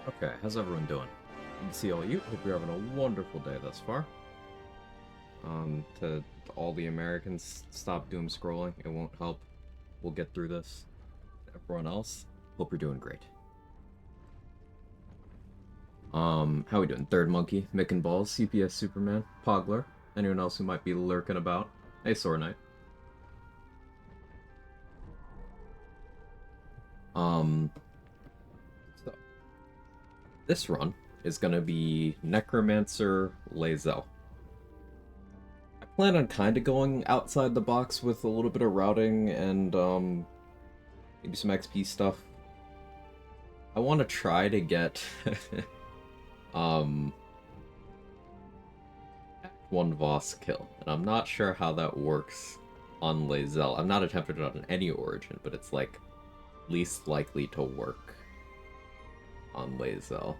Okay, how's everyone doing? Good to see all you. Hope you're having a wonderful day thus far. To all the Americans, stop doom scrolling. It won't help. We'll get through this. Everyone else, hope you're doing great. How we doing? Third Monkey, Mick and Balls, CPS Superman, Pogler, anyone else who might be lurking about. Hey, Sore Knight. Um, so this run is gonna be Necromancer Decay'zel. I plan on kind of going outside the box with a little bit of routing and maybe some XP stuff. I want to try to get um Act 1 Voss kill, and I'm not sure how that works on Decay'zel. I've not attempted it on any origin, but it's like least likely to work on Decay'zel.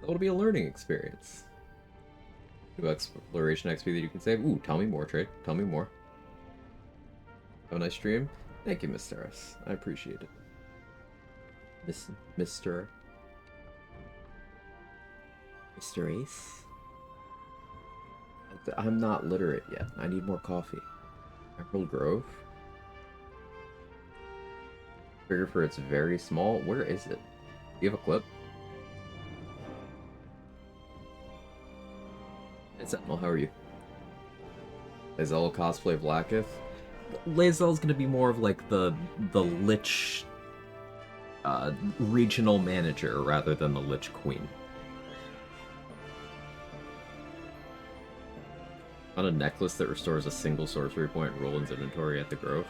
That'll be a learning experience. New exploration XP that you can save. Ooh, tell me more, Trade. Tell me more. Have a nice stream. Thank you, Mr. S. I appreciate it. Mr. Ace? I'm not literate yet. I need more coffee. Emerald Grove? Figure for it's very small. Where is it? Do you have a clip? Hey, Sentinel, how are you? Decay'zel cosplay Blacketh? Decay'zel's gonna be more of like the Lich regional manager rather than the Lich Queen. On a necklace that restores a single sorcery point, Roland's inventory at the Grove.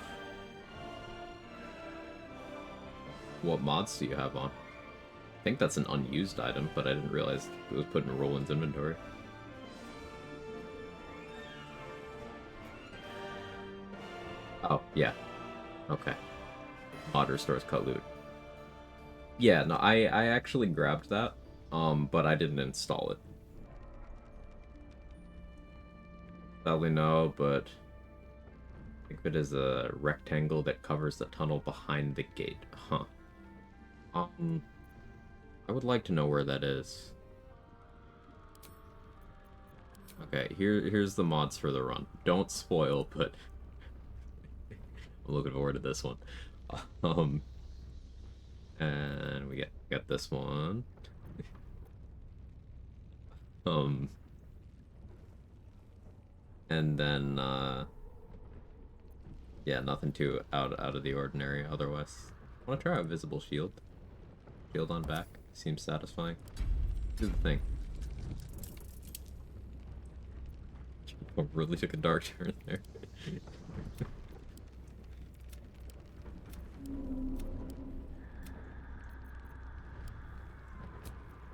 What mods do you have on? I think that's an unused item, but I didn't realize it was put in Roland's inventory. Oh, yeah. Okay. Mod restores cut loot. Yeah, no, I actually grabbed that, but I didn't install it. Sadly, no, but I think it is a rectangle that covers the tunnel behind the gate. Huh. I would like to know where that is. Okay, here's the mods for the run. Don't spoil, but I'm looking forward to this one. Um, and we get this one. Um, and then yeah, nothing too out of the ordinary otherwise. I want to try out Visible Shield. Shield on back seems satisfying. Do the thing. Oh, really took a dark turn there.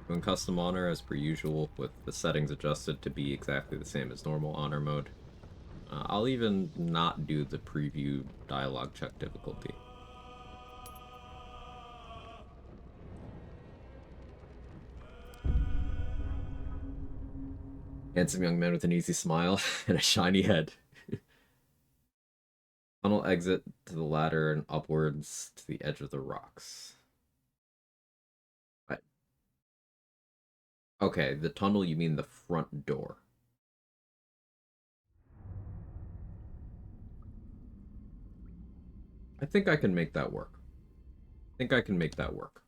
Doing custom honor as per usual with the settings adjusted to be exactly the same as normal honor mode. I'll even not do the preview dialogue check difficulty. Handsome young man with an easy smile and a shiny head. Tunnel exit to the ladder and upwards to the edge of the rocks. What? Okay, the tunnel, you mean the front door. I think I can make that work. I think I can make that work.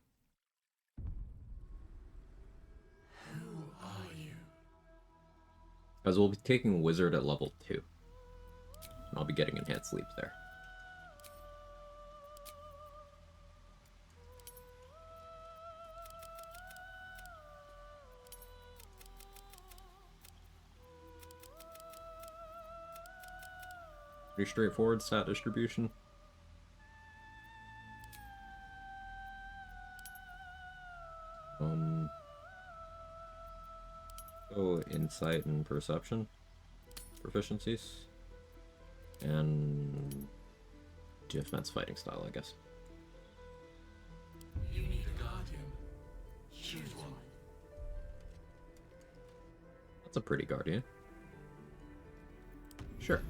Who are you? Because we'll be taking Wizard at level 2. And I'll be getting Enhanced Sleep there. Pretty straightforward stat distribution. So insight and perception proficiencies. And defense fighting style, I guess. You need a guardian. Choose one. That's a pretty guardian. Sure.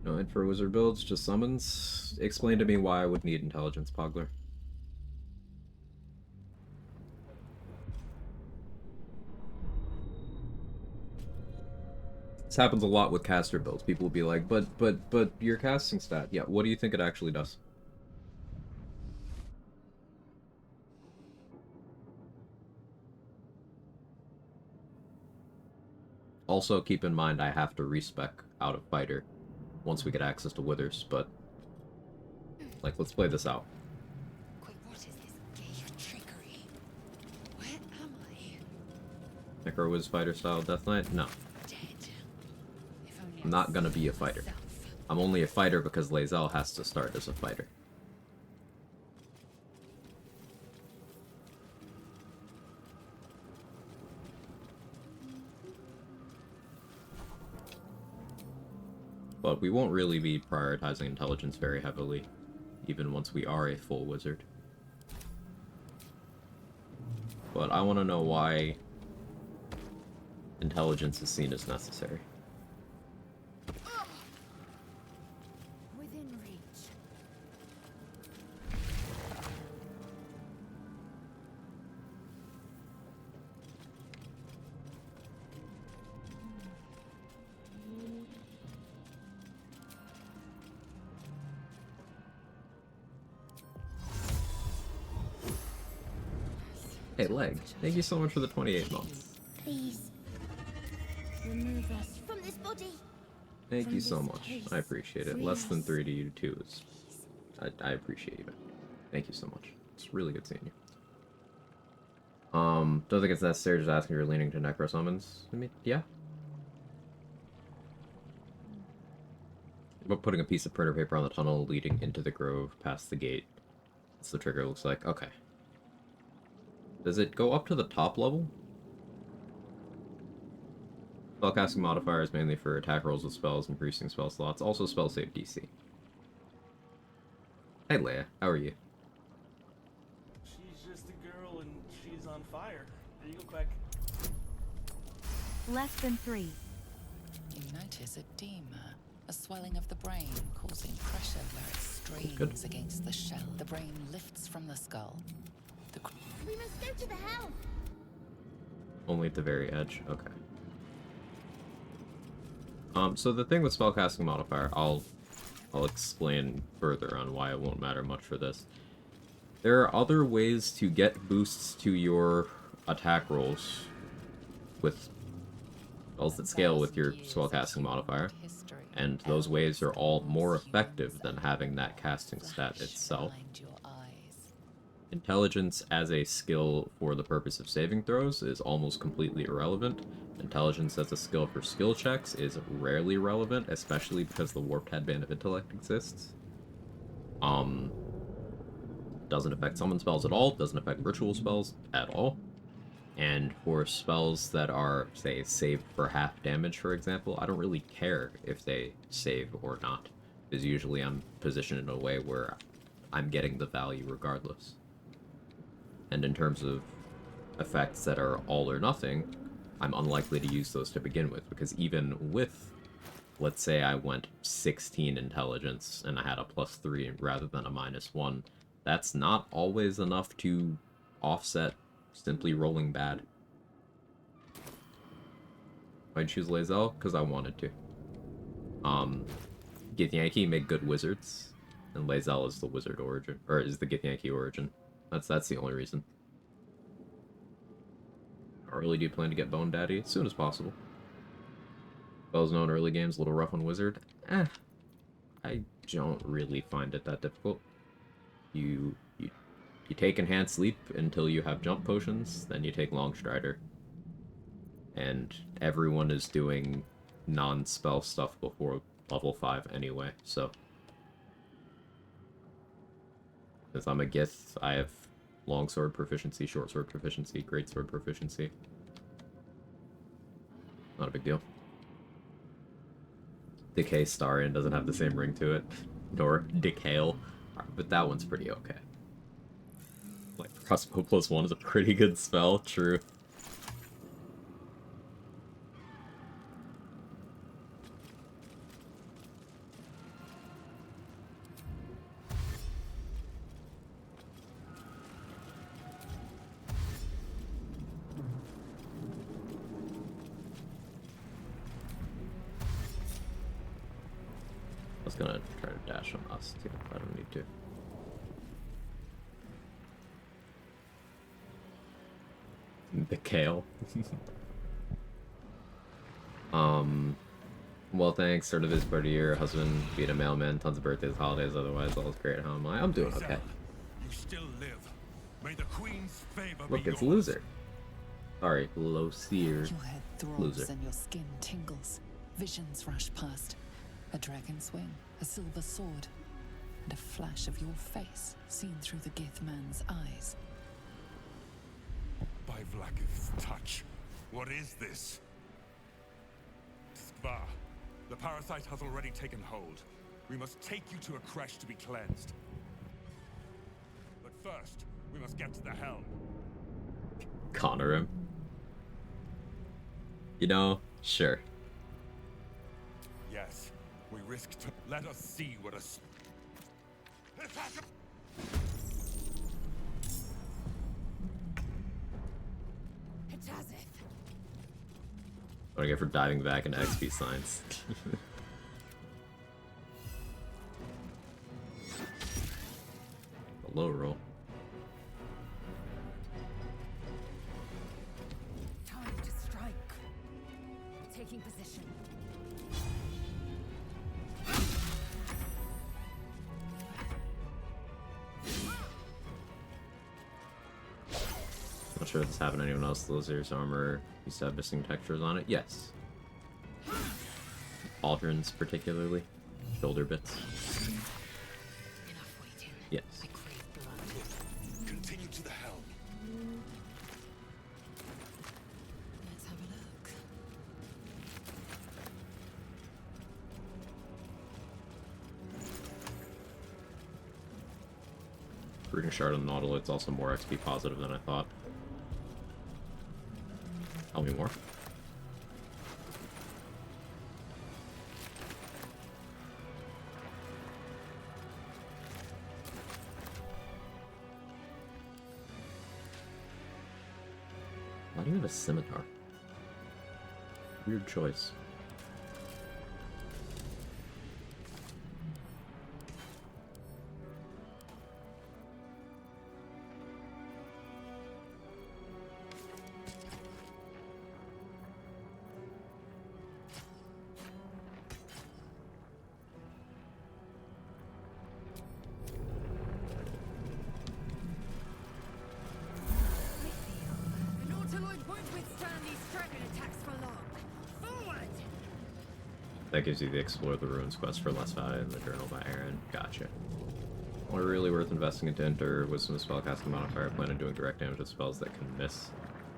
No int for wizard builds, just summons. Explain to me why I would need intelligence, Pogler. This happens a lot with caster builds. People will be like, but your casting stat. Yeah, what do you think it actually does? Also, keep in mind I have to respec out of fighter once we get access to withers, but like, let's play this out. Quick, what is this game of trickery? Where am I? Necrowiz fighter style Death Knight? No. Dead. If only I'm not gonna be a fighter. myself. I'm only a fighter because Decay'zel has to start as a fighter. But we won't really be prioritizing intelligence very heavily, even once we are a full wizard. But I want to know why intelligence is seen as necessary. Within reach. Hey, Leg, thank you so much for the 28 months. Please. Remove us from this body. Thank you so much. I appreciate it. Less than 3 to you too is... I appreciate you, man. Thank you so much. It's really good seeing you. Don't think it's necessary, just asking if you're leaning to necro summons. I mean, yeah. But putting a piece of printer paper on the tunnel leading into the grove past the gate. That's the trigger looks like. Okay. Does it go up to the top level? Spellcasting modifier is mainly for attack rolls with spells, increasing spell slots. Also spell save DC. Hey Leia, how are you? She's just a girl and she's on fire. There you go, Quag. Less than 3. You notice edema, a swelling of the brain causing pressure where it strains Good. against the shell. The brain lifts from the skull. We must go to the helm. Only at the very edge. Okay. So the thing with spellcasting modifier, I'll explain further on why it won't matter much for this. There are other ways to get boosts to your attack rolls with spells that scale with your spellcasting modifier, and those ways are all more effective than having that casting stat itself. Intelligence as a skill for the purpose of saving throws is almost completely irrelevant. Intelligence as a skill for skill checks is rarely relevant, especially because the warped headband of intellect exists. Doesn't affect summon spells at all, doesn't affect ritual spells at all. And for spells that are, say, saved for half damage, for example, I don't really care if they save or not, because usually I'm positioned in a way where I'm getting the value regardless. And in terms of effects that are all or nothing, I'm unlikely to use those to begin with, because even with, let's say I went 16 intelligence and I had a +3 rather than a -1, that's not always enough to offset simply rolling bad. I'd choose Decay'zel because I wanted to. Githyanki make good wizards, and Decay'zel is the wizard origin, or is the Githyanki origin. That's the only reason. How early do you plan to get Bone Daddy? As soon as possible. Spells known early games, a little rough on wizard. I don't really find it that difficult. You take Enhanced Sleep until you have jump potions, then you take Long Strider. And everyone is doing non-spell stuff before level 5 anyway, so... Since I'm a Gith, I have longsword proficiency, short sword proficiency, great sword proficiency. Not a big deal. Decay Starion doesn't have the same ring to it, nor Decay'zel, but that one's pretty okay. Like, Crossbow +1 is a pretty good spell, true. was gonna try to dash on us too, but I don't need to. Decay'zel. Well, thanks. Sort of this part of your husband being a mailman, tons of birthdays, holidays, otherwise all is great. How am I? I'm doing okay. You still live. May the Queen's favor Look, be it's yours. loser. Sorry, Losier. Your head throbs Loser. and your skin tingles. Visions rush past. A dragon's wing, a silver sword, and a flash of your face seen through the Gith man's eyes. By Vlaakith's touch. What is this? Skvar. The parasite has already taken hold. We must take you to a creche to be cleansed. But first, we must get to the helm. Connor him. You know, sure. Yes, we risk to... Let us see what a... What do I get for diving back into XP science? A low roll. Time to strike. Taking position. Not sure if this happened to anyone else. Losier's armor used to have missing textures on it. Yes. Pauldrons, particularly. Shoulder bits. Enough waiting. Yes. I crave blood. Continue to the helm. Let's have a look. Breeding Shard on the Nautilus, also more XP positive than I thought. Tell me more. Why do you have a scimitar? Weird choice. The Nautiloid won't withstand these dragon attacks for long. Forward! That gives you the Explore the Ruins quest for less value in the Journal by Aaron. Gotcha. Only really worth investing into enter Wisdom spellcasting modifier. Plan on doing direct damage with spells that can miss.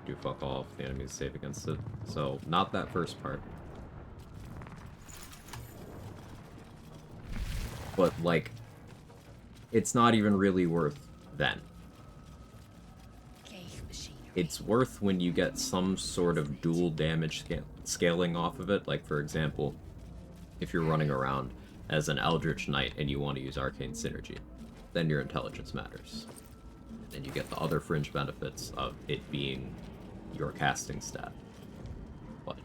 Do fuck all if the enemy is safe against it. So, not that first part. But, like, it's not even really worth then. It's worth when you get some sort of dual damage scaling off of it. Like, for example, if you're running around as an Eldritch Knight and you want to use Arcane Synergy, then your intelligence matters. And you get the other fringe benefits of it being your casting stat. But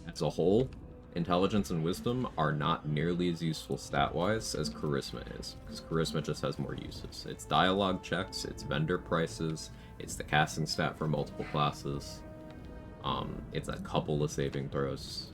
as a whole, intelligence and wisdom are not nearly as useful stat-wise as charisma is, because charisma just has more uses. It's dialogue checks, it's vendor prices, it's the casting stat for multiple classes, it's a couple of saving throws.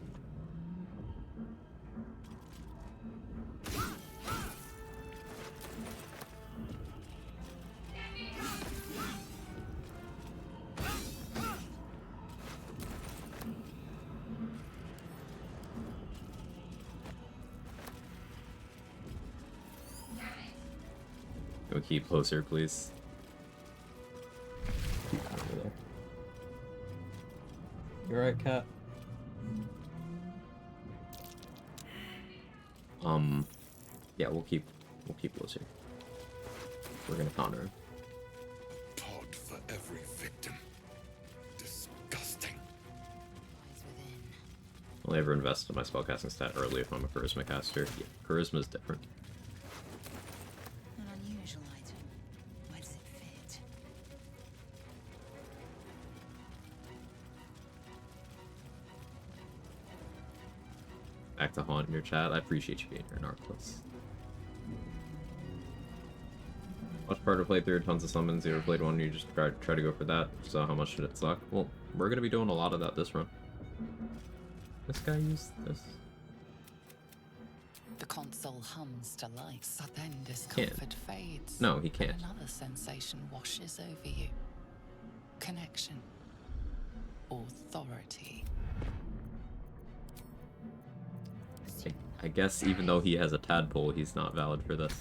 Go keep closer, please. Keep over there. You alright, cat? Yeah, we'll keep closer. We're gonna counter him. Pod for every victim. Disgusting. Lies within. Only ever invest in my spellcasting stat early if I'm a charisma caster. Yeah, charisma's different. An unusual item. Where does it fit? Back to haunt in your chat. I appreciate you being here, Narclus. Much part of playthrough, tons of summons. You ever played one, you just try to go for that. So how much did it suck? Well, we're gonna be doing a lot of that this run. This guy used this. The console hums to life, but then discomfort fades. No, he can't. And another sensation washes over you. Connection. Authority. I guess even though he has a tadpole, he's not valid for this.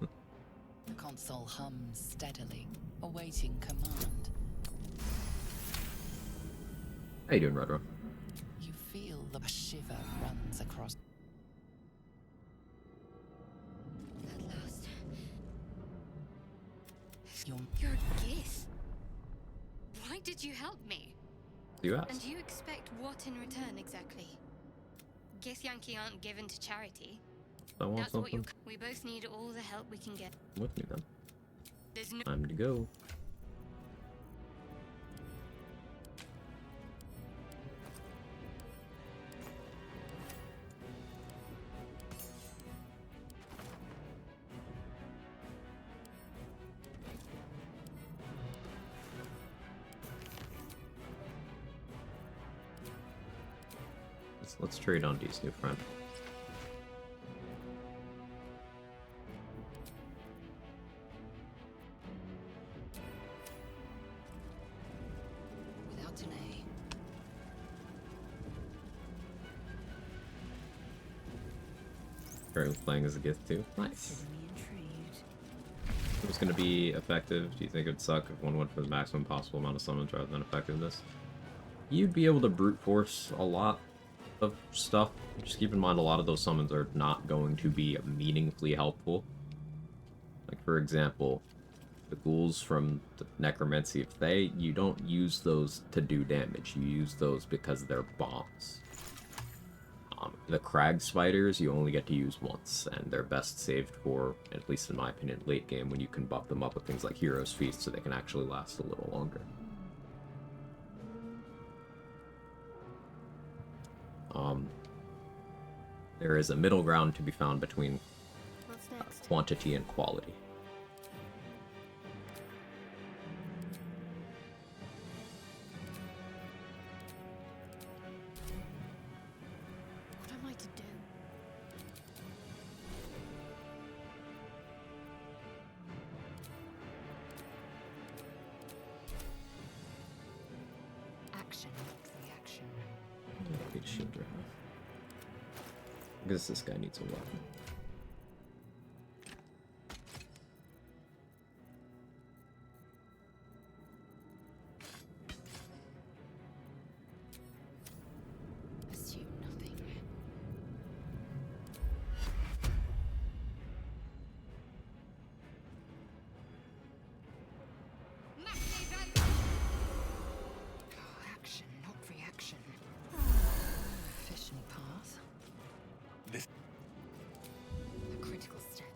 The console hums steadily, awaiting command. How you doing, Redro? You feel the shiver runs across. At last. Your Your Gith. Why did you help me? You And asked. you expect what in return exactly? Gith Yankee aren't given to charity. I want That's what you. something. We both need all the help we can get. With me then. There's no. Time to go. Let's trade on D's new friend. without delay. Currently playing as a gift too. Nice. Me intrigued. It was going to be effective. Do you think it would suck if one went for the maximum possible amount of summons rather than effectiveness? You'd be able to brute force a lot of stuff. Just keep in mind a lot of those summons are not going to be meaningfully helpful. Like for example, the ghouls from the Necromancy, if you don't use those to do damage, you use those because they're bombs. The Quag spiders you only get to use once, and they're best saved for, at least in my opinion, late game when you can buff them up with things like Hero's Feast so they can actually last a little longer. There is a middle ground to be found between What's next? quantity and quality. What am I to do? Action, reaction. Complete shield right now. I guess this guy needs a weapon. Assume nothing. Action, not reaction. Efficient path. This- A critical step.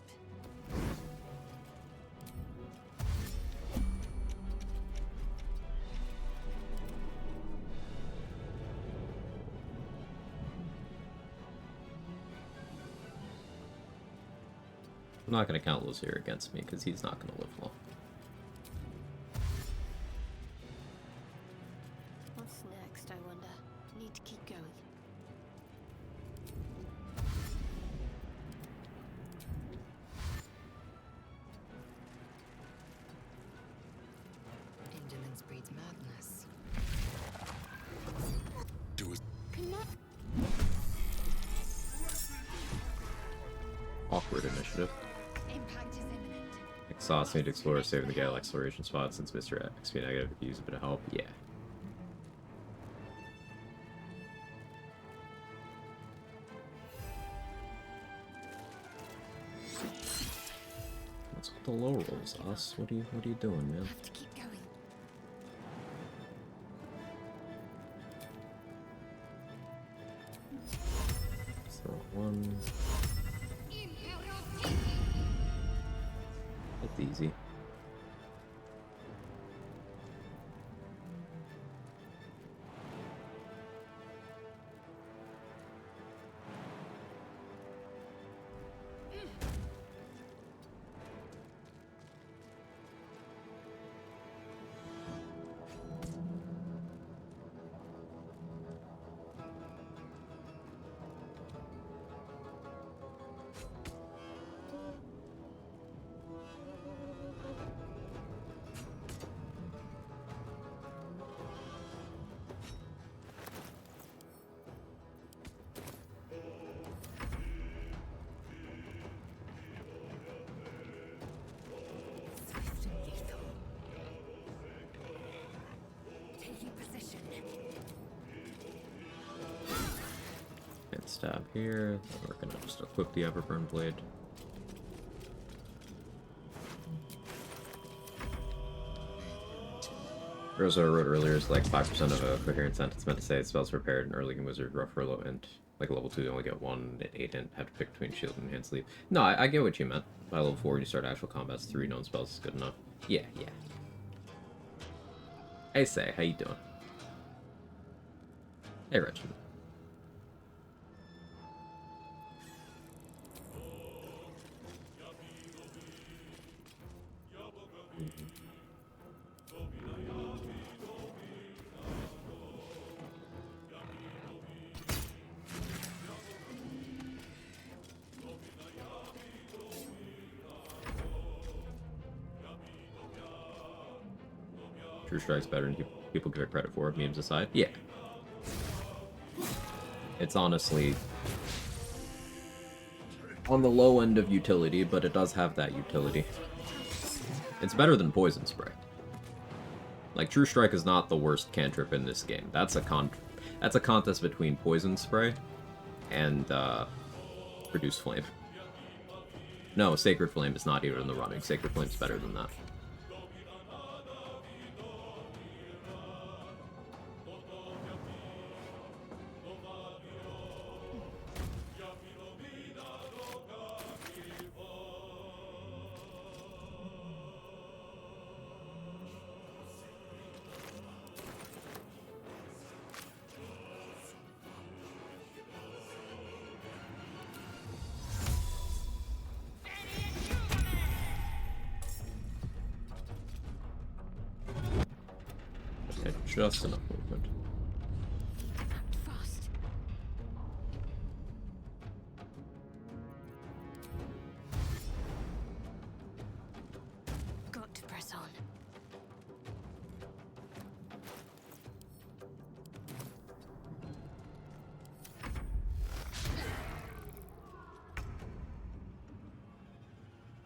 I'm not going to count Lozir against me because he's not going to live long. What's next, I wonder? Need to keep going. Indolence breeds madness. Do it. Connect. Awkward initiative. Impact is imminent. Exhaust need to explore saving the Gale exploration spot since Mr. XP negative could use a bit of help. Yeah. What's with the low rolls, us? What are you doing, man? Have to keep going. Throw one. It's easy. Taking position. And stab here. We're gonna just equip the Everburn Blade. Rosa wrote earlier is like 5% of a coherent sentence meant to say spells prepared in early game wizard, rough or low int. Like level 2 you only get 1 at 8 int, have to pick between shield and hand sleeve. No, I get what you meant. By level 4 when you start actual combats, 3 known spells is good enough. Yeah, yeah. Hey Say, how you doing? Hey Reginald. True Strike's better than people give it credit for, memes aside. Yeah. It's honestly on the low end of utility, but it does have that utility. It's better than Poison Spray. Like, True Strike is not the worst cantrip in this game. That's a contest between Poison Spray and Produce Flame. No, Sacred Flame is not even in the running. Sacred Flame's better than that. Just enough movement. Act fast. Got to press on.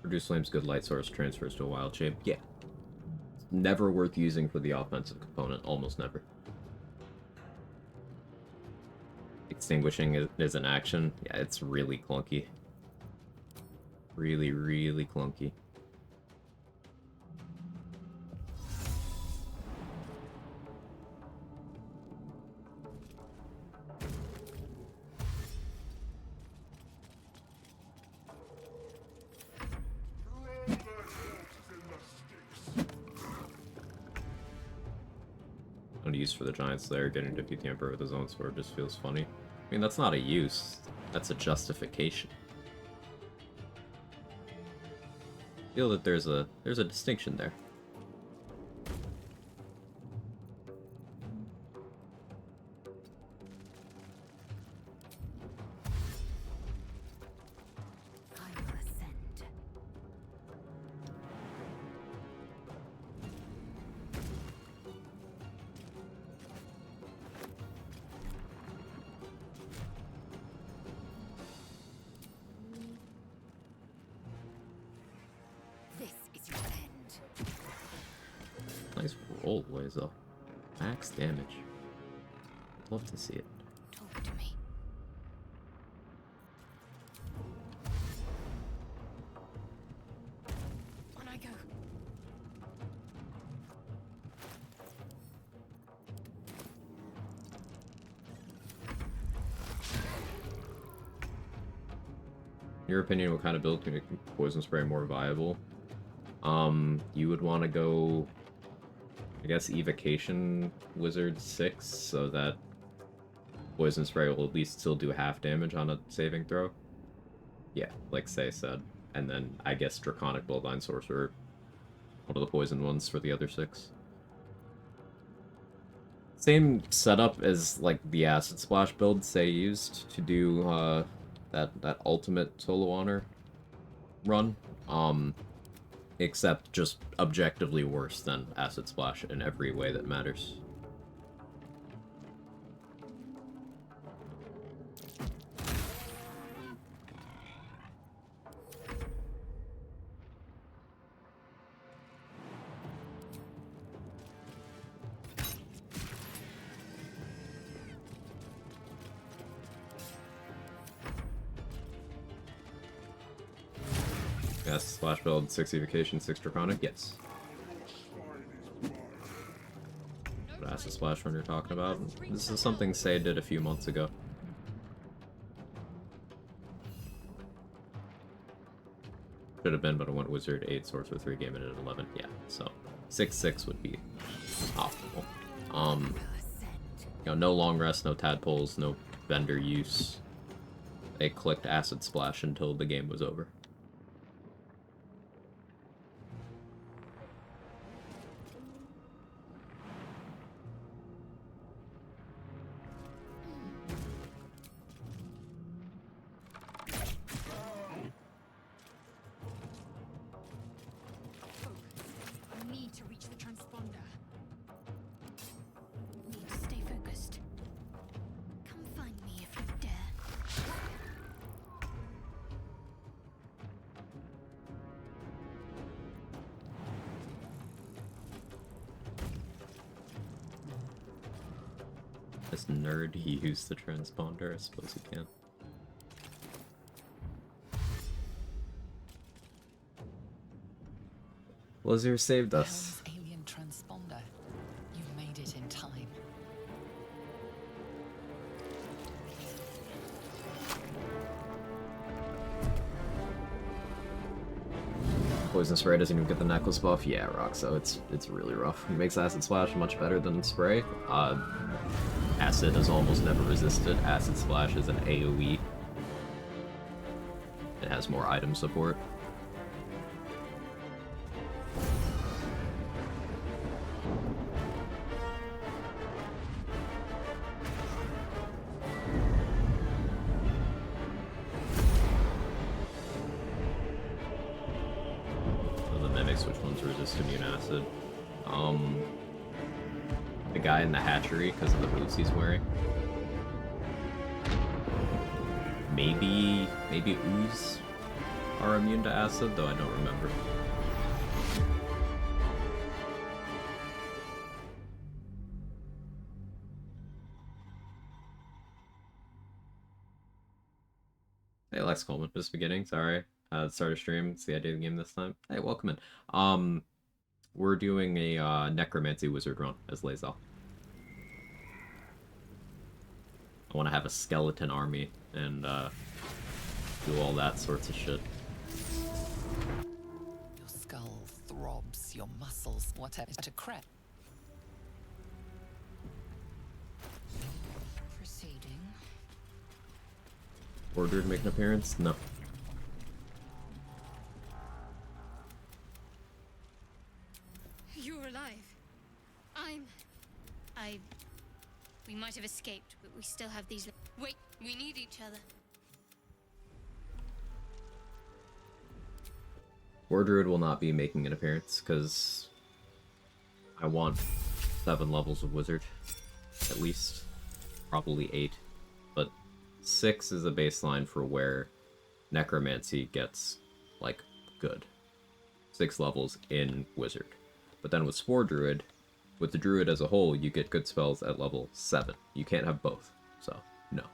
Produce Flame's good light source transfers to a wild shape. Yeah. Never worth using for the offensive component. Almost never. Extinguishing is an action. Yeah, it's really clunky. Really, really clunky. Use for the Giant Slayer, getting to defeat the Emperor with his own sword just feels funny. I mean, that's not a use. That's a justification. I feel that there's a distinction there. I will ascend. This is your end. Nice roll, Decay'zel. Max damage. Love to see it. Talk to me. On I go. In your opinion, what kind of build can make Poison Spray more viable? You would want to go, I guess, Evocation Wizard 6, so that Poison Spray will at least still do half damage on a saving throw. Yeah, like Say said. And then, I guess, Draconic Bloodline Sorcerer, one of the poison ones for the other 6. Same setup as, like, the Acid Splash build Say used to do, that ultimate solo honor run. Except just objectively worse than Acid Splash in every way that matters. Yes, splash build, 6 evocation, 6 draconic, yes. What acid splash one you're talking about? This is something Say did a few months ago. Should have been, but I went wizard, 8, sorcerer, 3, game it at 11. Yeah, so 6/6 would be optimal. You know, no long rest, no tadpoles, no vendor use. They clicked acid splash until the game was over. I need to reach the transponder. Need to stay focused. Come find me if you dare. This nerd, he used the transponder, I suppose he can. Blizzard saved us. Helm's alien transponder. You made it in time. Poison Spray doesn't even get the necklace buff. Yeah, Roxo, it's really rough. He makes Acid Splash much better than Spray. Acid is almost never resisted. Acid Splash is an AoE. It has more item support. The mimics, which ones resist immune acid? The guy in the hatchery because of the boots he's wearing. Maybe ooze are immune to acid, though I don't remember. Hey, Lex Coleman, just beginning. Sorry, start a stream. It's the idea of the game this time. Hey, welcome in. We're doing a Necromancy wizard run as Decay'zel. I want to have a skeleton army and do all that sorts of shit. Your skull throbs, your muscles, whatever. To crack. Proceeding. Order to make an appearance? No. You're alive. We might have escaped, but we still have these. Wait, we need each other. War Druid will not be making an appearance, because I want 7 levels of Wizard, at least. Probably 8. But 6 is a baseline for where Necromancy gets, like, good. 6 levels in Wizard. But then with Spore Druid, with the Druid as a whole, you get good spells at level 7. You can't have both, so no.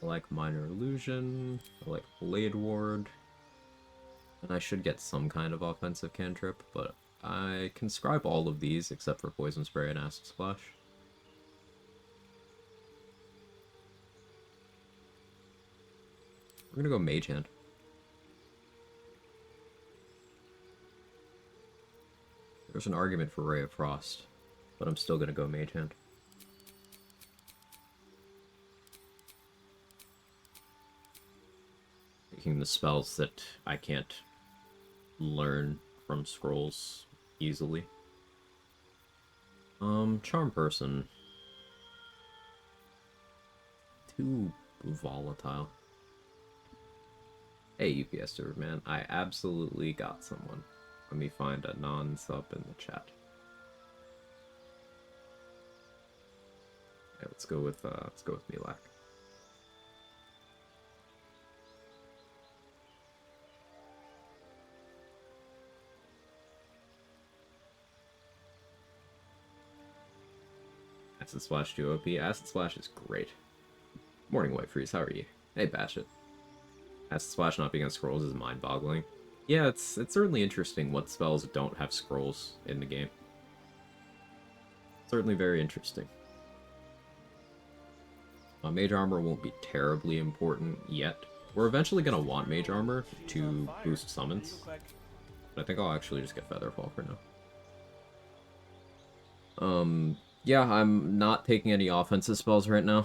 I like Minor Illusion, I like Blade Ward, and I should get some kind of offensive cantrip, but I can scribe all of these except for Poison Spray and Acid Splash. We're gonna go Mage Hand. There's an argument for Ray of Frost, but I'm still gonna go Mage Hand. Taking the spells that I can't learn from scrolls easily. Charm Person. Too volatile. Hey, UPS server man, I absolutely got someone. Let me find a non-sub in the chat. Okay, let's go with Milak. I Acid Splash too OP. Acid Splash is great. Morning White Freeze, how are you? Hey Bashet. Acid Splash not being on scrolls is mind-boggling. Yeah, it's certainly interesting what spells don't have scrolls in the game. Certainly very interesting. Mage Armor won't be terribly important yet. We're eventually going to want Mage Armor to boost summons. But I think I'll actually just get Featherfall for now. Yeah, I'm not taking any offensive spells right now.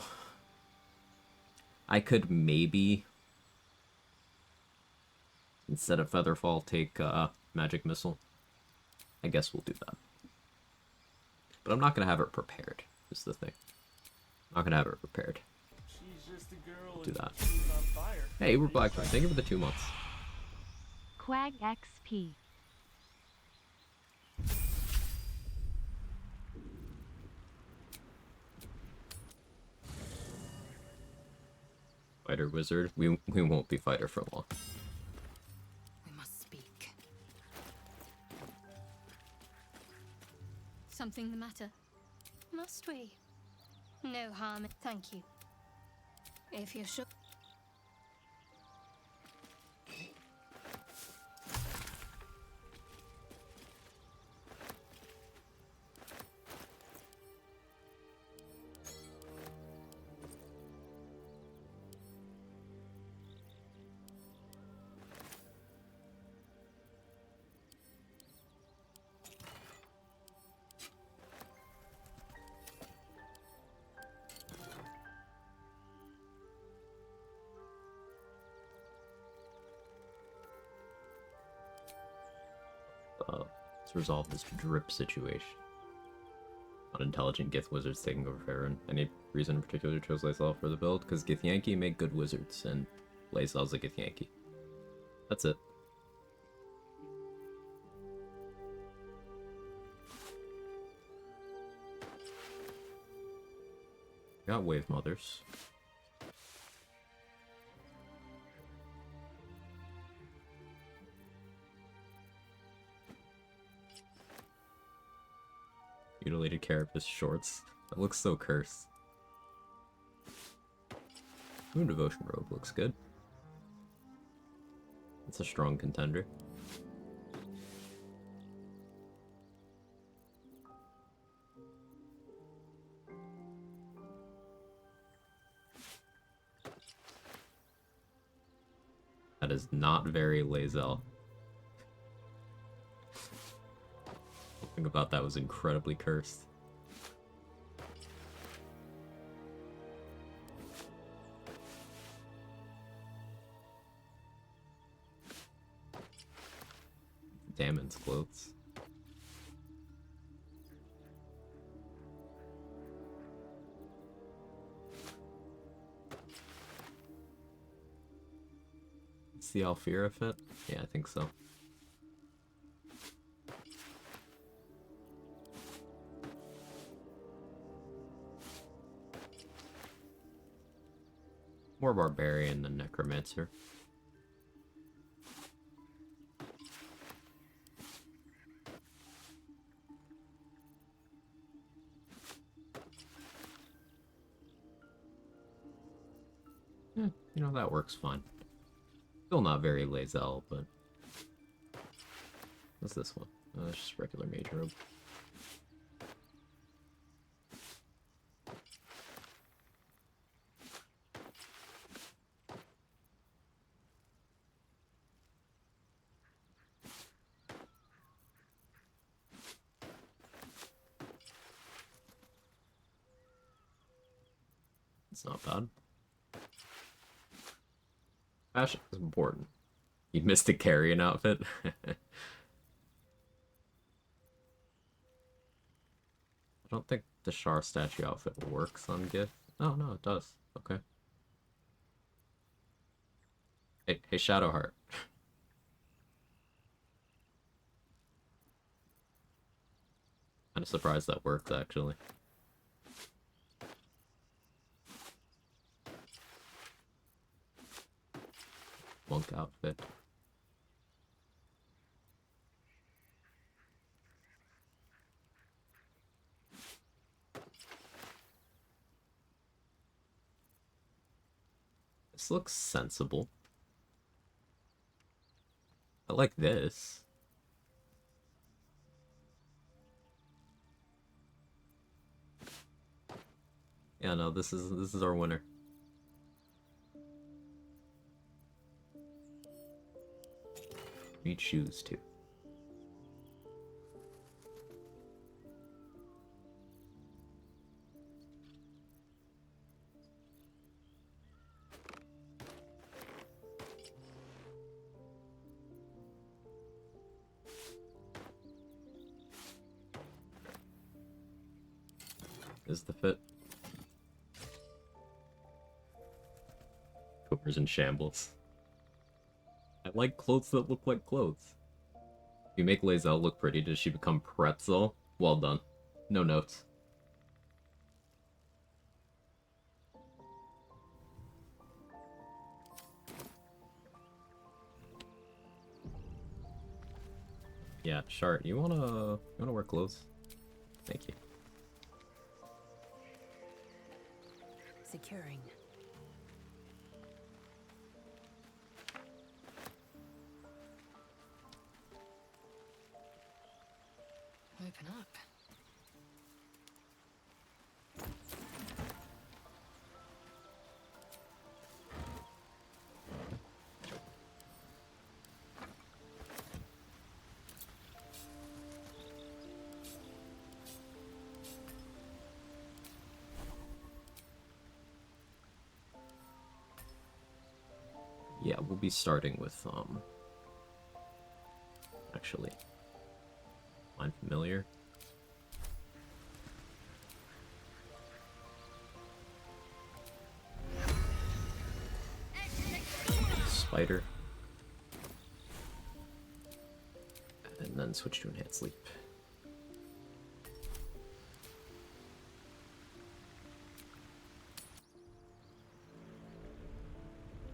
I could maybe, instead of Featherfall, take Magic Missile. I guess we'll do that. But I'm not going to have it prepared, is the thing. I'm not going to have it prepared. She's just a girl We'll do that. and she's on fire. Hey, we're Blackburn. Thank you for the 2 months. Quag XP. Fighter Wizard. We won't be Fighter for long. We must speak. Something the matter? Must we? No harm. Thank you. If you're sure. Let's resolve this drip situation. Unintelligent Gith wizards taking over Farron. Any reason in particular you chose Lae'zel for the build? Because Githyanki make good wizards, and Lae'zel's a Githyanki. That's it. Got Wave Mothers. Mutilated Carapace shorts. That looks so cursed. Moon Devotion Robe looks good. It's a strong contender. That is not very Lae'zel. Something about that was incredibly cursed. Damon's clothes. It's the Alfira fit? Yeah, I think so. More Barbarian than Necromancer. Yeah, you know, that works fine. Still not very Lae'zel, but... What's this one? Oh, it's just regular Mage Robe. It's not bad. Fashion is important. You missed a carrion outfit. I don't think the Shar statue outfit works on Gith. Oh no, it does. Okay. Hey, Shadowheart. Kind of surprised that worked actually. Monk outfit. This looks sensible. I like this. Yeah, no, this is our winner. Need shoes too. Is the fit? Cooper's in shambles. I like clothes that look like clothes. You make Decay'zel look pretty, does she become pretzel? Well done. No notes. Yeah, Shart, you wanna wear clothes? Thank you. Securing. Open up. Yeah, we'll be starting with, actually, Find Familiar. Spider. And then switch to Enhanced Sleep.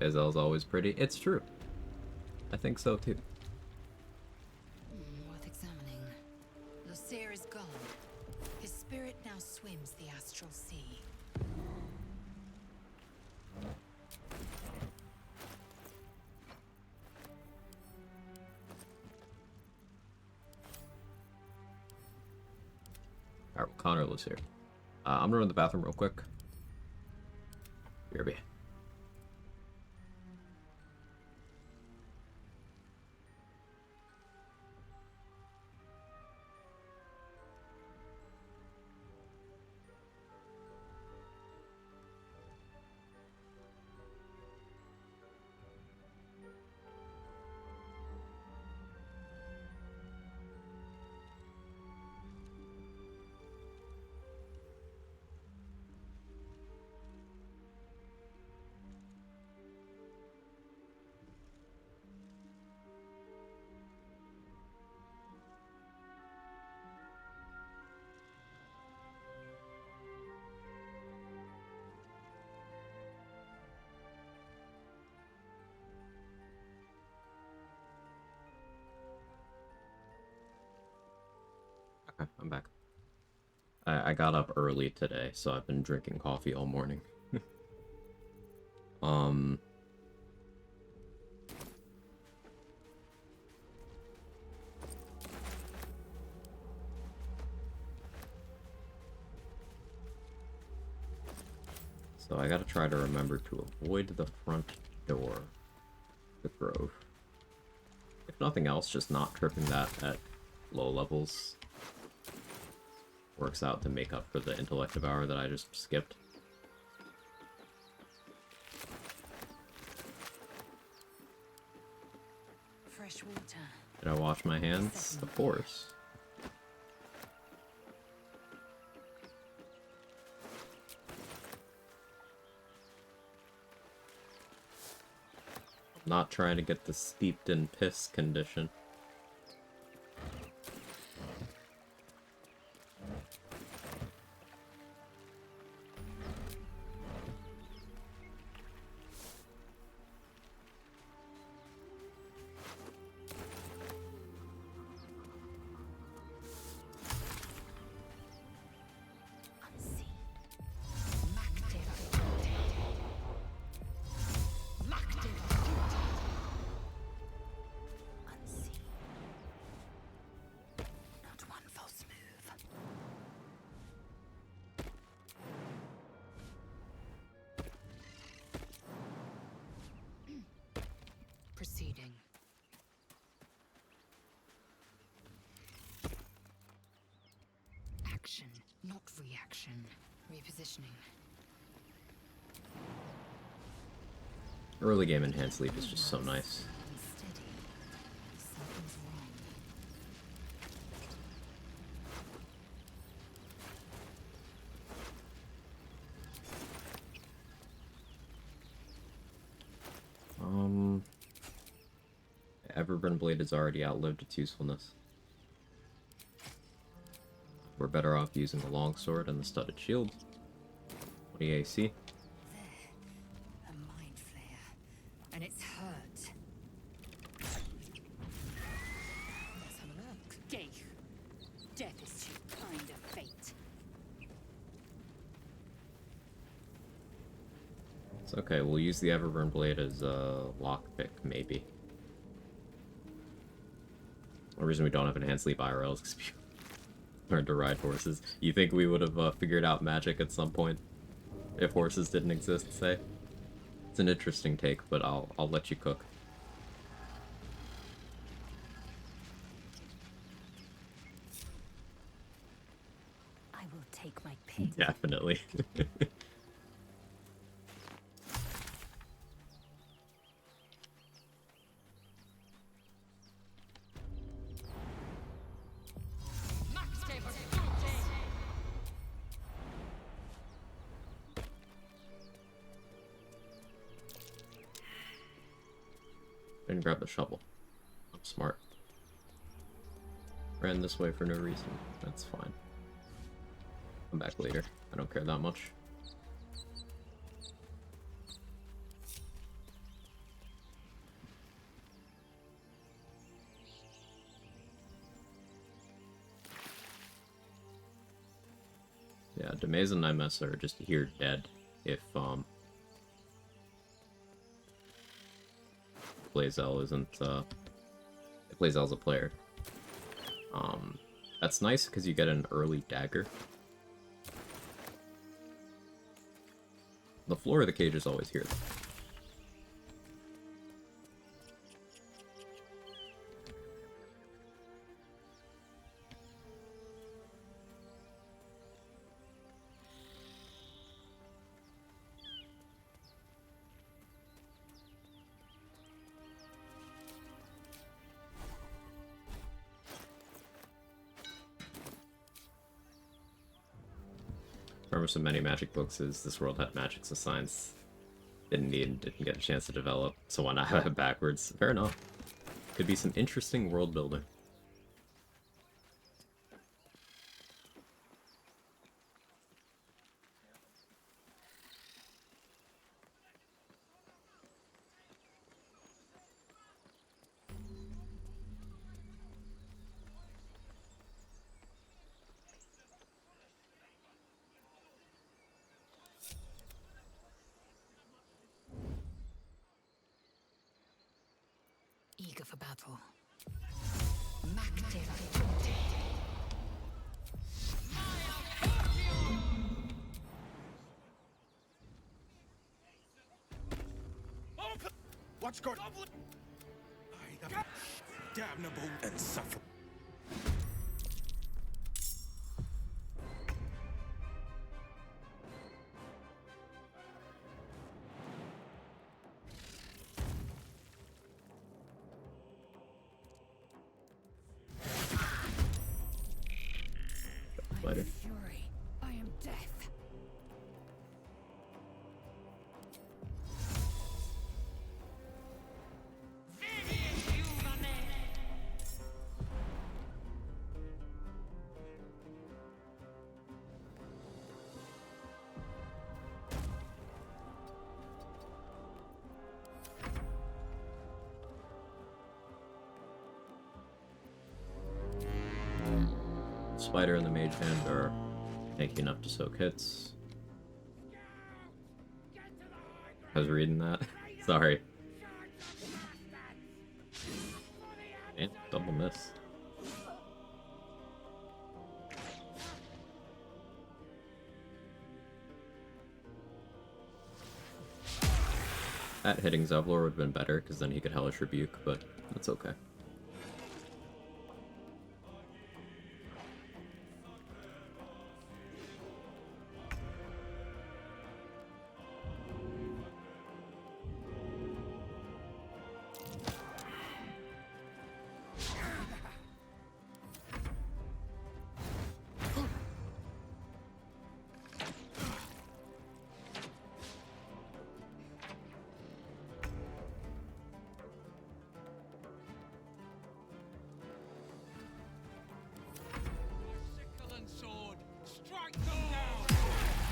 Decay'zel's always pretty. It's true. I think so too. Worth examining. Lucere is gone. His spirit now swims the astral sea. Alright, Connor lives here. I'm gonna run to the bathroom real quick. BRB. Okay, I'm back. I got up early today, so I've been drinking coffee all morning. um... So I gotta try to remember to avoid the front door, the grove. If nothing else, just not tripping that at low levels works out to make up for the intellect devour that I just skipped. Fresh water. Did I wash my hands? Of course. I'm not trying to get the steeped in piss condition. Proceeding. Action, not reaction. Repositioning. Early game enhanced leap is just so nice. Steady. Something's wrong. Everburn Blade has already outlived its usefulness. We're better off using the longsword and the studded shield. 20 AC. A mind flare. And it's hurt. Let's have a look. Gay. Death is too kind of fate. It's okay, we'll use the Everburn Blade as a lockpick, maybe. The reason we don't have enhanced leap IRL is because we learned to ride horses. You think we would have figured out magic at some point if horses didn't exist, say? It's an interesting take, but I'll let you cook. I will take my pick. Definitely. Didn't grab the shovel. I'm smart. Ran this way for no reason. That's fine. Come back later. I don't care that much. Yeah, Decay'zel and Nymessa are just here dead if Decay'zel isn't Decay'zel's a player. That's nice because you get an early dagger. The floor of the cage is always here. Remember, so many magic books is this world had magics of science didn't get a chance to develop, so why not have it backwards? Fair enough. Could be some interesting world building. Eager for battle. What's going on? Damnable and suffer. Later. Fury. I am death. Spider and the Mage Hand are tanky enough to soak hits. I was reading that. Sorry. And double miss. That hitting Zevlor would have been better, because then he could Hellish Rebuke, but that's okay.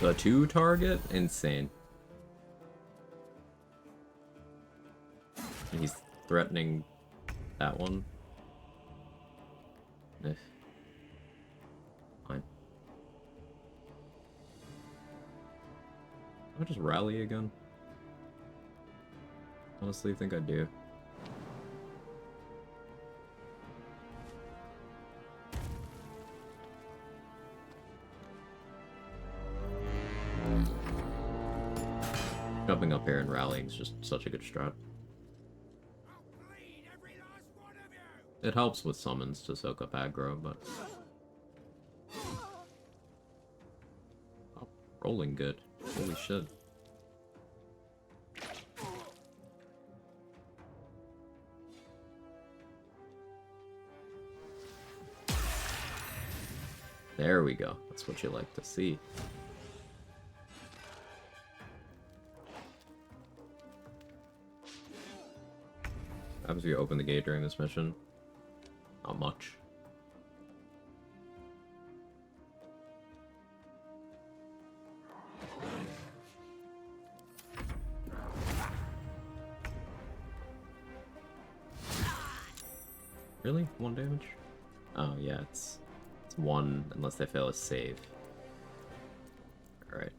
The 2 target? Insane. And he's threatening that one. Eh. Fine. I'll just rally again. Honestly, I think I do. Jumping up here and rallying is just such a good strat. It helps with summons to soak up aggro, but... Oh, rolling good. Holy shit. There we go. That's what you like to see. What happens if you open the gate during this mission? Not much. Really? 1 damage? Oh yeah, it's 1 unless they fail a save. Alright.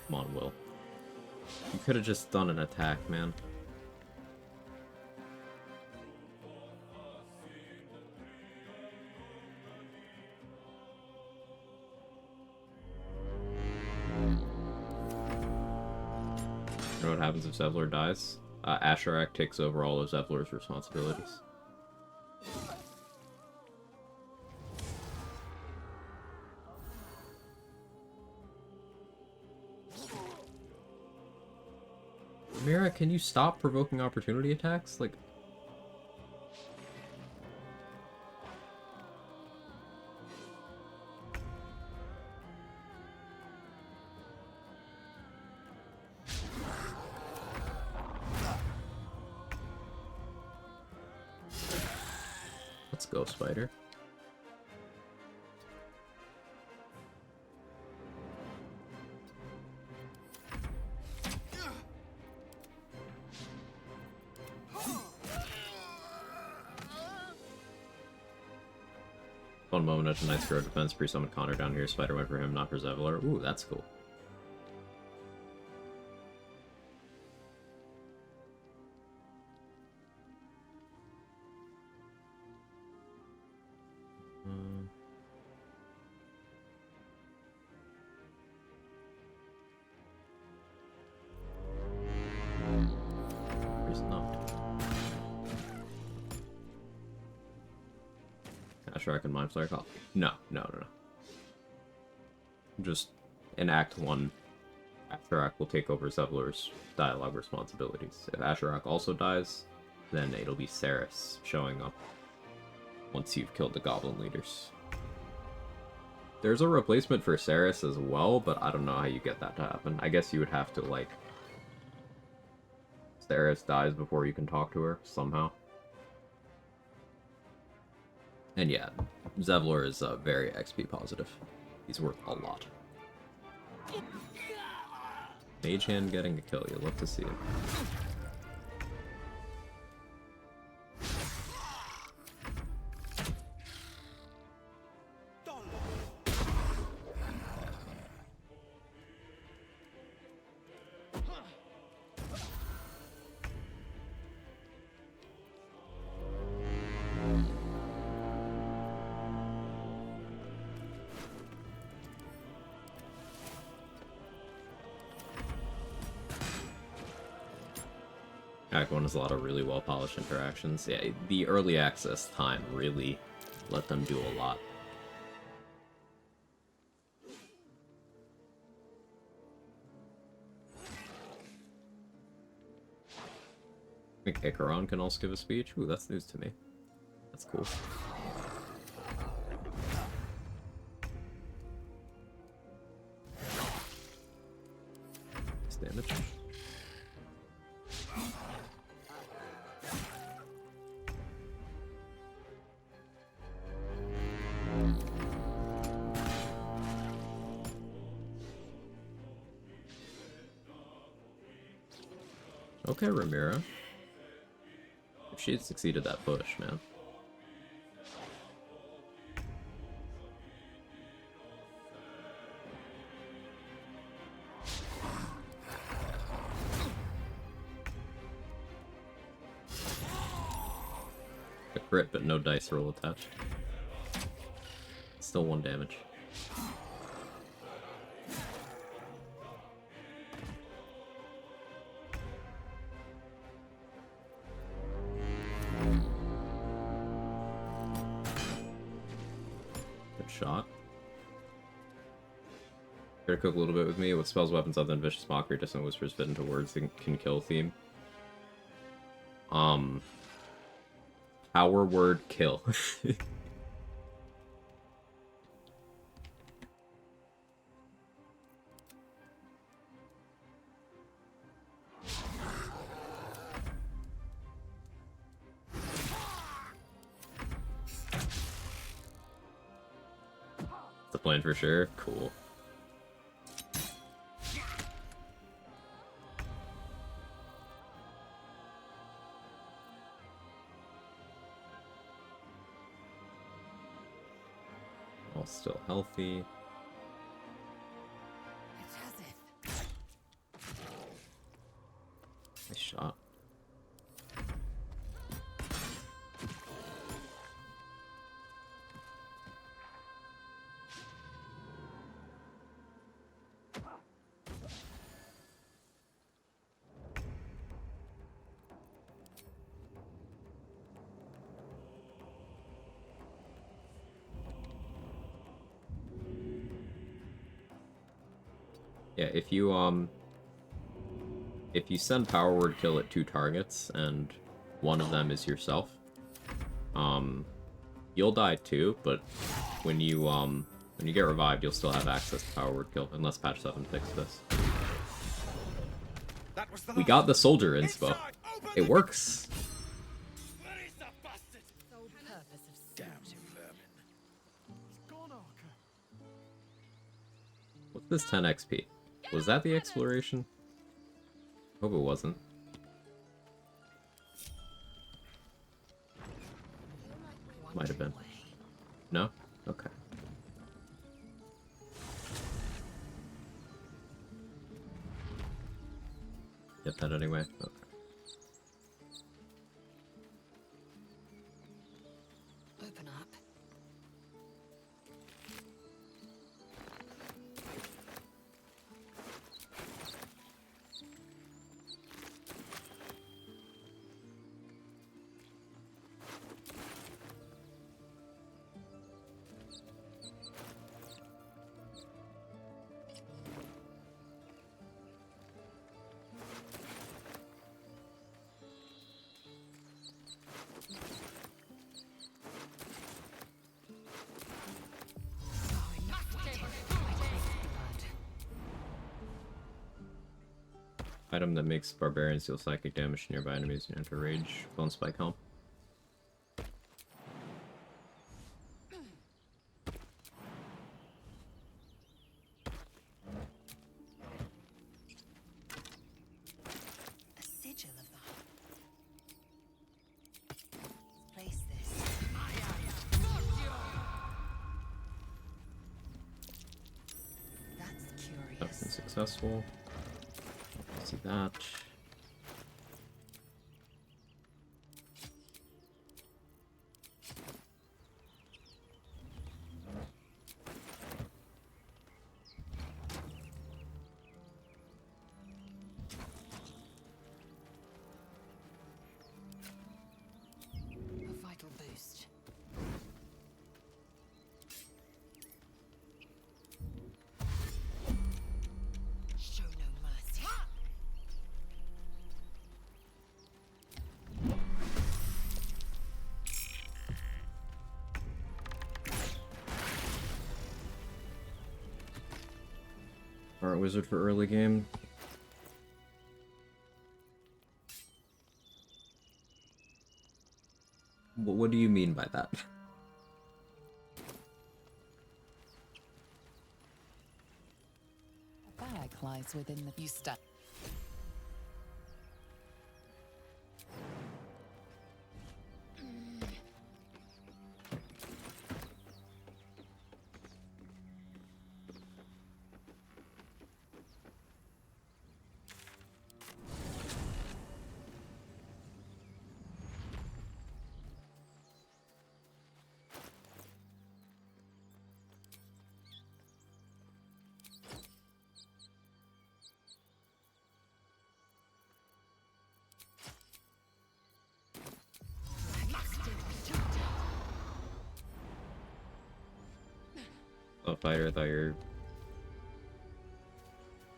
Come on, Will. You could have just done an attack, man. You know what happens if Zevlor dies? Asherak takes over all of Zevlor's responsibilities. Mira, can you stop provoking opportunity attacks? Like... Let's go, Spider. One moment at tonight's Grow Defense, pre-summon Connor down here. Spider went for him, not for Zevlor. Ooh, that's cool. Asherak and Mind Flayer call? No. Just in Act 1, Asherak will take over Zevlor's dialogue responsibilities. If Asherak also dies, then it'll be Saris showing up once you've killed the goblin leaders. There's a replacement for Saris as well, but I don't know how you get that to happen. I guess you would have to, like... Saris dies before you can talk to her, somehow. And yeah, Zevlor is very XP positive. He's worth a lot. Mage Hand getting a kill, you'd love to see it. Act 1 has a lot of really well-polished interactions. Yeah, the early access time really let them do a lot. I think Acheron can also give a speech. Ooh, that's news to me. That's cool. Nice damage. Okay, Ramira. If she had succeeded that push, man. A crit, but no dice roll attached. Still 1 damage. Good shot. Here to cook a little bit with me. With spells, weapons, other than vicious mockery, distant whispers fit into words and can kill theme. Power word kill. The plan for sure. Cool. All still healthy. Nice shot. Yeah, if you send power word kill at 2 targets and one of them is yourself, you'll die too, but when you get revived, you'll still have access to power word kill, unless patch 7 fixed this. We got the soldier inspo. It works. What's this 10 XP? Was that the exploration? Hope it wasn't. Might have been. No? Okay. Get that anyway? Okay. Open up. Item that makes barbarians deal psychic damage to nearby enemies and enter rage. Bone spike helm. A sigil of the place this. That's curious. That's been successful. See that. Smart wizard for early game. What do you mean by that? A bag lies within the you step. Oh, fighter, I thought you were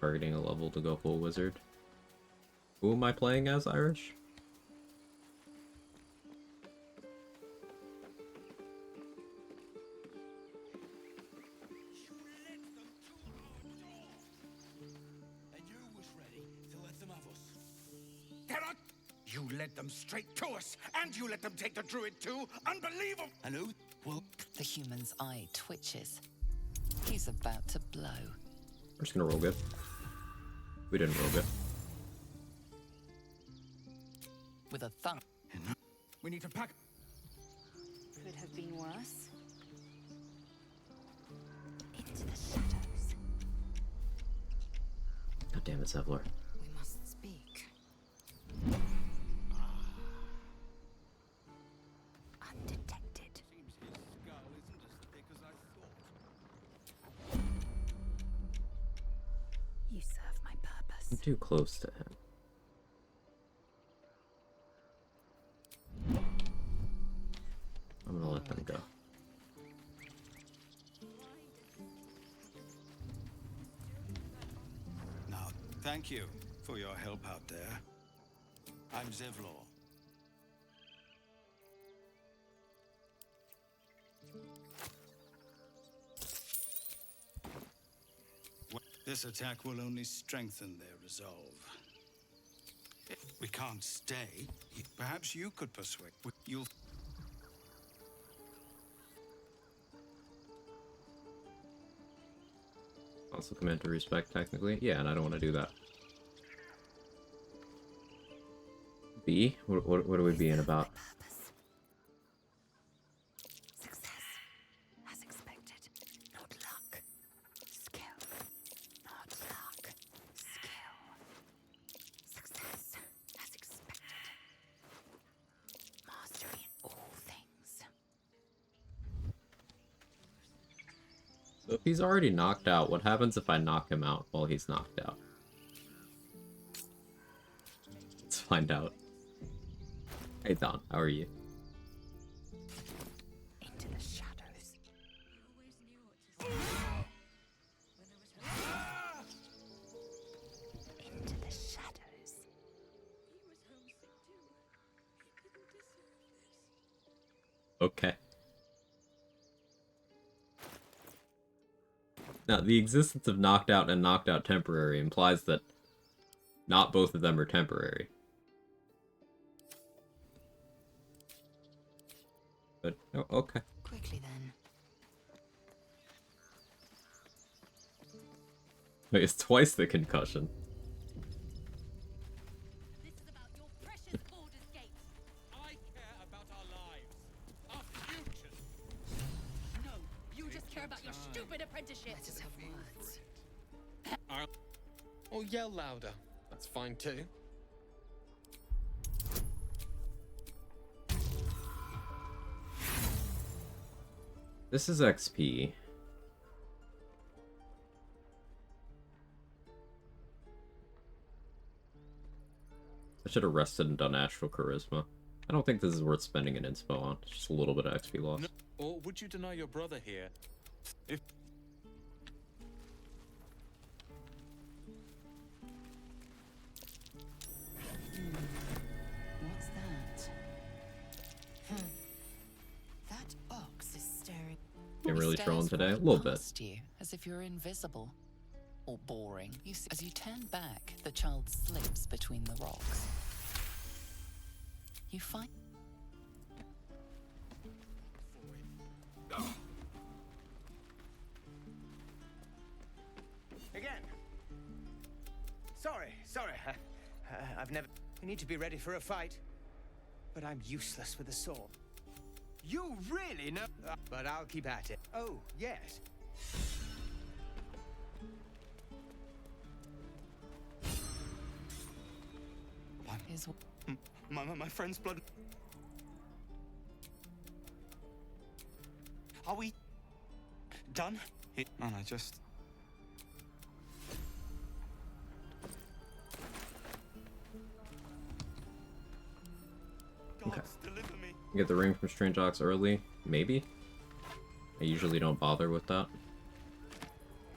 targeting a level to go full wizard. Who am I playing as, Irish? You led them straight to us, and you let them take the druid too? Unbelievable! And who? Well, The human's eye twitches. He's about to blow. We're just gonna roll good. We didn't roll good. With a thump. we need to pack. Could have been worse. Into the shadows. God damn it, Zevlor. We must speak. Undetected. Seems his skull isn't as thick as I thought. You serve my purpose. I'm too close to him. I'm gonna let them go. Now, thank you for your help out there. I'm Zevlor. This attack will only strengthen their resolve. We can't stay. Perhaps you could persuade. You'll. Also command to respect, technically. Yeah, and I don't want to do that. B? What are we being about? Purpose. Success. As expected. Not luck. Skill. Not luck. Skill. Success. As expected. Mastery in all things. So if he's already knocked out, what happens if I knock him out while he's knocked out? Let's find out. Hey Don, how are you? Into the shadows. Into the shadows. Okay. Now, the existence of knocked out and knocked out temporary implies that not both of them are temporary. But, oh, okay. Quickly then. Wait, it's twice the concussion. This is about your precious Baldur's Gate. I care about our lives, our futures. No, you just care about your stupid apprenticeship. Let us have words. Or yell louder. That's fine too. This is XP. I should have rested and done Astral Charisma. I don't think this is worth spending an inspo on. It's just a little bit of XP loss. No, or would you deny your brother here? If What's that? That ox is staring. Getting really Stares trolling today? A right little bit. past you, as if you're invisible. or boring. You see, as you turn back, the child slips between the rocks. You find... Again. Sorry. I've never... We need to be ready for a fight. But I'm useless with a sword. You really know... But I'll keep at it. Oh, yes. Is... My friend's blood. Are we done? Man, I just... Okay. Deliver me. Get the ring from Strange Ox early? Maybe? I usually don't bother with that.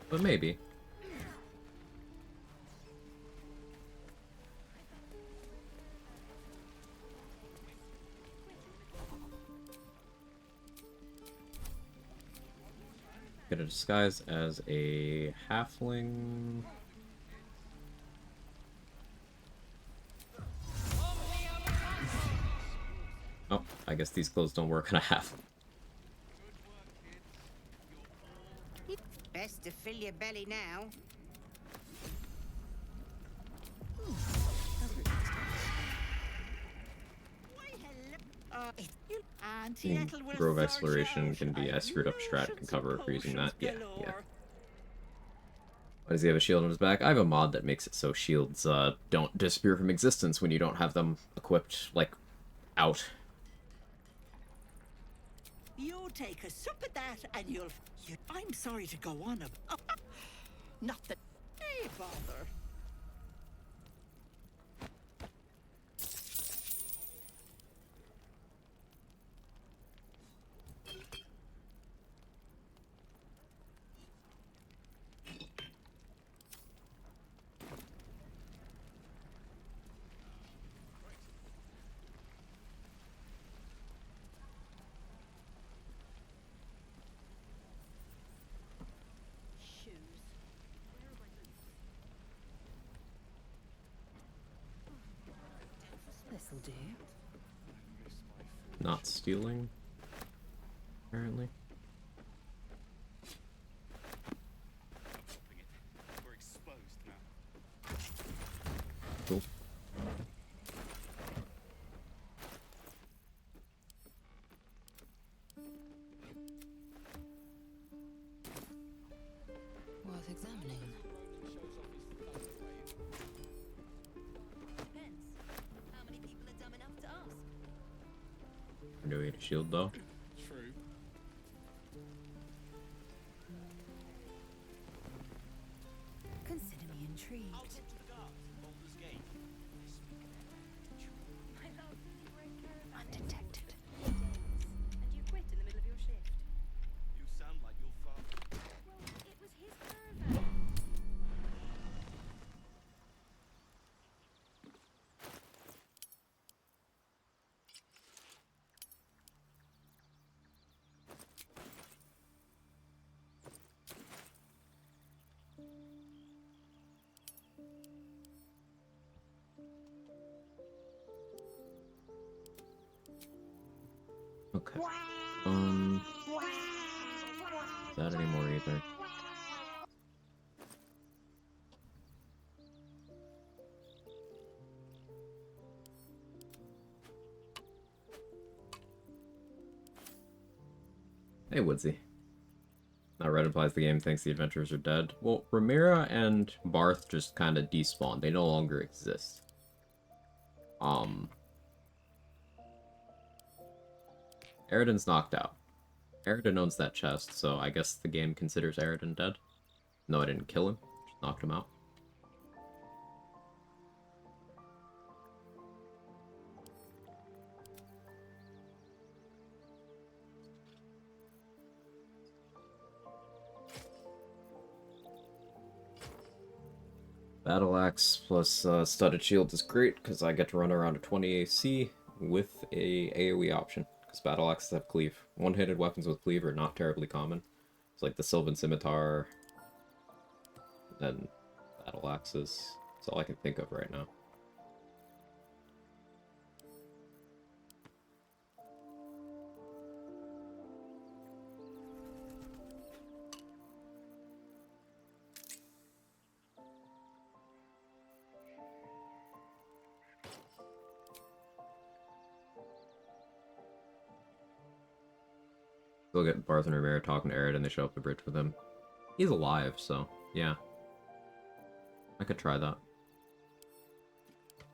But maybe. Get a disguise as a halfling. Oh, I guess these clothes don't work on a half. Best to fill your belly now. Grove Exploration can be a screwed up strat can cover for using that. Yeah. Why does he have a shield on his back? I have a mod that makes it so shields don't disappear from existence when you don't have them equipped, like, out. You take a sup at that and you'll... I'm sorry to go on about... Not that... Hey, bother. This'll do. Not stealing, apparently. We're exposed now. Cool. Worth examining. How many people are dumb enough to ask? Do we get a shield though? True. Consider me intrigued. Undetected. And you quit in the middle of your shift. You sound like your father. Well, it was his caravan. Okay. Not anymore either. Hey, Woodsy. Now red implies the game thinks the adventurers are dead. Well, Ramira and Barth just kind of despawned. They no longer exist. Eridan's knocked out. Eridan owns that chest, so I guess the game considers Eridan dead. No, I didn't kill him. Just knocked him out. Battle Axe plus Studded Shield is great because I get to run around a 20 AC with a AoE option. Because Battle Axes have cleave. One-handed weapons with cleave are not terribly common. It's like the Sylvan Scimitar, and battle axes. That's all I can think of right now. They'll get Barth and Rivera talking to Arid and they show up the bridge with him. He's alive, so yeah. I could try that.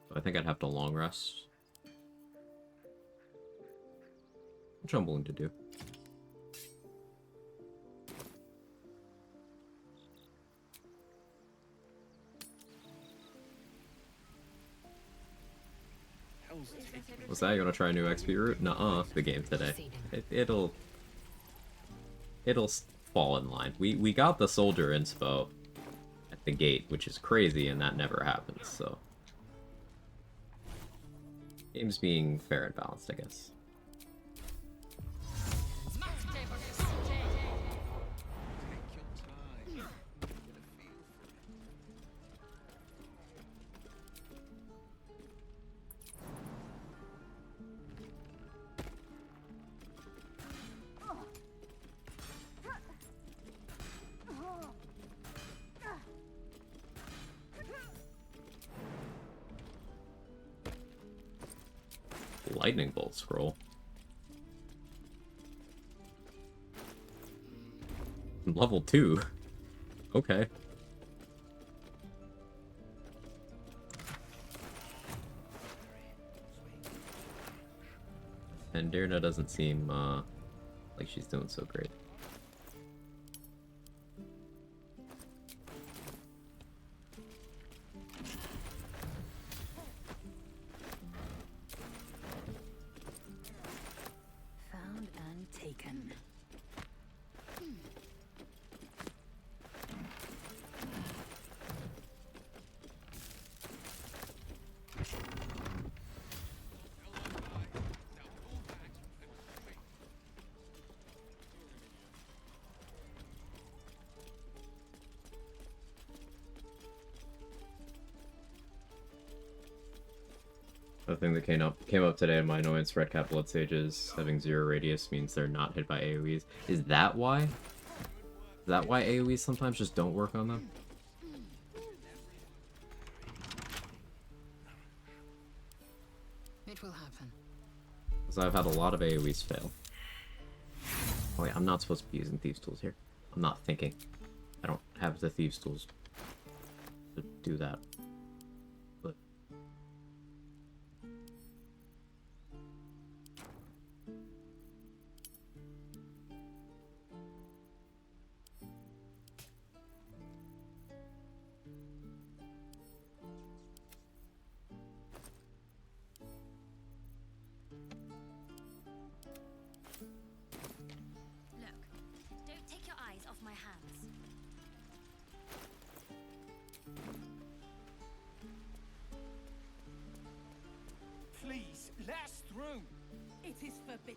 But I think I'd have to long rest. Which I'm willing to do. What's that? You wanna try a new XP route? Nuh-uh, the game today. It'll fall in line. We got the soldier inspo at the gate, which is crazy, and that never happens, so. Game's being fair and balanced, I guess. Lightning bolt scroll. Level 2. Okay. And Dirna doesn't seem like she's doing so great. Found and taken. The thing that came up today in my annoyance, Red Cap Blood Sages having 0 radius means they're not hit by AoEs. Is that why? Is that why AoEs sometimes just don't work on them? It will happen. Because I've had a lot of AoEs fail. Oh wait, I'm not supposed to be using Thieves' Tools here. I'm not thinking. I don't have the Thieves' Tools to do that. But Look, don't take your eyes off my hands. Please, let us through. It is forbidden.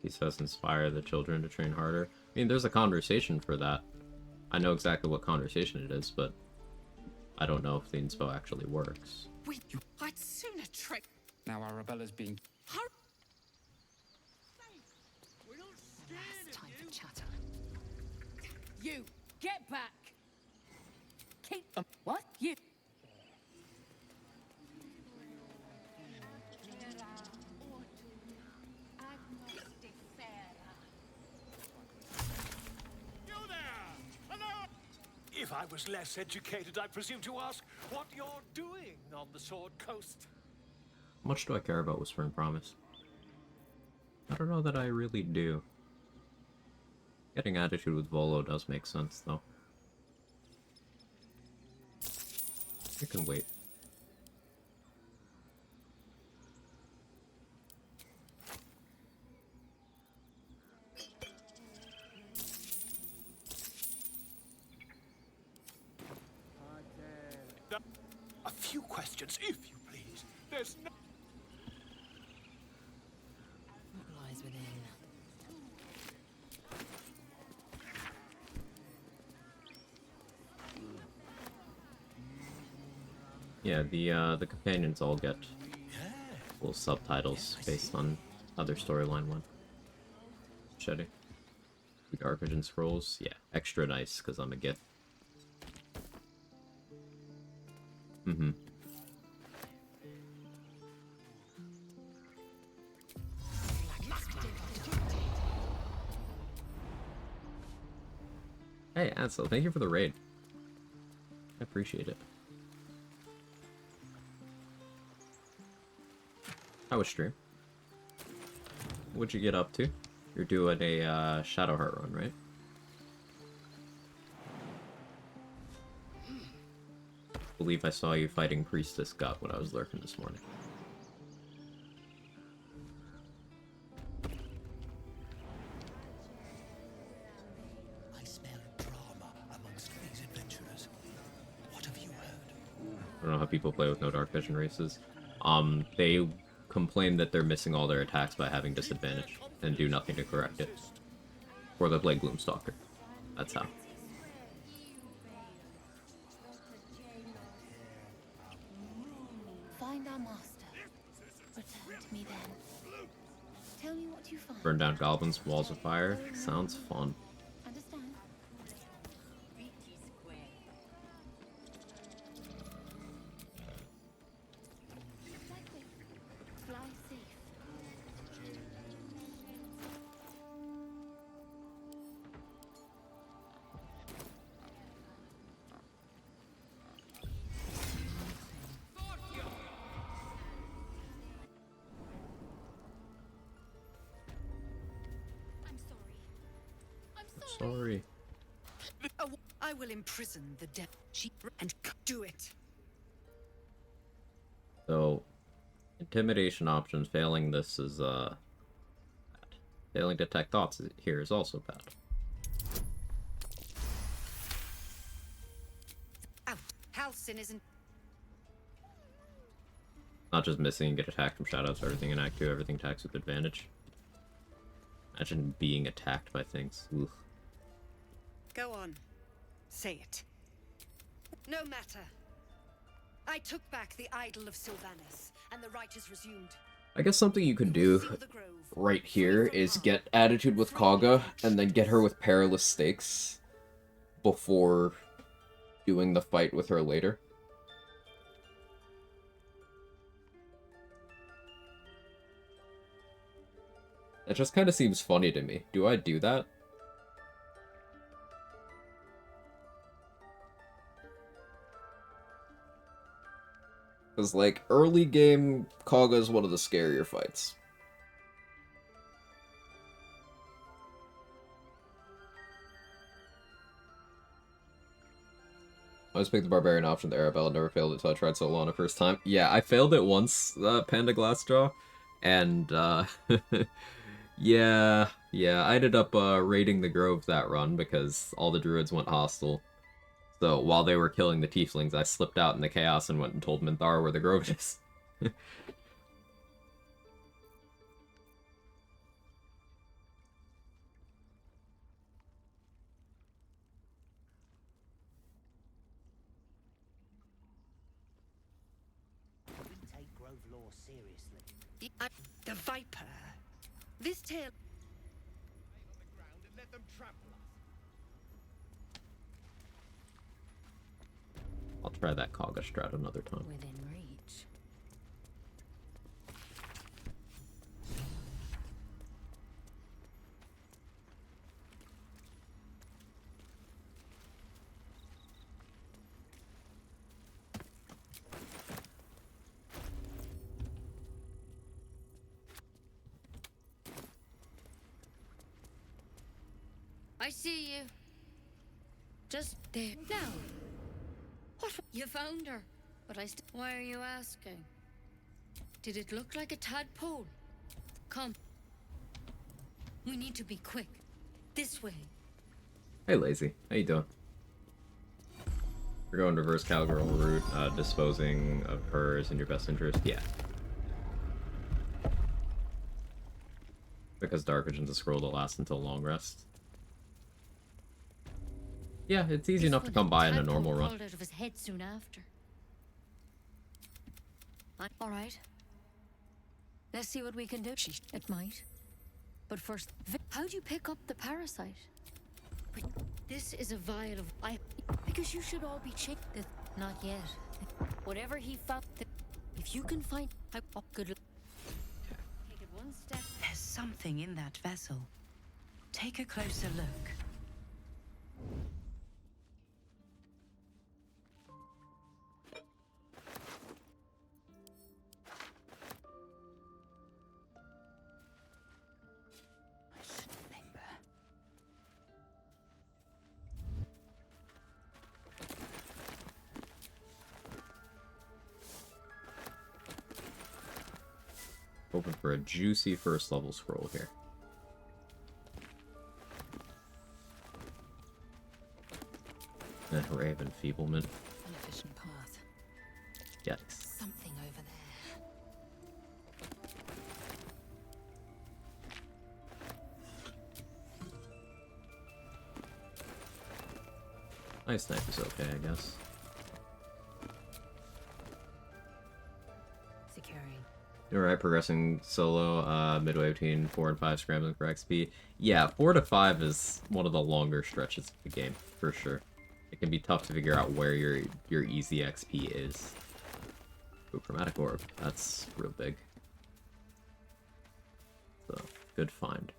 he says inspire the children to train harder. I mean, there's a conversation for that. I know exactly what conversation it is, but I don't know if the inspo actually works. I'd sooner trick. Now Arabella's being... Last time for chatter. You, get back. Keep... what? You... You there! Hello! If I was less educated, I presume to ask what you're doing on the Sword Coast. How much do I care about Whispering Promise? I don't know that I really do. Getting attitude with Volo does make sense, though. You can wait. A few questions, if you please. There's no... What lies within? Yeah, the companions all get little subtitles based on how their storyline went. Shitty. Dark Vision Scrolls, yeah, extra nice because I'm a git. Mm-hmm. Hey, Ansel, thank you for the raid. I appreciate it. How was stream? What'd you get up to? You're doing a Shadowheart run, right? I believe I saw you fighting Priestess God when I was lurking this morning. I smell drama amongst these adventurers. What have you heard? I don't know how people play with no dark vision races. They complain that they're missing all their attacks by having disadvantage and do nothing to correct it. Or they play Gloomstalker. That's how. Find our master. Return to me then. Tell me what you find. Burn down goblins, walls of fire. Sounds fun. Understand? Fly safe. Sorry. Oh, I will imprison the devil and do it. So, intimidation options, failing this is, bad. Failing to detect thoughts here is also bad. Out. Halcyon isn't. Not just missing and get attacked from shadows, everything in Act 2, everything attacks with advantage. Imagine being attacked by things. Oof. Go on. Say it. No matter. I took back the idol of Sylvanas, and the rite is resumed. I guess something you could do right here is get attitude with Kaga, and then get her with Perilous Stakes before doing the fight with her later. That just kind of seems funny to me. Do I do that? Because, like, early game, Kaga is one of the scarier fights. I always picked the Barbarian option, the Arabella never failed it until I tried solo on the first time. Yeah, I failed it once, Panda Glassjaw, and, yeah, I ended up, raiding the Grove that run because all the druids went hostile. So while they were killing the tieflings, I slipped out in the chaos and went and told Minthara where the Grove is. Take Grove law seriously. The Viper. This tale. Let them trample us. I'll try that Kaga strat another time. Within reach. I see you. Just there. Now. What? You found her. But why are you asking? Did it look like a tadpole? Come. We need to be quick. This way. Hey, Lazy. How you doing? We're going reverse cowgirl route, disposing of her is in your best interest. Yeah. Because Dark Vision's a scroll that lasts until long rest. Yeah, it's easy enough to come by in a normal run. Crawled out of his head soon after. All right. Let's see what we can do. It might. But first, how'd you pick up the parasite? This is a vial of because you should all be checked. Not yet. Whatever he found, if you can find, good luck. Take it one step. There's something in that vessel. Take a closer look. Hoping for a juicy first level scroll here. Ray of Enfeeblement. Inefficient path. Yikes. Something over there. Nice knife is okay, I guess. Securing. Alright, progressing solo, midway between 4 and 5, scrambling for XP. Yeah, 4 to 5 is one of the longer stretches of the game, for sure. It can be tough to figure out where your easy XP is. Ooh, Chromatic Orb. That's real big. So, good find.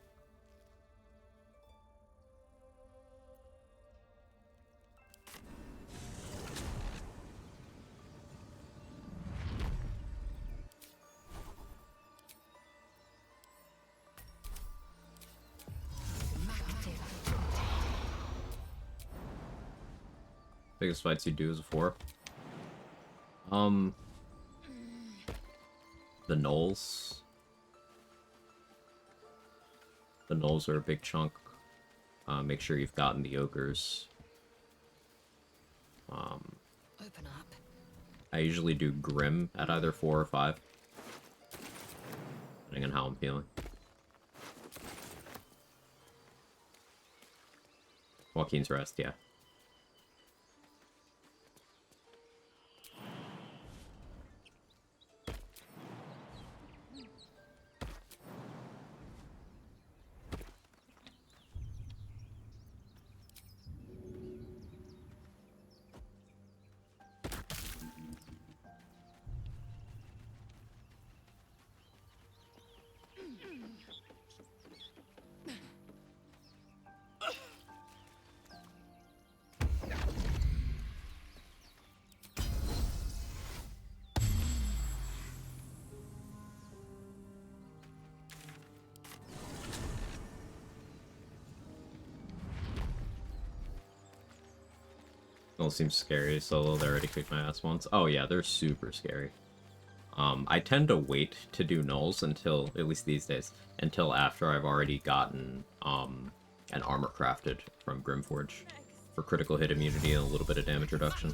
Biggest fights you do as a 4? The gnolls. The gnolls are a big chunk. Make sure you've gotten the ogres. Open up. I usually do Grim at either 4 or 5. Depending on how I'm feeling. Joaquin's Rest, yeah. Gnolls seem scary solo. They already kicked my ass once. Oh yeah, they're super scary. I tend to wait to do gnolls until, at least these days, until after I've already gotten an armor crafted from Grimforge for critical hit immunity and a little bit of damage reduction.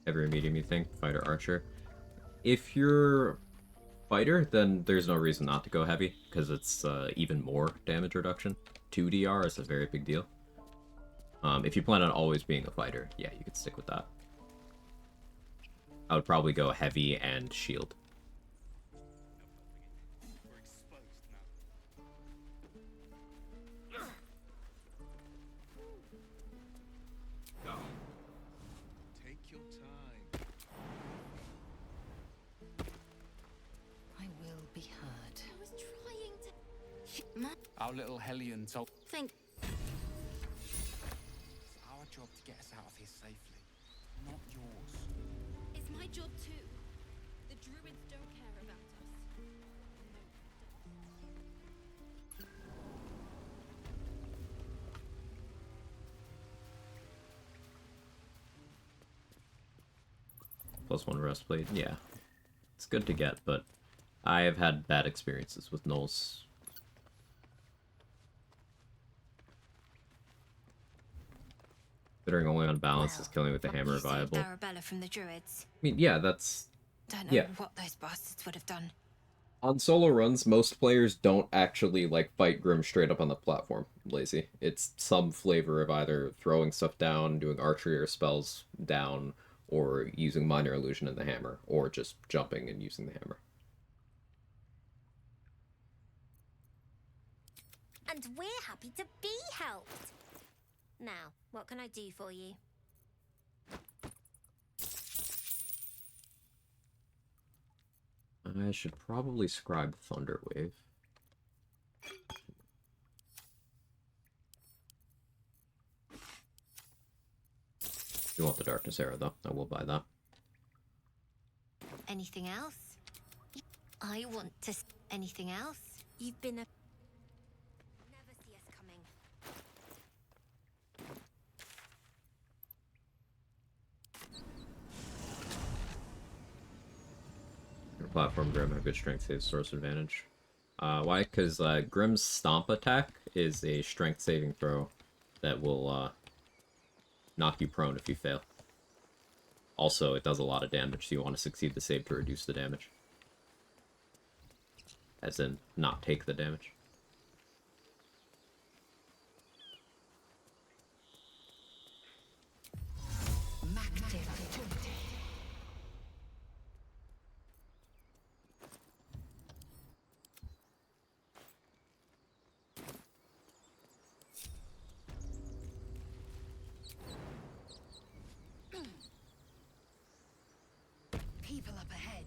Heavy or medium, you think? Fighter, archer. If you're fighter, then there's no reason not to go heavy, because it's even more damage reduction. 2 DR is a very big deal. If you plan on always being a fighter, yeah, you could stick with that. I would probably go heavy and shield. Our little Hellion told. Think. It's our job to get us out of here safely, not yours. It's my job too. The druids don't care about us. +1 breastplate, yeah. It's good to get, but I have had bad experiences with gnolls. Considering only on balance is killing with the hammer You saved viable. I Arabella from the druids. mean, yeah, that's... Don't know Yeah. what those bastards would have done. On solo runs, most players don't actually, like, fight Grim straight up on the platform, lazy. It's some flavor of either throwing stuff down, doing archery or spells down, or using minor illusion in the hammer, or just jumping and using the hammer. And we're happy to be helped. Now, what can I do for you? I should probably scribe Thunderwave. You want the Darkness Arrow, though. I will buy that. Anything else? I want to... Anything else? You've been a... Never see us coming. Your platform Grim have good strength save, source advantage. Why? Because Grim's Stomp attack is a strength saving throw that will knock you prone if you fail. Also, it does a lot of damage, so you want to succeed the save to reduce the damage. As in, not take the damage. People up ahead.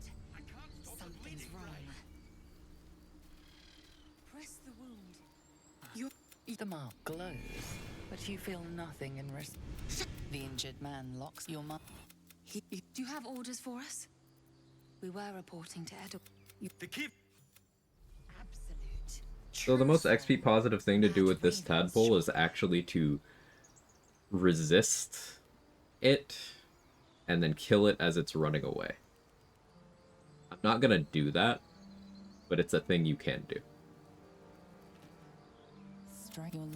Something's wrong. Press the wound. The mark glows, but you feel nothing in rest. The injured man locks your mark. Do you have orders for us? We were reporting to Ed. The keep. Absolute. So the most XP positive thing to do with this tadpole is actually to resist it and then kill it as it's running away. I'm not gonna do that, but it's a thing you can do.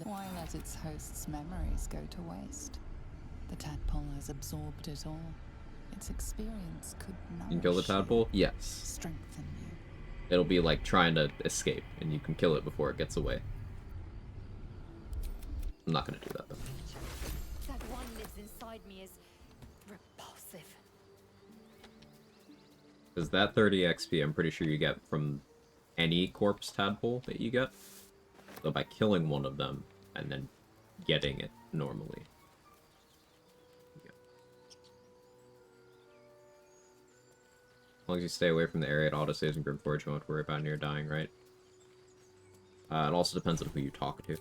Why let its host's memories go to waste? The tadpole has absorbed it all. Its experience could nourish You can kill the tadpole? Yes. strengthen you. It'll be like trying to escape, and you can kill it before it gets away. I'm not gonna do that, though. That one lives inside me is repulsive. Because that 30 XP, I'm pretty sure you get from any corpse tadpole that you get. So by killing one of them, and then getting it normally. Yeah. As long as you stay away from the area at autosaves and Grimforge, you won't have to worry about near dying, right? It also depends on who you talk to.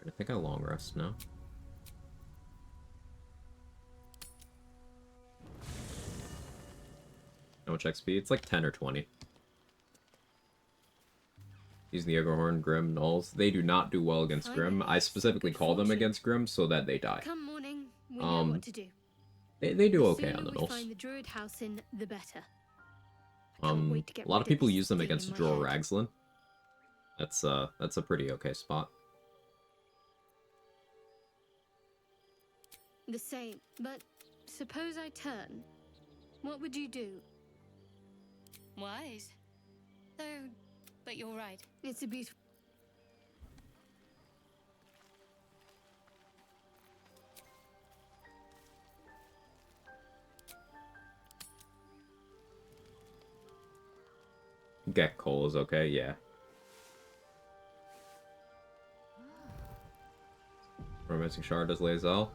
I think I long rest now. How much XP? It's like 10 or 20. Using the Eggerhorn, Grim, Nulls. They do not do well against Grim. I specifically call them against Grim so that they die. Come morning, we know what to do. They do The okay sooner on the we Nulls. find the druid house in, the better. A lot of people use them against Jorah Ragzlin. That's a pretty okay spot. The same, but suppose I turn. What would you do? Wise. Though, but you're right. It's a beautiful... Get Cole is okay, yeah. Romancing Shard does Decay'zel.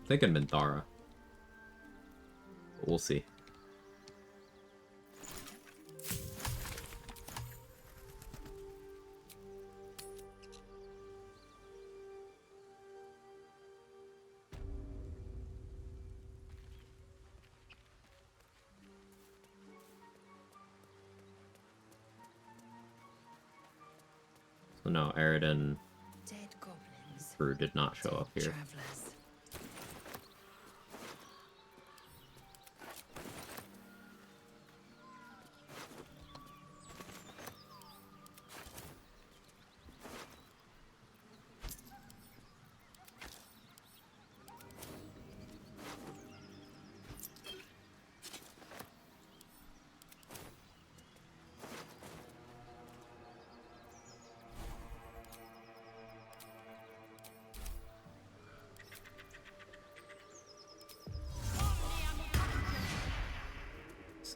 Thinking Minthara. But we'll see. So no, Aridin Dead goblins. Brew did not show up here. Travelers.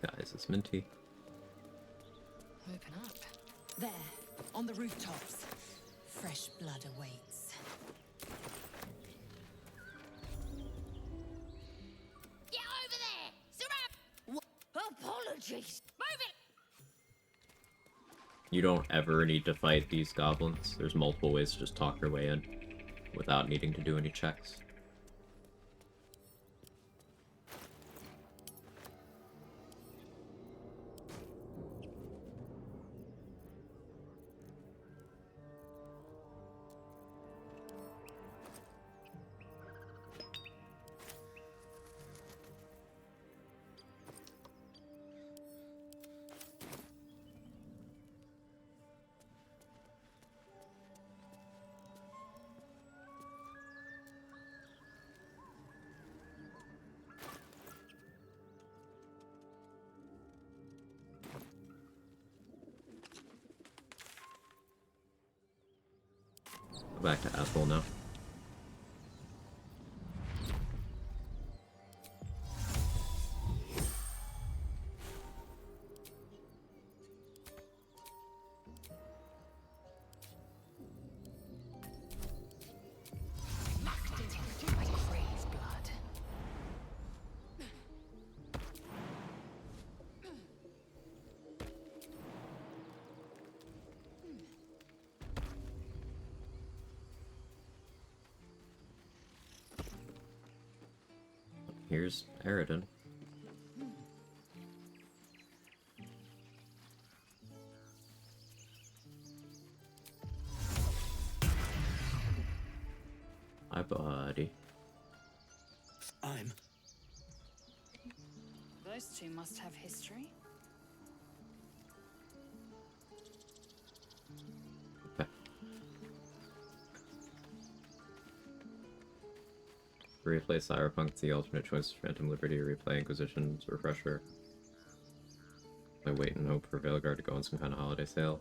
Disguise is minty. Open up. There, on the rooftops. Fresh blood awaits. Get over there! Surround! Apologies! Move it! You don't ever need to fight these goblins. There's multiple ways to just talk your way in without needing to do any checks. Go back to Ethel now. Here's Eridan. Hi, buddy. Those two must have history. Okay. Replay Cyberpunk, the alternate choice, Phantom Liberty, replay Inquisition's Refresher. I wait and hope for Veilguard to go on some kind of holiday sale.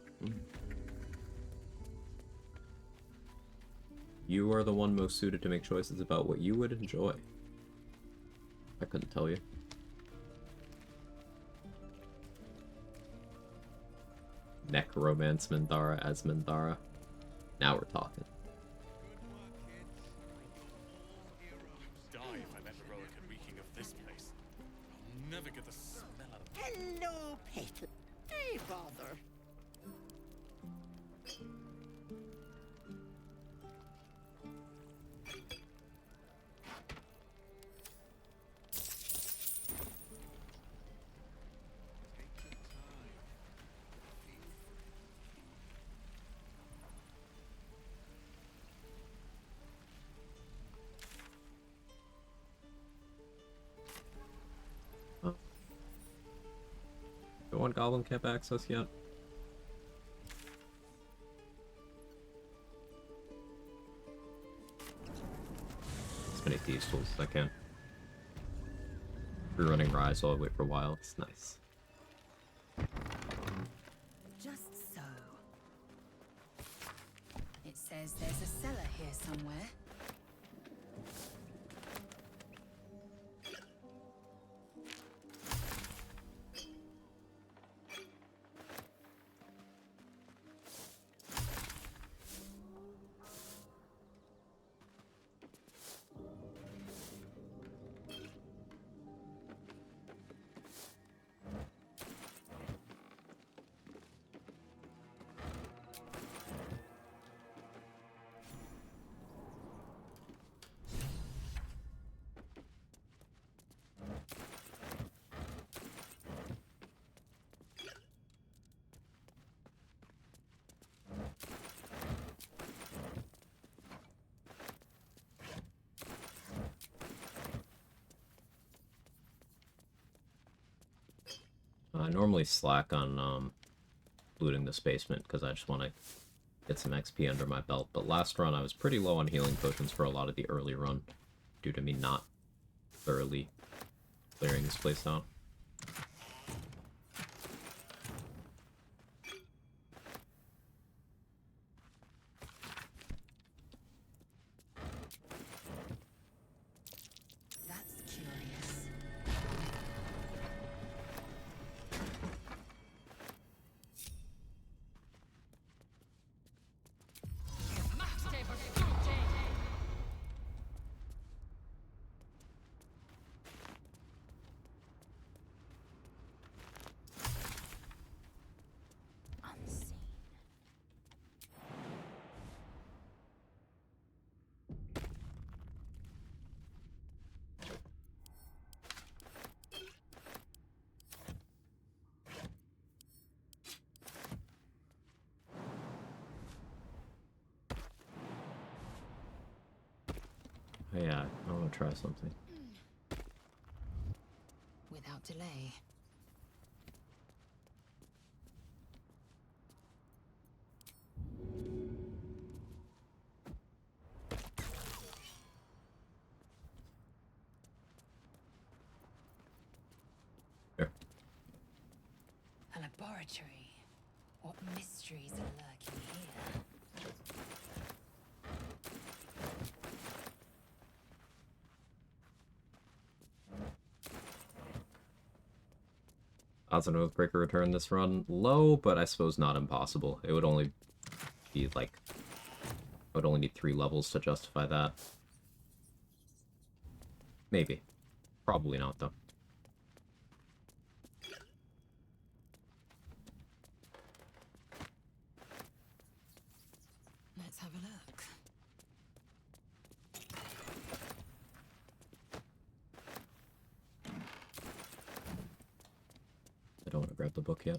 You are the one most suited to make choices about what you would enjoy. I couldn't tell you. Necromancy Mandara as Mandara. Now we're talking. Die if I met Heroica reeking of this place. I'll never get the smell out of it. Hello, Petal. Hey, bother. No one Goblin Camp access yet? As many thieves tools as I can. If you're running Rise, I'll wait for a while. It's nice. Just so. It says there's a cellar here somewhere. I normally slack on looting this basement because I just want to get some XP under my belt, but last run I was pretty low on healing potions for a lot of the early run due to me not thoroughly clearing this place out. That's curious. Yeah, I want to try something. Without delay. Here. A laboratory. What mysteries are lurking here? Odds on Oathbreaker return this run low, but I suppose not impossible. It would only be like I would only need 3 levels to justify that. Maybe. Probably not though. Let's have a look. I don't want to grab the book yet.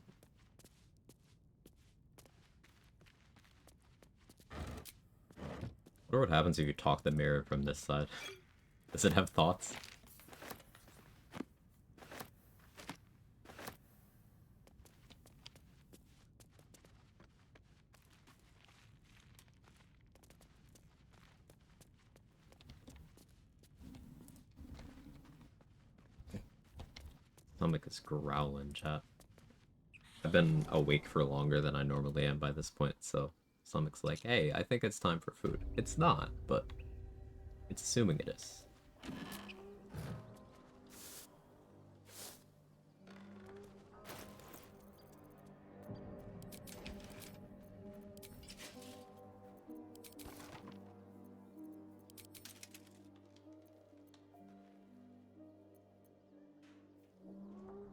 I wonder what happens if you talk the mirror from this side. Does it have thoughts? Stomach is growling, chat. I've been awake for longer than I normally am by this point, so stomach's like, hey, I think it's time for food. It's not, but it's assuming it is.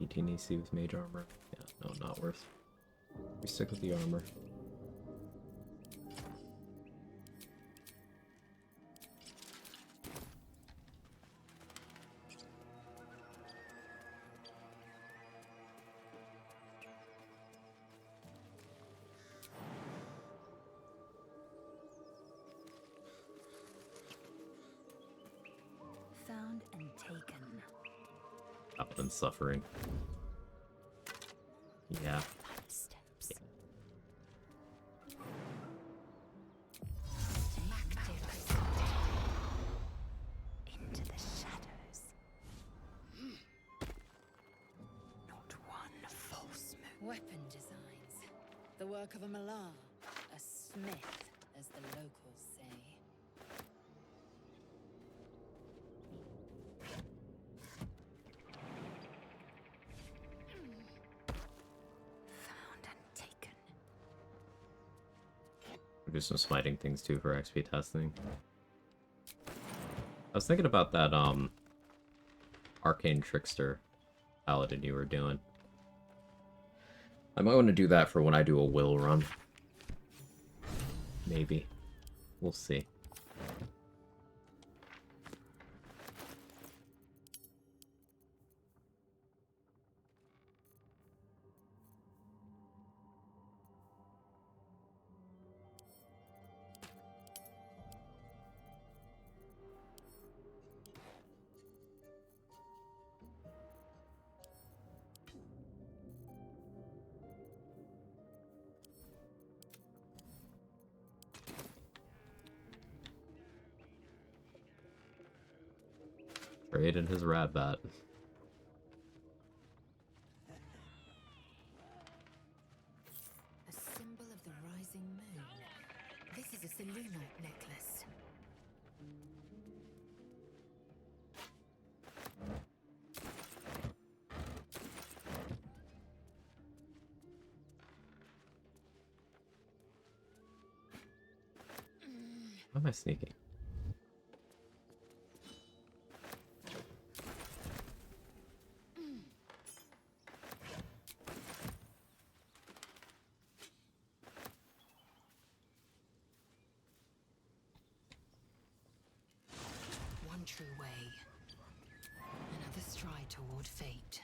ETNEC with mage armor. Yeah, no, not worth. We stick with the armor. Found and taken. Paladin suffering. Yeah. Footsteps. Into the shadows. Not one false move. Weapon designs. The work of a Malar. A smith, as the locals say. Found and taken. We'll do some smiting things too for XP testing. I was thinking about that Arcane Trickster Paladin you were doing. I might want to do that for when I do a will run. Maybe. We'll see. Trade in his rat bat. A symbol of the rising moon. This is a Selûnite necklace. How am I sneaking? One true way. Another stride toward fate.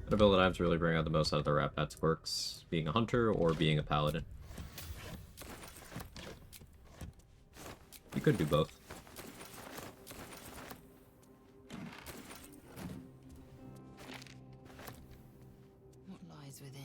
The ability I have to really bring out the most out of the rat bat's quirks, being a hunter or being a paladin. You could do both. What lies within?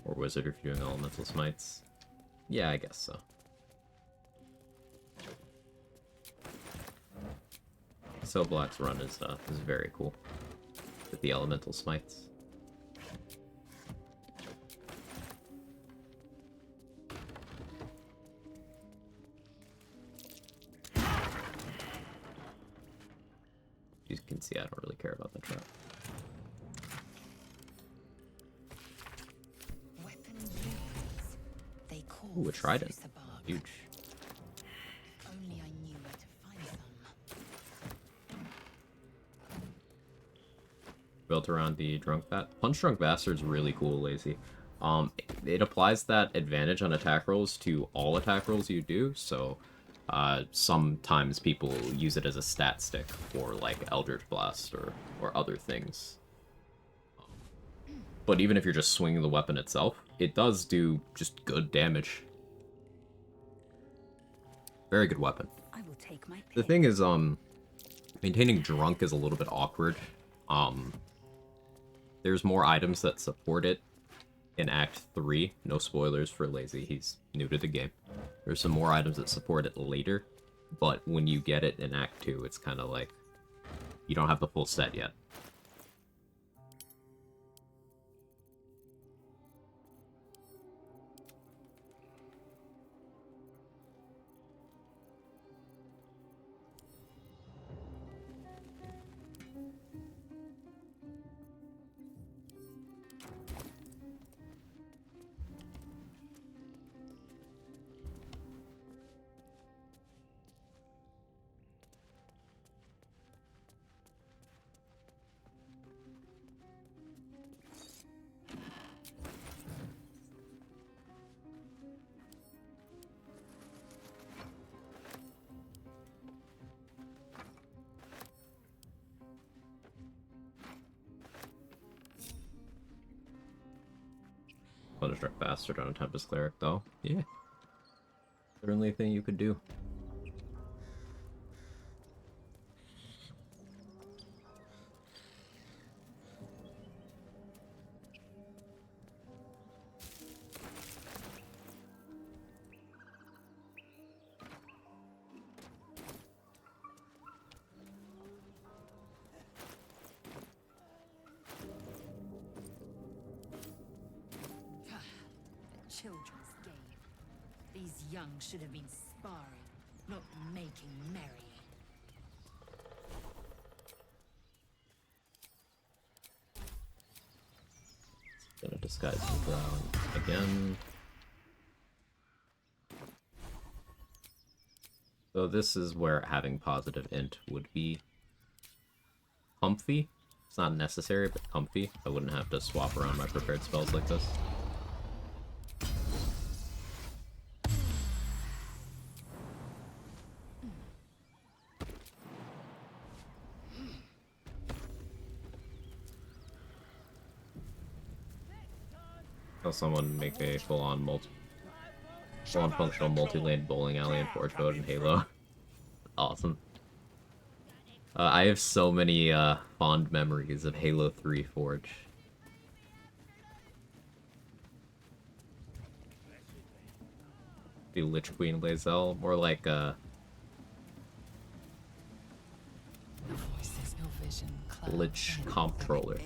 Or wizard if you're doing elemental smites. Yeah, I guess so. So Black's run is very cool with the elemental smites. You can see I don't really care about the trap. Ooh, a trident. Huge. Only I knew where to find some. Built around the Punch Drunk Bastard's really cool, Lazy. It applies that advantage on attack rolls to all attack rolls you do, so sometimes people use it as a stat stick for like Eldritch Blast or other things. But even if you're just swinging the weapon itself, it does do just good damage. Very good weapon. I will take my pick. The thing is, maintaining drunk is a little bit awkward. There's more items that support it in Act 3. No spoilers for Lazy, he's new to the game. There's some more items that support it later, but when you get it in Act 2, it's kind of like, you don't have the full set yet. Thunderstruck Bastard on a Tempest Cleric, though. Yeah. Certainly a thing you could do. Children's game. These young should have been sparring, not making merry. Gonna disguise the ground again. So this is where having positive int would be comfy. It's not necessary, but comfy. I wouldn't have to swap around my prepared spells like this. Someone make a full-on functional multi-lane bowling alley in Forge mode in Halo. Awesome. I have so many fond memories of Halo 3 Forge. The Lich Queen Decay'zel, more like Lich Comptroller.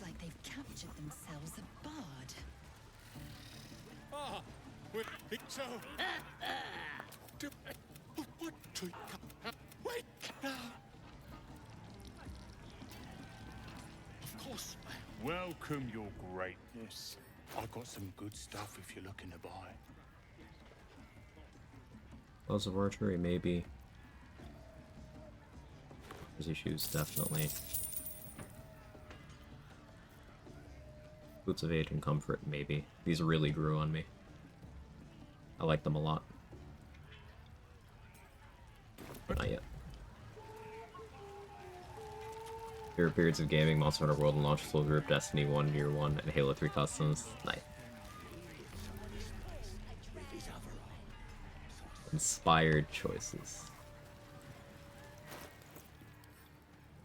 Like they've captured themselves a bard. Ah, wait, so. Wait now. Welcome, your greatness. I've got some good stuff if you're looking to buy. Gloves of archery, maybe. Jersey shoes, definitely. Boots of age and comfort, maybe. These really grew on me. I like them a lot. But not yet. Favorite periods of gaming: Monster Hunter World and Launch Slow Group, Destiny 1, Year 1, and Halo 3 Customs. Nice. Inspired choices.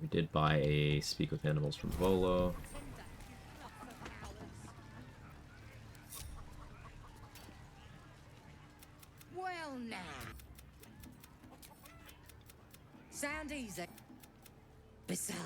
We did buy a Speak with Animals from Volo. Well now. Sound easy. Besides.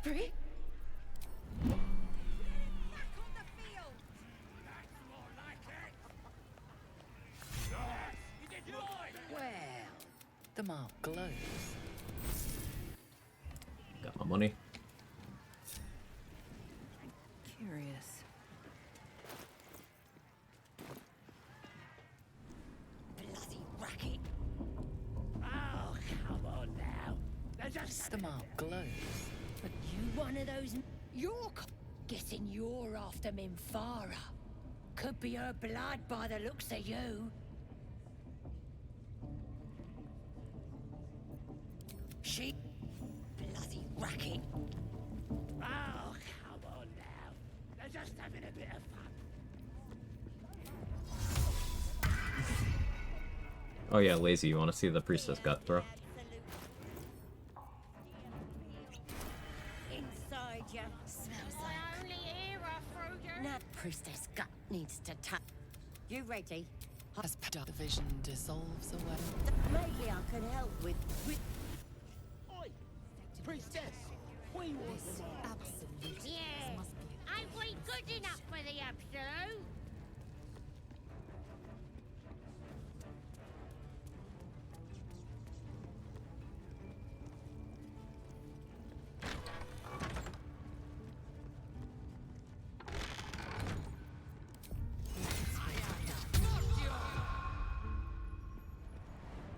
Free? Well, the mark glows. Got my money. Curious. Bloody racket. Oh, come on now. The mark glows. But you one of those... You're guessing you're after Minfara. Could be her blood by the looks of you. She... Bloody racket. Oh, come on now. They're just having a bit of fun. Oh yeah, Lazy, you want to see the priestess gut throw? Inside you. Smells I like only hear her through you. No, priestess gut needs to tap. You ready? as the vision dissolves away. Maybe I can help with... Oi! Priestess! We want This them all. absolute Yeah. must be Ain't we good enough for the absolute?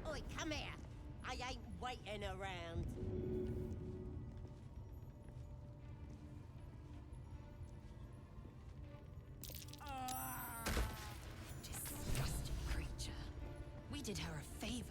Oi, come here. I ain't waiting around. disgusting creature. We did her a favor.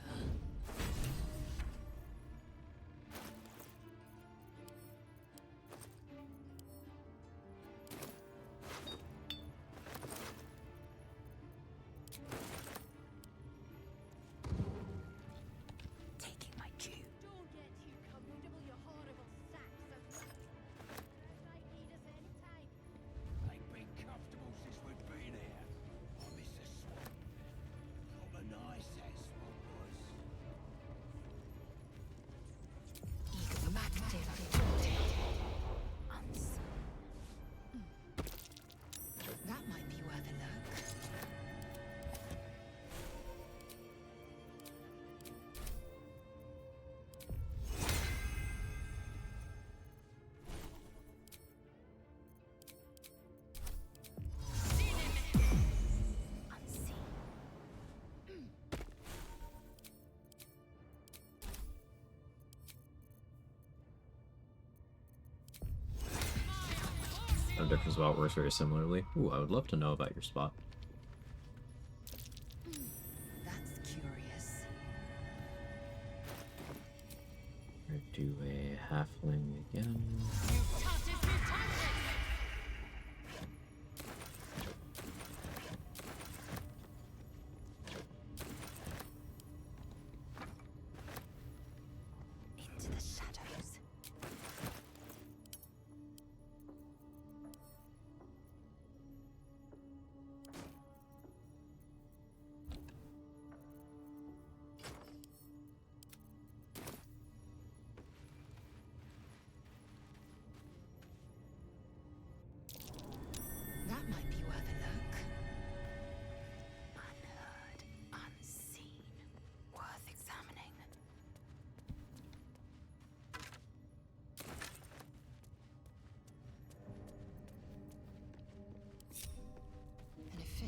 Taking my cue. Don't get too comfortable, you horrible sacks of... Might need us any time. Ain't been comfortable since we've been here. I miss the swamp. Proper nice that swamp was. Active. That might be worth a look. Unseen. No difference about works very similarly. Ooh, I would love to know about your spot. That's curious. Do a halfling again. Into the shadows.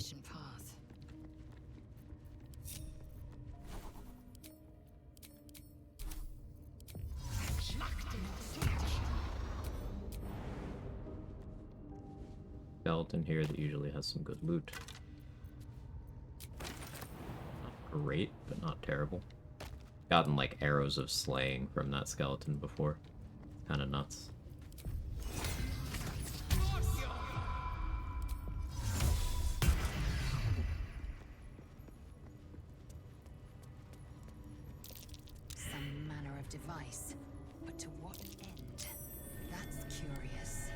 efficient path. Skeleton here that usually has some good loot. Not great, but not terrible. Gotten like arrows of slaying from that skeleton before. Kind of nuts. Some manner of device, but to what end? That's curious.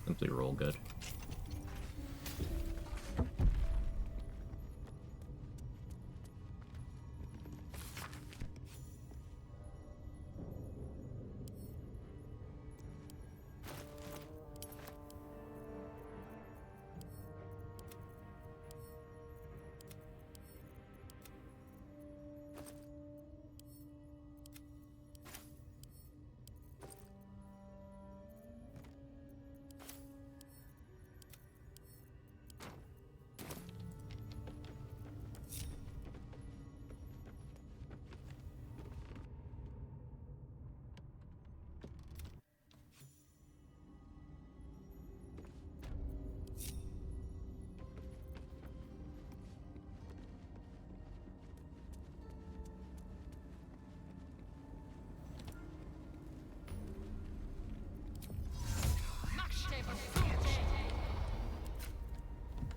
Simply roll good.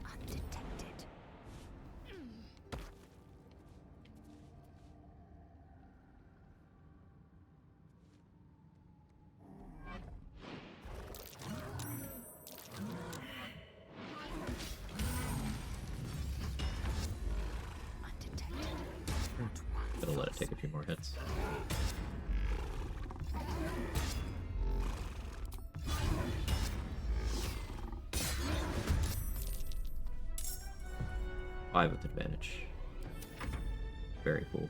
Undetected. Gonna let it take a few more hits. Five with advantage. Very cool.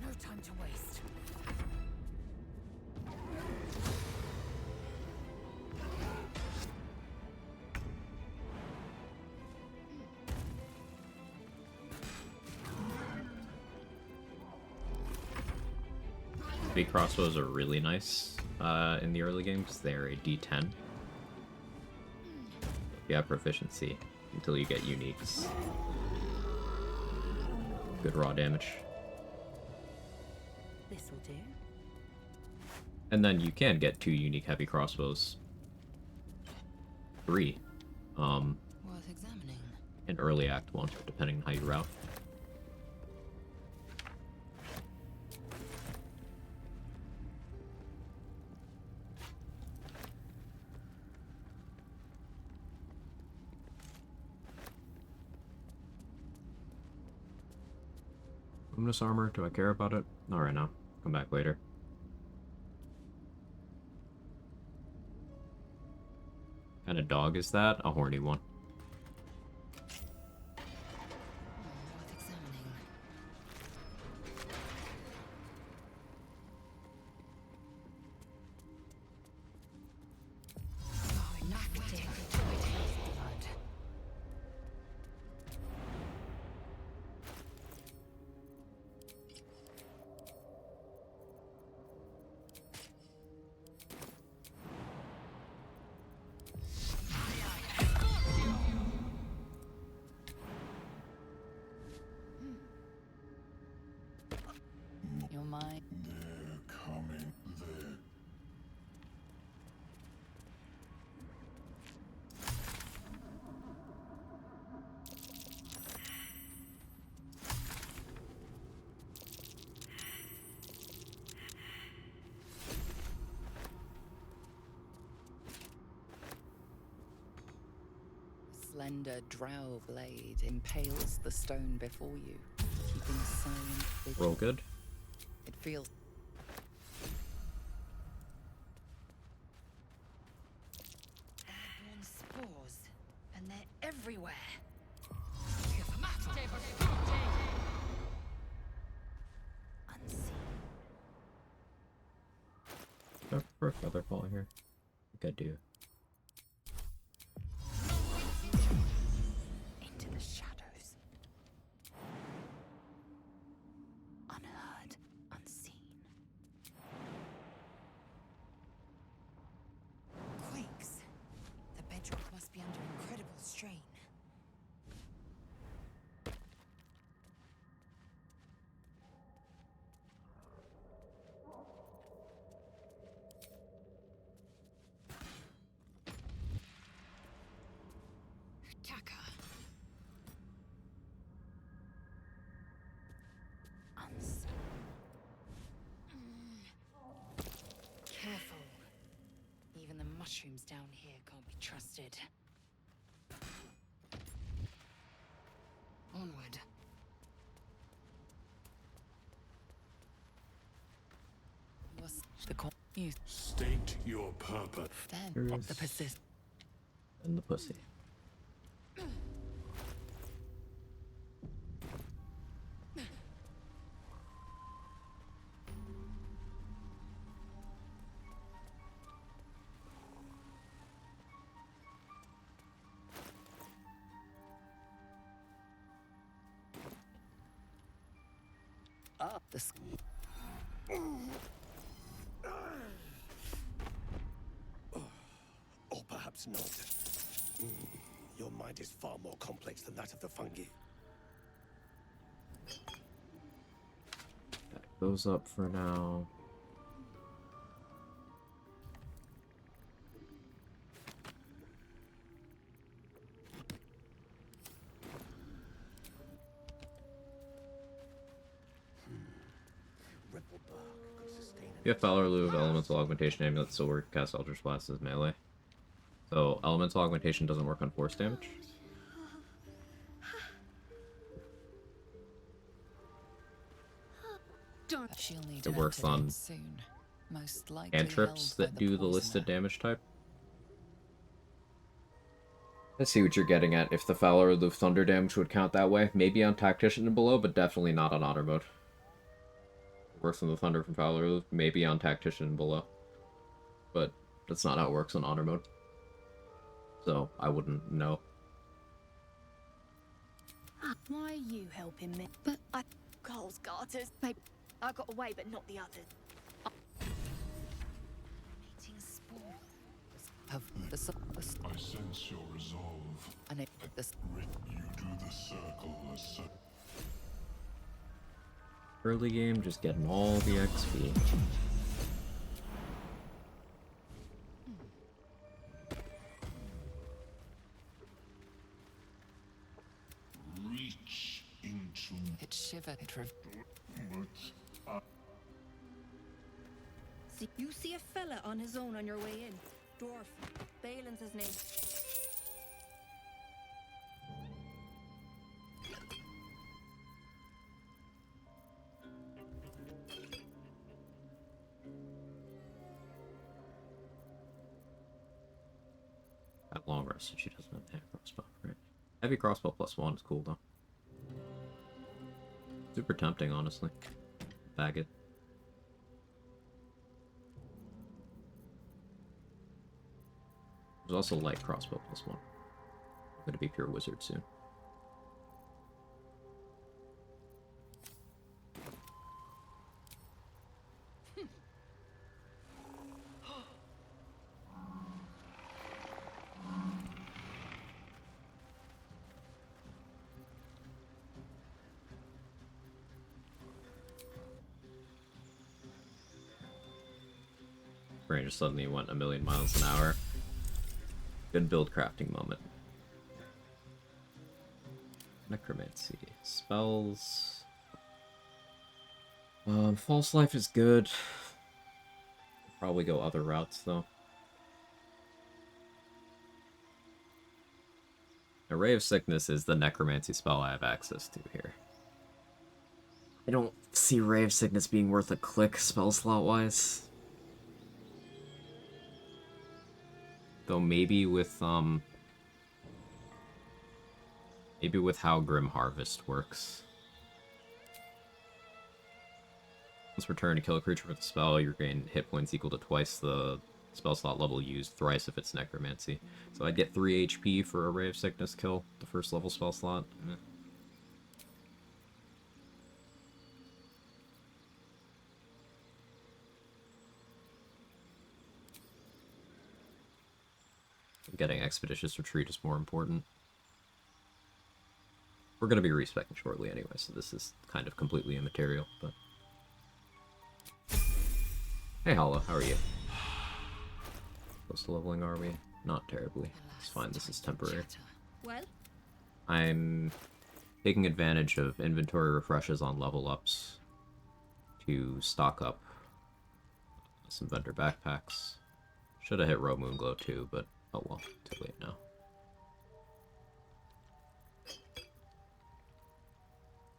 No time to waste. Big crossbows are really nice in the early games. They're a D10. You have proficiency until you get uniques. Good raw damage. This will do. And then you can get 2 unique heavy crossbows. 3. Worth examining. In early act 1, depending on how you route. Luminous armor, do I care about it? Not right now. Come back later. What kind of dog is that? A horny one. Worth examining. Oh, enough with it. Blood. You're mine. They're coming. Slender drow blade impales the stone before you, keeping a silent vigil. Roll good. It feels... Airborne spores, and they're everywhere. Unseen. for a feather fall here? I think I do. Into the shadows. Unheard, unseen. Quakes. The bedrock must be under incredible strain. Taka. Careful. Even the mushrooms down here can't be trusted. Onward. Was the you State your purpose. then the persist And the pussy. up the Or perhaps not. Your mind is far more complex than that of the fungi. That goes up for now. You have Fowler Lou of Elemental Augmentation Amulet, still work cast Eldritch Blast as melee. So Elemental Augmentation doesn't work on force damage. She'll need It works on soon. Most likely cantrips held that by do the poisoner. listed damage type. I see what you're getting at. If the Fowler Lou Thunder damage would count that way, maybe on Tactician and below, but definitely not on Otter mode. Works on the Thunder from Fowler Lou, maybe on Tactician and below. But that's not how it works on Honor mode. So, I wouldn't know. Why are you helping me? But Cole's garters. Maybe I got away, but not the others. Eating spores. Of the I sense your resolve. and it the You do the circle as Early game, just getting all the XP. reach into it shivered. It see, you see a fella on his own on your way in. Dwarf. Balin's his name. At long rest, she doesn't have the heavy crossbow, right? Heavy crossbow +1 is cool though. Super tempting, honestly. Bag it. There's also light crossbow +1. I'm gonna be pure wizard soon. Brain just suddenly went a million miles an hour. Good build crafting moment. Necromancy. Spells. False Life is good. Probably go other routes though. A Ray of Sickness is the Necromancy spell I have access to here. I don't see Ray of Sickness being worth a click spell slot wise. Though maybe with how Grim Harvest works. Once per turn to kill a creature with a spell, you gain hit points equal to twice the spell slot level used, thrice if it's Necromancy. So I'd get 3 HP for a Ray of Sickness kill, the first level spell slot. Getting Expeditious Retreat is more important. We're going to be respeccing shortly anyway, so this is kind of completely immaterial, but... Hey, Hollow, how are you? Close to leveling, are we? Not terribly. It's fine, this is temporary. Well? I'm taking advantage of inventory refreshes on level ups to stock up some vendor backpacks. Should have hit Row Moonglow too, but oh well, too late now.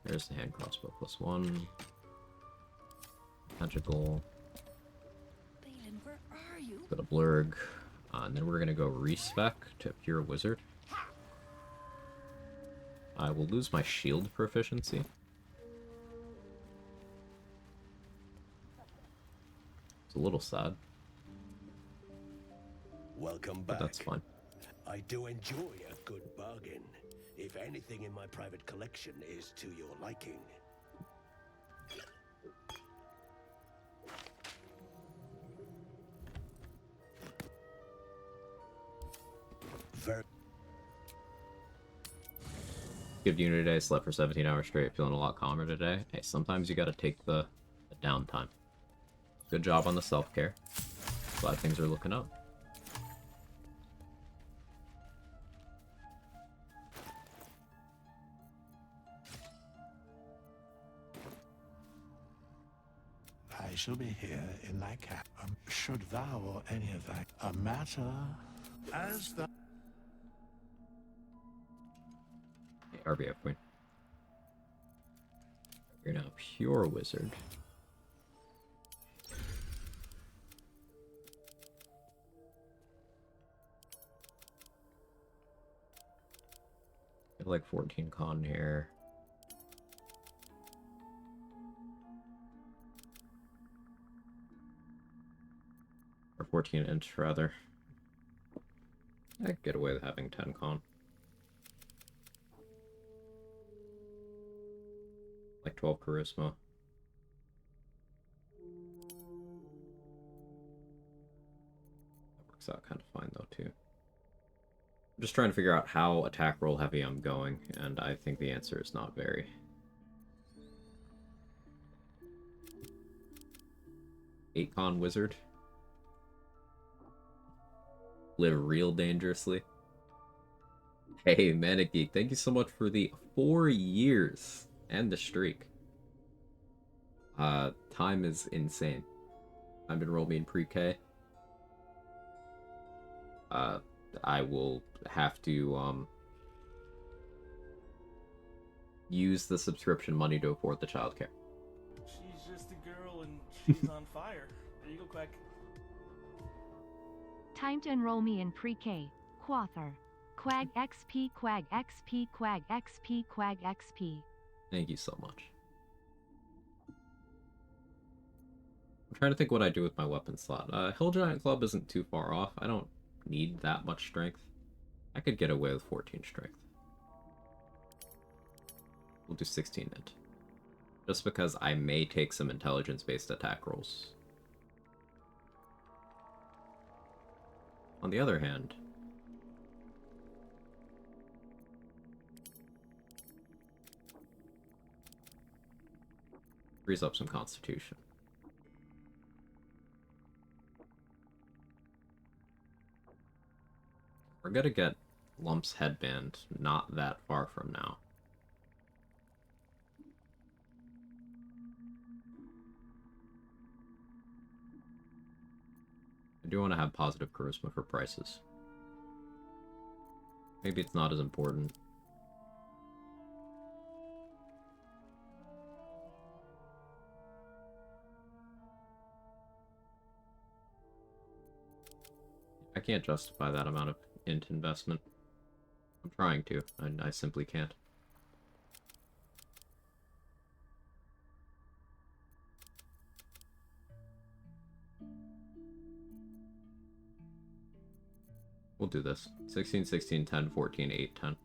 There's the hand crossbow +1. Magical. Where are you? Got a blurg. And then we're gonna go respec to Pure Wizard. I will lose my shield proficiency. It's a little sad. Welcome But back. that's fine. I do enjoy a good bargain. If anything in my private collection is to your liking. Good unit today, slept for 17 hours straight, feeling a lot calmer today. Hey, sometimes you gotta take the downtime. Good job on the self-care. Glad things are looking up. I shall be here in thy cap. Should thou or any of thy a matter as the Hey, RBF Queen. You're now Pure Wizard. I have like 14 con here. Or 14 inch, rather. I could get away with having 10 con. Like 12 charisma. That works out kind of fine, though, too. I'm just trying to figure out how attack roll heavy I'm going, and I think the answer is not very. Eight con wizard. Live real dangerously. Hey, Manic Geek, thank you so much for the 4 years and the streak. Time is insane. I've been rolling in pre-K. I will have to use the subscription money to afford the childcare. She's just a girl and she's on fire. There you go, Quag. Time to enroll me in pre-K. Quather. Quag XP, Quag XP, Quag XP, Quag XP. Thank you so much. I'm trying to think what I do with my weapon slot. Hill Giant Club isn't too far off. I don't need that much strength. I could get away with 14 strength. We'll do 16 int. Just because I may take some intelligence-based attack rolls. On the other hand, frees up some constitution. We're gonna get Lump's headband not that far from now. I do want to have positive charisma for prices. Maybe it's not as important. I can't justify that amount of int investment. I'm trying to, and I simply can't. We'll do this. 16, 16, 10, 14, 8, 10.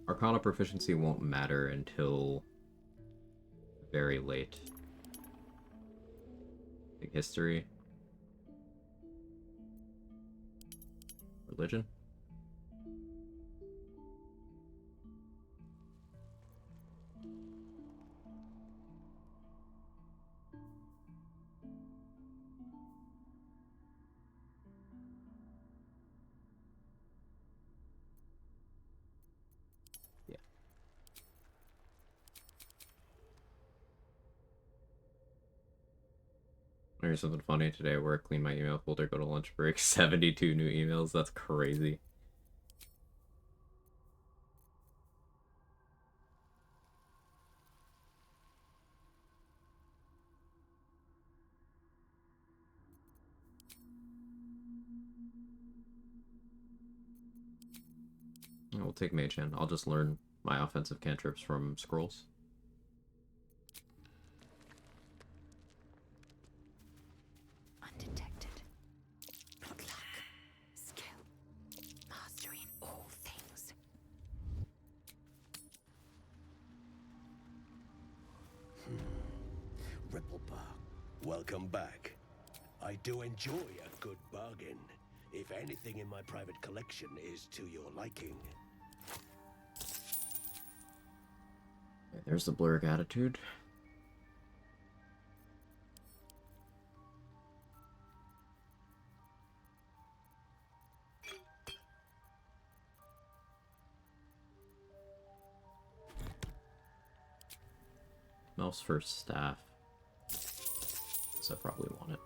Arcana proficiency won't matter until very late. Big history. Religion. Here's something funny today at work. Clean my email folder, go to lunch break. 72 new emails. That's crazy. We'll take Mage Hand. I'll just learn my offensive cantrips from scrolls. Undetected. Not luck. Skill. Mastery in all things. Ripplebark, welcome back. I do enjoy a good bargain, if anything in my private collection is to your liking. There's the Blurg attitude. Mouse first staff. So I probably want it.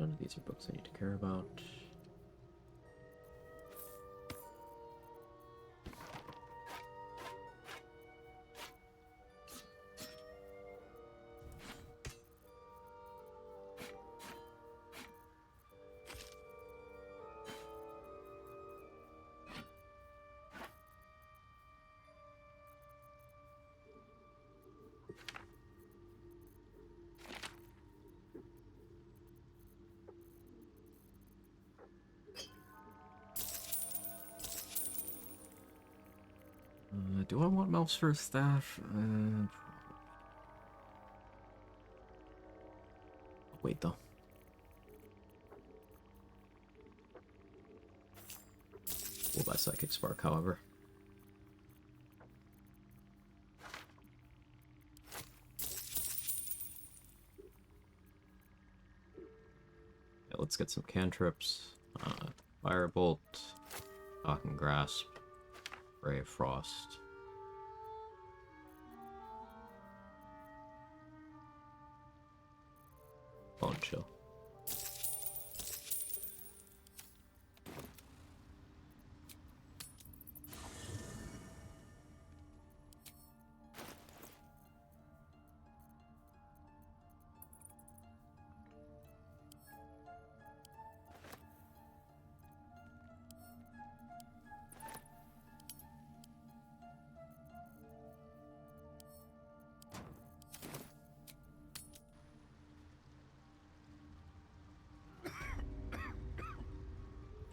None of these are books I need to care about. Do I want mouse first staff? Wait though. We'll buy Psychic Spark, however. Yeah, let's get some cantrips. Firebolt, Talking Grasp, Ray of Frost. Bone Chill.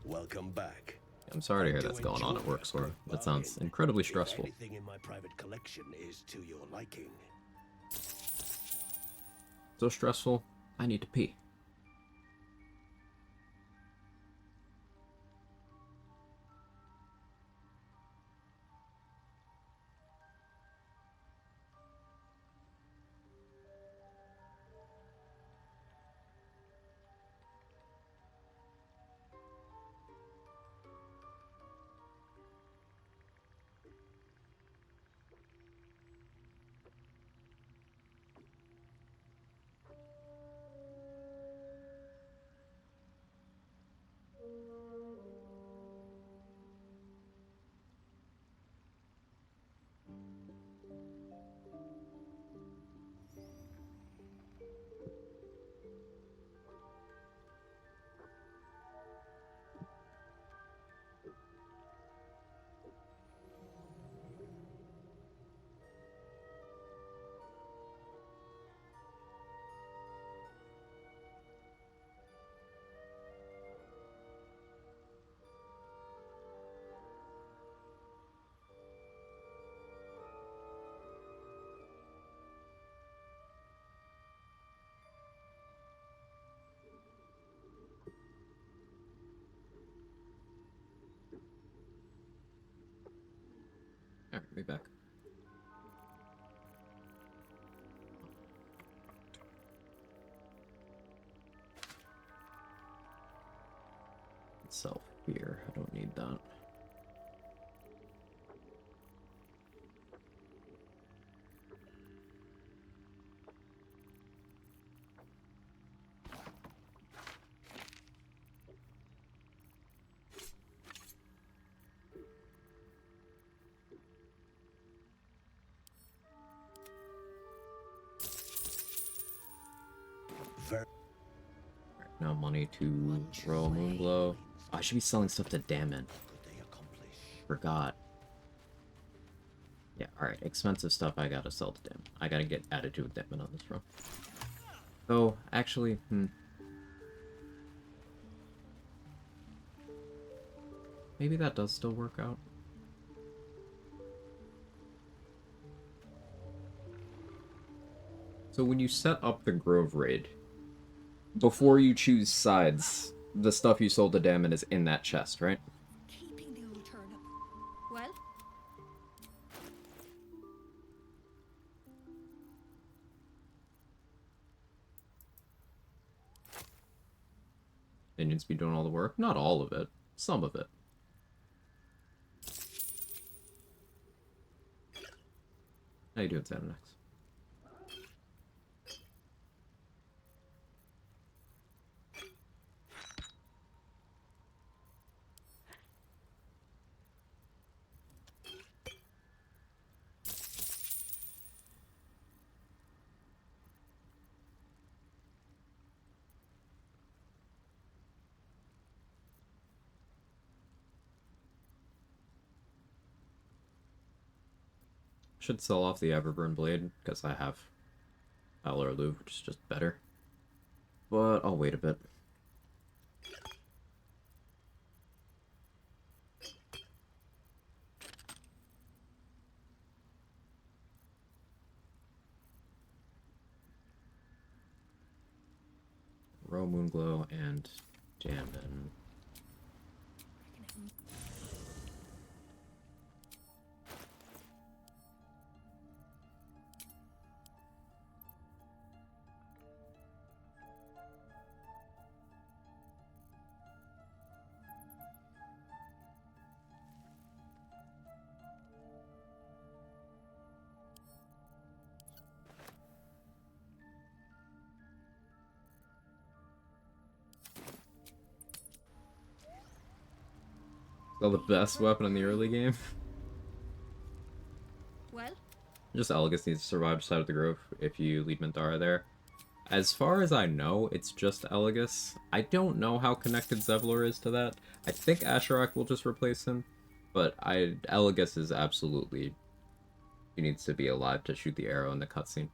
Welcome back. I'm sorry to hear that's going on at work, Sora. That sounds incredibly stressful. Anything in my private collection is to your liking. So stressful, I need to pee. me back. Self here. I don't need that. Now money to roll Moonglow. Oh, I should be selling stuff to Damon. Forgot. Yeah, alright. Expensive stuff I gotta sell to Damon. I gotta get added to a Damon on this run. Oh, actually, maybe that does still work out. So when you set up the Grove raid, before you choose sides, the stuff you sold to Damon is in that chest, right? Keeping the old turnip. Well? Minions be doing all the work. Not all of it. Some of it. How you doing, Xanax? Should sell off the Everburn Blade, because I have Valor Louvre, which is just better. But I'll wait a bit. Row Moonglow and Damon. Still the best weapon in the early game. Well? Just Elgus needs to survive just out of the Grove if you lead Minthara there. As far as I know, it's just Elgus. I don't know how connected Zevlor is to that. I think Asherak will just replace him, but Elgus is absolutely... He needs to be alive to shoot the arrow in the cutscene.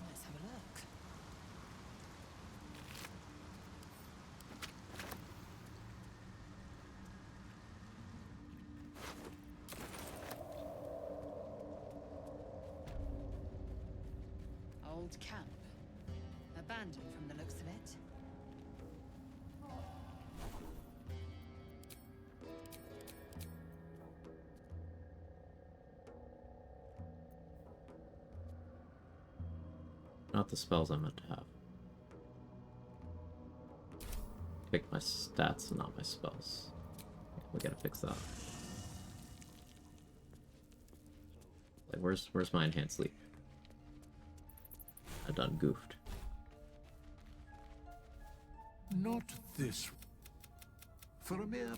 Let's have a look. Old camp. Abandoned from the looks of it. Not the spells I meant to have. Pick my stats and not my spells. We gotta fix that. Like, where's my enhanced sleep? I done goofed. Not this. For a mere...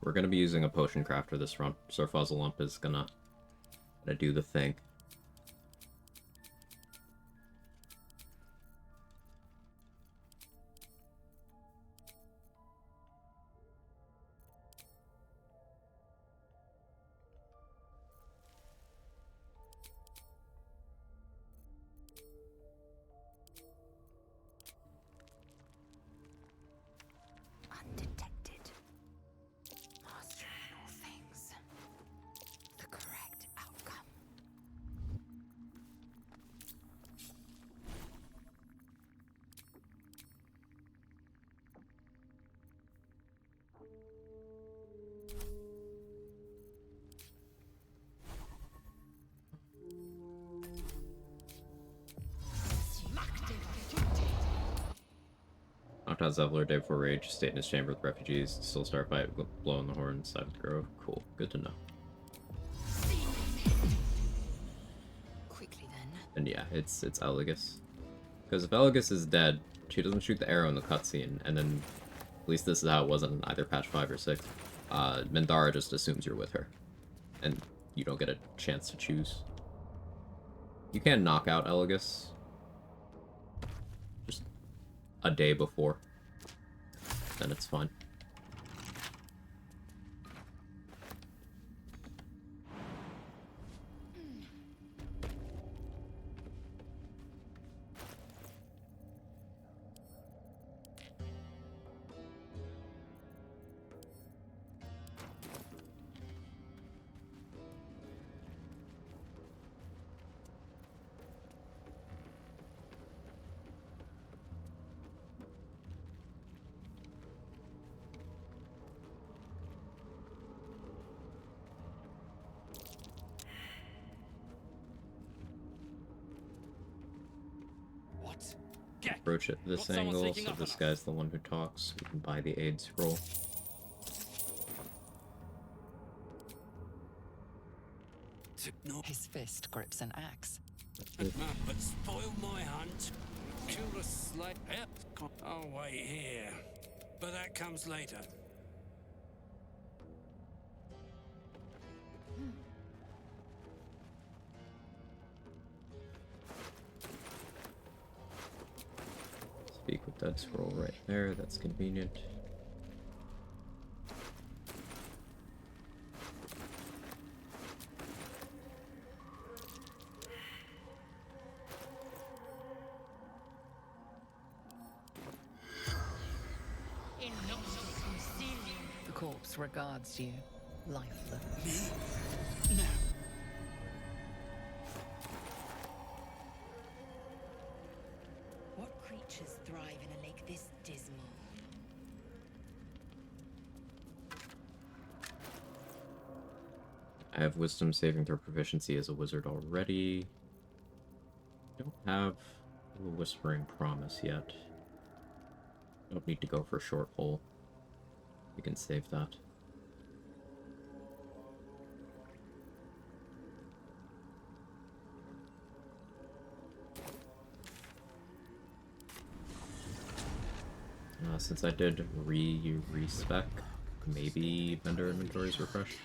We're gonna be using a potion crafter this run. Sir Fuzzlelump is gonna do the thing. Knocked out Zevlor day before rage, stayed in his chamber with refugees, still start fight, blowing the horn, Seventh Grove. Cool, good to know. Quickly then. And yeah, it's Elegus. Because if Elegus is dead, she doesn't shoot the arrow in the cutscene, and then, at least this is how it was in either patch 5 or 6, Minthara just assumes you're with her. And you don't get a chance to choose. You can knock out Elegus just a day before. Then it's fine. Approach it this angle, so this guy's the one who talks. We can buy the aid scroll. His fist grips an axe. But spoil my hunt. Kill the slave. I'll wait here. But that comes later. Speak with that scroll right there, that's convenient. The corpse regards you, lifeless. Me? No. What creatures thrive in a lake this dismal? I have wisdom saving throw proficiency as a wizard already. Don't have a whispering promise yet. Don't need to go for short hole. We can save that. Since I did respec, maybe vendor inventories refresh.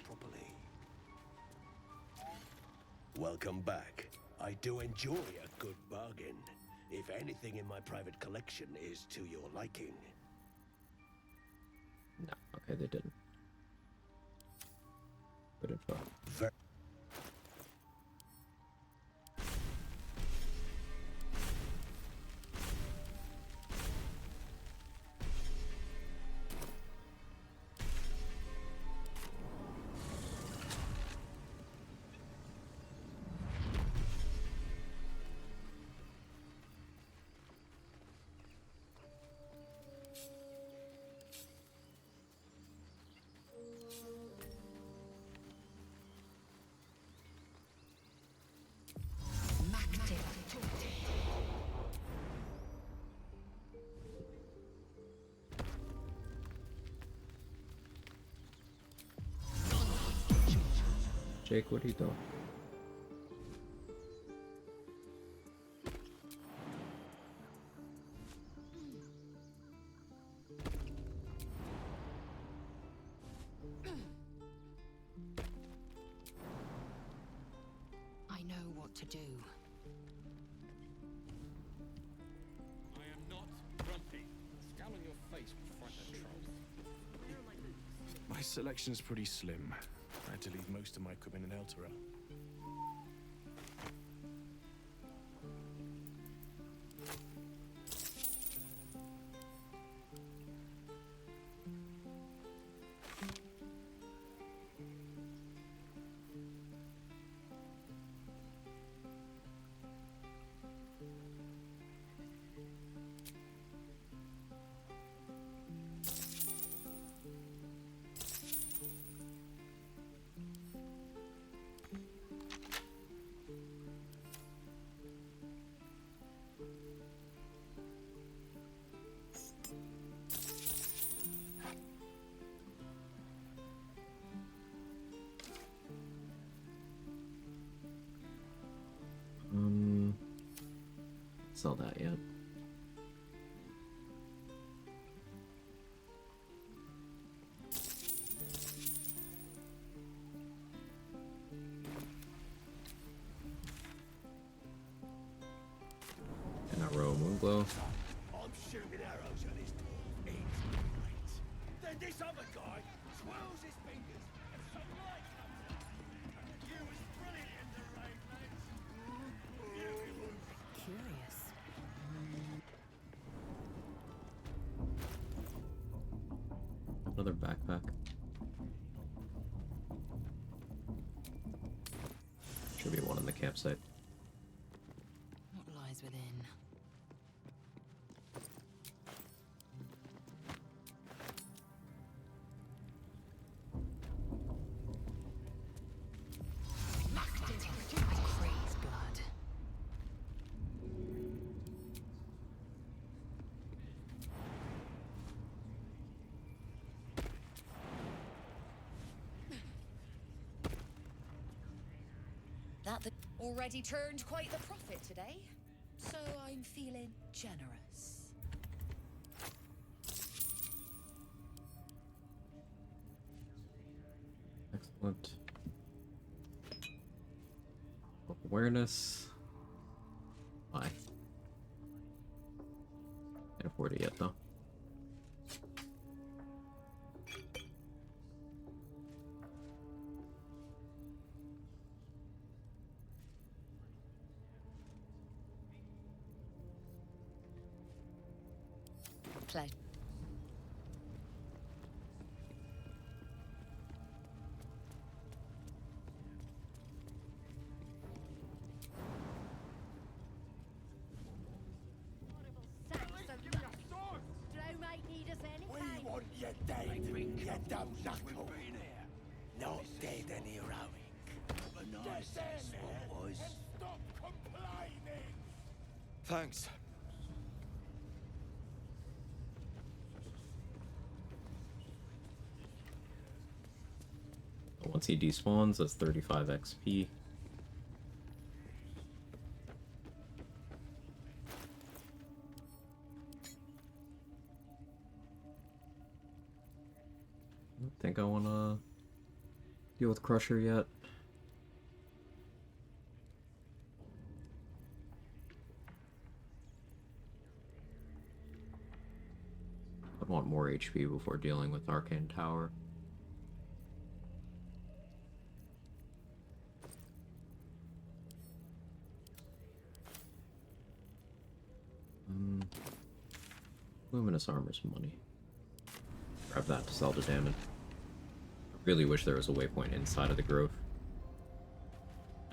Welcome back. I do enjoy a good bargain. If anything in my private collection is to your liking. No, okay, they didn't. Good info. Jake, what are you doing? I know what to do. I am not grumpy. Scowl on your face would frighten a troll. My selection's pretty slim. I had to leave most of my equipment in Elturel. sell that yet. And a row Moonglow. I'm shooting arrows at his it's great. Then this other guy swirls his fingers and some light comes out. You was brilliant in the rain, mate. Curious. Another backpack. Should be one in the campsite. What lies within? Craze blood. That already turned quite the profit today, so I'm feeling generous. Excellent. Awareness. Why? Can't afford it yet though. Pleasure. We want you dead, you dumb knuckle. Not dead and heroic. Nice, that's what was. Stop complaining! Thanks. Once he despawns, that's 35 XP. I don't think I want to deal with Crusher yet. I'd want more HP before dealing with Arcane Tower. Luminous Armor's money. Grab that to sell to Damon. I really wish there was a waypoint inside of the grove.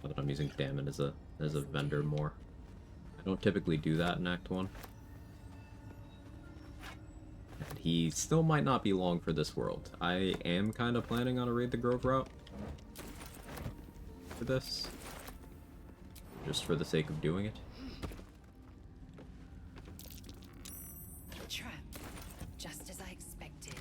Now that I'm using Damon as a vendor more. I don't typically do that in Act 1. And he still might not be long for this world. I am kind of planning on a Raid the Grove route for this. Just for the sake of doing it. Trap. Just as I expected.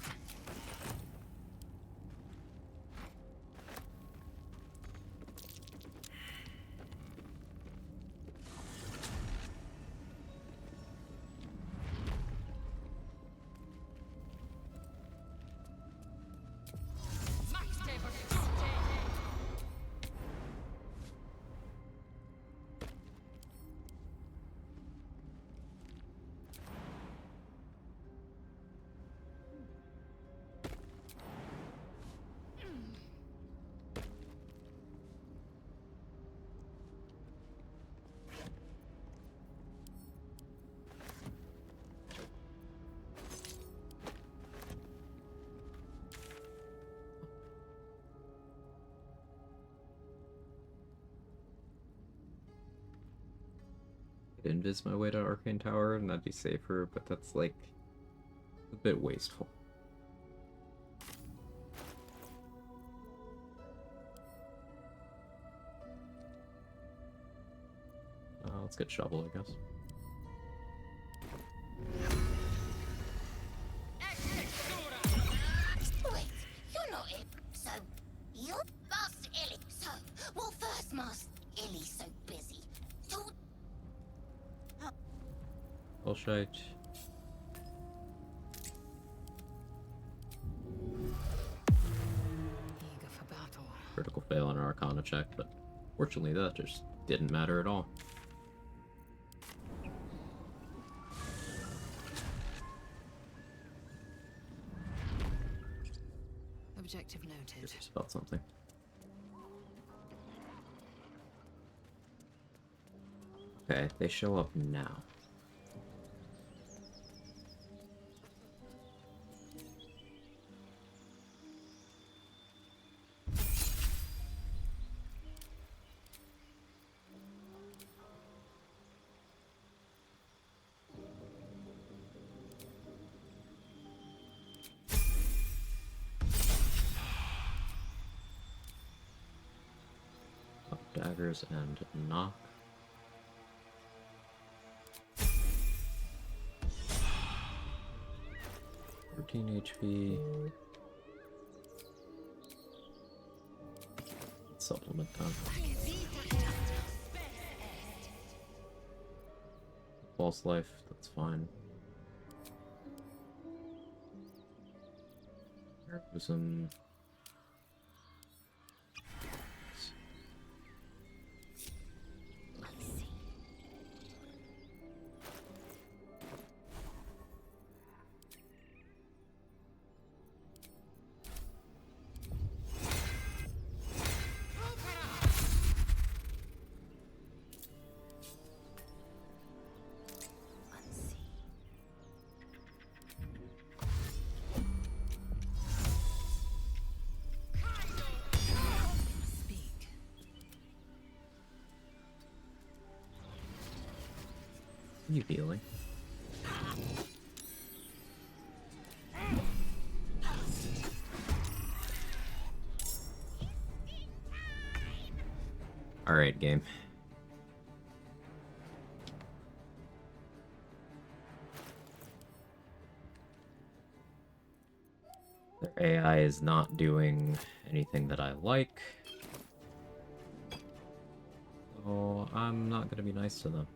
Invis my way to Arcane Tower and that'd be safer, but that's like a bit wasteful. Let's get Shovel, I guess. Wait, you're not it. So, you're Master Illy. So, well, first Master Illy's so busy. So, Bullshit. Eager for battle. Critical fail on an Arcana check, but fortunately that just didn't matter at all. Objective noted. Just about something. Okay, they show up now. Daggers and knock. HP. Supplement them. False life, that's fine. Do some. You healing? All right, game. Their AI is not doing anything that I like. So I'm not gonna be nice to them.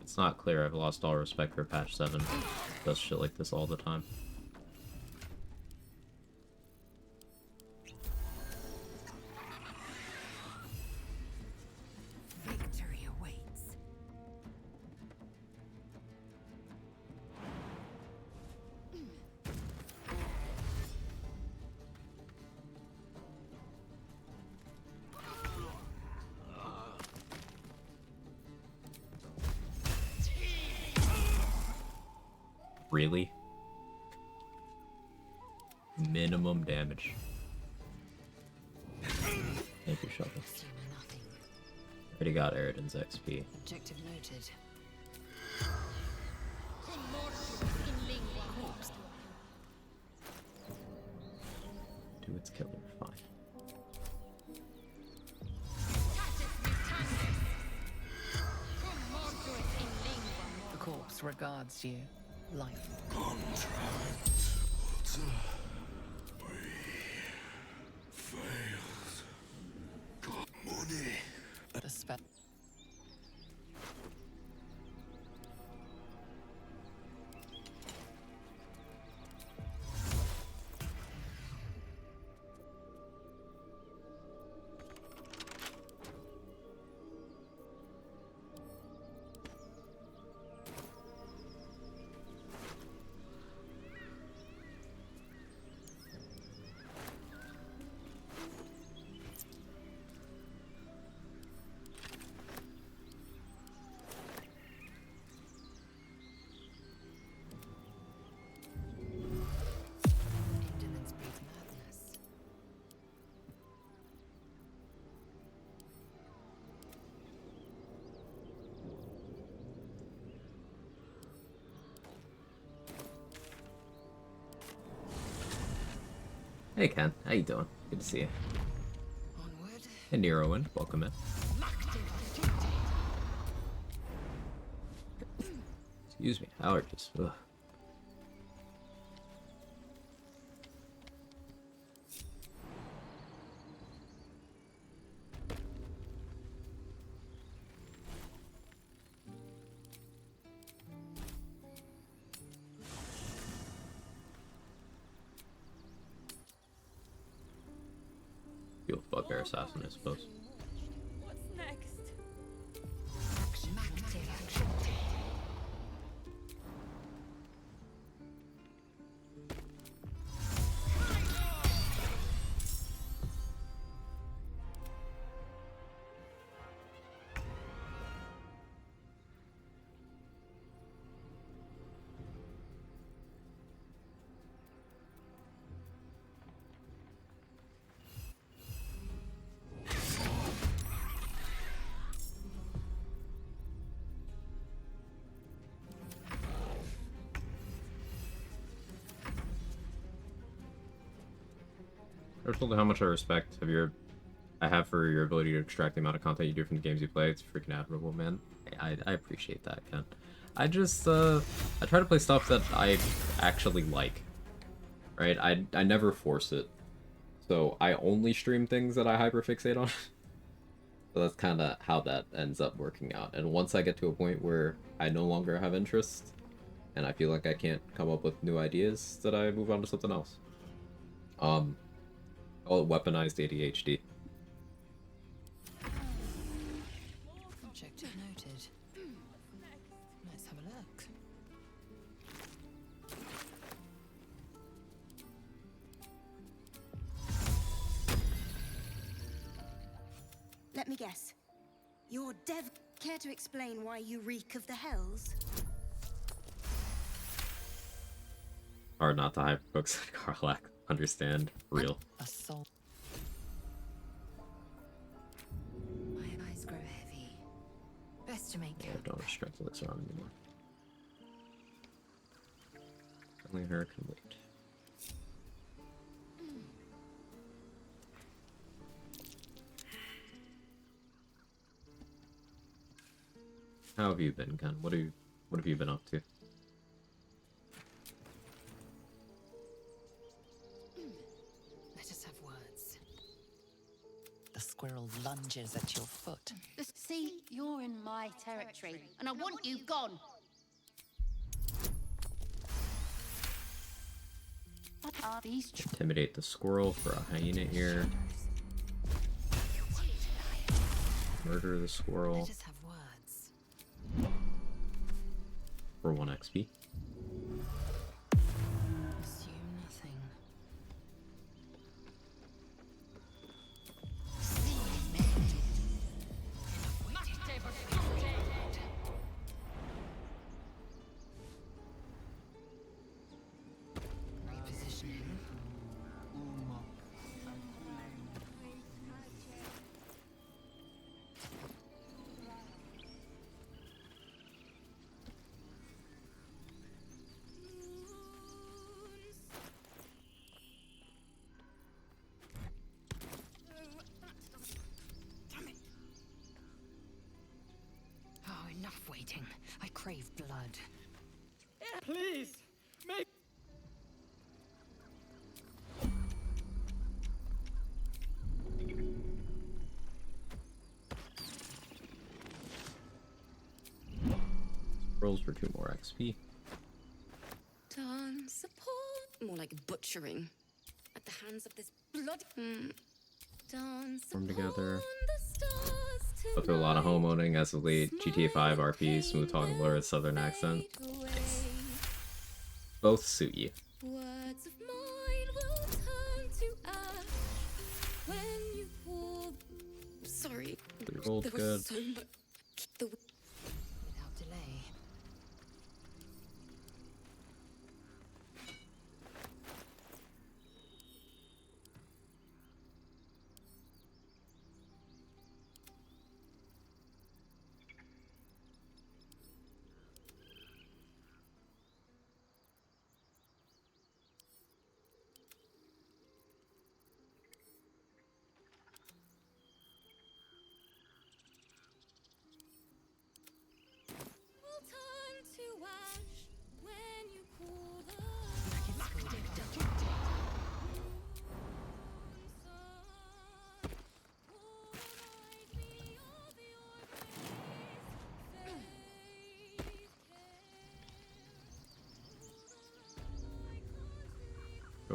It's not clear. I've lost all respect for patch 7. It does shit like this all the time. Victory awaits. Really? Minimum damage. Thank you, Shovel. Already got Eridan's XP. Objective noted. Do its killer, fine. The corpse regards you. Life. Contract. We failed. Got money. The spell. Hey Ken, how you doing? Good to see you. Onward. And Nerowind, welcome in. Excuse me, allergies. Ugh. You'll bugbear assassin, I suppose. What's next? I told you how much I respect I have for your ability to extract the amount of content you do from the games you play. It's freaking admirable, man. I appreciate that, Ken. I just I try to play stuff that I actually like. Right? I never force it. So I only stream things that I hyperfixate on. So that's kind of how that ends up working out. And once I get to a point where I no longer have interest and I feel like I can't come up with new ideas, that I move on to something else. Call it weaponized ADHD. Objective noted. Let's have a look. Let me guess. You're Dev. Care to explain why you reek of the hells? Hard not to hyperfocus on Karlak. Understand. Real. A soul. My eyes grow heavy. Best to make I don't restrict this around anymore. Only her can wait. How have you been, Ken? What have you been up to? Let us have words. The squirrel lunges at your foot. See, you're in my territory, and I want you gone. What are these? Intimidate the squirrel for a hyena ear. Murder the squirrel. Let us have words. For 1 XP. Assume nothing. Repositioning. Oh, enough waiting. I crave blood. Please, make. Rolls for 2 more XP. Dance upon. More like butchering. At the hands of this blood. Dance Form together. the stars Go through a lot of homeowning as of late. GTA 5 RP, smooth talking blur, southern accent. Nice. Both suit you. Words of mine will turn to ash when you pull. Sorry. We rolled There good. was so much. Without delay.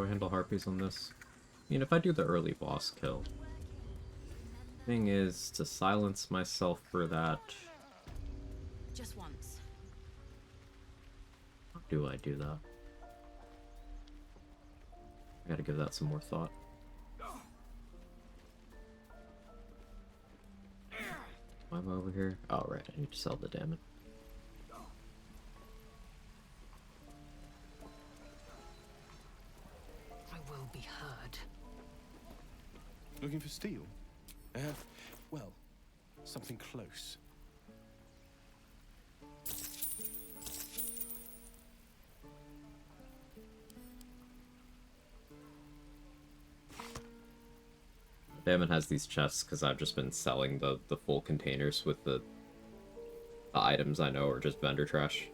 do I handle harpies on this? I mean, if I do the early boss kill. Thing is, to silence myself for that... Just once. How do I do that? I gotta give that some more thought. Why am I over here? Oh, right, I need to sell the damage. I will be heard. Looking for steel? I have, well, something close. Damon has these chests because I've just been selling the full containers with the items I know are just vendor trash.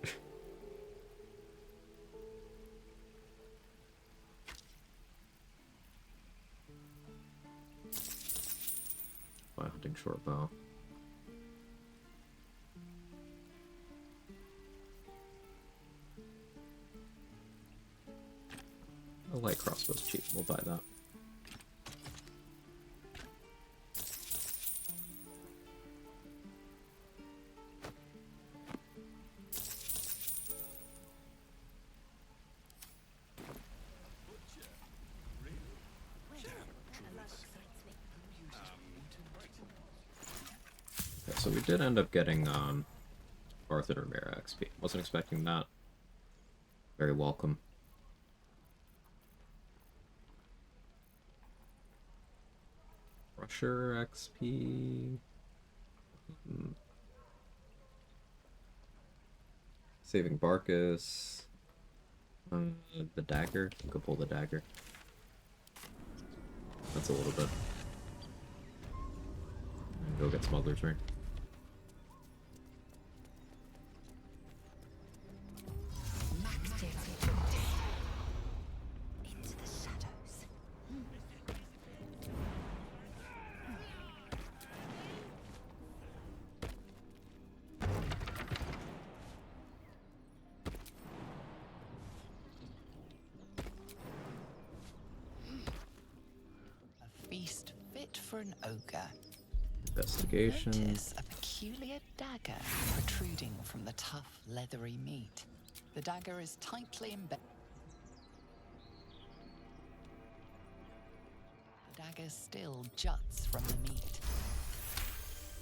By hunting short bow. A light crossbow's cheap. We'll buy that. So we did end up getting Arthur Ramira XP. Wasn't expecting that. Very welcome. Crusher XP. Saving Barkus. The dagger. You could pull the dagger. That's a little bit. And go get Smuggler's Ring. Feast fit for an ogre. Investigation. Notice a peculiar dagger protruding from the tough, leathery meat. The dagger is tightly embedded. The dagger still juts from the meat.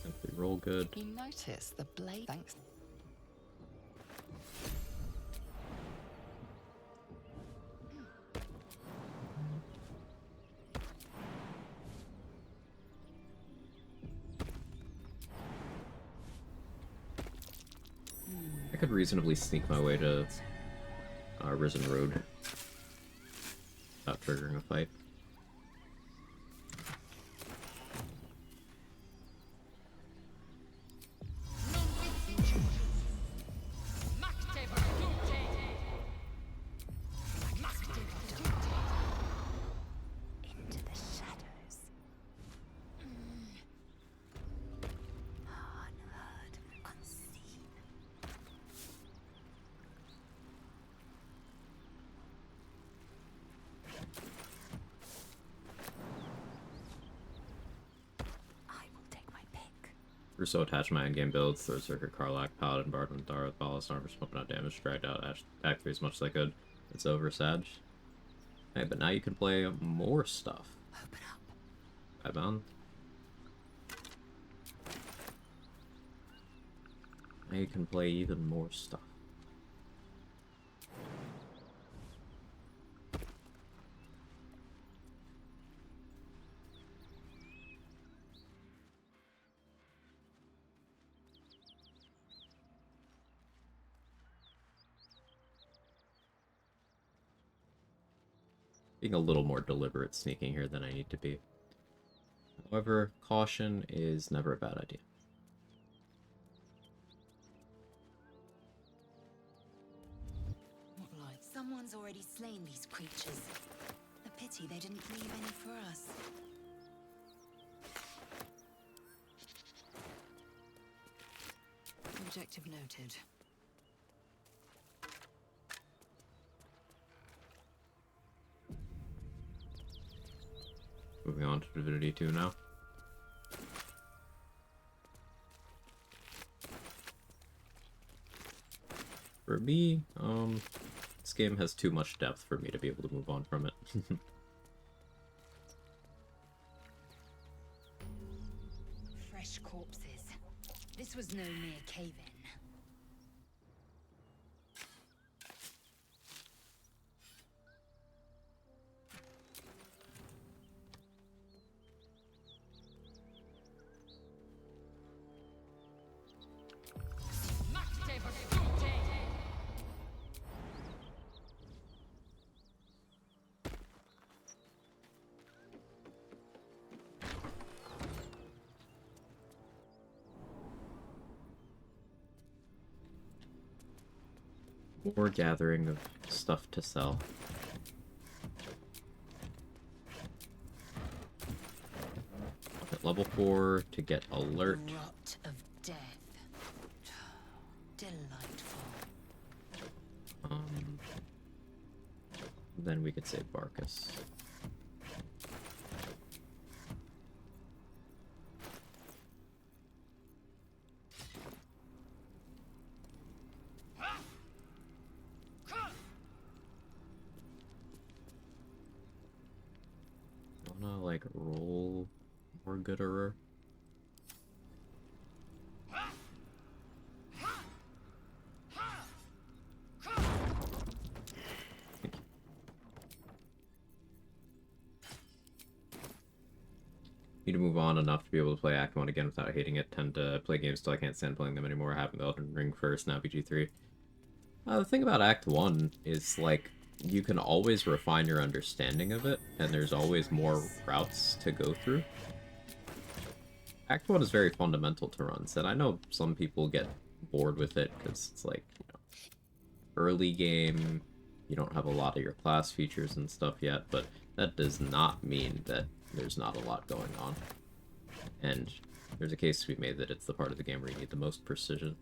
Simply roll good. You notice the blade. Thanks. I could reasonably sneak my way to Risen Road without triggering a fight. Into the shadows. Unheard, unseen. I will take my pick. Rousseau attached my endgame builds, Third Circuit, Karlach, Paladin, Bard, and Dara with Ballast Armor, pumping out damage, dragged out attack 3 as much as I could. It's over, Sag. Hey, but now you can play more stuff. Open up. Hi, bound. Now you can play even more stuff. Being a little more deliberate sneaking here than I need to be. However, caution is never a bad idea. Someone's already slain these creatures. A pity they didn't leave any for us. Objective noted. Moving on to Divinity 2 now. For me, this game has too much depth for me to be able to move on from it. Fresh corpses. This was no mere cave-in. More gathering of stuff to sell. At level 4 to get alert. Rot of death. Delightful. Then we could save Barkus. Wanna like roll more gooderer? Need to move on enough to be able to play Act 1 again without hating it. Tend to play games till I can't stand playing them anymore. Having the Elden Ring first, now BG3. The thing about Act 1 is, like, you can always refine your understanding of it, and there's always more routes to go through. Act 1 is very fundamental to runs, and I know some people get bored with it because it's like, you know, early game, you don't have a lot of your class features and stuff yet, but that does not mean that there's not a lot going on. And there's a case to be made that it's the part of the game where you need the most precision.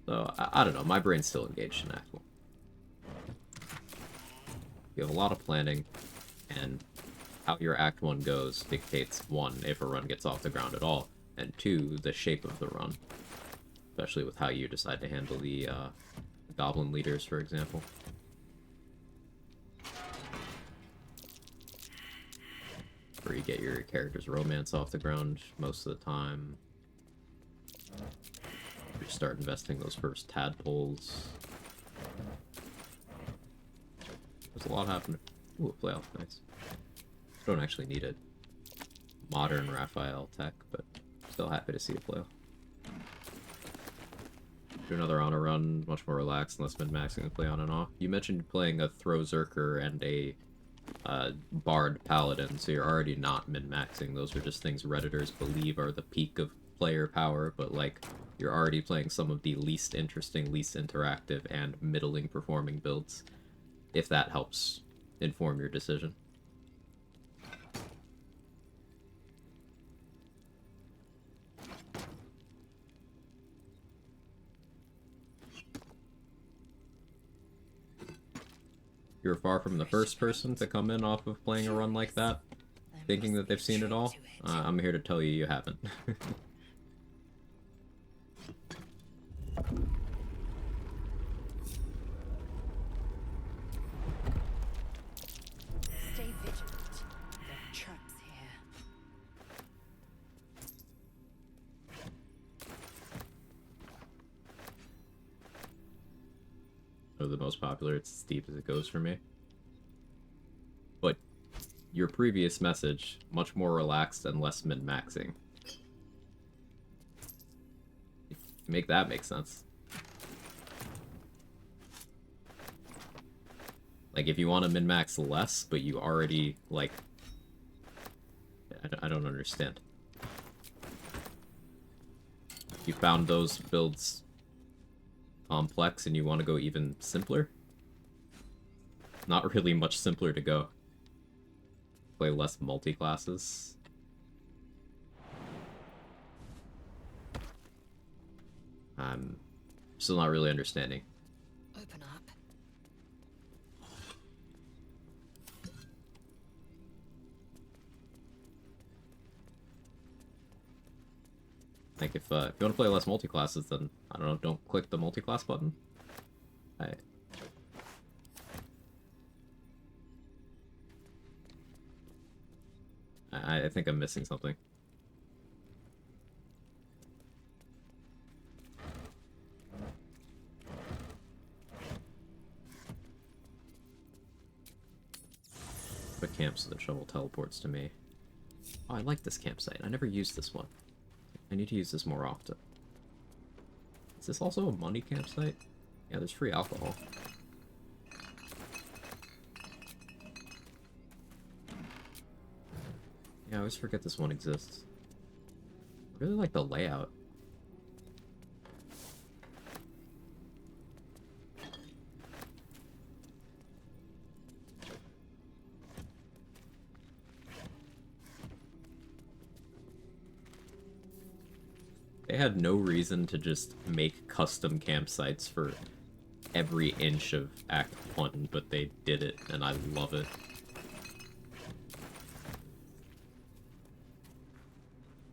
So, I don't know, my brain's still engaged in Act 1. You have a lot of planning, and how your Act 1 goes dictates, 1, if a run gets off the ground at all, and 2, the shape of the run. Especially with how you decide to handle the goblin leaders, for example. Where you get your character's romance off the ground most of the time. You start investing those first tadpoles. There's a lot happening. Ooh, a playoff, nice. Don't actually need a modern Raphael tech, but still happy to see a playoff. Do another honor run, much more relaxed and less min-maxing than play on and off. You mentioned playing a Throw Zerker and a Bard Paladin, so you're already not min-maxing. Those are just things Redditors believe are the peak of player power, but like, you're already playing some of the least interesting, least interactive, and middling performing builds, if that helps inform your decision. You're far from the first person to come in off of playing a run like that, thinking that they've seen it all. I'm here to tell you you haven't. Stay vigilant. There are traps here. The most popular, it's as deep as it goes for me. But your previous message, much more relaxed and less min-maxing. Make that make sense. Like, if you want to min-max less, but you already, like... I don't understand. You found those builds complex and you want to go even simpler? Not really much simpler to go. Play less multi-classes. I'm still not really understanding. Open up. Like, if you want to play less multi-classes, then, I don't know, don't click the multi-class button. I think I'm missing something. The camp so the shovel teleports to me. Oh, I like this campsite. I never used this one. I need to use this more often. Is this also a money campsite? Yeah, there's free alcohol. Yeah, I always forget this one exists. I really like the layout. They had no reason to just make custom campsites for every inch of Act 1, but they did it, and I love it.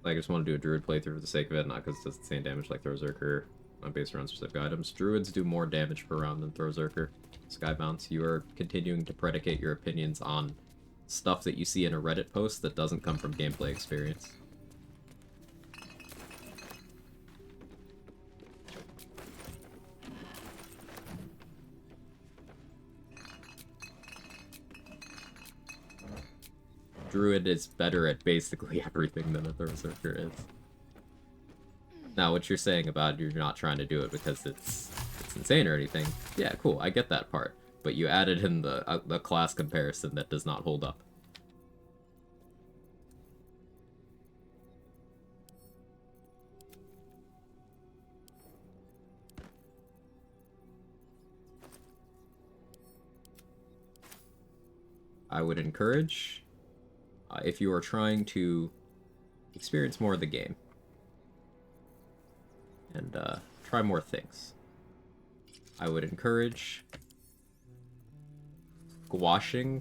Like, I just want to do a druid playthrough for the sake of it, not because it does the same damage like Throw-Zerker, not based around specific items. Druids do more damage per round than Throw-Zerker. Skybounce, you are continuing to predicate your opinions on stuff that you see in a Reddit post that doesn't come from gameplay experience. Druid is better at basically everything than a Throw-Zerker is. Now, what you're saying about you're not trying to do it because it's insane or anything, yeah, cool, I get that part. But you added in the class comparison that does not hold up. I would encourage, if you are trying to experience more of the game and try more things, I would encourage squashing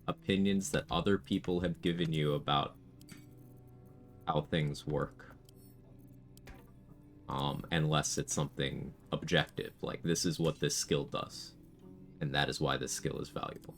opinions that other people have given you about how things work. Unless it's something objective, like this is what this skill does, and that is why this skill is valuable.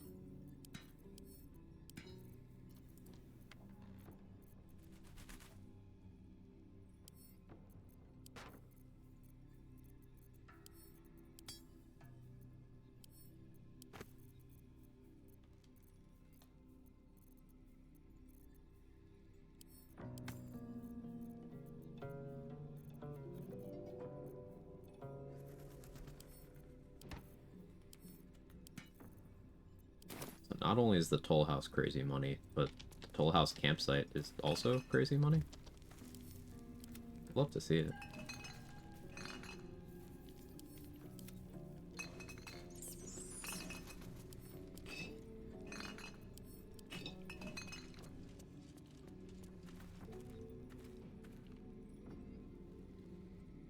Not only is the Toll House crazy money, but the Toll House campsite is also crazy money. I'd love to see it.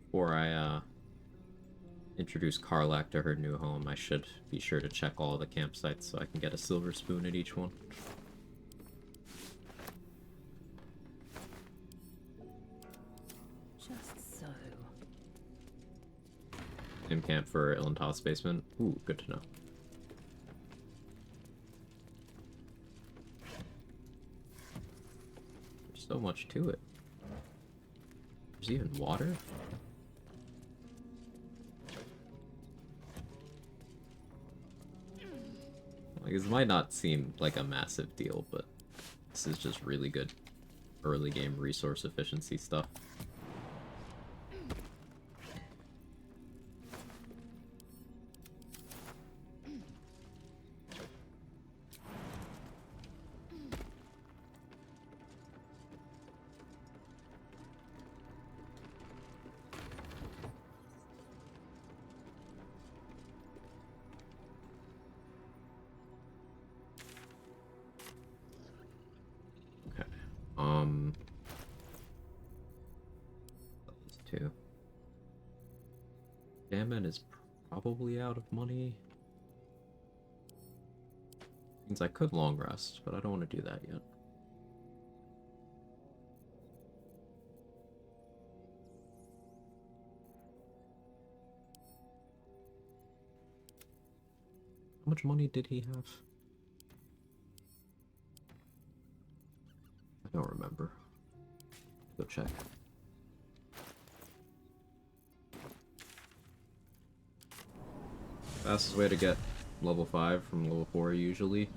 Before I introduce Karlak to her new home, I should be sure to check all the campsites so I can get a silver spoon at each one. Just so. Same camp for Ilantas basement. Ooh, good to know. There's so much to it. There's even water? Like, this might not seem like a massive deal, but this is just really good early game resource efficiency stuff. Those two. Damon is probably out of money. Means I could long rest, but I don't want to do that yet. How much money did he have? I don't remember. Go check. Fastest way to get level 5 from level 4 usually.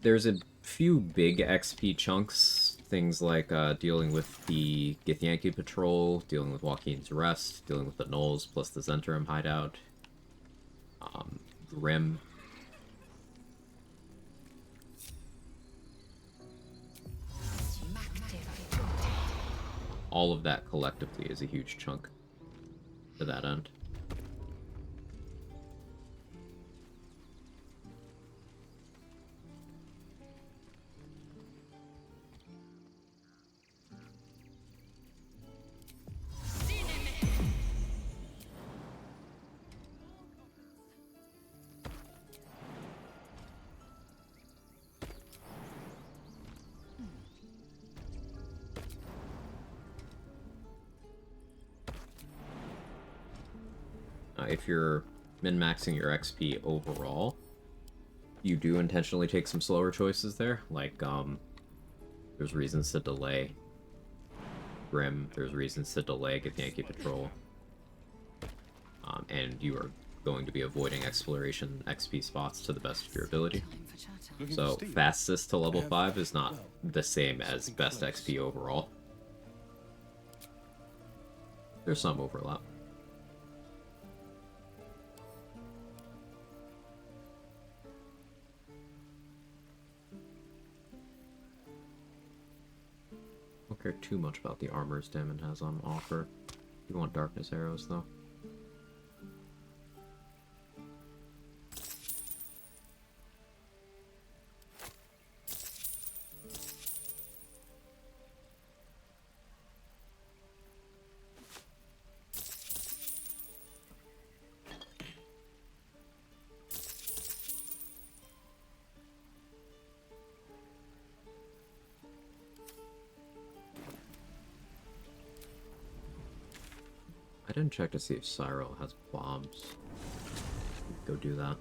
There's a few big XP chunks. Things like dealing with the Githyanki Patrol, dealing with Joaquin's Rest, dealing with the Gnolls plus the Zentrum hideout. Grim. All of that collectively is a huge chunk to that end. If you're min-maxing your XP overall, you do intentionally take some slower choices there. Like, there's reasons to delay Grim, there's reasons to delay Githyanki Patrol. And you are going to be avoiding exploration XP spots to the best of your ability. So, fastest to level 5 is not the same as best XP overall. There's some overlap. Don't care too much about the armors Damon has on offer. You want darkness arrows, though. I didn't check to see if Cyril has bombs. Go do that.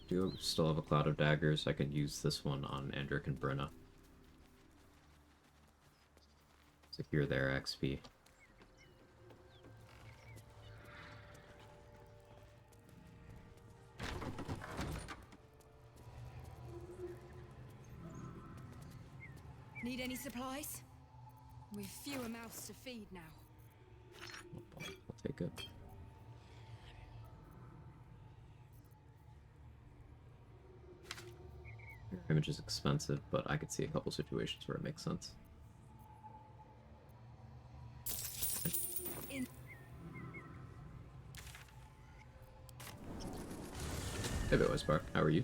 Do you still have a cloud of daggers? I can use this one on Endrick and Brenna. Secure their XP. Need any supplies? We've fewer mouths to feed now. I'll take it. Your image is expensive, but I could see a couple situations where it makes sense. Hey there, Spark. How are you?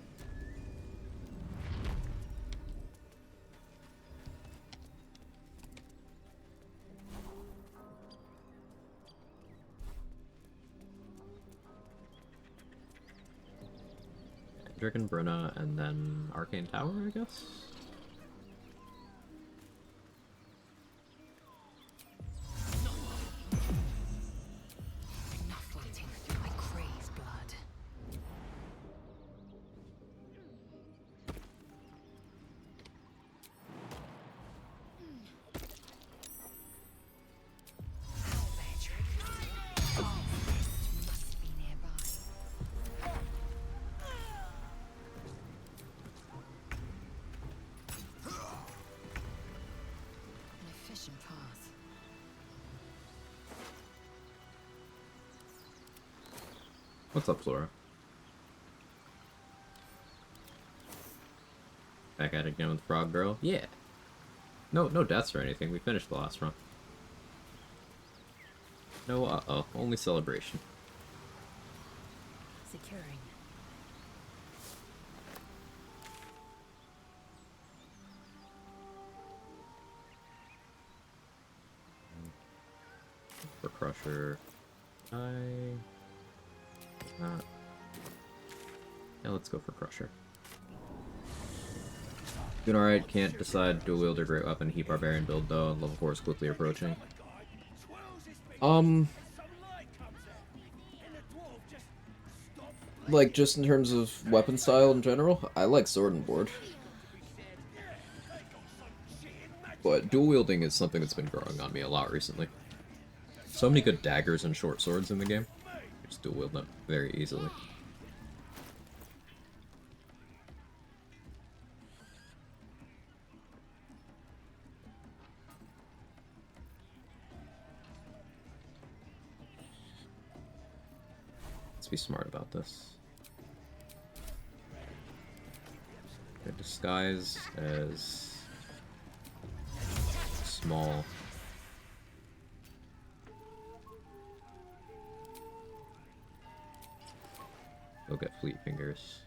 Dragon Bruna, and then Arcane Tower, I guess? Enough fighting. I crave blood. Must be nearby. An efficient path. What's up, Flora? Back at it again with Frog Girl? Yeah. No deaths or anything. We finished the last run. No uh-oh. Only celebration. Securing. For Crusher. Yeah, let's go for Crusher. Doing alright, can't decide dual wielder, great weapon, heat barbarian build though, level 4 is quickly approaching. Like, just in terms of weapon style in general, I like sword and board. But dual wielding is something that's been growing on me a lot recently. So many good daggers and short swords in the game. You just dual wield them very easily. Let's be smart about this. Okay, disguise as small. Go get fleet fingers.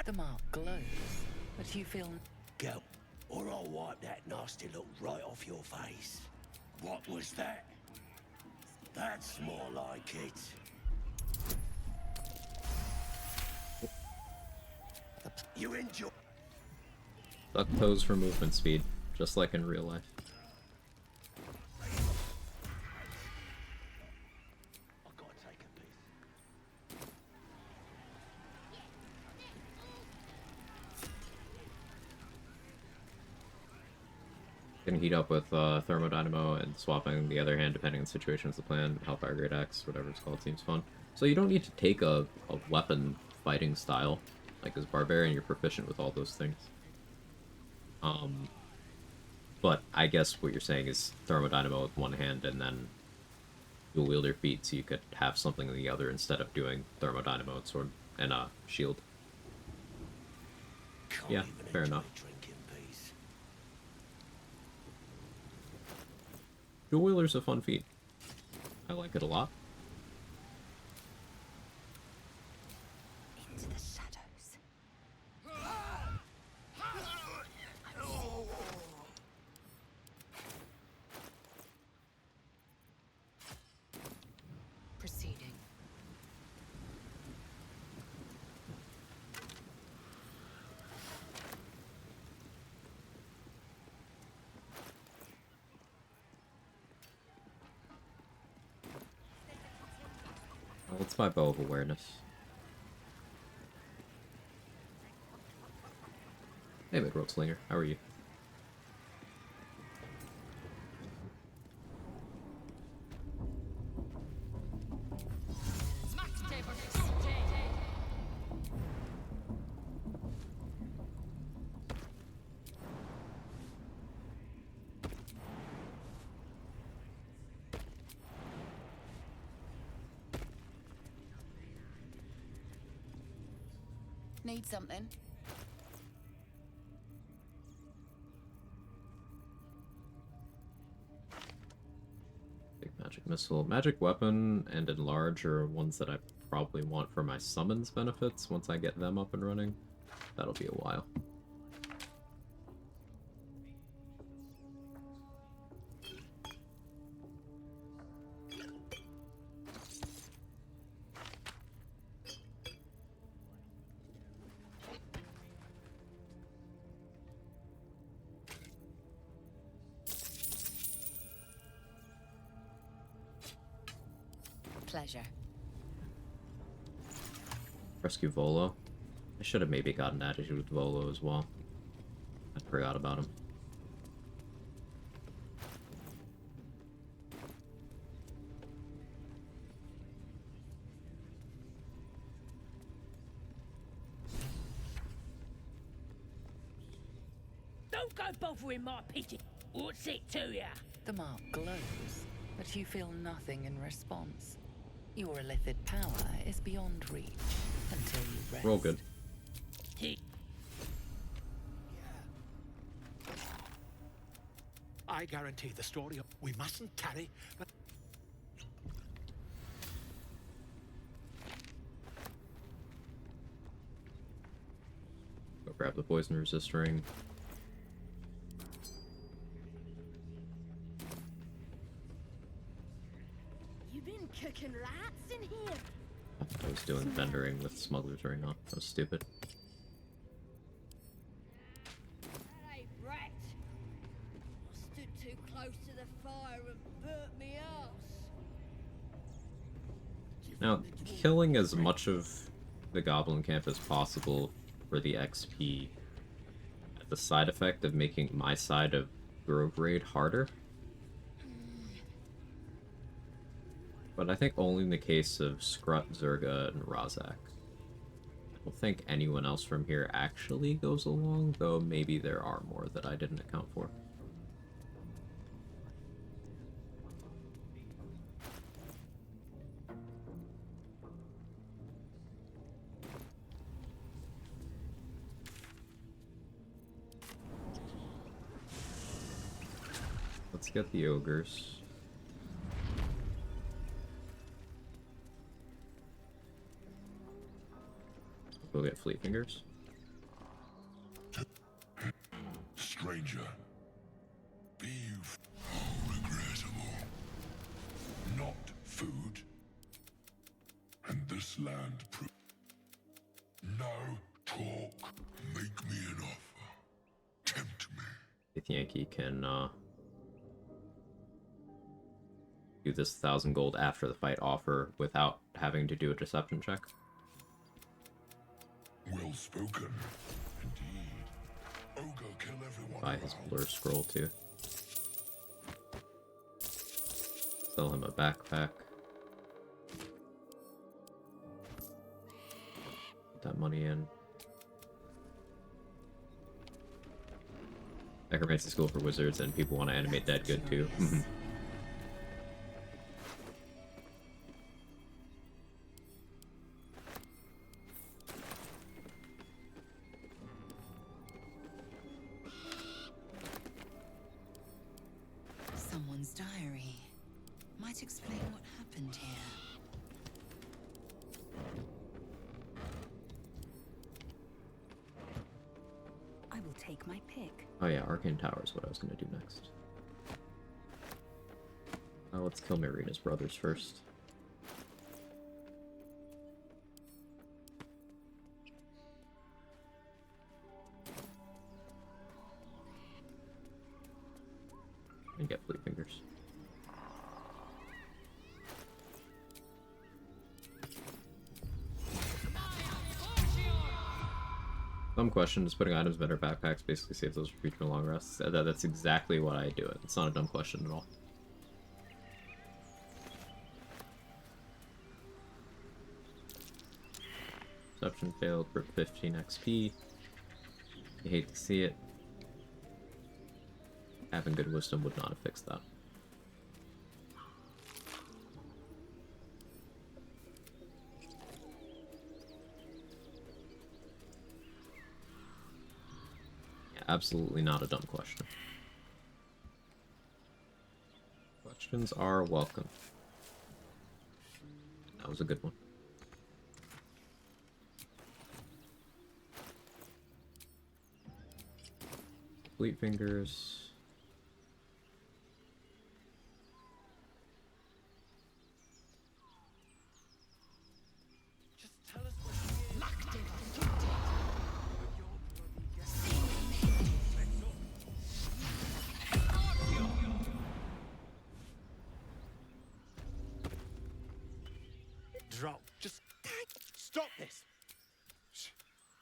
The mark glows, but you feel... Go, or I'll wipe that nasty look right off your face. What was that? That's more like it. You enjoy... Duck toes for movement speed, just like in real life. Can heat up with thermodynamo and swapping the other hand depending on the situation as the plan. Hellfire Great Axe, whatever it's called, seems fun. So you don't need to take a weapon fighting style. Like as barbarian, you're proficient with all those things. But I guess what you're saying is thermodynamo with one hand and then dual wield your feet so you could have something in the other instead of doing thermodynamo and sword and shield. Yeah, fair enough. Dual wielders a fun feat. I like it a lot. Into the shadows. Proceeding. Let's buy Bow of Awareness. Hey, Midworld Slinger, how are you? Need something? Big magic missile. Magic weapon and enlarge are ones that I probably want for my summons benefits once I get them up and running. That'll be a while. Pleasure. Rescue Volo. I should have maybe gotten attitude with Volo as well. I forgot about him. Don't go bothering my pity. What's it to ya? The mark glows, but you feel nothing in response. Your illithid power is beyond reach until you rest. Roll good. I guarantee the story of we mustn't tarry. Go grab the poison resist ring. You been cooking rats in here? I was doing vendoring with smuggler's ring on. That was stupid. That ain't rat. I stood too close to the fire and burnt me ass. Now, killing as much of the goblin camp as possible for the XP had the side effect of making my side of Grove Raid harder. But I think only in the case of Skrut, Zerga, and Razak. I don't think anyone else from here actually goes along, though maybe there are more that I didn't account for. Let's get the ogres. We'll get fleet fingers. Stranger, be you regrettable. Not food. And this land no talk. Make me an offer. Tempt me. If Yankee can do this 1,000 gold after the fight offer without having to do a deception check. Well spoken. Indeed. Ogre kill everyone. Buy his blur scroll too. Sell him a backpack. Put that money in. Necromancy school for wizards, and people want to animate dead good too. Someone's diary. Might explain what happened here. I will take my pick. Oh yeah, Arcane Tower is what I was going to do next. Let's kill Marina's brothers first. And get fleet fingers. Dumb question, does putting items in better backpacks basically save those for future long rests? That's exactly what I do. It's not a dumb question at all. Perception failed for 15 XP. You hate to see it. Having good wisdom would not have fixed that. Yeah, absolutely not a dumb question. Questions are welcome. That was a good one. Fleet fingers. Drop. Just stop this.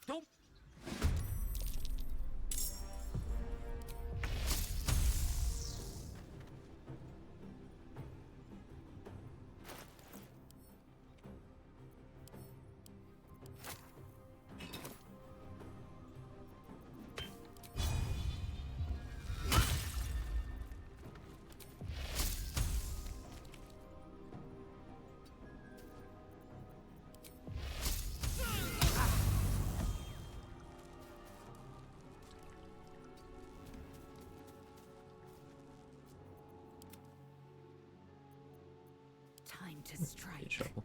Don't. to strike. Shuffle.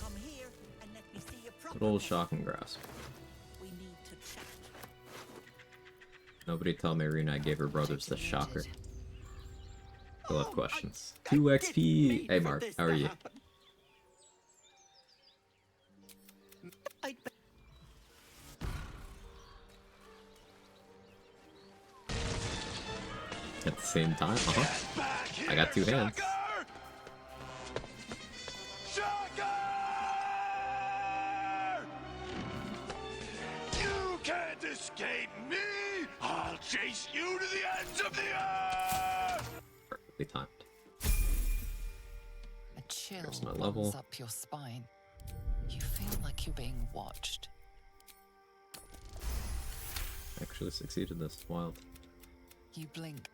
Come here and let me see your Good old shock and grasp. We need to chat. Nobody tell me Rena gave her brothers the shocker. Still have questions. 2 XP! Hey Mark, how are you? At the same time? I got 2 hands. You can't escape me! I'll chase you to the ends of the earth! Perfectly timed. A chill Here's my runs level. up your spine. You feel like you're being watched. Actually succeeded this. Wild. You blink.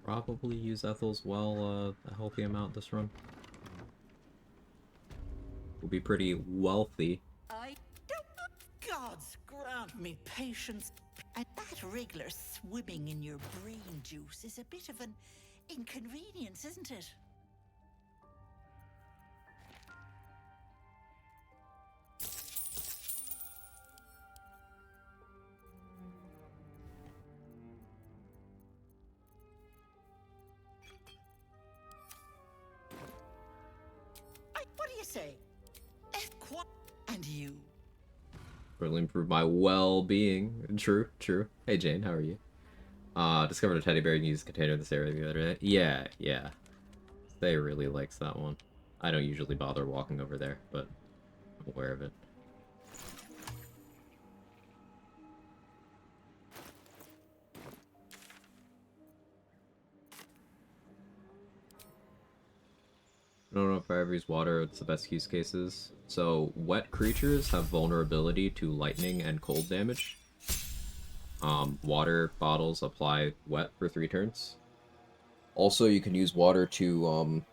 Probably use Ethel's well a healthy amount this run. We'll be pretty wealthy. I don't. Gods grant me patience. And that regular swimming in your brain juice is a bit of an inconvenience, isn't it? What do you say? And you? Really improve my well-being. True, true. Hey Jane, how are you? Discovered a teddy bear and used a container in this area the other day. Yeah, yeah. They really likes that one. I don't usually bother walking over there, but I'm aware of it. I don't know if I ever use water, it's the best use cases. So, wet creatures have vulnerability to lightning and cold damage. Water bottles apply wet for 3 turns. Also, you can use water to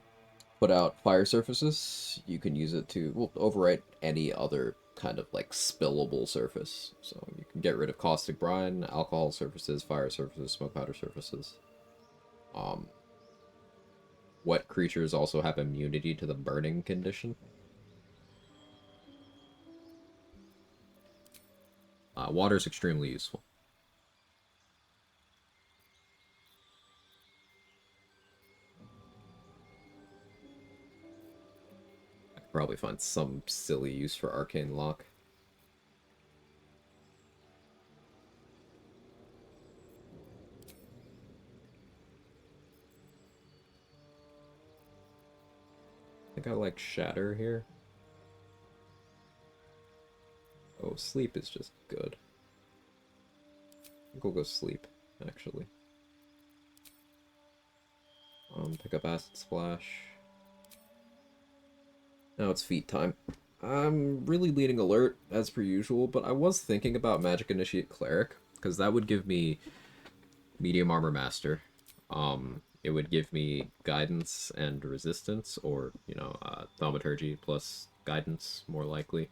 put out fire surfaces. You can use it to overwrite any other kind of like spillable surface. So you can get rid of caustic brine, alcohol surfaces, fire surfaces, smoke powder surfaces. Wet creatures also have immunity to the burning condition. Water is extremely useful. I could probably find some silly use for Arcane Lock. I think I like Shatter here. Oh, Sleep is just good. I think we'll go Sleep, actually. Pick up Acid Splash. Now it's feat time. I'm really leaning Alert, as per usual, but I was thinking about Magic Initiate Cleric, because that would give me Medium Armor Master. It would give me Guidance and Resistance, or, you know, Thaumaturgy plus Guidance, more likely.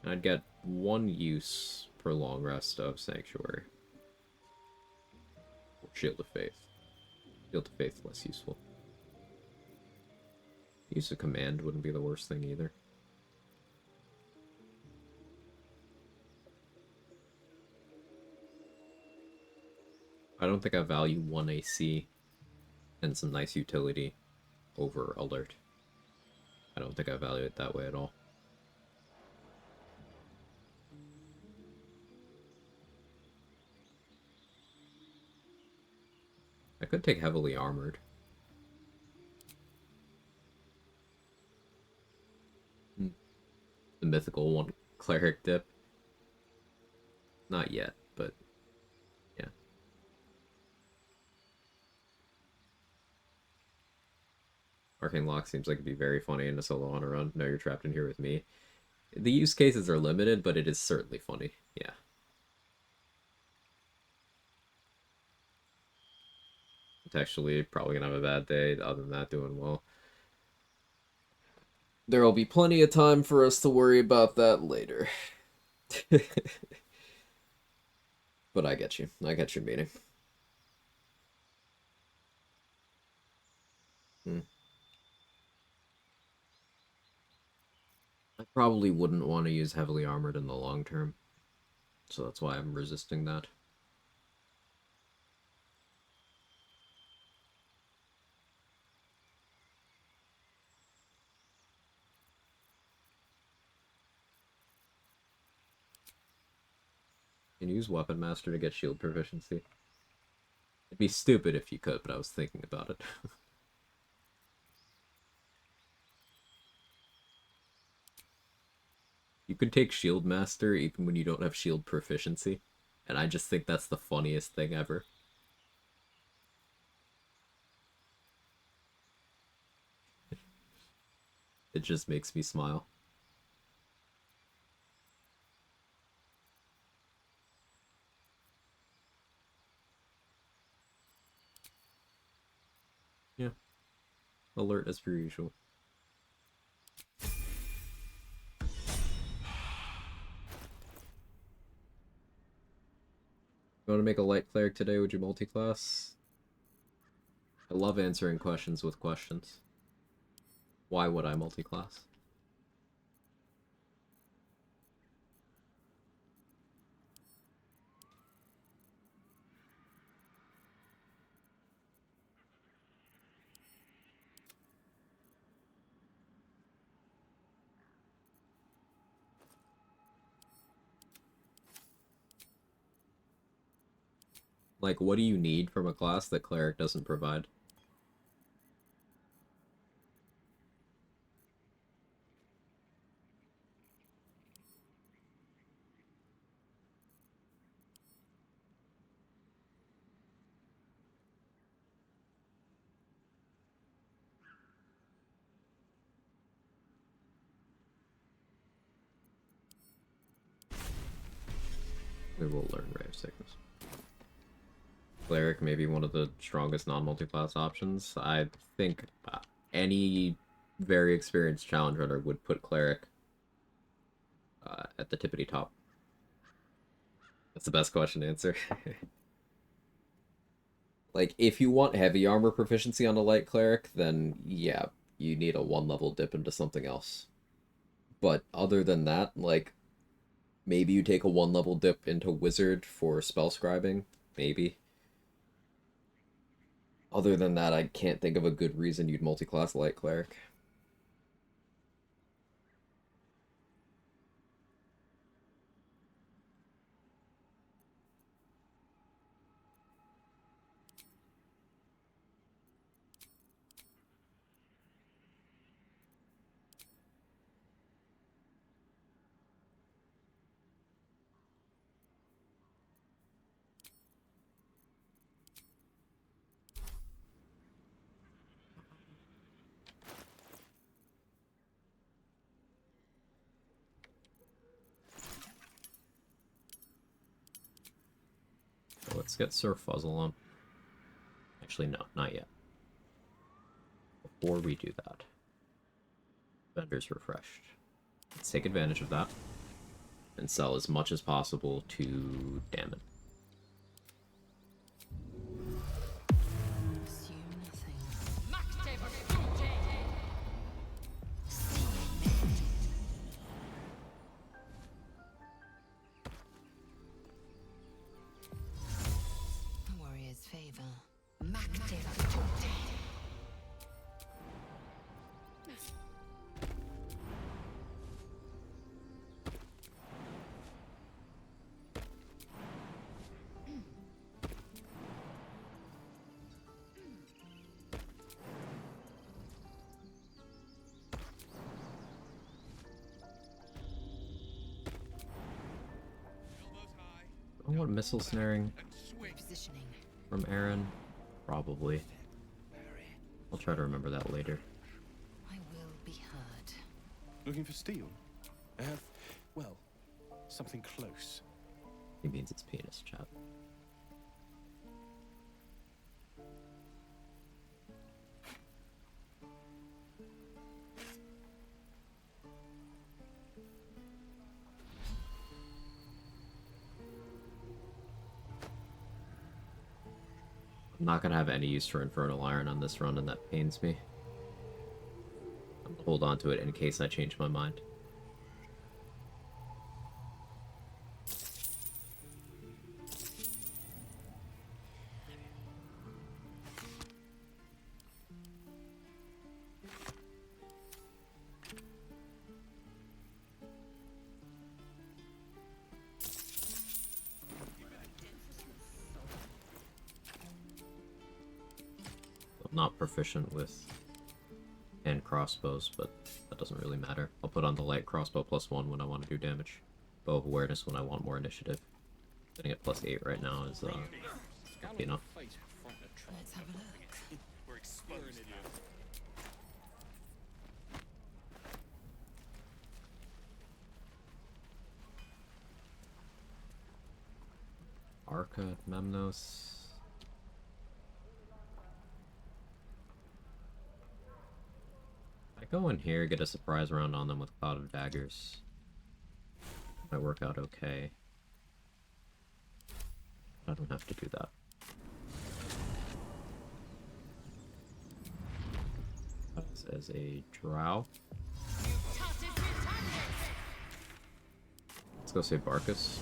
And I'd get 1 use per long rest of Sanctuary. Shield of Faith. Shield of Faith less useful. Use a command wouldn't be the worst thing either. I don't think I value 1 AC and some nice utility over alert. I don't think I value it that way at all. I could take heavily armored. The mythical one, cleric dip. Not yet, but yeah. Arcane Lock seems like it'd be very funny in a solo on a run. No, you're trapped in here with me. The use cases are limited, but it is certainly funny. Yeah. Contextually, probably gonna have a bad day. Other than that, doing well. There will be plenty of time for us to worry about that later. But I get you. I get your meaning. I probably wouldn't want to use heavily armored in the long term. So that's why I'm resisting that. You can use Weapon Master to get shield proficiency. It'd be stupid if you could, but I was thinking about it. You could take Shield Master even when you don't have shield proficiency. And I just think that's the funniest thing ever. It just makes me smile. Yeah. Alert as per usual. You want to make a light cleric today? Would you multi-class? I love answering questions with questions. Why would I multi-class? Like, what do you need from a class that cleric doesn't provide? We will learn Ray of Sickness. Cleric may be one of the strongest non-multi-class options. I think any very experienced challenge runner would put Cleric at the tippity top. That's the best question to answer. Like, if you want heavy armor proficiency on a light Cleric, then yeah, you need a 1-level dip into something else. But other than that, like, maybe you take a 1-level dip into Wizard for spell scribing, maybe. Other than that, I can't think of a good reason you'd multi-class Light Cleric. So let's get Sir Fuzzle on. Actually, no, not yet. Before we do that, vendor's refreshed. Let's take advantage of that and sell as much as possible to Damon. I want missile snaring from Aaron. Probably. I'll try to remember that later. I will be heard. Looking for steel? I have, well, something close. He means it's penis, chat. I'm not gonna have any use for Infernal Iron on this run, and that pains me. I'm gonna hold on to it in case I change my mind. I'm not proficient with hand crossbows, but that doesn't really matter. I'll put on the light crossbow +1 when I want to do damage. Bow of awareness when I want more initiative. Getting at +8 right now is happy enough. Let's have a look. We're exposed. Arca, Memnos. I go in here, get a surprise round on them with Cloud of Daggers. Might work out okay. I don't have to do that. As a drow. Let's go save Barkus.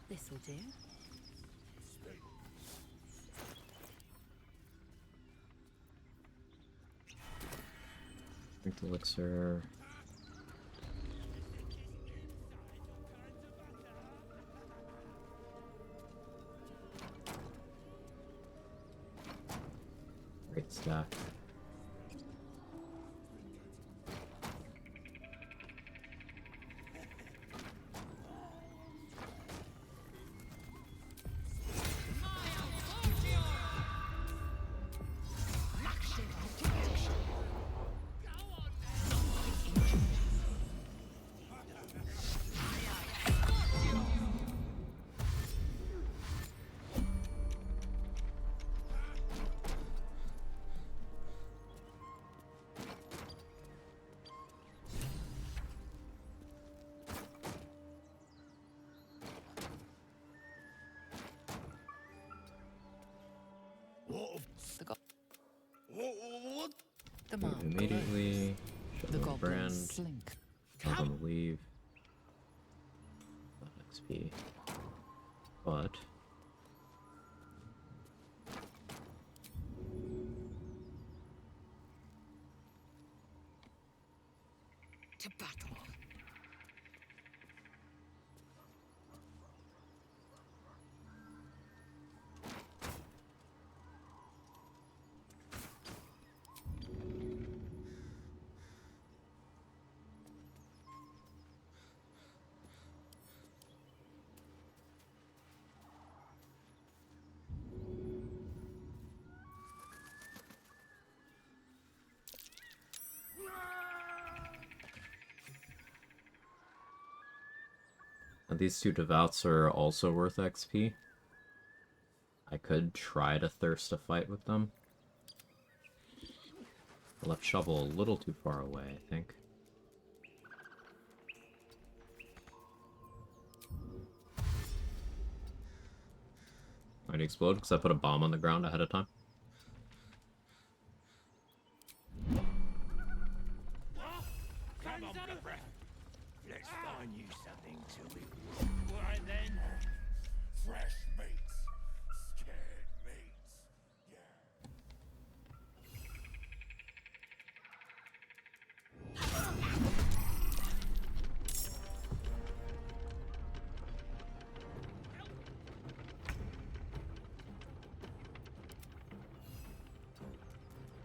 This'll do. Strength elixir. Great stack. The mark Immediately, show the the goblins brand, slink. tell them to leave. Not XP. But To battle. And these two devouts are also worth XP. I could try to thirst a fight with them. I left Shovel a little too far away, I think. Might he explode because I put a bomb on the ground ahead of time? Come on, brother. Let's find you something to eat. Why then? Fresh meats. Scared meats. Yeah.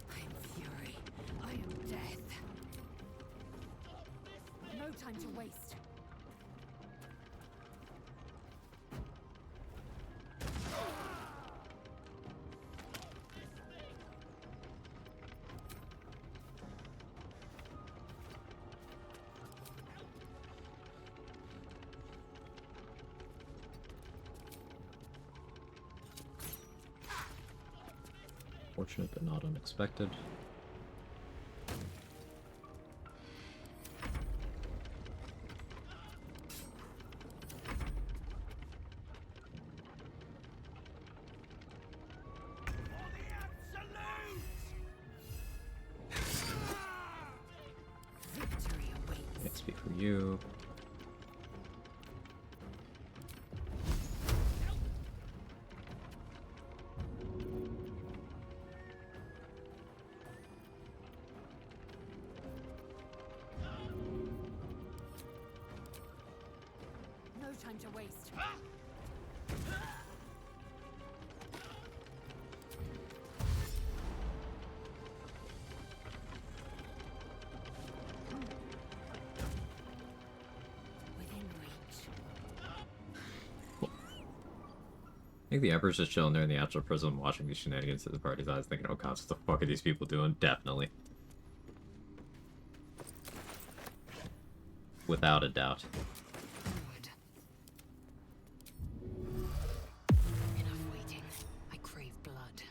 I am fury. I am death. No time to waste. Fortunate but not unexpected. Victory awaits. XP for you. No time to waste. Within reach. I think the Emperor's just chilling there in the Astral Prism watching these shenanigans at the party's eyes thinking, oh god, what the fuck are these people doing? Definitely. Without a doubt. Good. Enough waiting. I crave blood.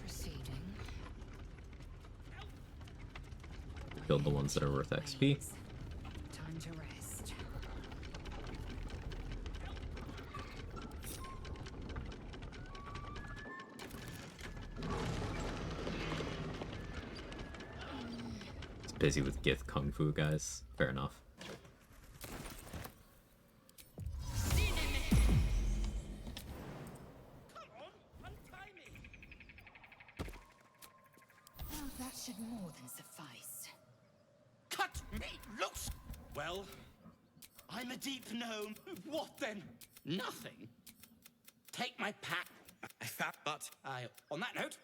Proceeding. Killed the ones that are worth XP. Time to rest. It's busy with Gith Kung Fu, guys. Fair enough. Oh, that should more than suffice. Cut me loose! Well, I'm a deep gnome. What then? Nothing. Take my pack. I found, but on that note.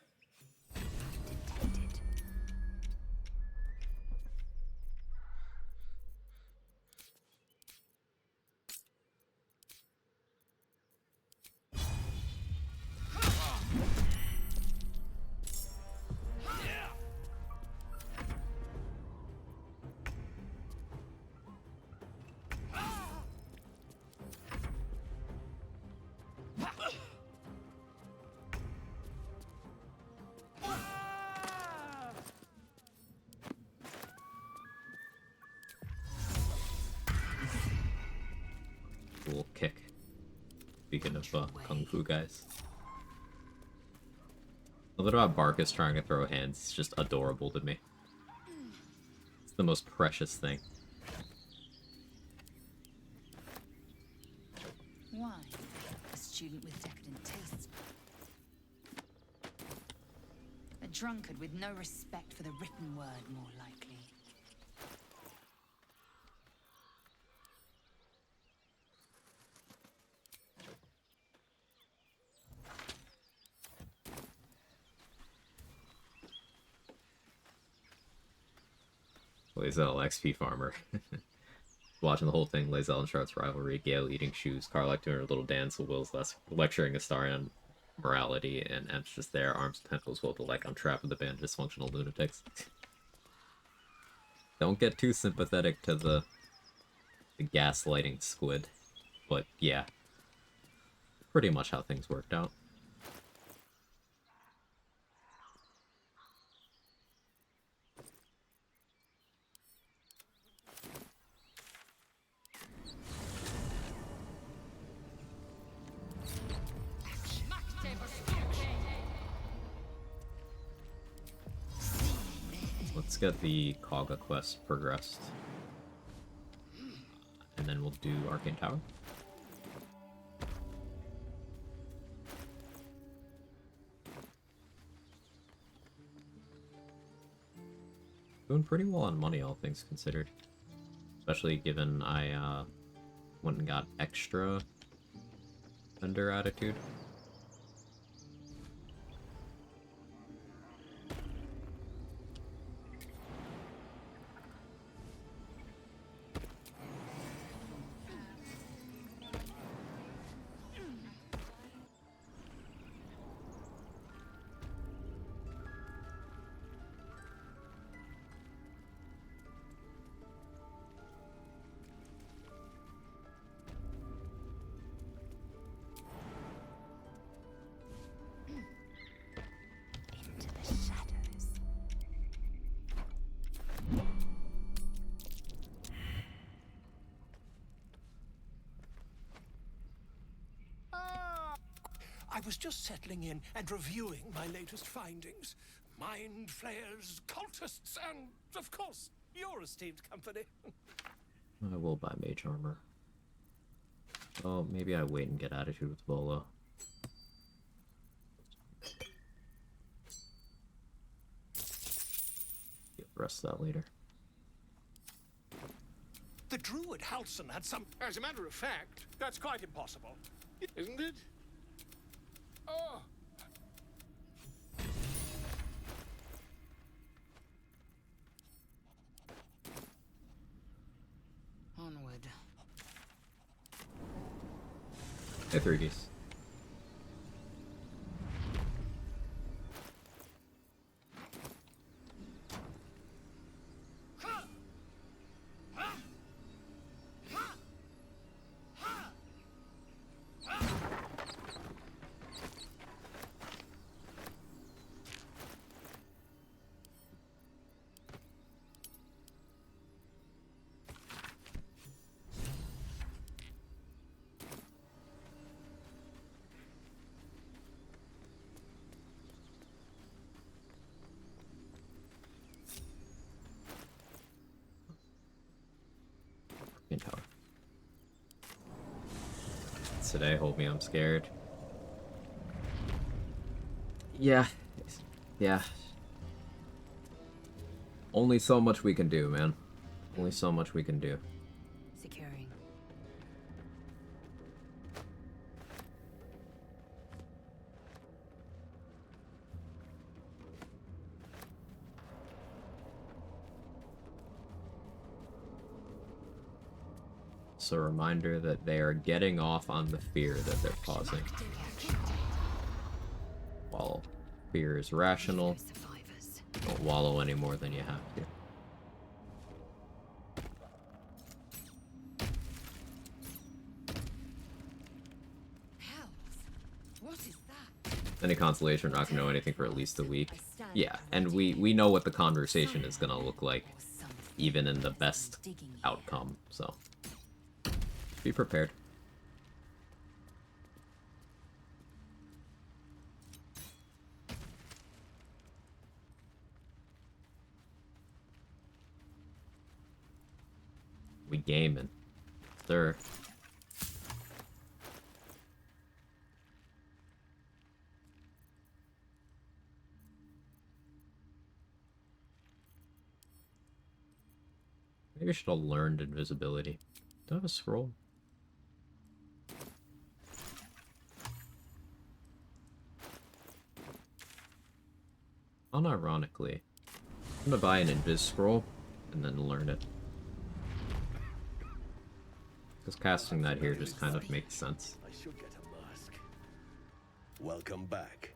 Cool kick. Speaking of Kung Fu guys. A little about Barkus trying to throw hands is just adorable to me. It's the most precious thing. Why? A student with decadent tastes. A drunkard with no respect for the written word, more likely. Decay'zel, XP farmer. Watching the whole thing, Decay'zel and Charlotte's rivalry, Gale eating shoes, Karlach doing her little dance, Will's lecturing Astarion morality, and Emp's just there, arms and tentacles well to like, I'm trapped with a band of dysfunctional lunatics. don't get too sympathetic to the gaslighting squid. But yeah, pretty much how things worked out. Let's get the Quag quest progressed. And then we'll do Arcane Tower. Doing pretty well on money, all things considered. Especially given I went and got extra vendor attitude. I was just settling in and reviewing my latest findings. Mind flayers, cultists, and, of course, your esteemed company. I will buy mage armor. Oh, maybe I wait and get attitude with Volo. Get the rest of that later. The druid Halson had some... As a matter of fact, that's quite impossible. Isn't it? Oh. Onward. Hey, 3 geese. Tower. Today, hold me, I'm scared. Yeah. Yeah. Only so much we can do, man. Only so much we can do. Securing. It's a reminder that they are getting off on the fear that they're causing. While fear is rational, don't wallow any more than you have to. What is that? Any consolation, we're not gonna know anything for at least a week. Yeah, and we know what the conversation is gonna look like, even in the best outcome, so be prepared. We gaming, sir. Maybe I should have learned invisibility. Do I have a scroll? Unironically, I'm gonna buy an invis scroll and then learn it. Because casting that here just kind of makes sense. I should get a mask. Welcome back.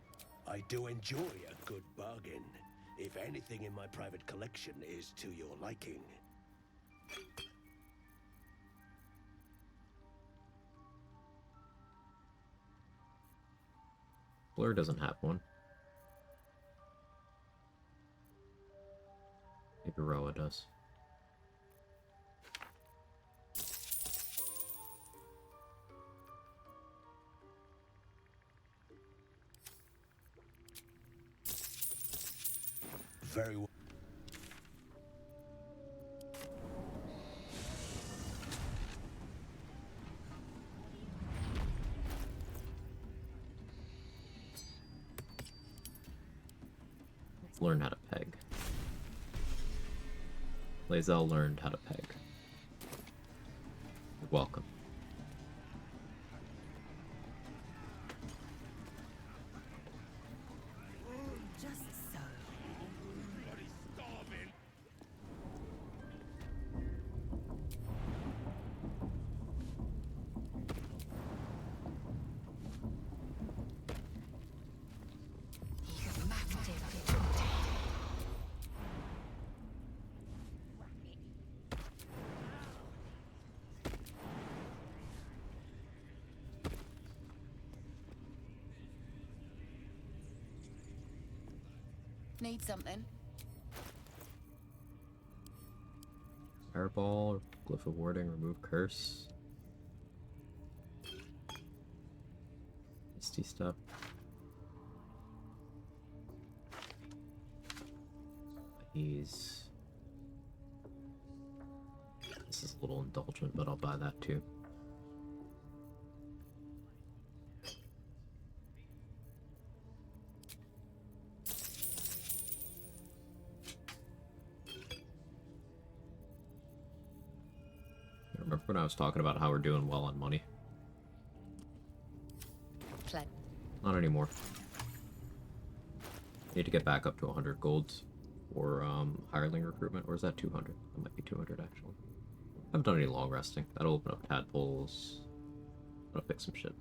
I do enjoy a good bargain. if anything in my private collection is to your liking. Blur doesn't have one. Maybe Roa does. Very well. Let's learn how to peg. Decay'zel learned how to peg. You're welcome. Just so. Need something? Fireball, Glyph of Warding, remove curse. Misty Step. This is a little indulgent, but I'll buy that too. Remember when I was talking about how we're doing well on money? Not anymore. Need to get back up to 100 golds for hireling recruitment, or is that 200? That might be 200 actually. I haven't done any long resting. That'll open up tadpoles. I'll pick some shit.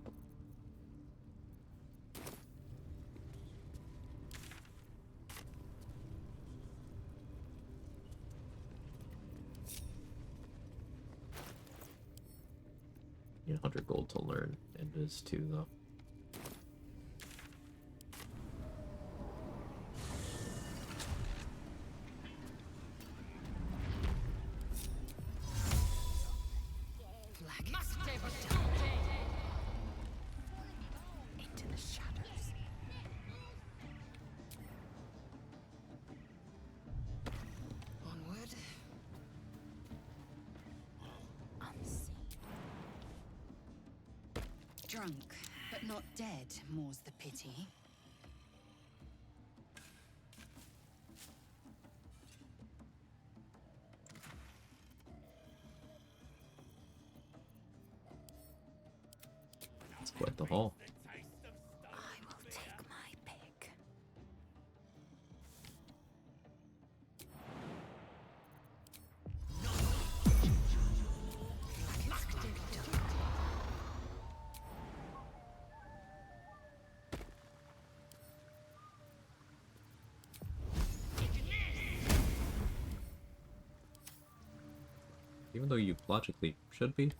Need 100 gold to learn Invis too, though. Into the shadows. Onward. Unseen. Drunk, but not dead, more's the pity. It's quite the haul. I will take my pick. Even though you logically should be.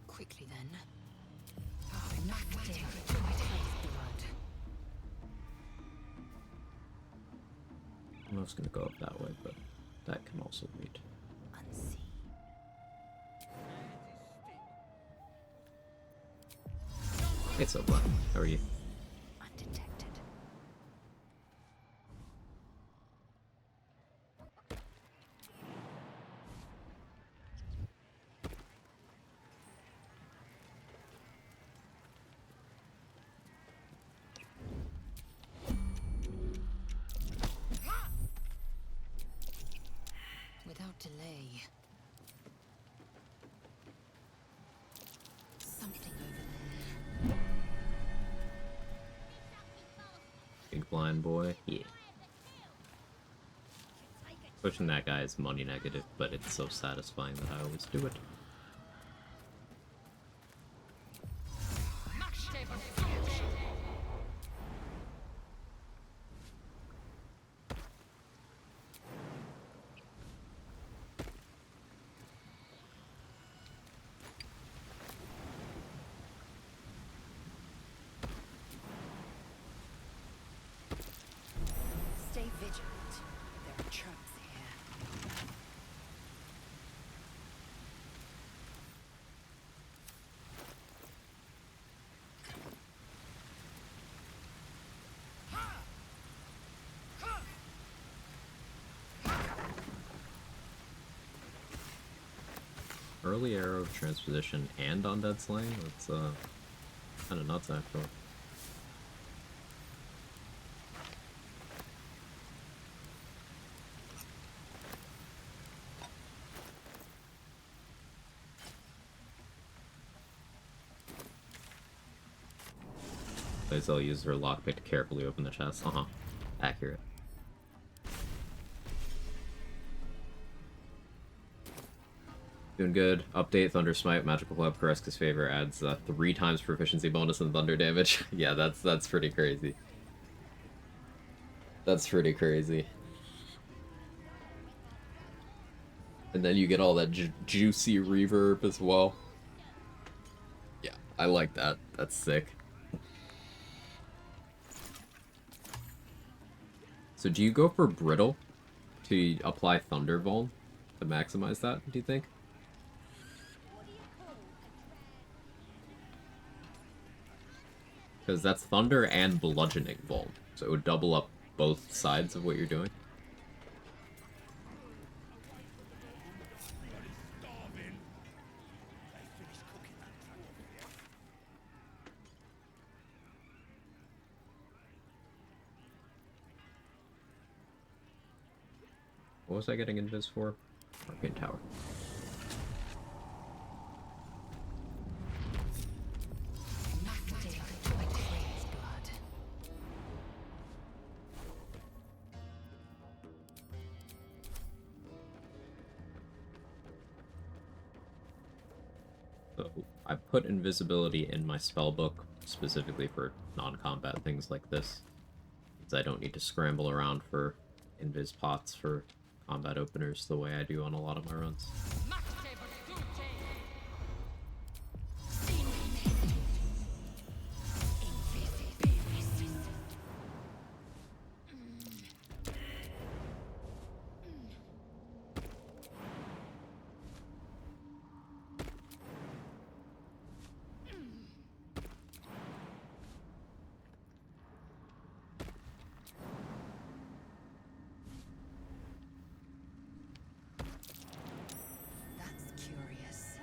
Quickly then. Oh, enough dead. Blood. I was gonna go up that way, but that can also wait. Unseen. Hey, Silva. How are you? Undetected. Without delay. Something over there. Big blind boy. Yeah. Pushing that guy is money negative, but it's so satisfying that I always do it. Stay vigilant. There are traps here. Early arrow of transposition and undead slaying? That's kind of nuts actually. Decay'zel used her lockpick to carefully open the chest. Accurate. Doing good. Update Thunder Smite, Magical Club, Kareska's Favor adds 3 times proficiency bonus in thunder damage. Yeah, that's pretty crazy. That's pretty crazy. And then you get all that juicy reverb as well. Yeah, I like that. That's sick. So do you go for Brittle to apply Thunder Vuln to maximize that, do you think? Because that's Thunder and Bludgeoning Vuln, so it would double up both sides of what you're doing. What was I getting invis for? Arcane Tower. So I put invisibility in my spellbook specifically for non-combat things like this, because I don't need to scramble around for invis pots for combat openers the way I do on a lot of my runs. That's curious.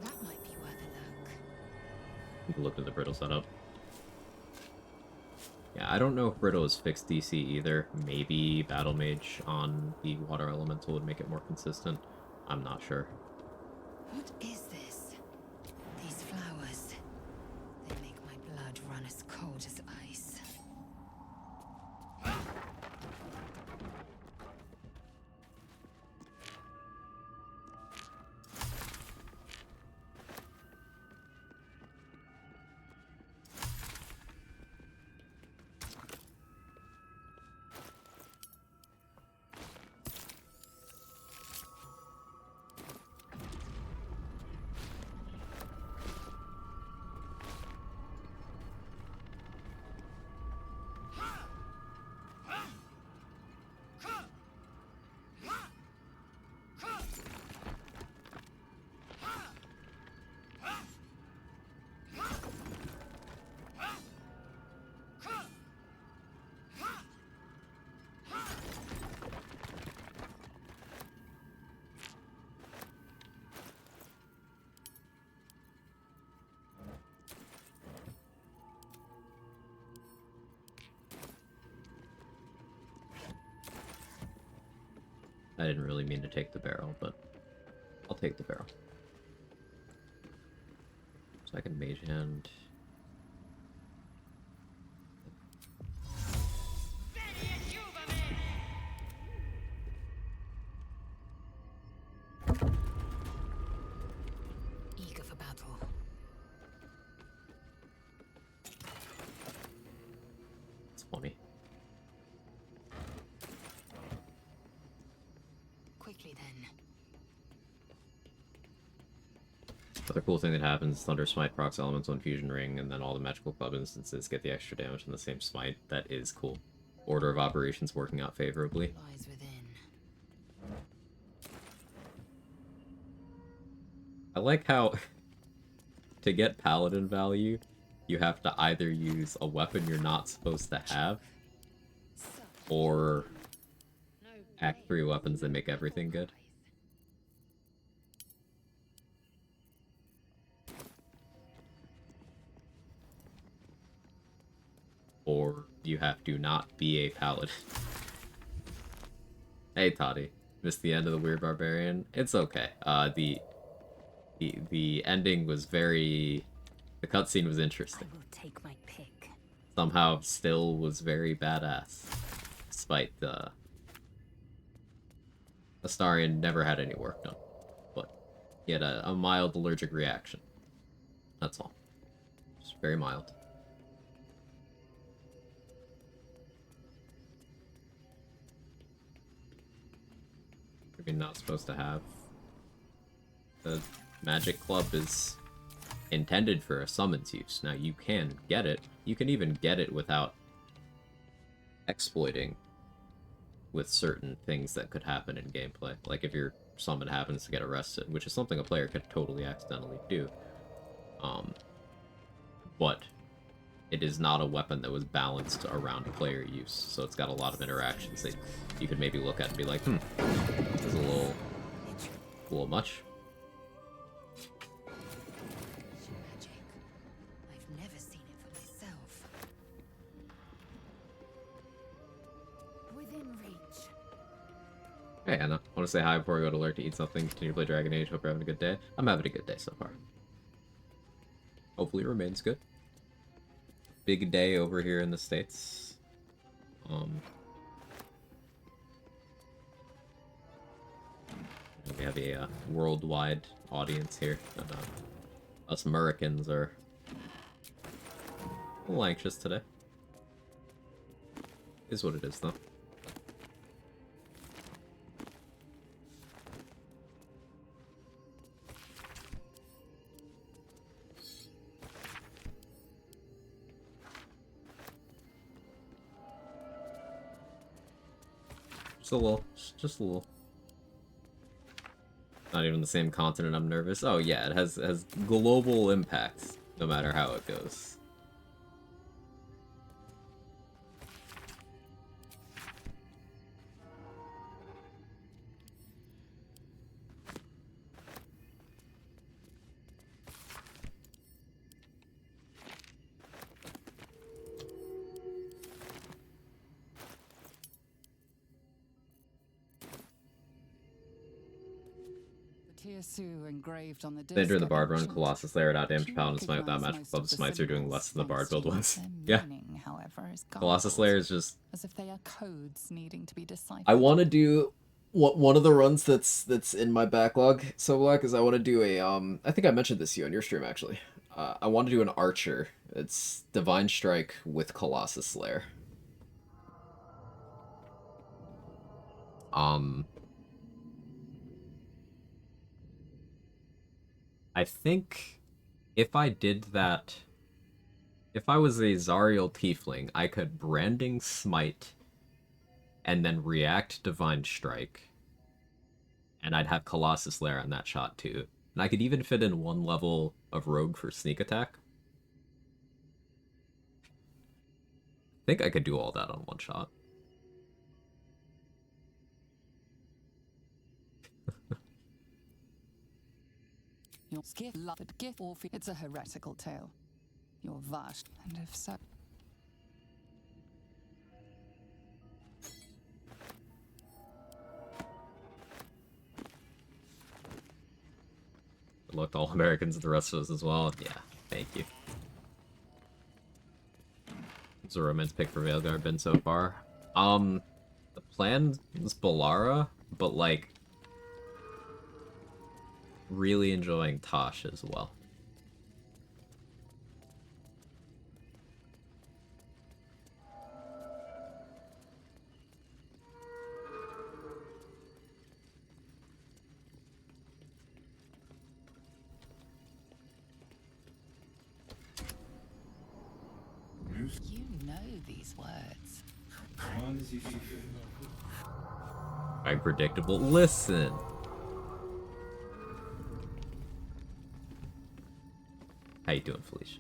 That might be worth a look. You can look at the Brittle setup. Yeah, I don't know if Brittle is fixed DC either. Maybe Battle Mage on the Water Elemental would make it more consistent. I'm not sure. What is this? These flowers. They make my blood run as cold as ice. I didn't really mean to take the barrel, but I'll take the barrel. Second mage hand. Eager for battle. It's funny. Quickly then. Other cool thing that happens, Thunder Smite procs Elemental Infusion Ring, and then all the Magical Club instances get the extra damage from the same smite. That is cool. Order of operations working out favorably. Lies within. I like how, to get Paladin value, you have to either use a weapon you're not supposed to have, or Act 3 weapons that make everything good. Or you have to not be a paladin. Hey Toddy, missed the end of the Weird Barbarian. It's okay. The ending was very... The cutscene was interesting. I will take my pick. Somehow still was very badass. Despite the... Astarion never had any work done. But he had a mild allergic reaction. That's all. Just very mild. You're not supposed to have. The Magic Club is intended for a summons use. Now you can get it. You can even get it without exploiting with certain things that could happen in gameplay. Like if your summon happens to get arrested, which is something a player could totally accidentally do. But it is not a weapon that was balanced around player use, so it's got a lot of interactions that you could maybe look at and be like, this is a little much. Magic. I've never seen it for myself. Within reach. Hey Anna, want to say hi before we go to lurk to eat something, continue to play Dragon Age, hope you're having a good day. I'm having a good day so far. Hopefully it remains good. Big day over here in the States. We have a worldwide audience here. Us Americans are a little anxious today. Is what it is, though. Just a little. Just a little. Not even the same continent, I'm nervous. Oh yeah, it has global impacts, no matter how it goes. Engraved on the They during the Bard run, Colossus Slayer without damage, Paladin Smite without Magical Club Smites are doing less than the Bard build was. Yeah. Colossus Slayer is just... As if they are codes needing to be deciphered. I want to do... One of the runs that's in my backlog, so black, is I want to do a... I think I mentioned this to you on your stream, actually. I want to do an Archer. It's Divine Strike with Colossus Slayer. I think if I did that, if I was a Zariel Tiefling, I could Branding Smite and then react Divine Strike, and I'd have Colossus Slayer on that shot too. And I could even fit in one level of Rogue for Sneak Attack. I think I could do all that on one shot. Your gift, but gift or it's a heretical tale. You're vast, and if so. Good luck to all Americans and the rest of us as well. Yeah, thank you. What's the romance pick for Veilguard been so far? The plan is Balara, but like really enjoying Tosh as well. You know these words. I'm predictable. Listen. How you doing, Felicia?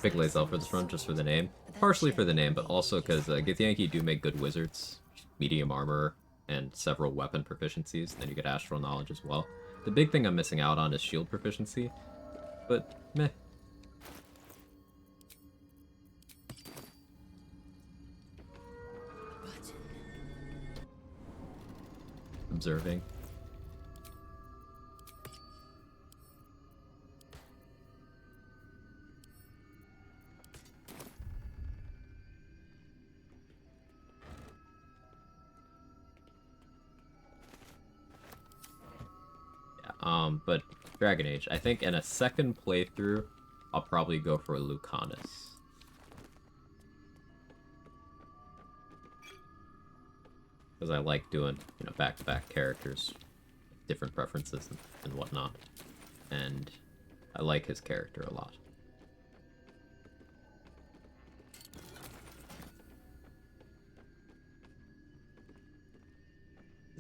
Pick Decay'zel for this run just for the name. Partially for the name, but also because Githyanki do make good wizards. Medium armor and several weapon proficiencies. Then you get astral knowledge as well. The big thing I'm missing out on is shield proficiency, but meh. Observing. But Dragon Age, I think in a second playthrough, I'll probably go for a Lucanus. Because I like doing, you know, back-to-back characters, different preferences and whatnot. And I like his character a lot.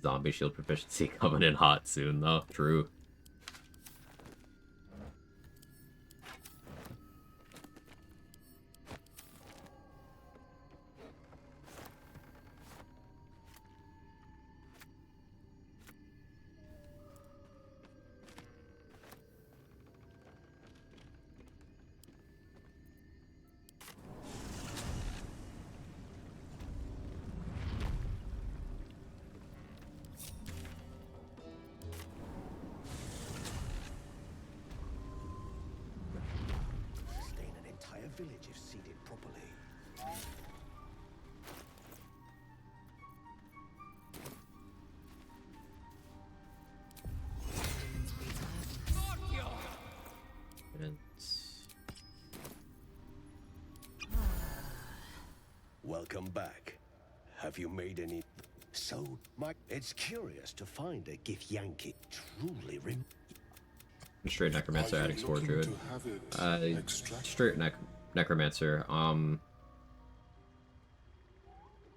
Zombie shield proficiency coming in hot soon, though. True. Village if seeded properly. Welcome back. Have you made any? So, it's curious to find a Githyanki truly Straight Necromancer adding Spore Druid. Straight Necromancer.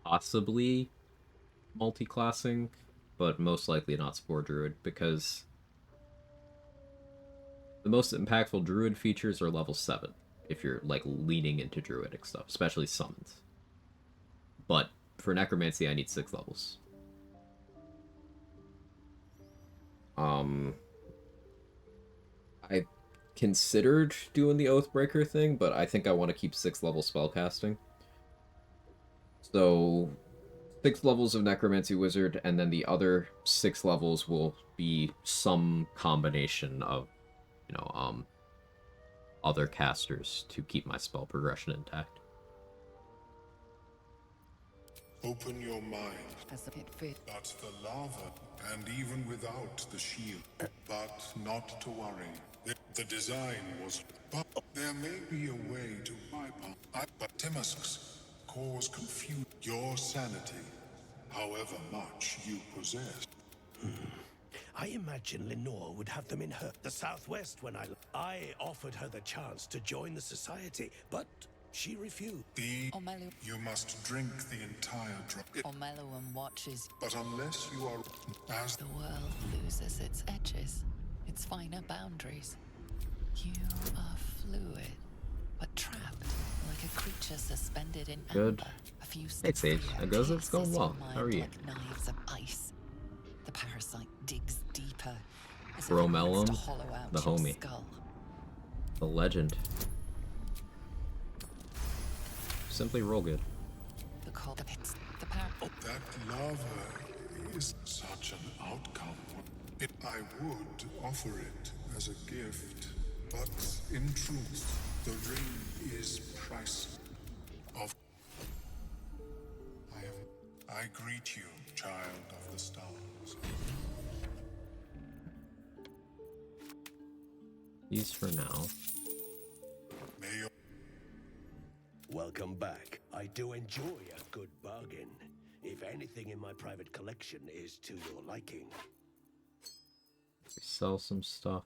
Possibly multi-classing, but most likely not Spore Druid, because the most impactful Druid features are level 7, if you're, like, leaning into Druidic stuff, especially summons. But for Necromancy, I need 6 levels. I considered doing the Oathbreaker thing, but I think I want to keep 6 level spellcasting. So 6 levels of Necromancy Wizard, and then the other 6 levels will be some combination of, you know, other casters to keep my spell progression intact. Open your mind. But the lava, and even without the shield. But not to worry. The design was... But there may be a way to bypass... But Timusks cause confusion. Your sanity, however much you possess. I imagine Lenore would have them in the southwest when I offered her the chance to join the society, but she refused. You must drink the entire drop. Omeluum watches. But unless you are... As the world loses its edges, its finer boundaries. You are fluid, but trapped like a creature suspended in Good. amber. A few Hey Sage, it's going well. How are you? Like knives of ice. The parasite digs deeper. Bromelum, the homie. Skull. The legend. Simply roll good. The cold. It's the power. That lava is such an outcome. I would offer it as a gift, but in truth, the ring is priceless. I greet you, child of the stars. These for now. Welcome back. I do enjoy a good bargain. If anything in my private collection is to your liking. Sell some stuff.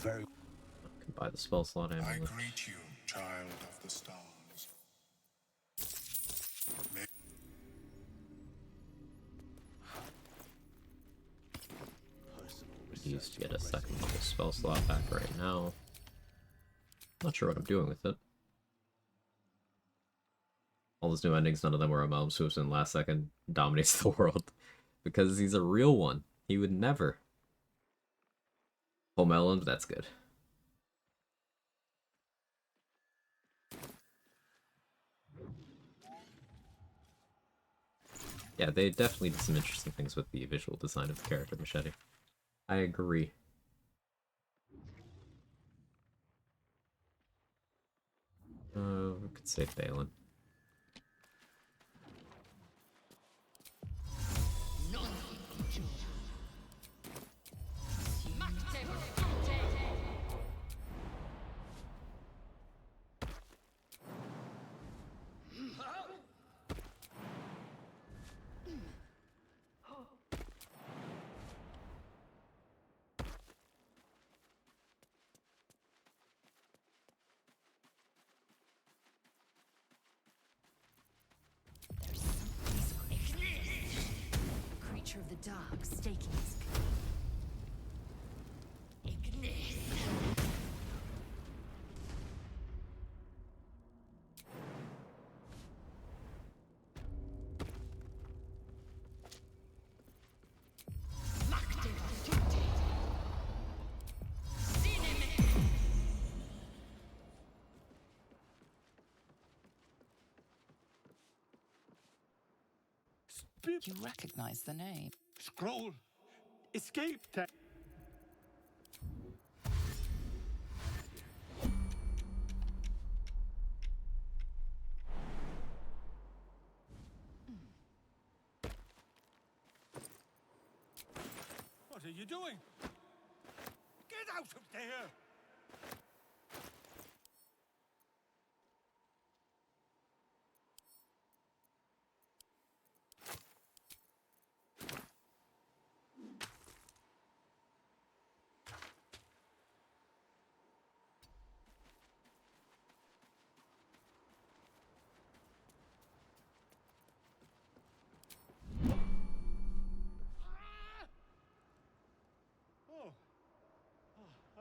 Very. I can buy the spell slot amulet. I greet you, child of the stars. Used to get a second level spell slot back right now. Not sure what I'm doing with it. All those new endings, none of them were a Malm swoops in last second, dominates the world. Because he's a real one. He would never. Home Island, that's good. Yeah, they definitely did some interesting things with the visual design of the character Machete. I agree. We could save Balin. Creature of the dark, staking his You recognize the name. Scroll. Escape tech. What are you doing? Get out of there!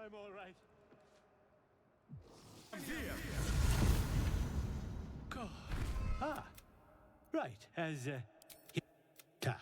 I'm all right. I'm here. God. Ah, right. As ta.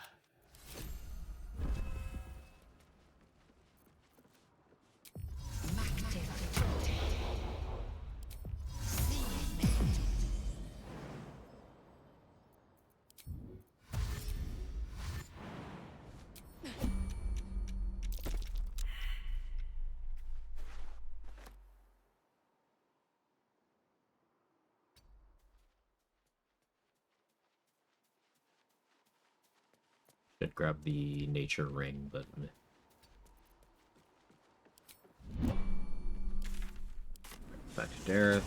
Should grab the nature ring, but back to Dareth.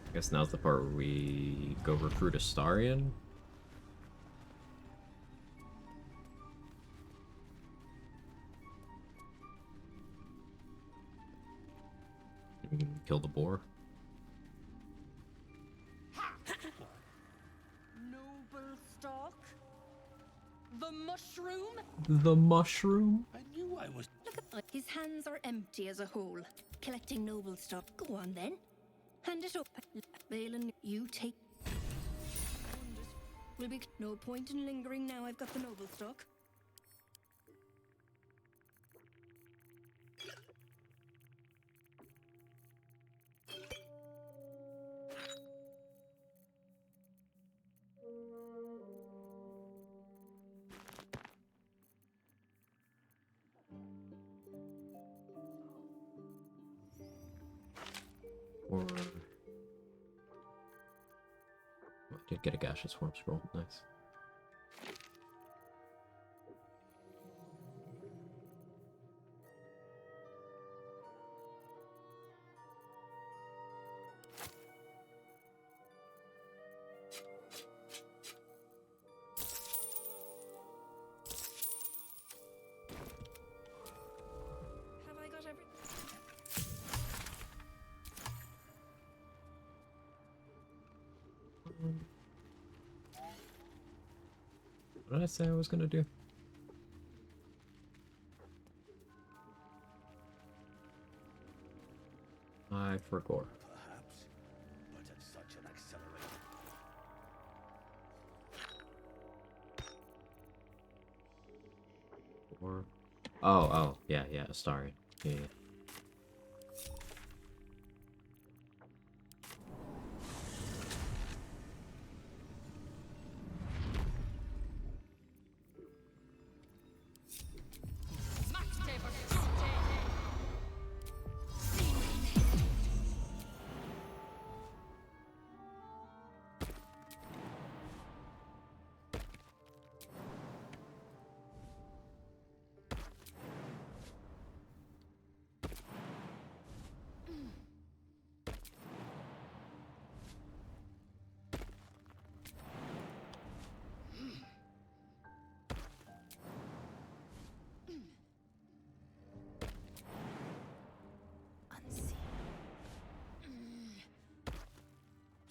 I guess now's the part where we go recruit Astarion. Kill the boar. noble stock. The mushroom? The mushroom? I knew I was. Look at that. His hands are empty as a whole. Collecting noble stock. Go on then. Hand it up. Balin, you take. Will be no point in lingering now. I've got the noble stock. Or I did get a gaseous form scroll. Nice. Have I got every? What did I say I was gonna do? I forgot. Perhaps, but at such an accelerated. Or oh, yeah, sorry. Yeah.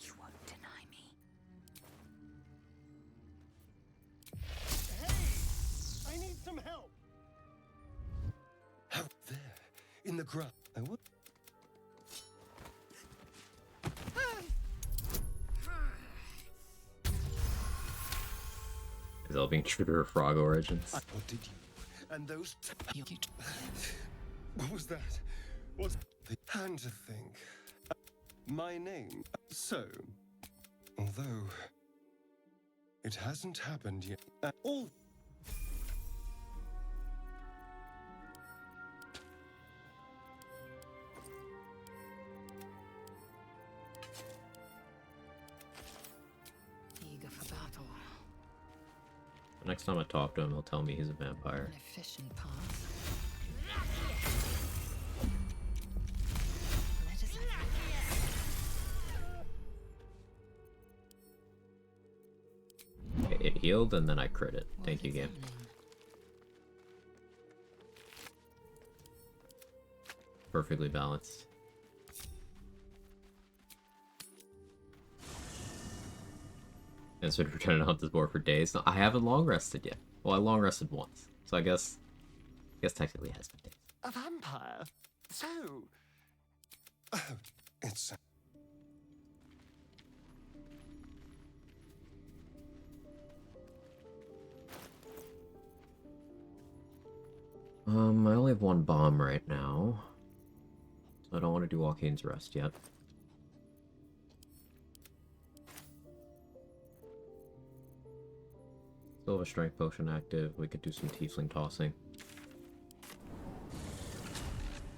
You won't deny me. I need some help. Out there, in the ground. I would. Is all being true to her frog origins? What did you? And those. What was that? What's the hand to think? My name. So, although it hasn't happened yet, all. Eager for battle. The next time I talk to him, he'll tell me he's a vampire. An efficient path. Let us It healed and then I crit it. Thank you, game. Perfectly balanced. And so pretending to hunt this board for days. No, I haven't long rested yet. Well, I long rested once, so I guess technically it has been days. A vampire? So... It's. I only have one bomb right now, so I don't want to do Arcane's Rest yet. Still have a strength potion active. We could do some tiefling tossing.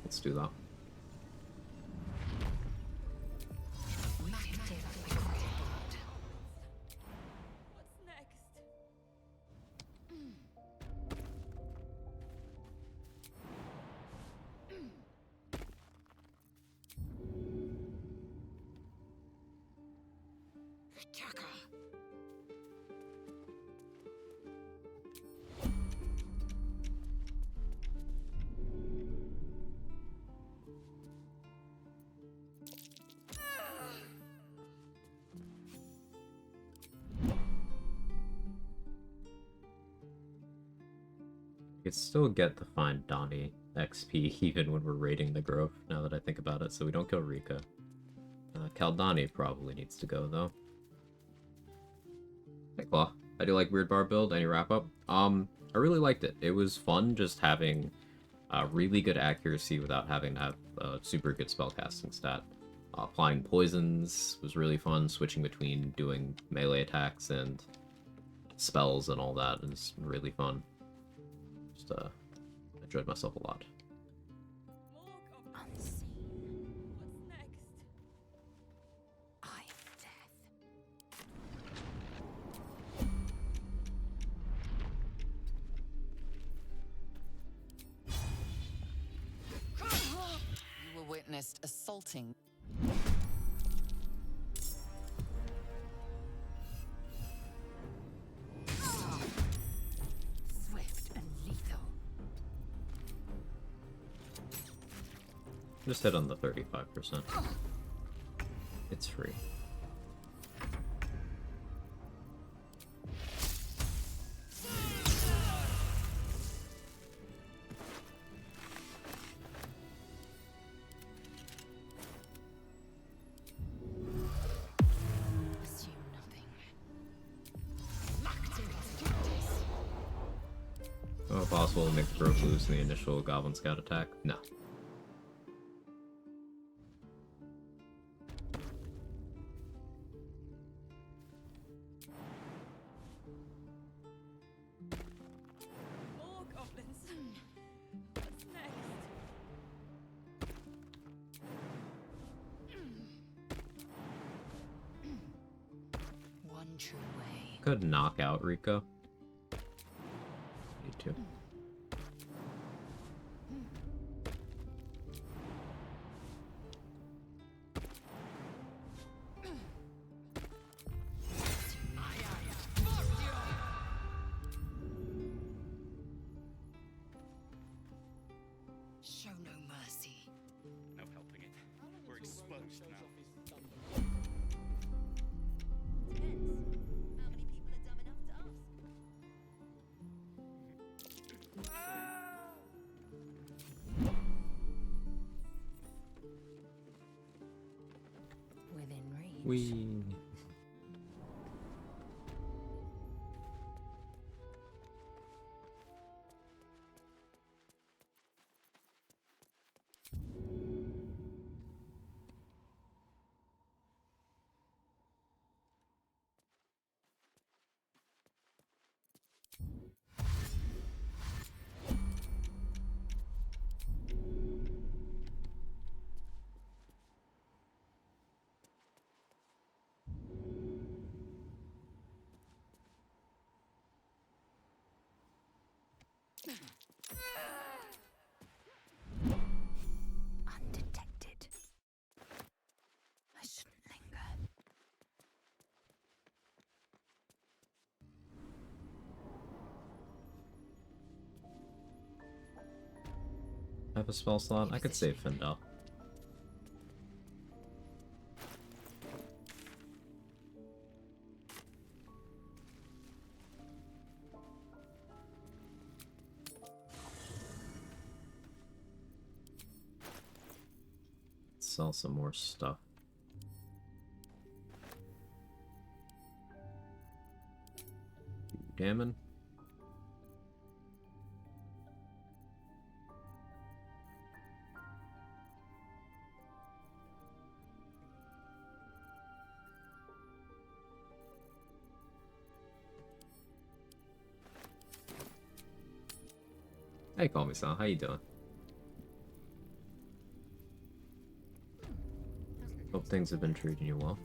Let's do that. What's next? We could still get the Find Donnie XP even when we're raiding the Grove, now that I think about it, so we don't kill Rika. Kaldani probably needs to go, though. Hey, Claw. I do like Weird Bar build. Any wrap-up? I really liked it. It was fun just having really good accuracy without having to have a super good spellcasting stat. Applying poisons was really fun. Switching between doing melee attacks and spells and all that is really fun. Just enjoyed myself a lot. You were witnessed assaulting. Swift and lethal. Just hit on the 35%. It's free. Oh, possible to make the grove loose in the initial Goblin Scout attack? No. More goblins. What's next? One true way. Could knock out Rico. Need to. Show no mercy. No helping it. We're exposed now. Within reach. We. Undetected. I shouldn't linger. I have a spell slot. I could save Findel. Sell some more stuff. Gammon. Hey, call me Sal. How you doing? Hope things have been treating you well.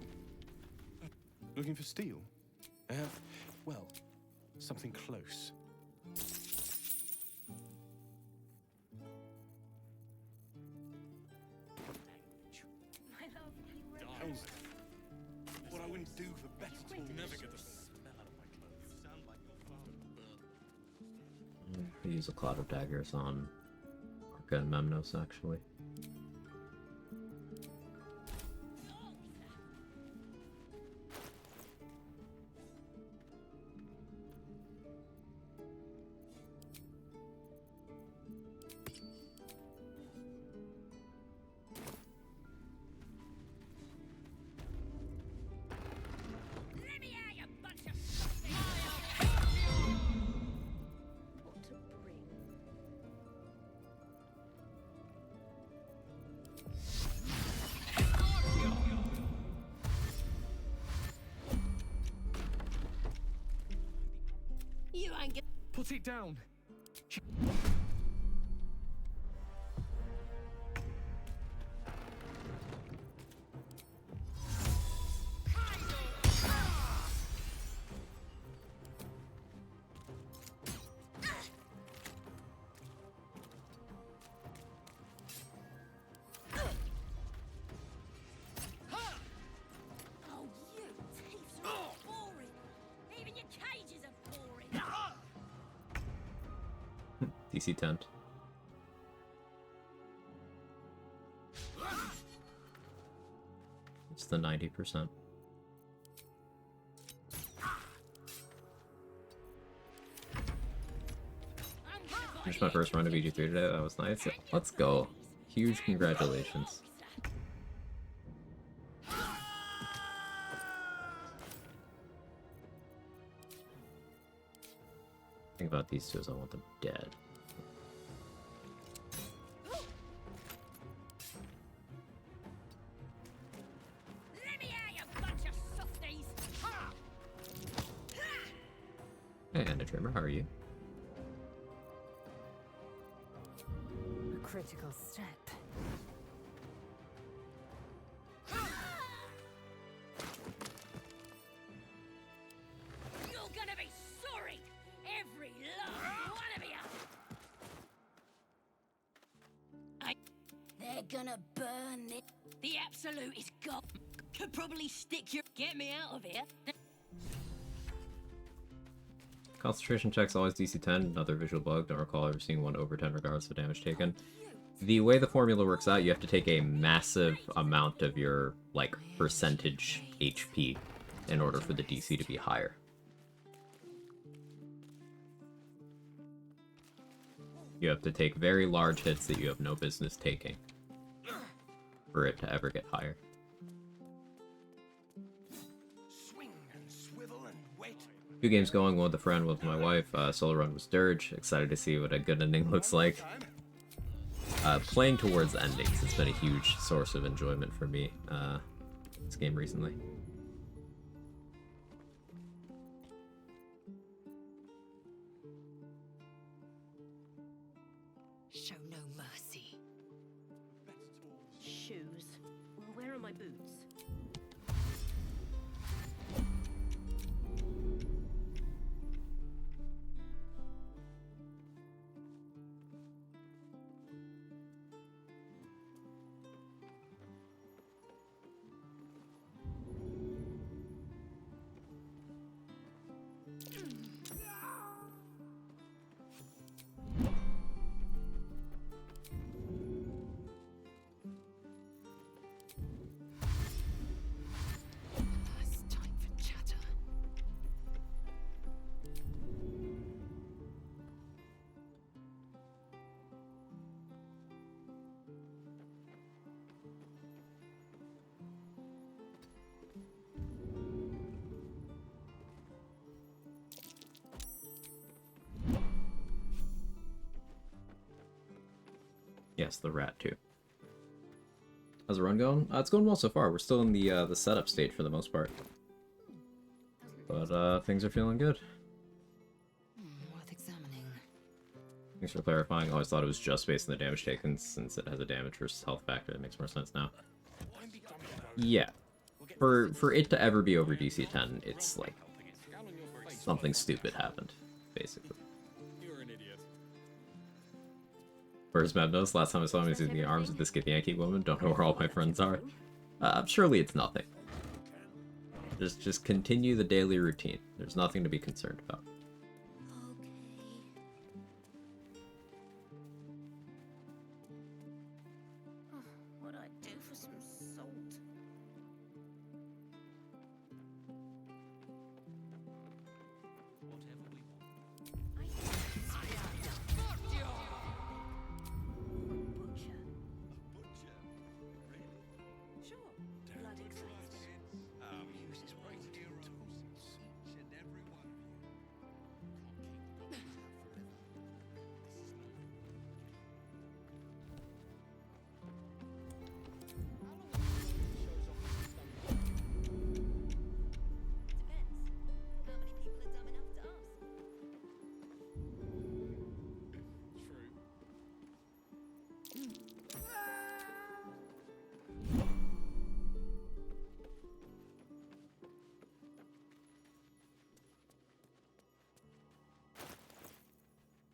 Looking for steel? I have, well, something close. My love, you were Darn. What I wouldn't do for better will never get the smell out of my clothes. You sound like your father. I use a cloud of daggers on Orca and Memnos, actually. Put it down. Oh, you thieves are all boring. Even your cages are boring. DC 10. It's the 90%. Finished my first run of EG3 today. That was nice. Let's go. Huge congratulations. Think about these two is I want them dead. Let me out, you bunch of softies. Ha! Hey, Anna Trimmer, how are you? A critical step. You're gonna be sorry, every last one of you. They're gonna burn it. The absolute is gone. Could probably stick your. Get me out of here. Concentration checks always DC 10, another visual bug. Don't recall ever seeing one over 10 regardless of damage taken. The way the formula works out, you have to take a massive amount of your, like, percentage HP in order for the DC to be higher. You have to take very large hits that you have no business taking for it to ever get higher. Swing and swivel and wait. 2 games going, one with a friend, one with my wife. Solo run was Dirge. Excited to see what a good ending looks like. Playing towards endings has been a huge source of enjoyment for me this game recently. Show no mercy. Shoes. Well, where are my boots? It's time for chatter. Yes, the rat too. How's the run going? It's going well so far. We're still in the setup stage for the most part, but things are feeling good. Worth examining. Thanks for clarifying. I always thought it was just based on the damage taken, since it has a damage versus health factor. That makes more sense now. Yeah, for it to ever be over DC 10, it's like something stupid happened, basically. You're an idiot. Where's Mabnos? Last time I saw him, he's in the arms of this Githyanki woman. Don't know where all my friends are. Surely it's nothing. Just continue the daily routine. There's nothing to be concerned about. What'd I do for some salt?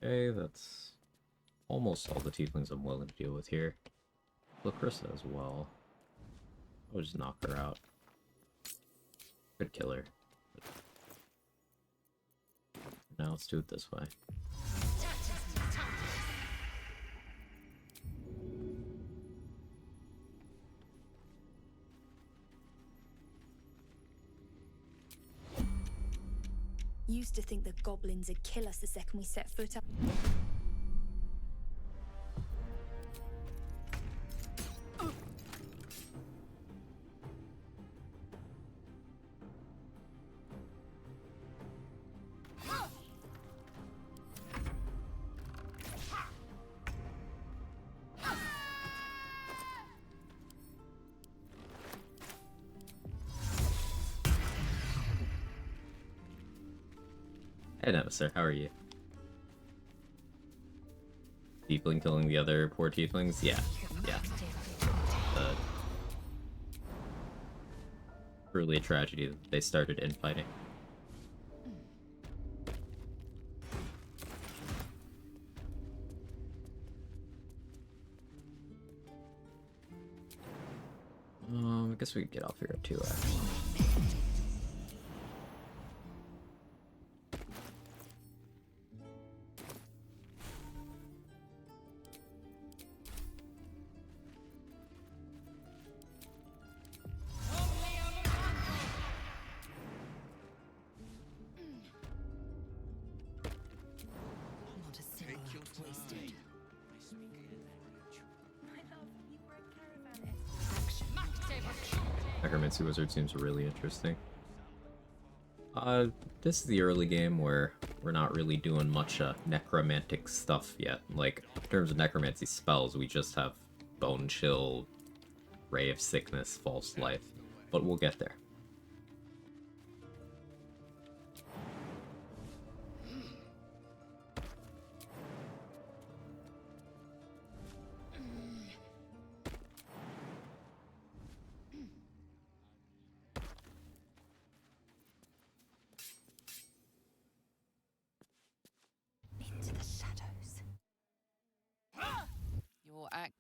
Okay, that's almost all the tieflings I'm willing to deal with here. Lacrissa as well. I'll just knock her out. Could kill her. Now let's do it this way. Used to think the goblins would kill us the second we set foot up. Hey, Nemesis, how are you? Tiefling killing the other poor tieflings? Yeah, yeah. Truly a tragedy that they started infighting. I guess we could get off here at 2, actually. Necromancy Wizard seems really interesting. This is the early game where we're not really doing much necromantic stuff yet. Like, in terms of necromancy spells, we just have Bone Chill, Ray of Sickness, False Life. But we'll get there. Your act.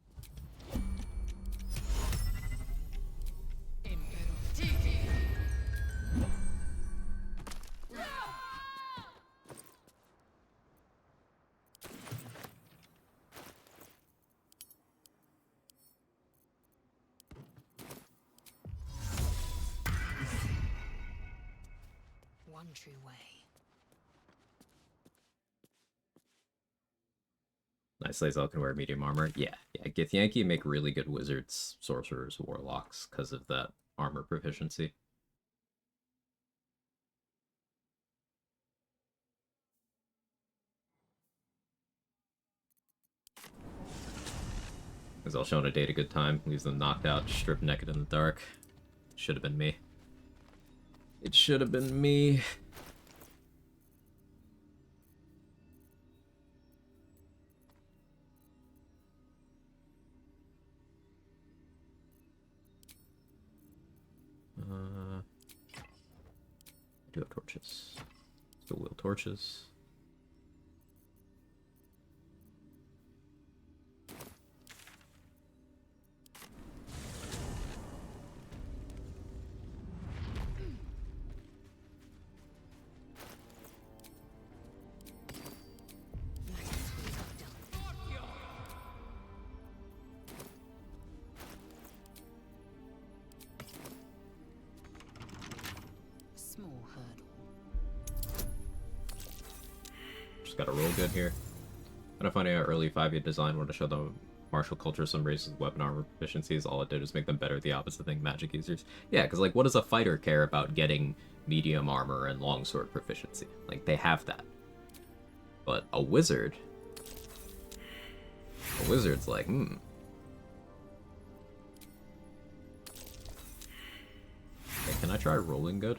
One true way. Nice Decay'zel can wear medium armor. Yeah. Githyanki make really good wizards, sorcerers, warlocks because of that armor proficiency. Decay'zel showing a date a good time, leaves them knocked out, stripped naked in the dark. Should have been me. It should have been me. I do have torches. Still will torches. Small hurdle. Just gotta roll good here. Kind of finding out early 5e design wanted to show the martial culture some races with weapon armor proficiencies. All it did was make them better, the opposite thing magic users. Yeah, because like, what does a fighter care about getting medium armor and longsword proficiency? Like, they have that. But a wizard's like, Okay, can I try rolling good?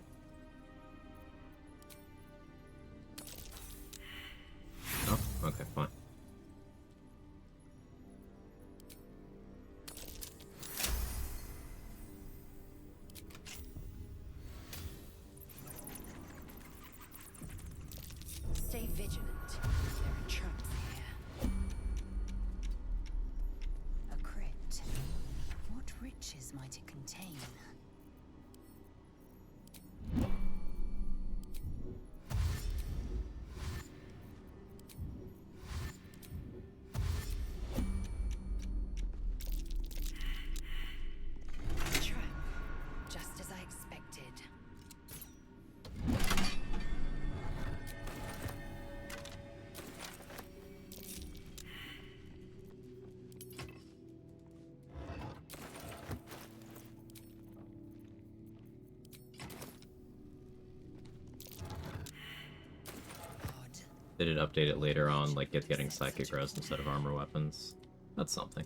No? Okay, fine. Stay vigilant. They're a trap. They did update it later on, like getting psychic res instead of armor weapons. That's something.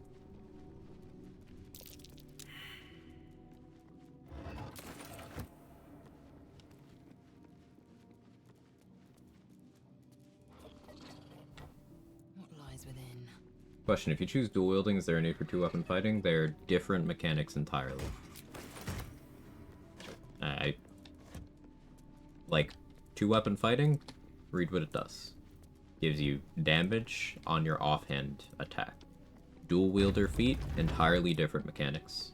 What lies within? Question, if you choose dual wielding, is there a need for 2-weapon fighting? They're different mechanics entirely. Like, 2-weapon fighting, read what it does. Gives you damage on your offhand attack. Dual wielder feat, entirely different mechanics.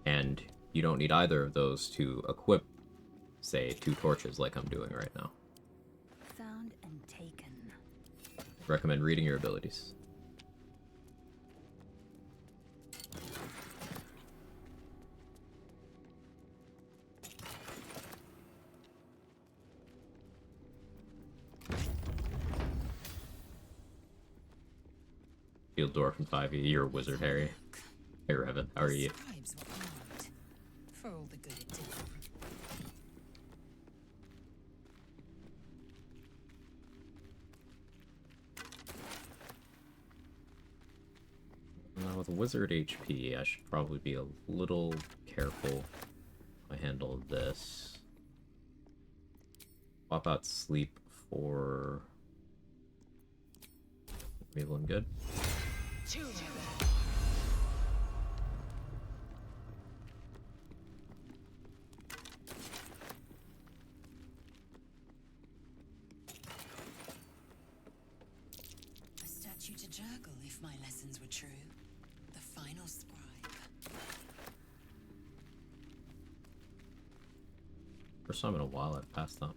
And you don't need either of those to equip, say, 2 torches like I'm doing right now. Found and taken. Recommend reading your abilities. Field Dwarf and 5e, you're a wizard, Harry. Hey, Revan, how are you? Describes what I want, for all the good it did. Now with wizard HP, I should probably be a little careful I handle this. Swap out sleep for feeling good. A statue to juggle if my lessons were true. The final scribe. First time in a while I've passed that.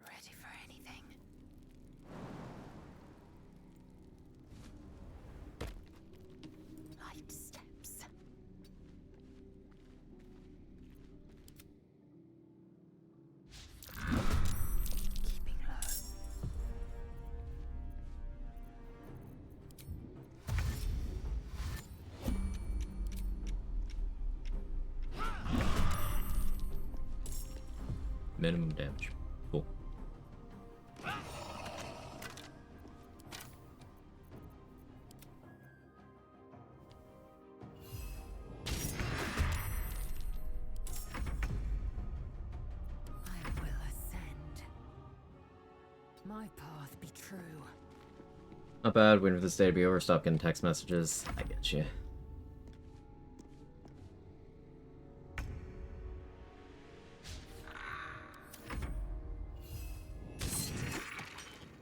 Ready for anything. Light steps. Keeping low. Minimum damage. Cool. I will ascend. My path be true. Not bad, waiting for this day to be over, stop getting text messages. I get you.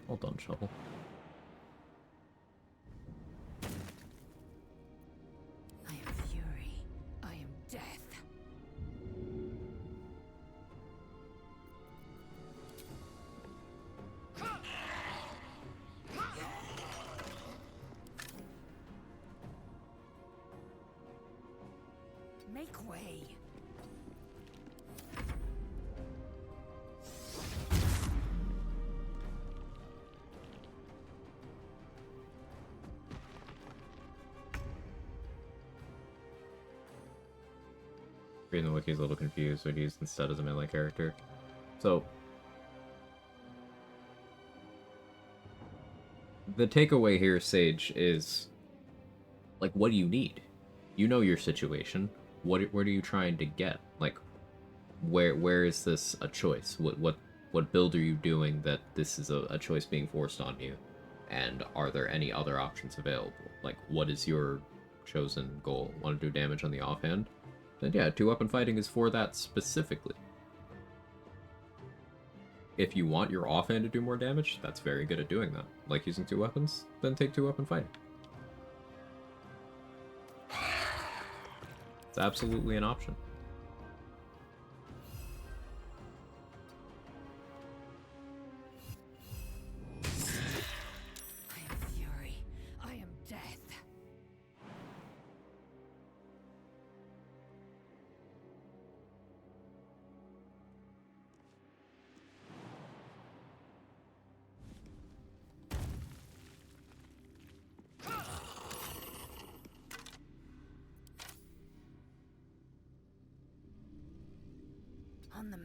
Well done, Shovel. I am fury. I am death. Make way. Reading the wiki's a little confused when used instead as a melee character. So, the takeaway here, Sage, is like, what do you need? You know your situation. What are you trying to get? Like, where is this a choice? What build are you doing that this is a choice being forced on you? And are there any other options available? Like, what is your chosen goal? Want to do damage on the offhand? Then yeah, 2-weapon fighting is for that specifically. If you want your offhand to do more damage, that's very good at doing that. Like using 2 weapons, then take 2-weapon fighting. It's absolutely an option. I am fury. I am death. On the move.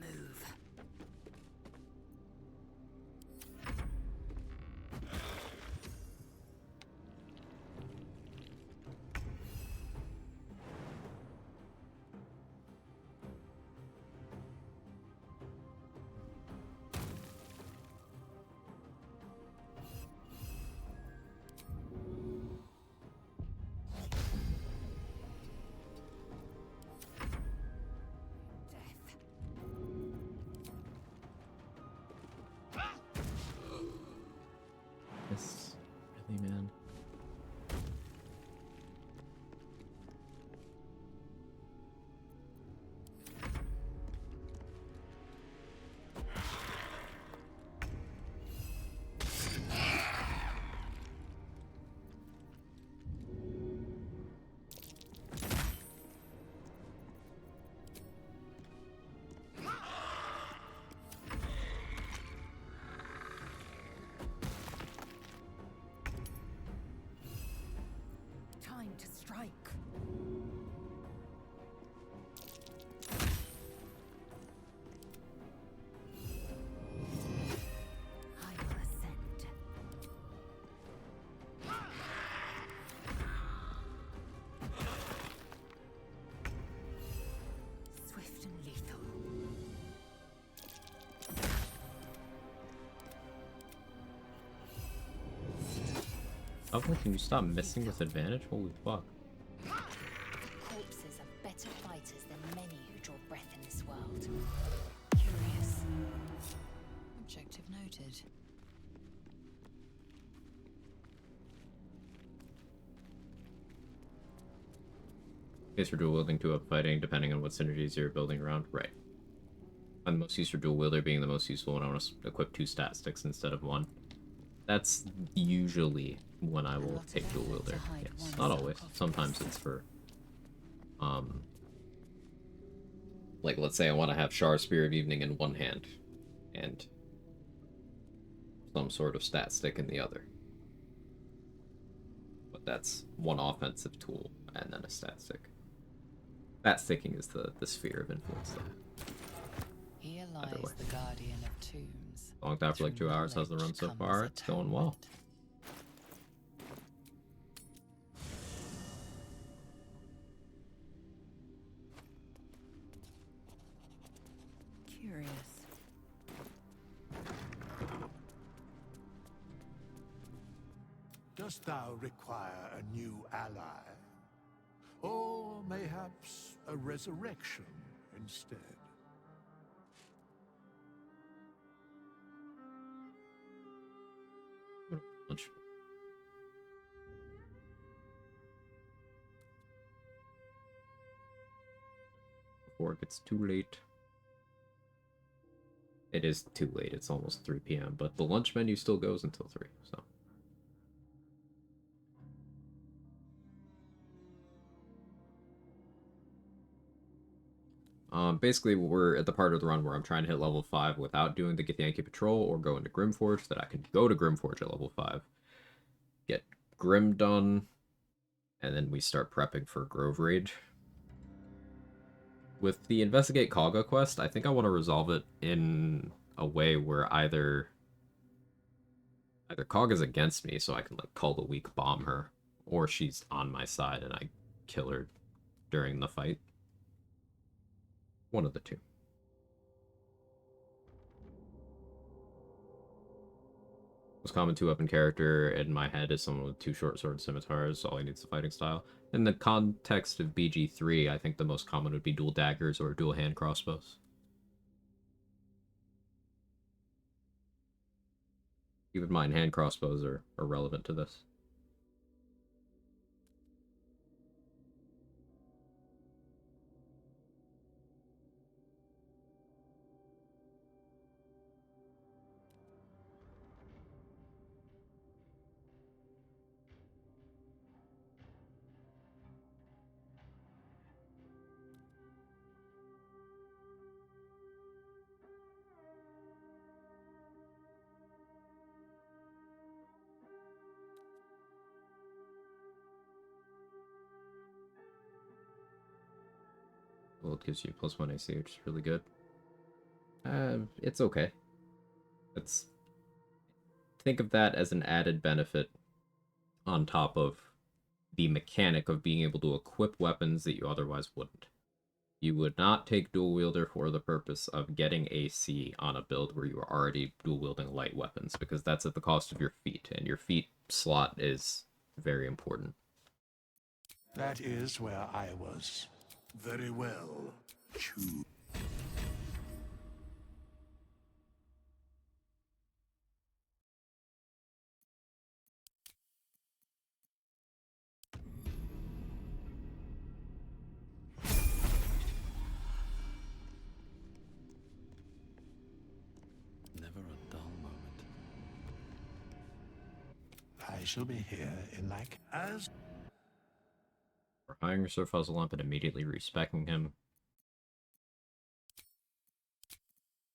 This really, man. Time to strike. I will ascend. Swift and lethal. Oh, can you stop missing with advantage? Holy fuck. Corpses are better fighters than many who draw breath in this world. Curious. Objective noted. Case for dual wielding, 2-up fighting, depending on what synergies you're building around. Right. I'm the most used for dual wielder being the most useful when I want to equip 2 stat sticks instead of 1. That's usually when I will take dual wielder. Yes, not always. Sometimes it's for, like, let's say I want to have Shar Spear of Evening in one hand, and some sort of stat stick in the other. But that's one offensive tool, and then a stat stick. Stat sticking is the sphere of influence, though. Here lies the guardian of tombs. Logged out for like 2 hours. How's the run so far? It's going well. Curious. Dost thou require a new ally? Or mayhaps a resurrection instead? Lunch. Before it gets too late. It is too late. It's almost 3 p.m. But the lunch menu still goes until 3, so. Basically, we're at the part of the run where I'm trying to hit level 5 without doing the Githyanki Patrol or go into Grimforge, so that I can go to Grimforge at level 5, get Grim done, and then we start prepping for Grove Raid. With the Investigate Kaga quest, I think I want to resolve it in a way where either Kaga's against me, so I can like call the weak bomb her, or she's on my side and I kill her during the fight. One of the two. Most common 2-weapon character in my head is someone with 2 short sword scimitars. All he needs is a fighting style. In the context of BG3, I think the most common would be dual daggers or dual hand crossbows. Keep in mind, hand crossbows are relevant to this. Well, it gives you +1 AC, which is really good. It's okay. It's think of that as an added benefit on top of the mechanic of being able to equip weapons that you otherwise wouldn't. You would not take dual wielder for the purpose of getting AC on a build where you are already dual wielding light weapons, because that's at the cost of your feet, and your feet slot is very important. That is where I was. Very well. Choose. Never a dull moment. I shall be here in like as. We're hiring Sir Fuzzlemp and immediately respecking him.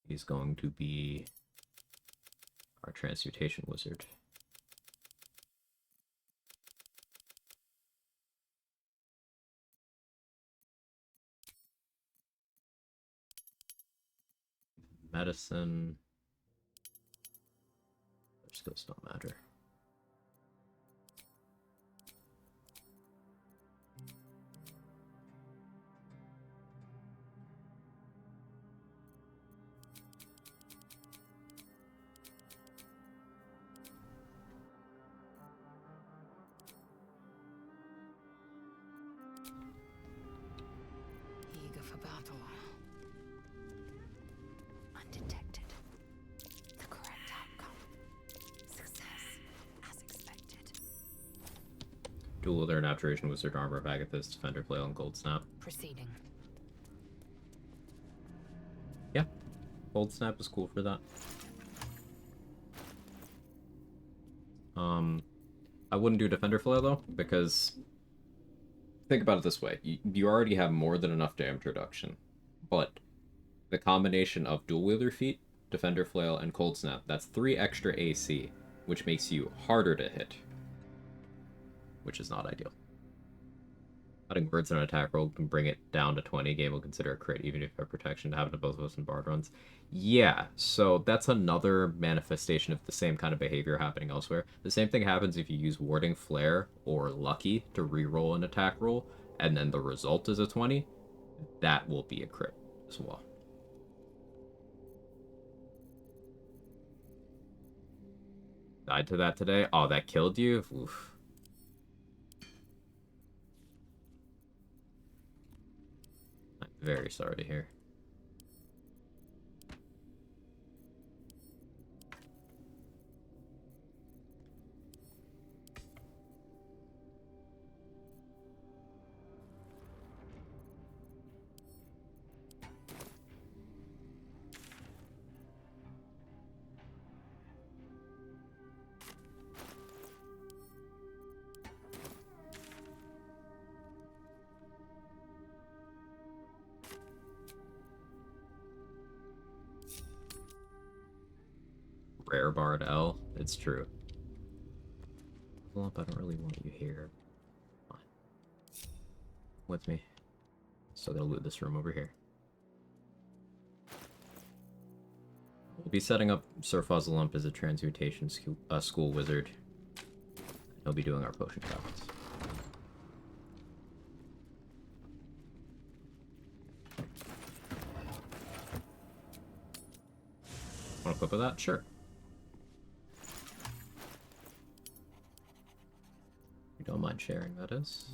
He's going to be our transmutation wizard. Medicine. Their skills don't matter. Eager for battle. Undetected. The correct outcome. Success, as expected. Dual with their Naturation Wizard Armor of Agathis, Defender Flail, and Gold Snap. Proceeding. Yeah, Gold Snap is cool for that. I wouldn't do Defender Flail though, because think about it this way. You already have more than enough damage reduction, but the combination of Dual Wielder Feat, Defender Flail, and Cold Snap, that's 3 extra AC, which makes you harder to hit, which is not ideal. Adding words on an attack roll can bring it down to 20. Game will consider a crit, even if you have protection, to happen to both of us in Bard runs. Yeah, so that's another manifestation of the same kind of behavior happening elsewhere. The same thing happens if you use Warding Flare or Lucky to reroll an attack roll, and then the result is a 20. That will be a crit as well. Died to that today? Oh, that killed you? Oof. I'm very sorry to hear. Rare Bard L. It's true. Lump, I don't really want you here. Come on. With me. Still gotta loot this room over here. We'll be setting up Sir Fuzzlemp as a transmutation school wizard. He'll be doing our potion crafts. Want to equip with that? Sure. You don't mind sharing, that is.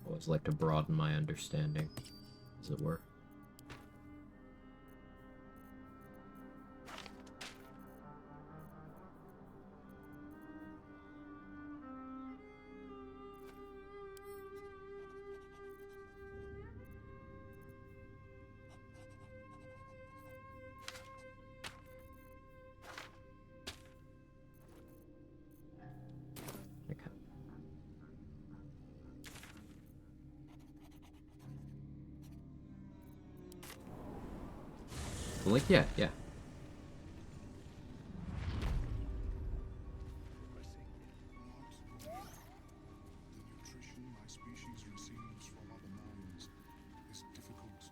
Always like to broaden my understanding, as it were. Like, yeah. The nutrition my species receives from other minds is difficult to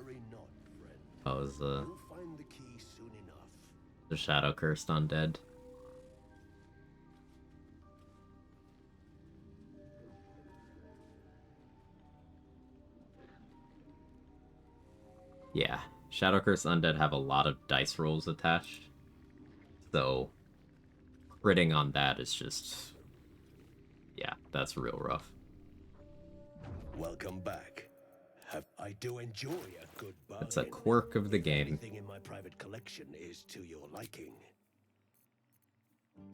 Worry not, friend. Oh, is You'll find the key soon enough. the shadow cursed undead? Yeah, shadow cursed undead have a lot of dice rolls attached, so critting on that is just, yeah, that's real rough. Welcome back. I do enjoy a good bargain. It's a quirk of the game. Everything in my private collection is to your liking.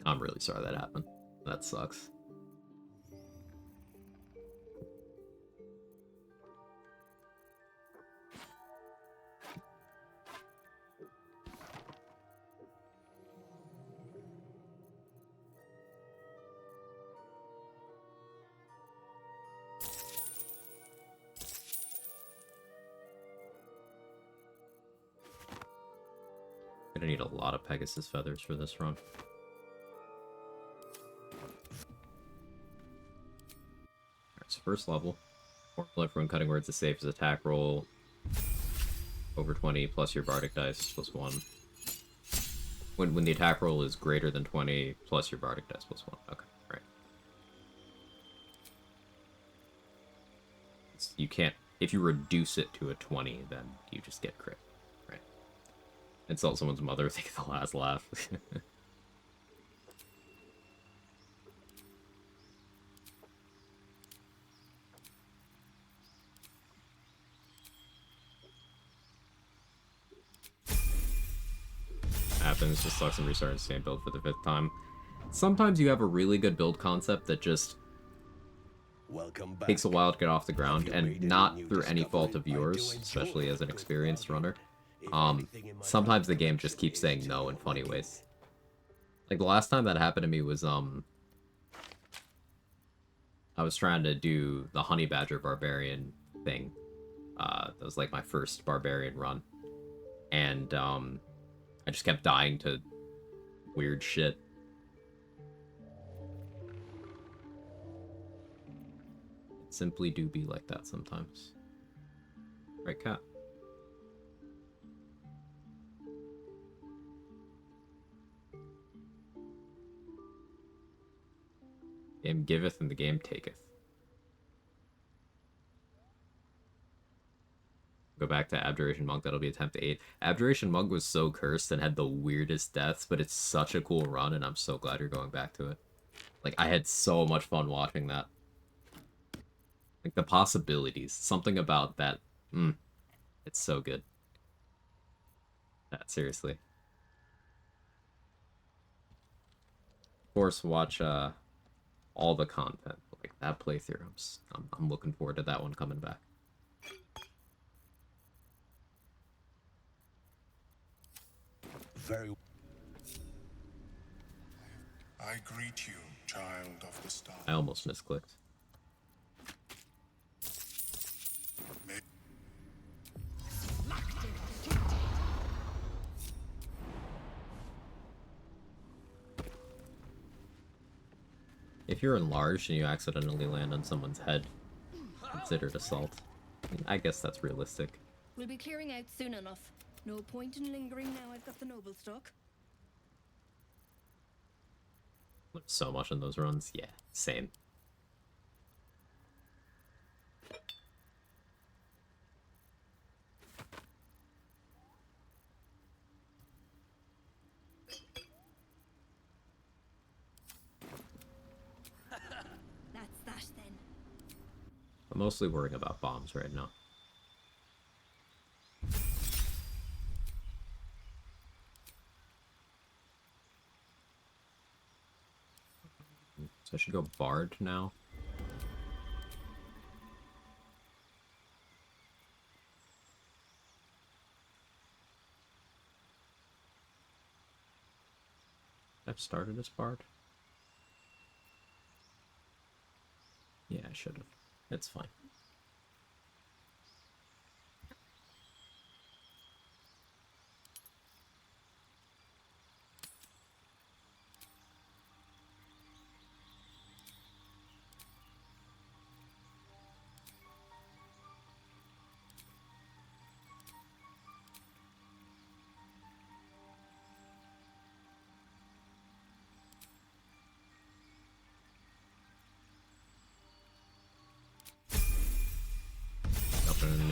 I'm really sorry that happened. That sucks. Gonna need a lot of Pegasus feathers for this run. Alright, so first level. Formula for when cutting words is safe as attack roll. Over 20 plus your bardic dice plus 1. When the attack roll is greater than 20 plus your bardic dice plus 1. Okay, right. You can't, if you reduce it to a 20, then you just get crit. Right. Insult someone's mother, think the last laugh. Happens, just sucks and restarts the same build for the 5th time. Sometimes you have a really good build concept that just takes a while to get off the ground, and not through any fault of yours, especially as an experienced runner. Sometimes the game just keeps saying no in funny ways. Like, the last time that happened to me was, I was trying to do the Honey Badger Barbarian thing. That was, like, my first Barbarian run. And, I just kept dying to weird shit. It simply do be like that sometimes. Right, cat? Game giveth and the game taketh. Go back to Abjuration Monk, that'll be attempt 8. Abjuration Monk was so cursed and had the weirdest deaths, but it's such a cool run, and I'm so glad you're going back to it. Like, I had so much fun watching that. Like, the possibilities. Something about that. It's so good. That, seriously. Of course, watch all the content. Like, that playthrough, I'm looking forward to that one coming back. Very. I greet you, child of the stars. I almost misclicked. If you're enlarged and you accidentally land on someone's head, consider it assault. I mean, I guess that's realistic. We'll be clearing out soon enough. No point in lingering now I've got the noble stock. So much in those runs. Yeah, same. That's that then. I'm mostly worrying about bombs right now. So I should go Bard now. I've started as Bard. Yeah, I should have. It's fine.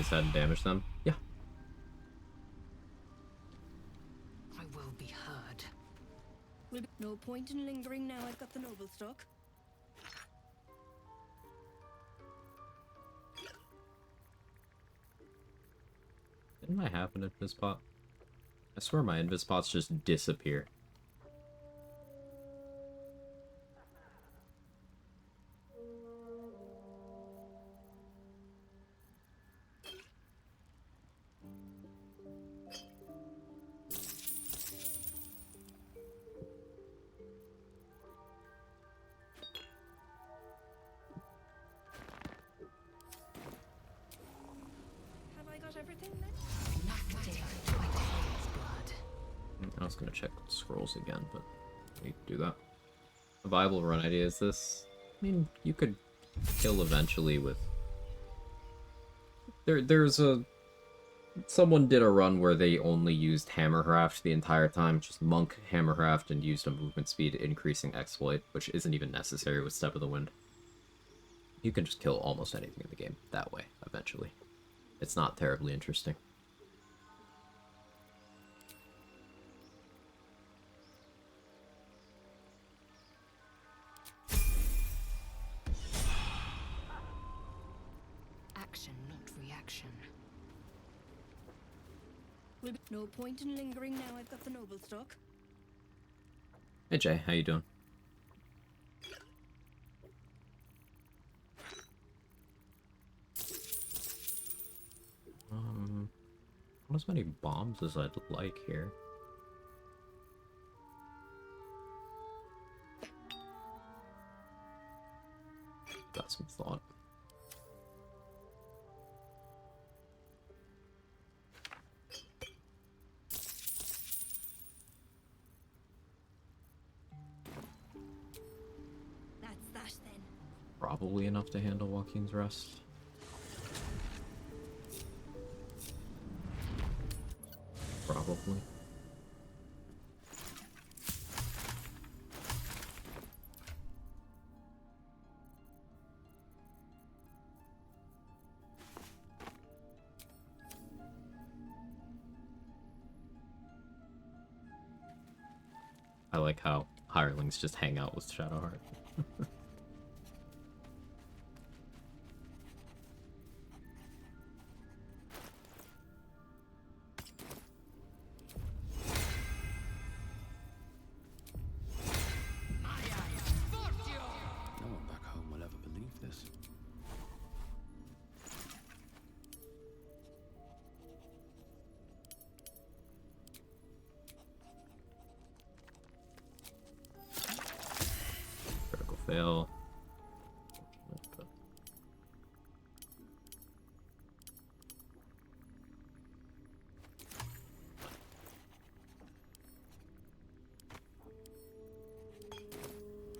his head and damage them? Yeah. I will be heard. Will be no point in lingering now I've got the noble stock. Didn't I have an invis pot? I swear my invis pots just disappear. Have I got everything then? I was gonna check scrolls again, but we can do that. A viable run idea is this. I mean, you could kill eventually with... There's a... Someone did a run where they only used Hammerhraft the entire time, just monk Hammerhraft, and used a movement speed increasing exploit, which isn't even necessary with Step of the Wind. You can just kill almost anything in the game that way, eventually. It's not terribly interesting. Action, not reaction. Will be no point in lingering now I've got the noble stock. Hey Jay, how you doing? Not as many bombs as I'd like here. Got some thought. That's that then. Probably enough to handle Joaquin's Rest. Probably. I like how hirelings just hang out with Shadowheart. No one back home will ever believe this. Critical fail.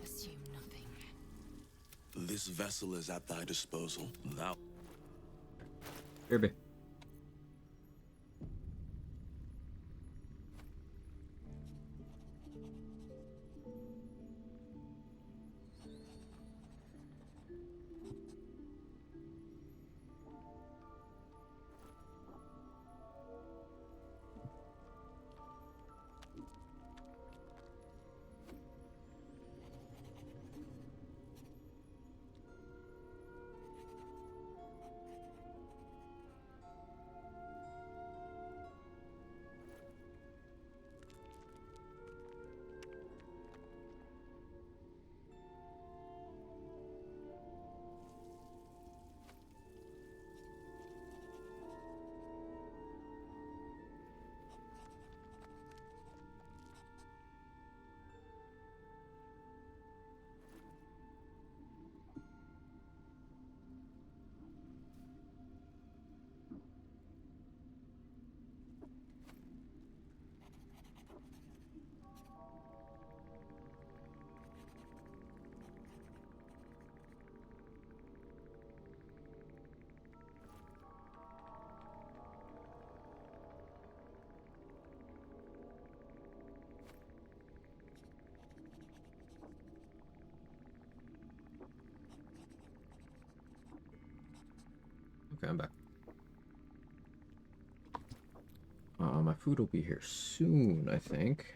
Assume nothing. This vessel is at thy disposal. Thou... Kirby. Okay, I'm back. my food will be here soon, I think.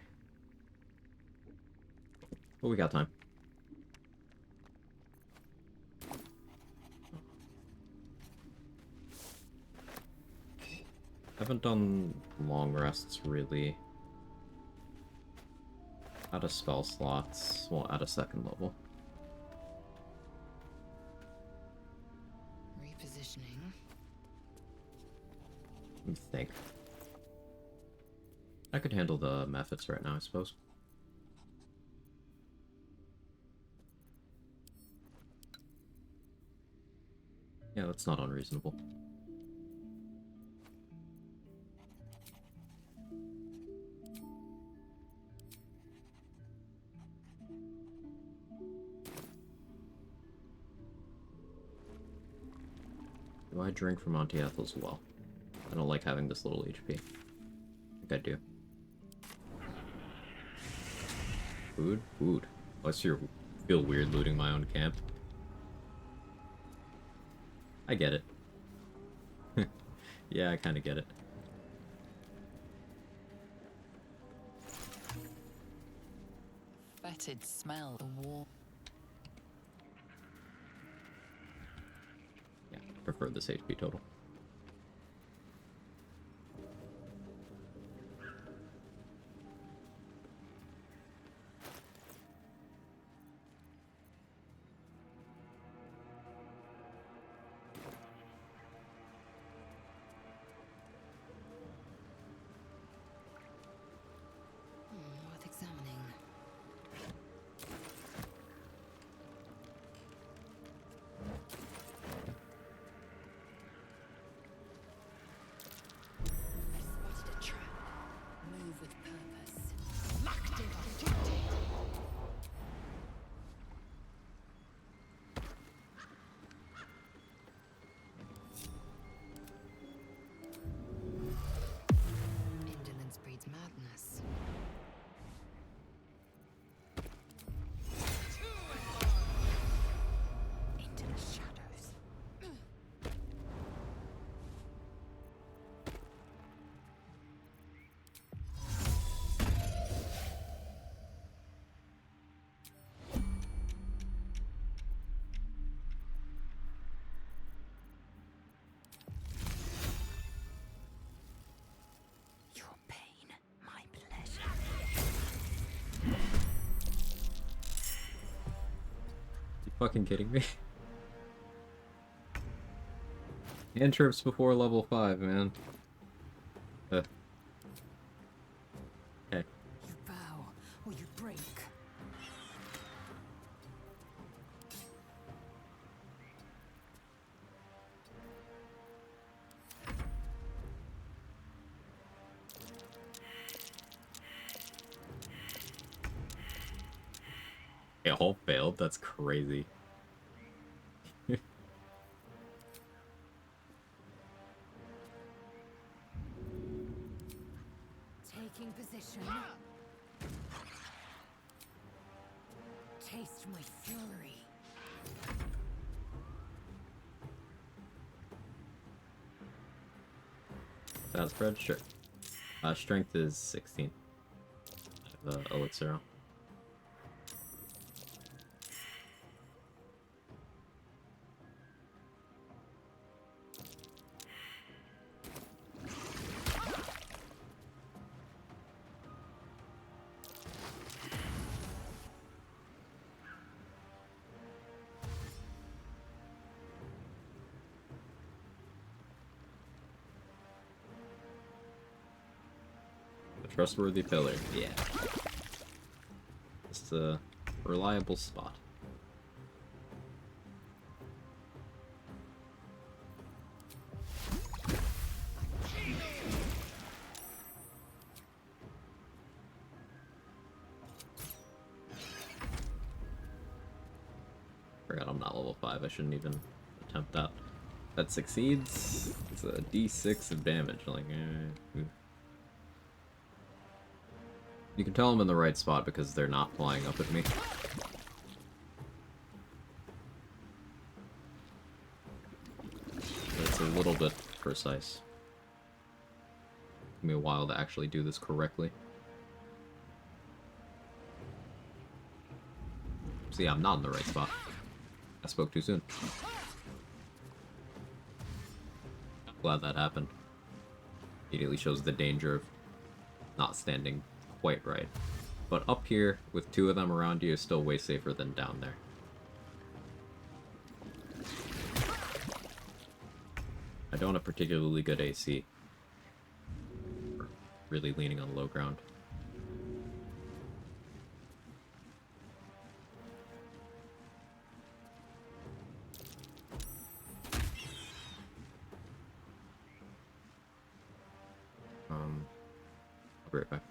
But we got time. Haven't done long rests, really. Out of spell slots. Well, at a second level. Repositioning. Let me think. I could handle the methods right now, I suppose. Yeah, that's not unreasonable. Do I drink from Auntie Ethel's well? I don't like having this little HP. I think I do. Food? Food. Oh, I feel weird looting my own camp. I get it. Yeah, I kind of get it. Fetid smell, the war. Yeah, prefer this HP total. Worth examining. Spotted a trap. Move with purpose. Locked in, detected. Indolence breeds madness. Into the shadows. Your pain, my pleasure. You fucking kidding me? Cantrips before level 5, man. Okay. You bow or you break. It all failed? That's crazy. Taking position. Taste my fury. That spread? Sure. Strength is 16. I have elixir on. A trustworthy pillar. Yeah. It's a reliable spot. Forgot I'm not level 5. I shouldn't even attempt that. That succeeds. It's a d6 of damage. Like, you can tell I'm in the right spot because they're not flying up at me. It's a little bit precise. Took me a while to actually do this correctly. See, I'm not in the right spot. I spoke too soon. Glad that happened. Immediately shows the danger of not standing quite right. But up here, with two of them around you, is still way safer than down there. I don't have particularly good AC. Really leaning on low ground. I'll be right back.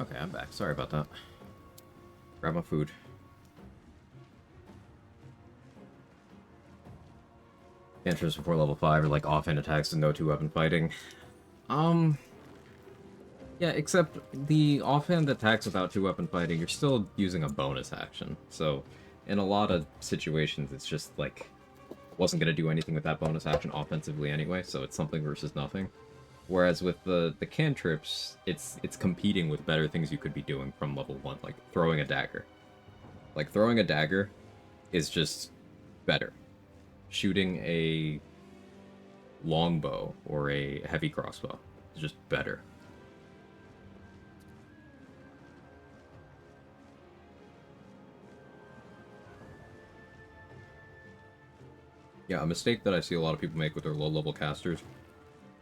Okay, I'm back. Sorry about that. Grab my food. Cantrips before level 5 are like offhand attacks and no two-weapon fighting. Yeah, except the offhand attacks without two-weapon fighting, you're still using a bonus action. So, in a lot of situations, it's just like, wasn't going to do anything with that bonus action offensively anyway, so it's something versus nothing. Whereas with the cantrips, it's competing with better things you could be doing from level 1, like throwing a dagger. Like, throwing a dagger is just better. Shooting a longbow or a heavy crossbow is just better. Yeah, a mistake that I see a lot of people make with their low-level casters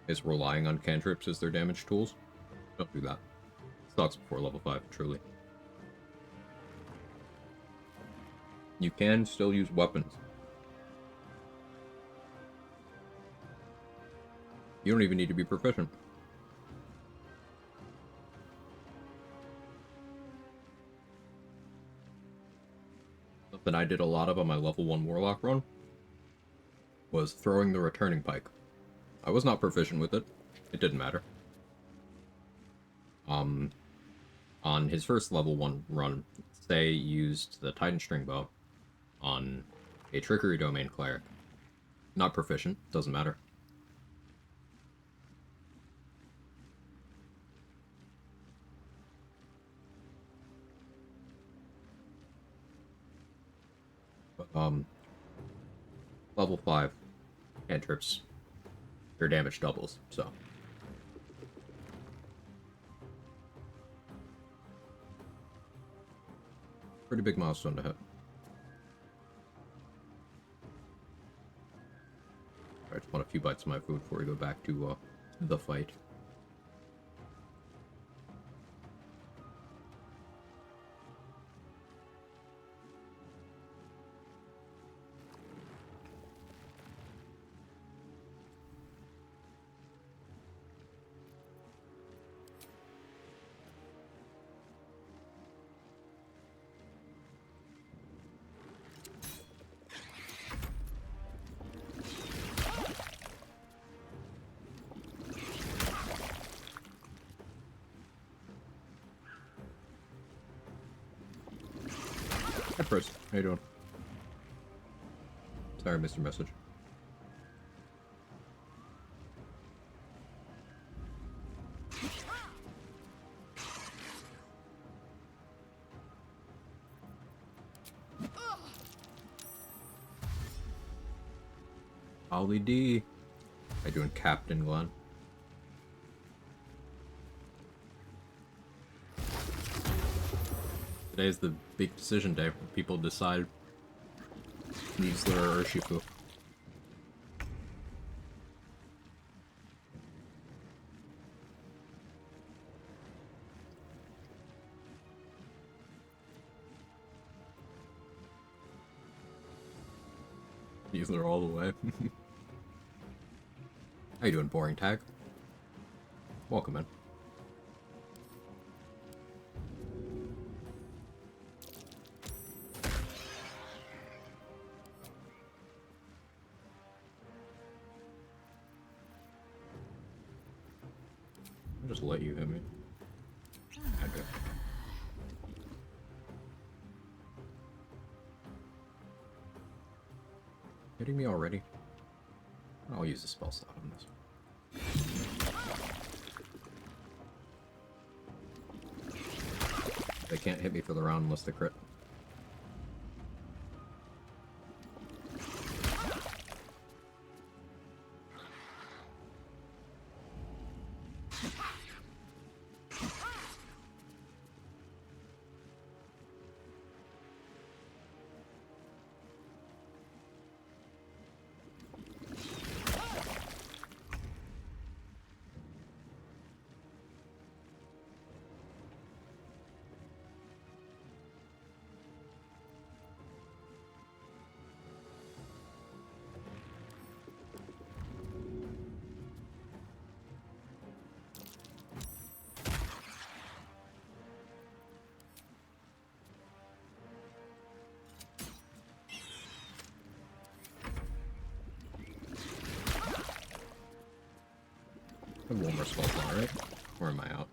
is relying on cantrips as their damage tools. Don't do that. It sucks before level 5, truly. You can still use weapons. You don't even need to be proficient. Something I did a lot of on my level 1 Warlock run was throwing the returning pike. I was not proficient with it. It didn't matter. On his first level 1 run, Say used the Titan String Bow on a Trickery Domain cleric. Not proficient, doesn't matter. But, level 5 cantrips, your damage doubles, so. Pretty big milestone to hit. I just want a few bites of my food before we go back to the fight. Hi, Chris. How you doing? Sorry, I missed your message. Ollie D. How you doing, Captain Glenn? Today's the big decision day where people decide Neasler or Urshifu. Neasler all the way. How you doing, boring tag? Welcome in. I'll just let you hit me. Okay. Hitting me already? I'll use the spell slot on this. They can't hit me for the round unless they crit. I have one more spell slot, right? Or am I out?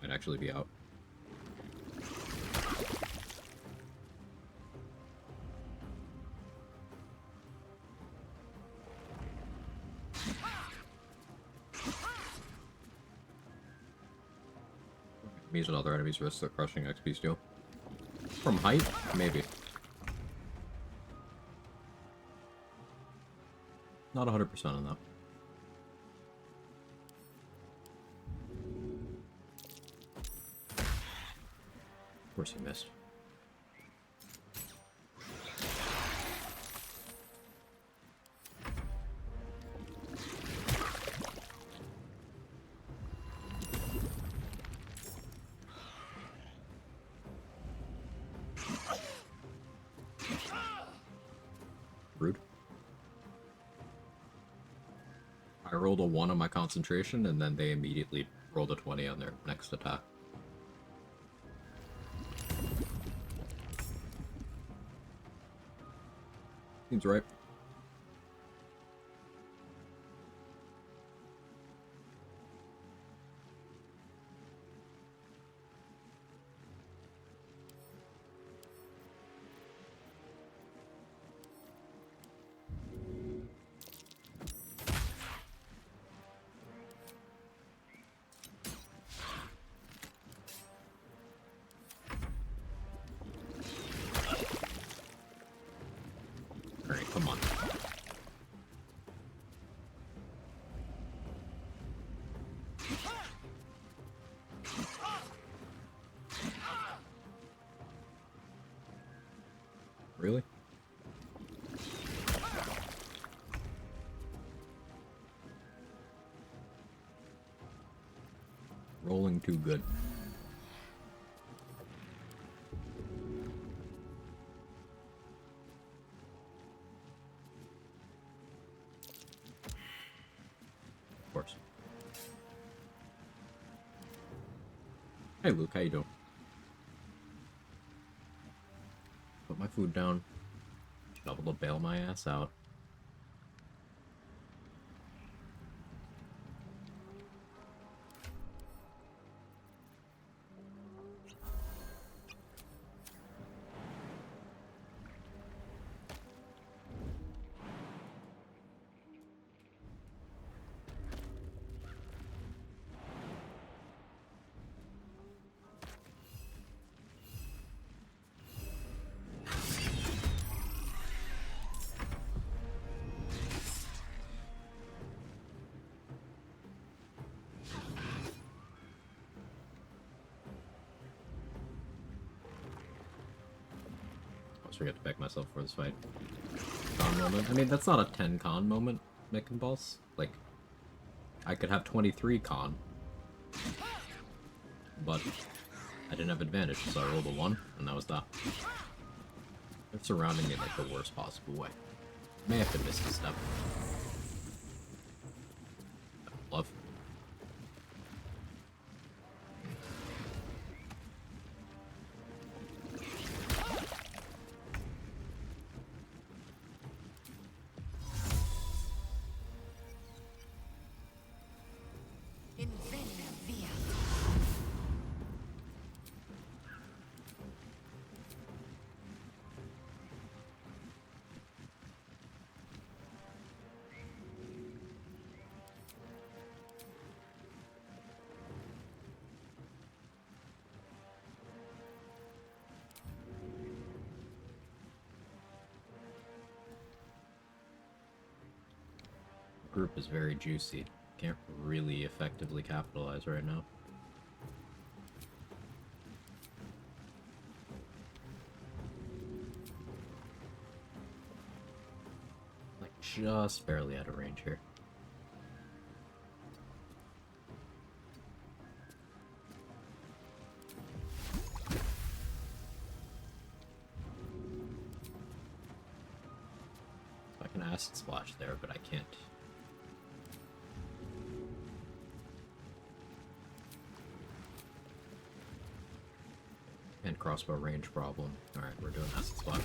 Might actually be out. Enemies and other enemies risk their crushing XP steal. From height? Maybe. Not 100% on that. Of course he missed. Rude. I rolled a 1 on my concentration, and then they immediately rolled a 20 on their next attack. Seems right. Alright, come on. Really? Rolling too good. Of course. Hey Luke, how you doing? Put my food down. Shovel to bail my ass out. Forget to back myself for this fight. Con moment. I mean, that's not a 10 con moment, Mick and Boss. Like, I could have 23 con. But I didn't have advantage, so I rolled a 1, and that was that. They're surrounding me in like the worst possible way. May have to miss a step. Love. Group is very juicy. Can't really effectively capitalize right now. Like, just barely out of range here. I can acid splash there, but I can't. And crossbow range problem. Alright, we're doing acid splash.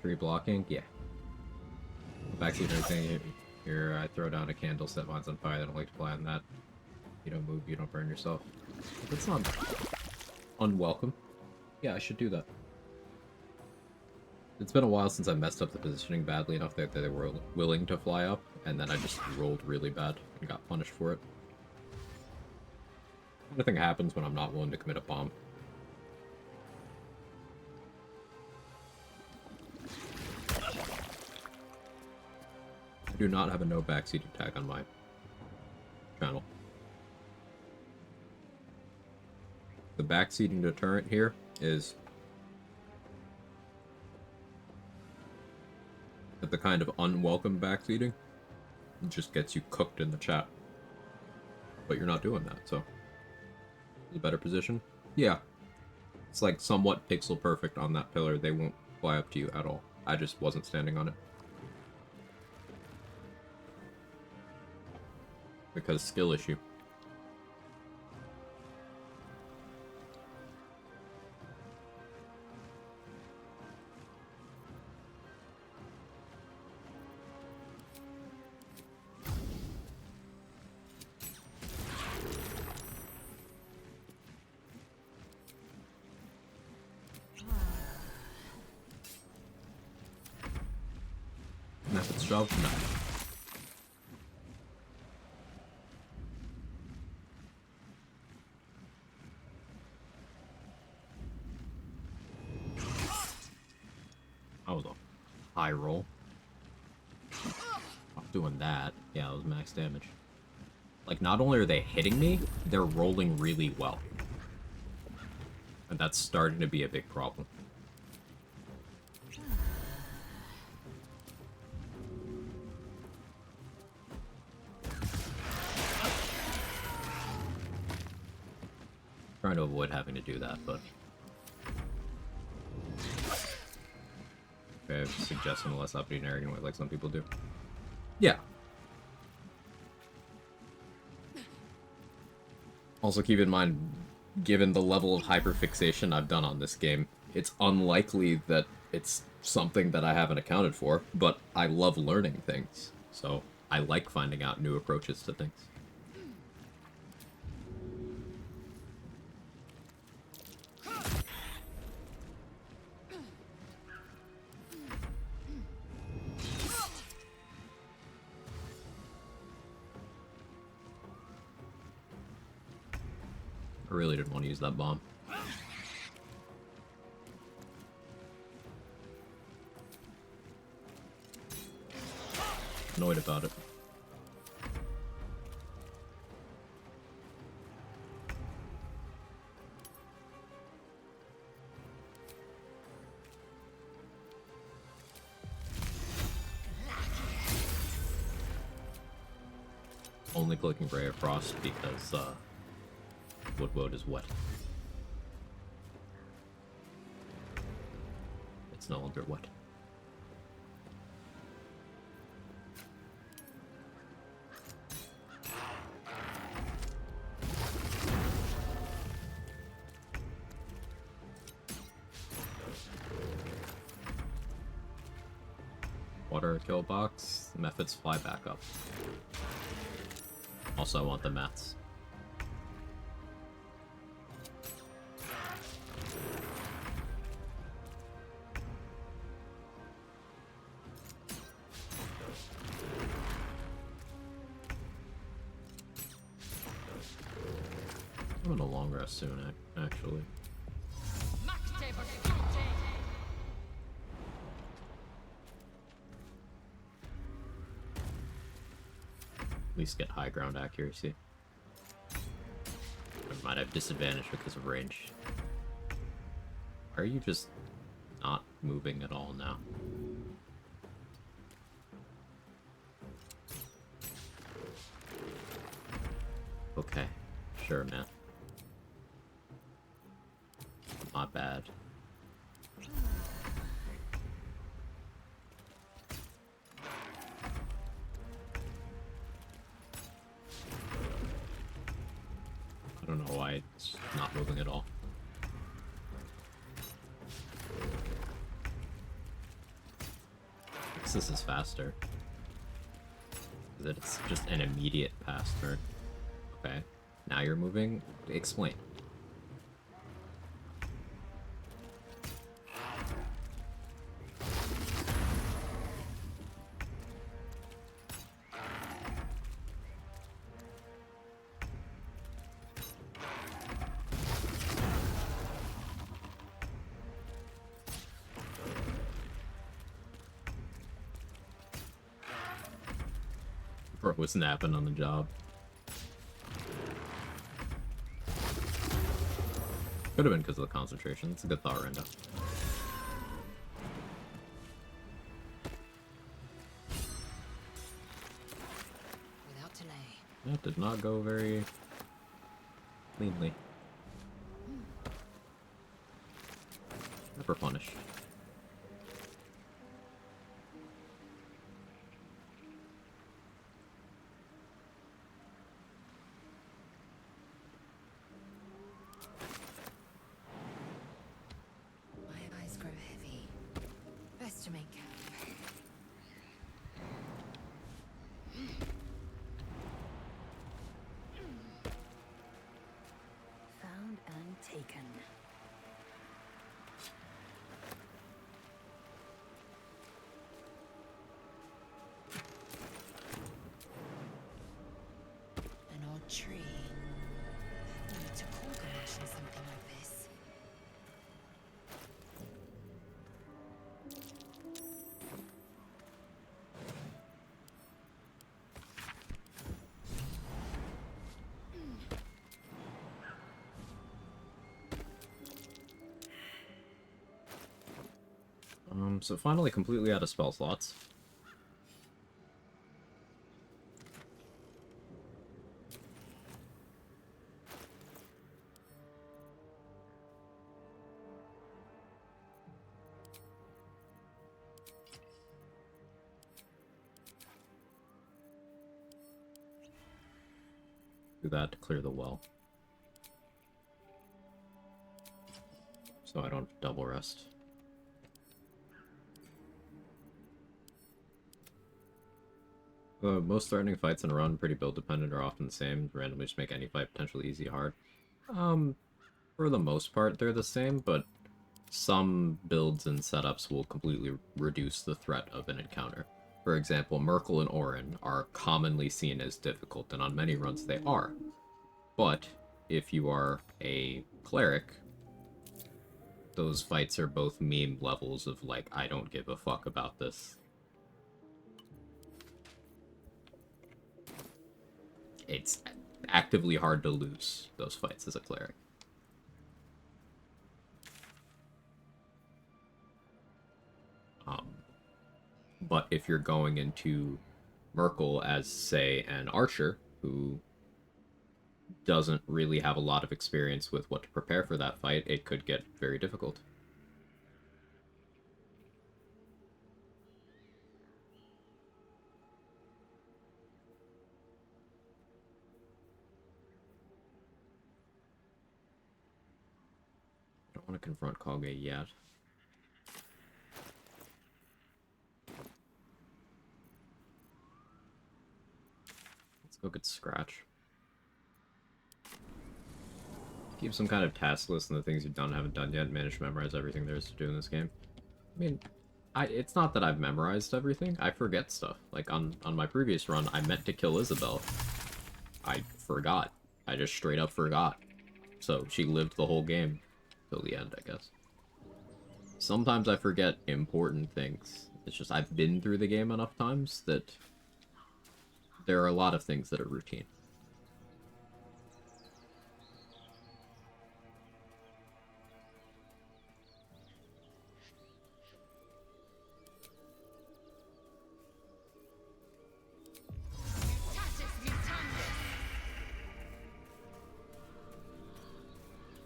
3 blocking? Yeah. Backseat and everything. Here, I throw down a candle, set mines on fire. I don't like to fly on that. You don't move, you don't burn yourself. That's not unwelcome. Yeah, I should do that. It's been a while since I messed up the positioning badly enough that they were willing to fly up, and then I just rolled really bad and got punished for it. Nothing happens when I'm not willing to commit a bomb. I do not have a no backseat attack on my channel. The backseating deterrent here is that the kind of unwelcome backseating just gets you cooked in the chat. But you're not doing that, so a better position. Yeah, it's like somewhat pixel perfect on that pillar. They won't fly up to you at all. I just wasn't standing on it. Because skill issue. Methods job? No. That was a high roll. I'm doing that. Yeah, that was max damage. Like, not only are they hitting me, they're rolling really well. And that's starting to be a big problem. Trying to avoid having to do that, but... Okay, suggesting a less uppity narrating like some people do. Yeah. Also keep in mind, given the level of hyperfixation I've done on this game, it's unlikely that it's something that I haven't accounted for, but I love learning things, so I like finding out new approaches to things. I really didn't want to use that bomb. Annoyed about it. Only clicking Ray of Frost because, Wood is wet. It's no longer wet. Water kill box, methods fly back up. Also, I want the mats. I'm gonna long rest soon, actually. At least get high ground accuracy. I might have disadvantage because of range. Are you just not moving at all now? Okay, sure, man. Not bad. I don't know why it's not moving at all. guess this is faster. It's just an immediate pass turn. Okay. Now you're moving. Explain. Bro was napping on the job. Could have been because of the concentration. It's a good thought, Renda. Without delay. That did not go very cleanly. Never punished. My eyes grow heavy. Best to make camp. Found and taken. An odd tree. Need to organize something like this. So finally completely out of spell slots. Do that to clear the well. So I don't double rest. Most threatening fights in a run, pretty build dependent, are often the same. Randomly just make any fight potentially easy, hard. For the most part, they're the same, but some builds and setups will completely reduce the threat of an encounter. For example, Merkel and Orin are commonly seen as difficult, and on many runs they are. But if you are a cleric, those fights are both meme levels of, like, I don't give a fuck about this. It's actively hard to lose those fights as a cleric. But if you're going into Merkel as, say, an archer who doesn't really have a lot of experience with what to prepare for that fight, it could get very difficult. I don't want to confront Quag yet. Let's go get Scratch. Keep some kind of task list and the things you've done and haven't done yet. Manage to memorize everything there is to do in this game. I mean, it's not that I've memorized everything. I forget stuff. Like, on my previous run, I meant to kill Isabel. I forgot. I just straight up forgot. So, she lived the whole game. Till the end, I guess. Sometimes I forget important things. It's just I've been through the game enough times that there are a lot of things that are routine.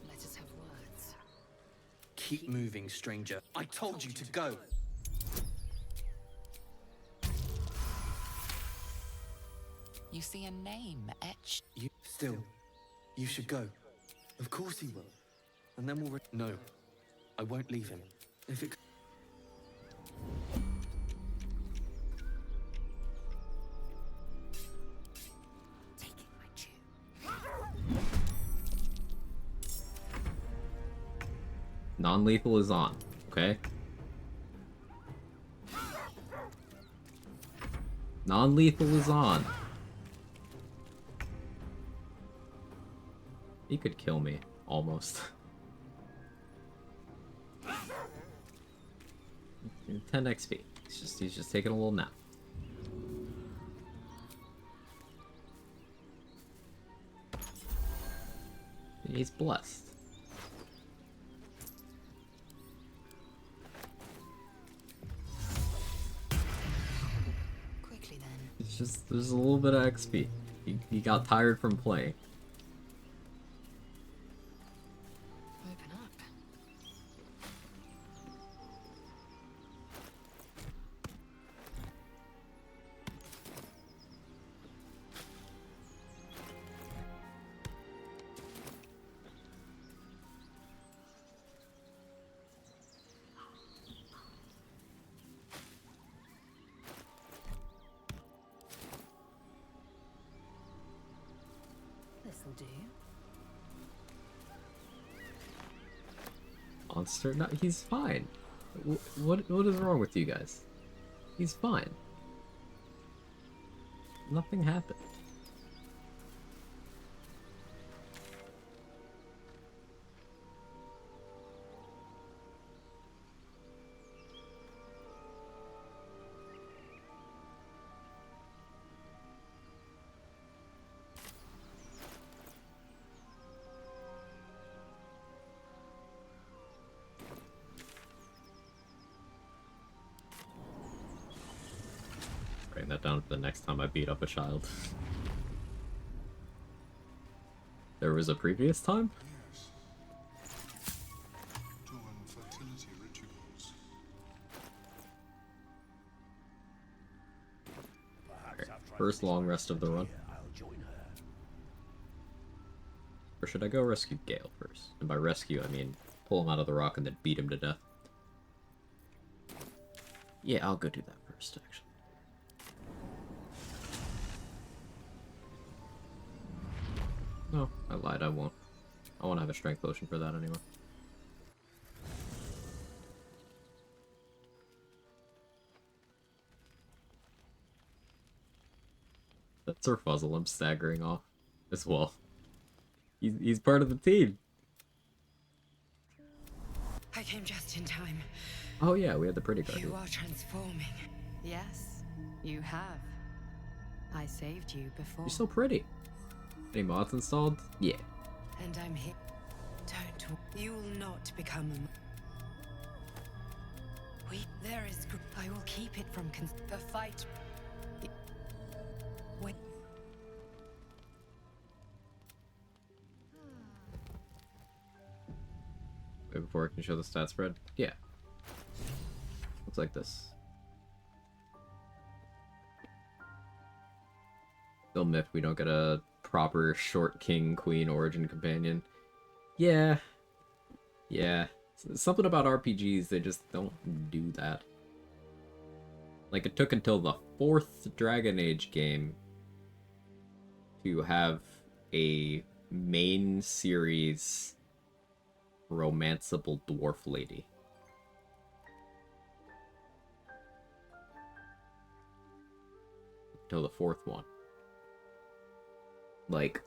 Let us have words. Keep moving, stranger. I told you to go. You see a name etched. You should go. Of course he will. And then we'll... No, I won't leave him. If it... Non-lethal is on, okay? Non-lethal is on. He could kill me, almost. 10 XP. He's just taking a little nap. He's blessed. Quickly then. It's just there's a little bit of XP. He got tired from playing. Open up. This'll do. Monster? No, he's fine. What is wrong with you guys? He's fine. Nothing happened. Writing that down for the next time I beat up a child. There was a previous time? Yes. To fertility rituals. Okay, first long rest of the run. Or should I go rescue Gale first? And by rescue, I mean pull him out of the rock and then beat him to death. Yeah, I'll go do that first, actually. No, I lied, I won't. I won't have a strength potion for that anymore. That's Sir Fuzzle I'm staggering off as well. He's part of the team. I came just in time. Oh yeah, we had the pretty guard. You are transforming. Yes, you have. I saved you before. You're so pretty. Any mods installed? Yeah. And I'm here. Don't. You will not become a. There is. I will keep it from the fight. When. Wait, before I can show the stat spread? Yeah. Looks like this. Still miffed we don't get a proper short king queen origin companion. Yeah. Yeah. Something about RPGs, they just don't do that. Like, it took until the 4th Dragon Age game to have a main series romanceable dwarf lady. Until the 4th one. Like,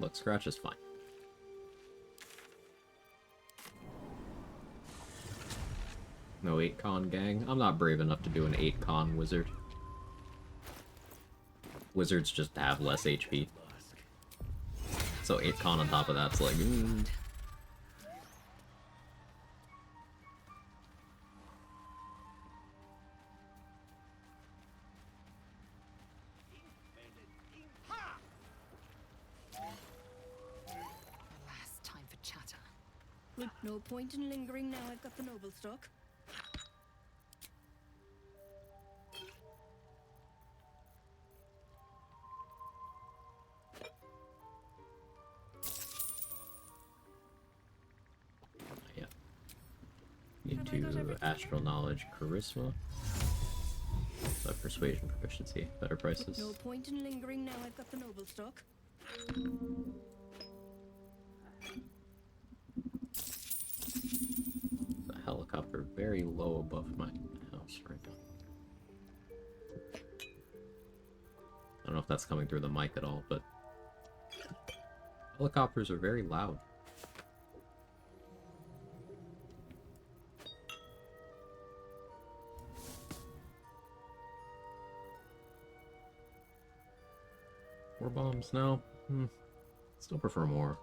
look, Scratch is fine. No 8-con gang. I'm not brave enough to do an 8-con wizard. Wizards just have less HP. So 8-con on top of that's like... Last time for chatter. Look, no point in lingering now I've got the noble stock. Need to astral knowledge, charisma. Persuasion proficiency, better prices. No point in lingering now I've got the noble stock. The helicopter very low above my house right now. I don't know if that's coming through the mic at all, but helicopters are very loud. More bombs? No. Still prefer more.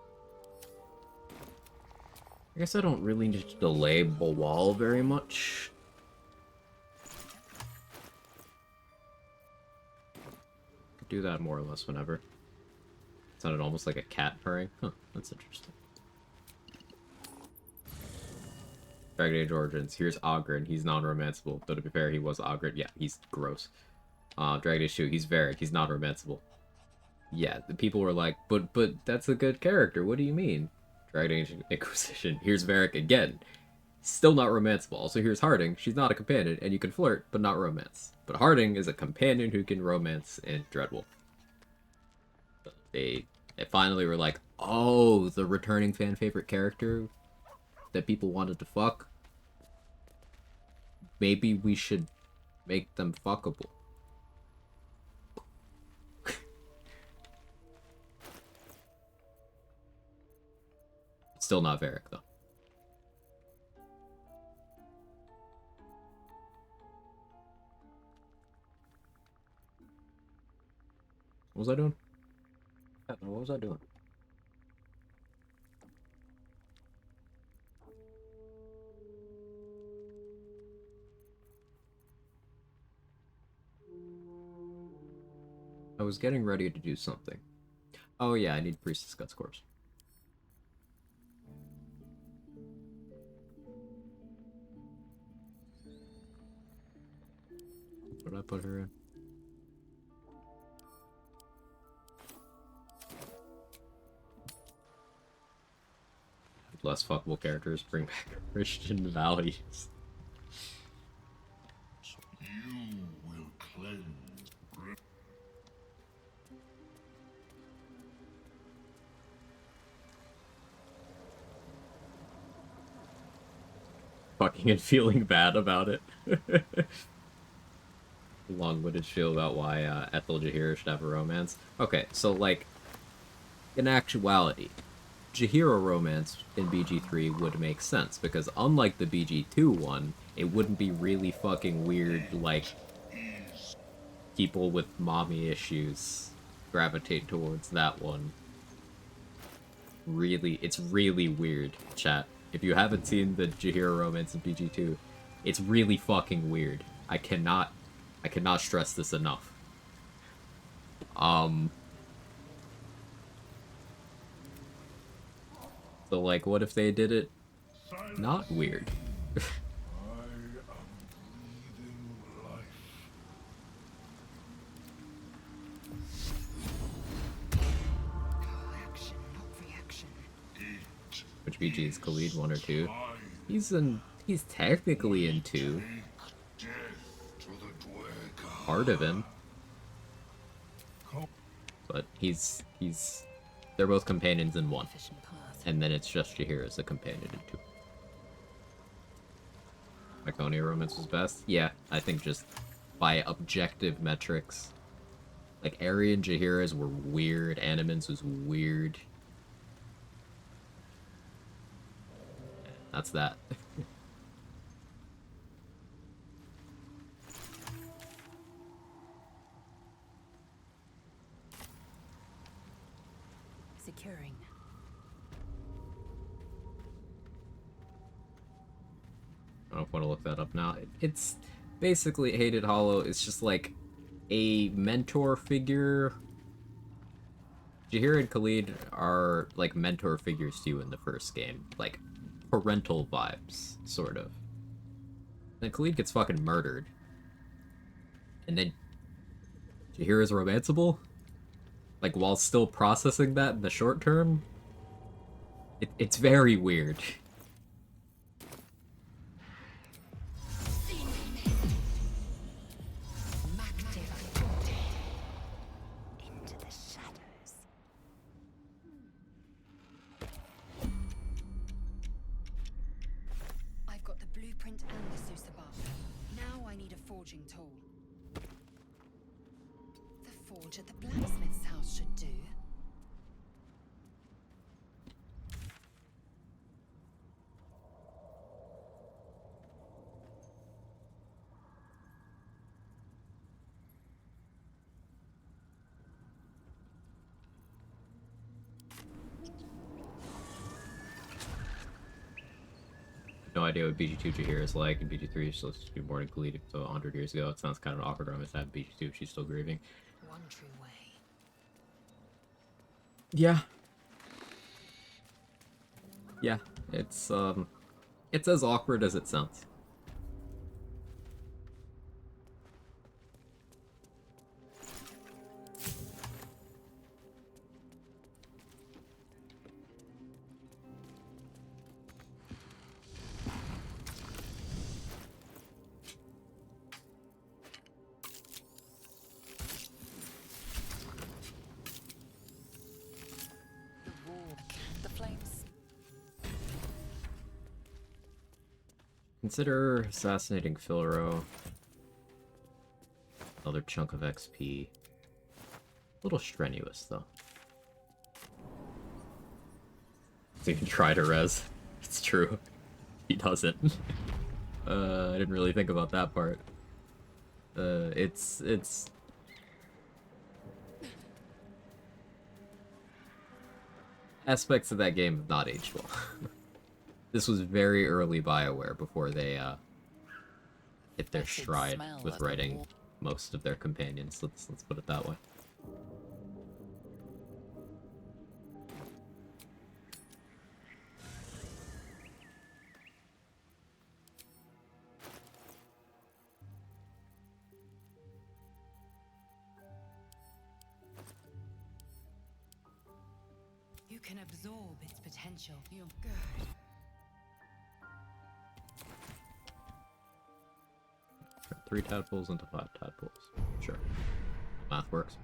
I guess I don't really need to delay the wall very much. Could do that more or less whenever. It sounded almost like a cat purring. Huh, that's interesting. Dragon Age Origins. Here's Ogren. He's non-romanceable. Though to be fair, he was Ogren. Yeah, he's gross. Dragon Age 2. He's Varric. He's not romanceable. Yeah, the people were like, but that's a good character. What do you mean? Dragon Age Inquisition. Here's Varric again. Still not romanceable. Also, here's Harding. She's not a companion, and you can flirt, but not romance. But Harding is a companion who can romance in Dreadwolf. They finally were like, oh, the returning fan favorite character that people wanted to fuck. Maybe we should make them fuckable. Still not Varric, though. What was I doing? What was I doing? I was getting ready to do something. Oh yeah, I need Priestess Guts Corpse. What did I put her in? Less fuckable characters, bring back Christian values. You will cleanse. Fucking and feeling bad about it. Long-winded feel about why Ethel Jaheira should have a romance. Okay, so like, in actuality, Jaheira romance in BG3 would make sense, because unlike the BG2 one, it wouldn't be really fucking weird, like, people with mommy issues gravitate towards that one. Really, it's really weird, chat. If you haven't seen the Jaheira romance in BG2, it's really fucking weird. I cannot stress this enough. So, like, what if they did it not weird? Which BG is Khalid, 1 or 2? He's technically in 2. Part of him. But they're both companions in 1. And then it's just Jaheira as a companion in 2. Myconia romance was best? Yeah, I think just by objective metrics. Like, Aryan Jaheira's were weird, Animan's was weird. That's that. Securing. I don't know if I want to look that up now. It's basically Hated Hollow. It's just like a mentor figure. Jaheira and Khalid are like mentor figures to you in the first game. Like parental vibes, sort of. Then Khalid gets fucking murdered. And then Jaheira's romanceable? Like, while still processing that in the short term? It's very weird. blueprint and the Sousa buff. Now I need a forging tool. The forge at the blacksmith's house should do. No idea what BG2 Jahir is like, and BG3 is supposed to be born in Khalid, so 100 years ago. It sounds kind of an awkward remiss to have BG2 if she's still grieving. One true way. Yeah. Yeah, it's as awkward as it sounds. The flames. Consider assassinating Filro. Another chunk of XP. A little strenuous, though. So you can try to res. It's true. He doesn't. I didn't really think about that part. It's... Aspects of that game have not aged well. This was very early BioWare before they hit their stride with writing most of their companions. Let's put it that way. You can absorb its potential. You're good. Turn 3 tadpoles into 5 tadpoles. Sure. Math works.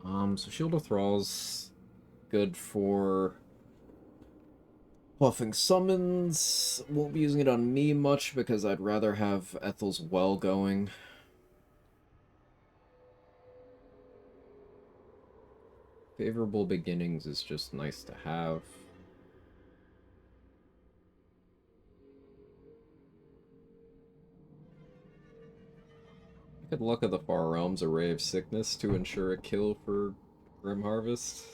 So Shield of Thrall's good for buffing summons. Won't be using it on me much because I'd rather have Ethel's Well going. Favorable Beginnings is just nice to have. I could Luck of the Far Realms, Array of Sickness to ensure a kill for Grim Harvest.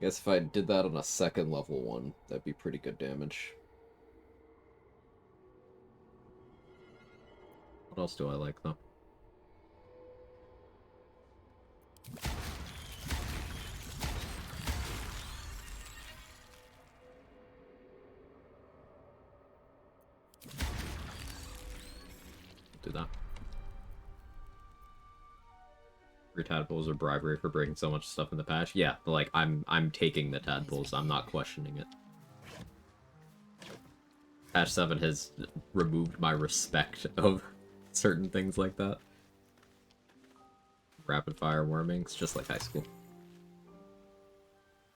I guess if I did that on a second level one, that'd be pretty good damage. What else do I like, though? Do that. 3 tadpoles or bribery for breaking so much stuff in the patch. Yeah, like I'm taking the tadpoles. I'm not questioning it. Patch 7 has removed my respect of certain things like that. Rapid fire wormings, just like high school.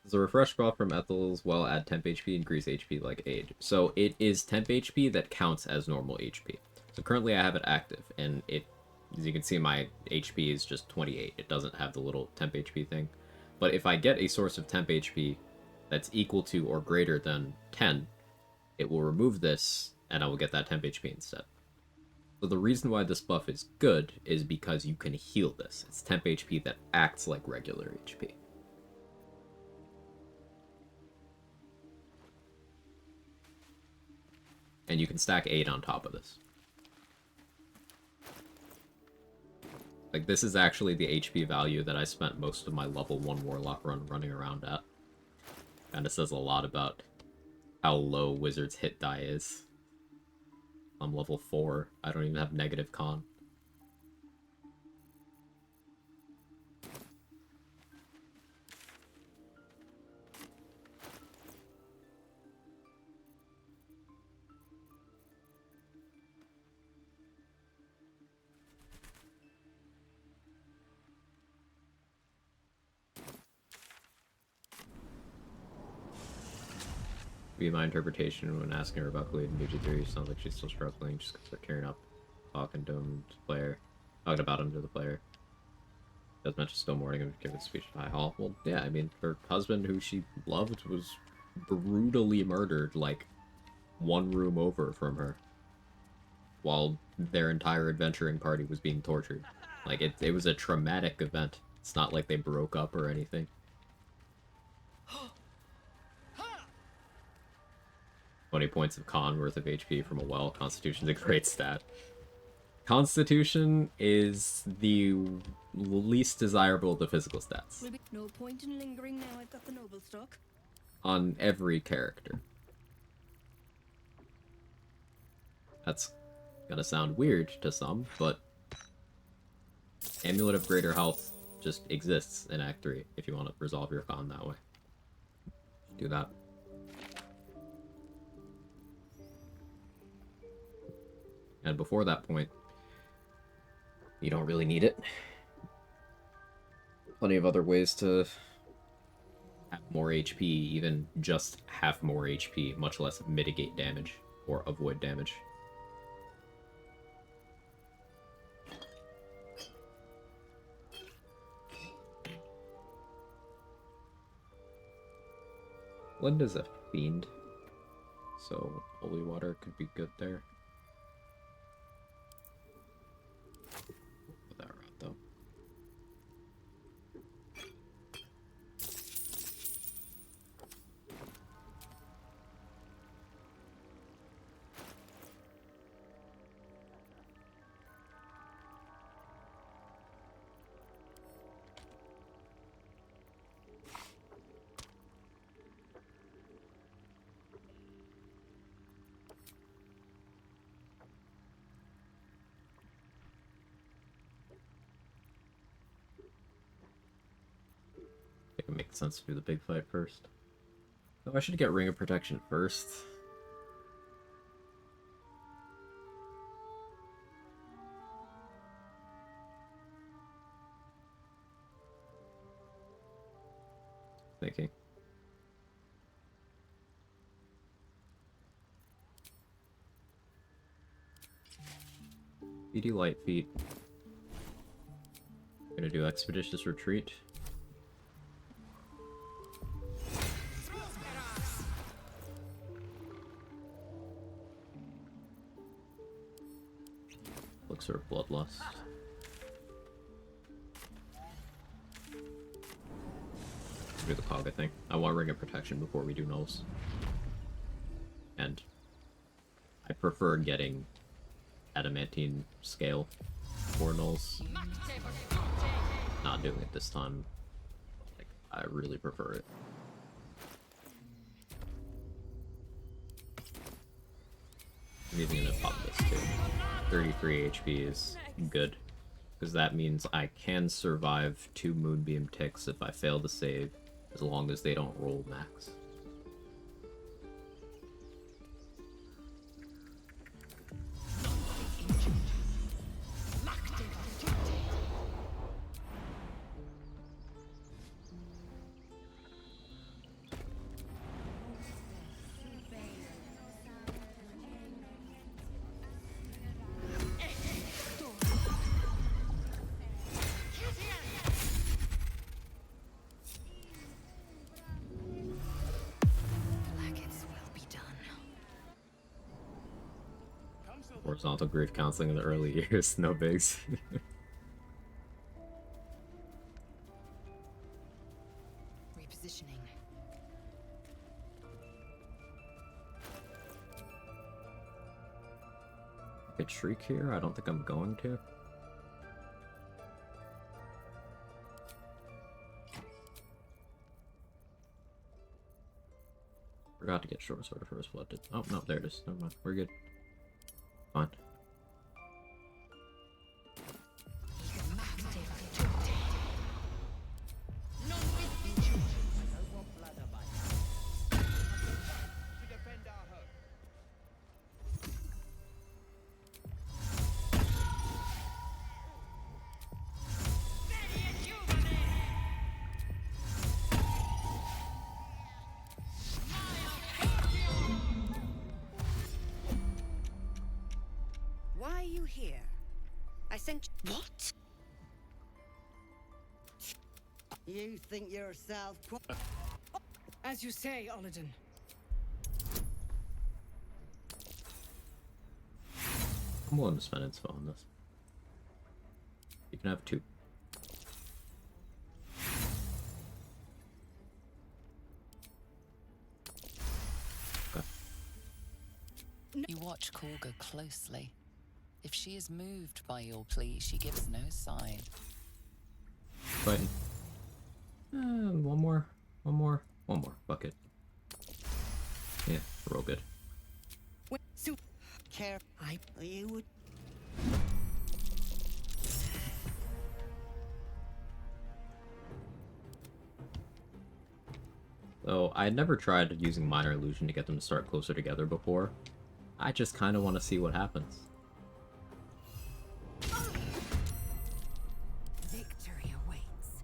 Does a refresh buff from Ethel's Well add temp HP, increase HP like age? So it is temp HP that counts as normal HP. So currently I have it active, and it, as you can see, my HP is just 28. It doesn't have the little temp HP thing. But if I get a source of temp HP that's equal to or greater than 10, it will remove this, and I will get that temp HP instead. So the reason why this buff is good is because you can heal this. It's temp HP that acts like regular HP. And you can stack 8 on top of this. Like, this is actually the HP value that I spent most of my level 1 Warlock run running around at. Kinda says a lot about how low Wizard's hit die is. I'm level 4. I don't even have negative con. Be my interpretation when asking her about Glade and BG3. Sounds like she's still struggling just because they're tearing up, talking to him to the player, talking about him to the player. Does mention still mourning and giving a speech at High Hall. Well, yeah, I mean, her husband, who she loved, was brutally murdered, like, one room over from her, while their entire adventuring party was being tortured. Like, it was a traumatic event. It's not like they broke up or anything. 20 points of con worth of HP from a well. Constitution's a great stat. Constitution is the least desirable of the physical stats. No point in lingering now I've got the noble stock. On every character. That's gonna sound weird to some, but Amulet of Greater Health just exists in Act 3 if you want to resolve your con that way. Do that. And before that point, you don't really need it. Plenty of other ways to have more HP, even just have more HP, much less mitigate damage or avoid damage. Linda's a fiend, so holy water could be good there. Put that route though. It makes sense to do the big fight first. Oh, I should get Ring of Protection first. Thinking. BD Light Feet. Gonna do Expeditious Retreat. Elixir of Bloodlust. Do the Quag, I think. I want Ring of Protection before we do Nulls. And I prefer getting Adamantine Scale for Nulls. Not doing it this time. Like, I really prefer it. I'm even gonna pop this too. 33 HP is good, because that means I can survive 2 Moonbeam ticks if I fail to save, as long as they don't roll max. Horizontal grief counseling in the early years, no bigs. Repositioning. I could shriek here. I don't think I'm going to. Forgot to get short sword first blood. Oh no, there it is. Never mind. We're good. Fine. here. I sent What? You think yourself... As you say, Olladin. I'm willing to spend info on this. You can have 2. Okay. You watch Quag closely. If she is moved by your plea, she gives no sign. Fighting. One more. Bucket. Yeah, real good. Care. You would... So, I had never tried using Minor Illusion to get them to start closer together before. I just kind of want to see what happens. Victory awaits.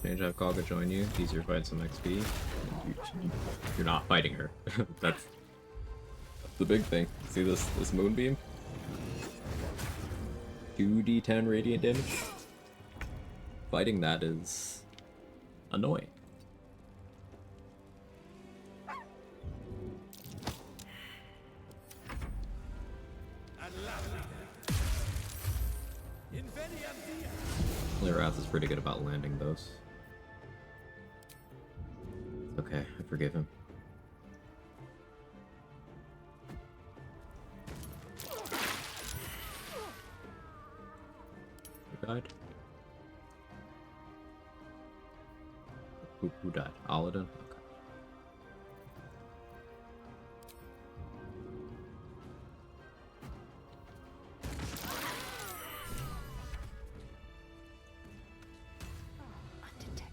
Change have Quag join you. It's easier to find some XP. You're not fighting her. That's the big thing. See this moonbeam? 2d10 radiant damage. Fighting that is annoying. Wrath is pretty good about landing those. Okay, I forgive him. Who died? Who died? Olladin?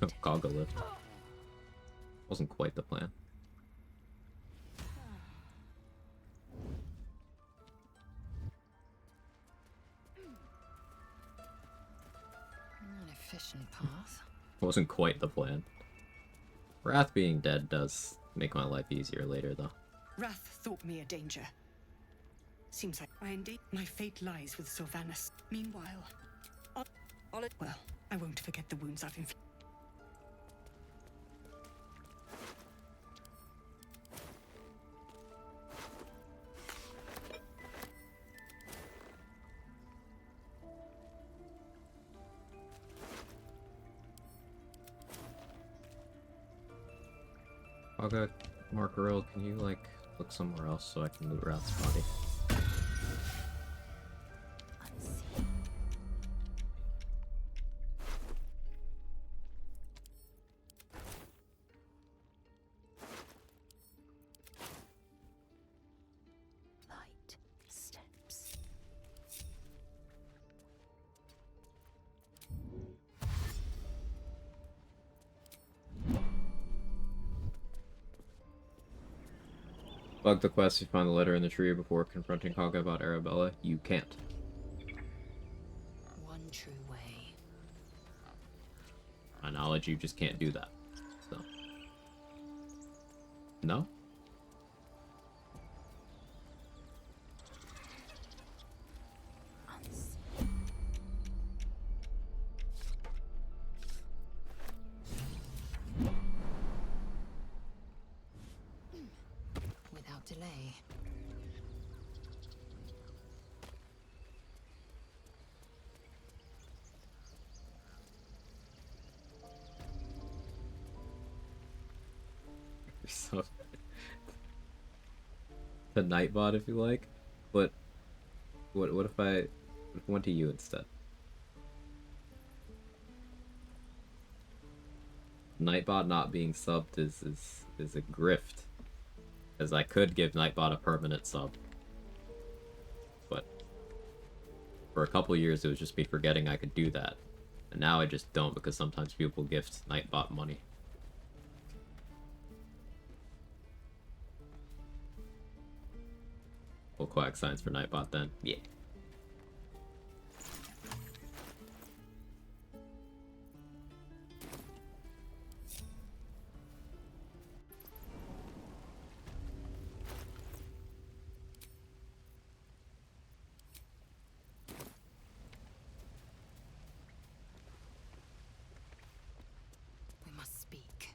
Okay. Quag lift. Wasn't quite the plan. An efficient path. Wasn't quite the plan. Wrath being dead does make my life easier later, though. Wrath thought me a danger. Seems like my fate lies with Sylvanas. Meanwhile, well, I won't forget the wounds I've inflicted. Okay, Mark can you like look somewhere else so I can loot Wrath's body? Light steps. Bug the quest to find the letter in the tree before confronting Quag about Arabella. You can't. One true way. My knowledge, you just can't do that. So. No? Without delay. So the Nightbot if you like. But what if I went to you instead? Nightbot not being subbed is a grift. As I could give Nightbot a permanent sub. But for a couple years it was just me forgetting I could do that. And now I just don't because sometimes people gift Nightbot money. Well, Quag signs for Nightbot then. Yeah. We must speak.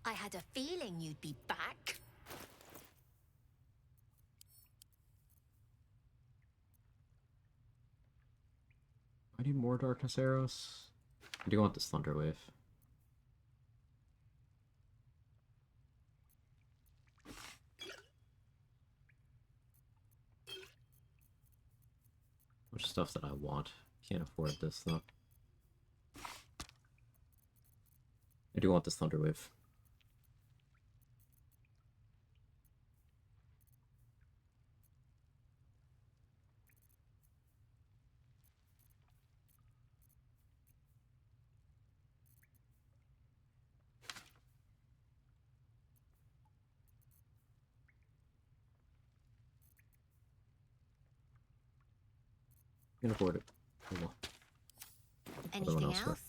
I had a feeling you'd be back. I need more darkness arrows. I do want this thunder wave. Much stuff that I want. Can't afford this though. I do want this thunder wave. Can afford it. Oh well. Anything else else?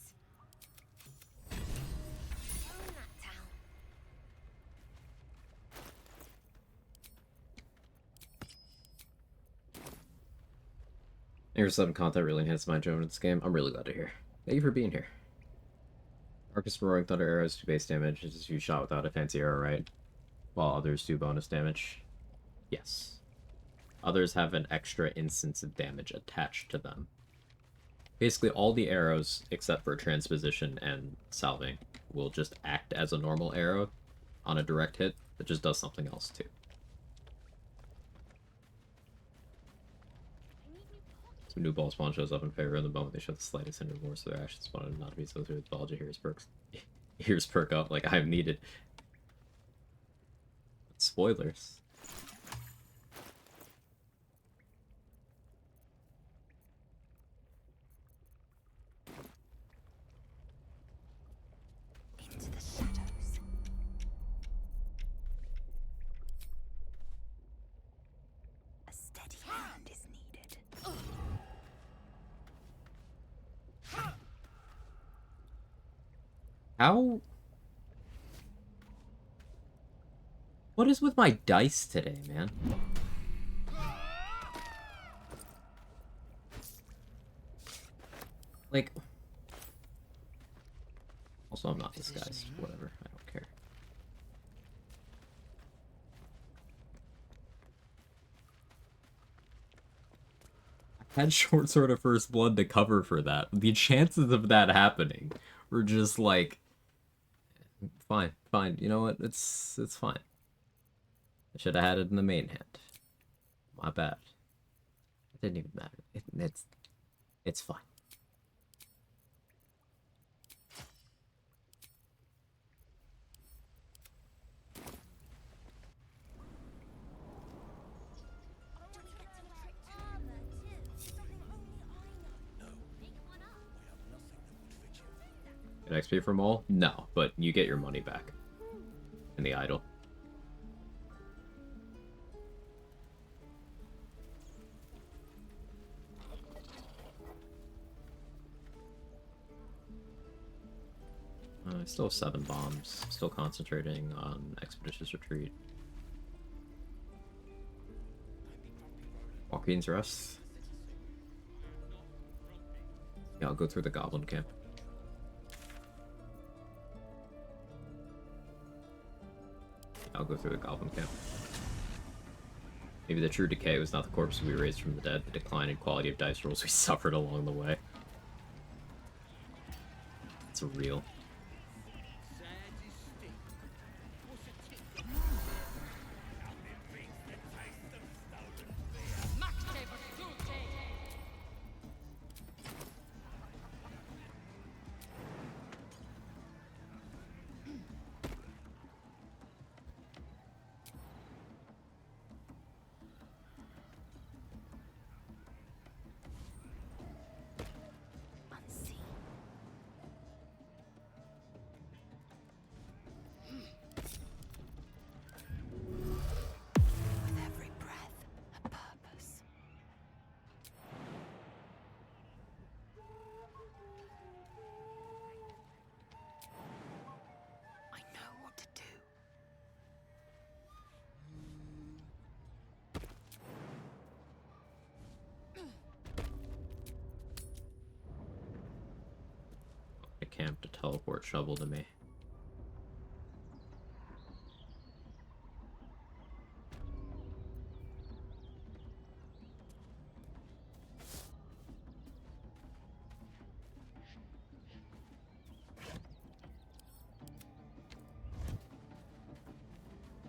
Here's some content really enhances my enjoyment of this game. I'm really glad to hear. Thank you for being here. Arcus Roaring Thunder arrows do base damage. It's just you shot without a fancy arrow, right? While others do bonus damage. Yes. Others have an extra instance of damage attached to them. Basically, all the arrows, except for transposition and salving, will just act as a normal arrow on a direct hit that just does something else too. Some new ball spawn shows up in favor of the moment they show the slightest hint of remorse, so their actions spawn not to be so through the mythology. Here's perks. Here's perk up like I'm needed. Spoilers. Into the shadows. A steady hand is needed. How? What is with my dice today, man? Like... Also, I'm not disguised. Whatever. I don't care. I had Short Sword of First Blood to cover for that. The chances of that happening were just like... Fine, fine. You know what? It's fine. I should have had it in the main hand. My bad. It didn't even matter. It's fine. Get XP from all? No, but you get your money back. In the idol. I still have 7 bombs. Still concentrating on Expeditious Retreat. Joaquin's Rest. Yeah, I'll go through the Goblin Camp. I'll go through the Goblin Camp. Maybe the true decay was not the corpse we raised from the dead, the decline in quality of dice rolls we suffered along the way. It's real. With every breath, a purpose. I know what to do. A camp to teleport shovel to me.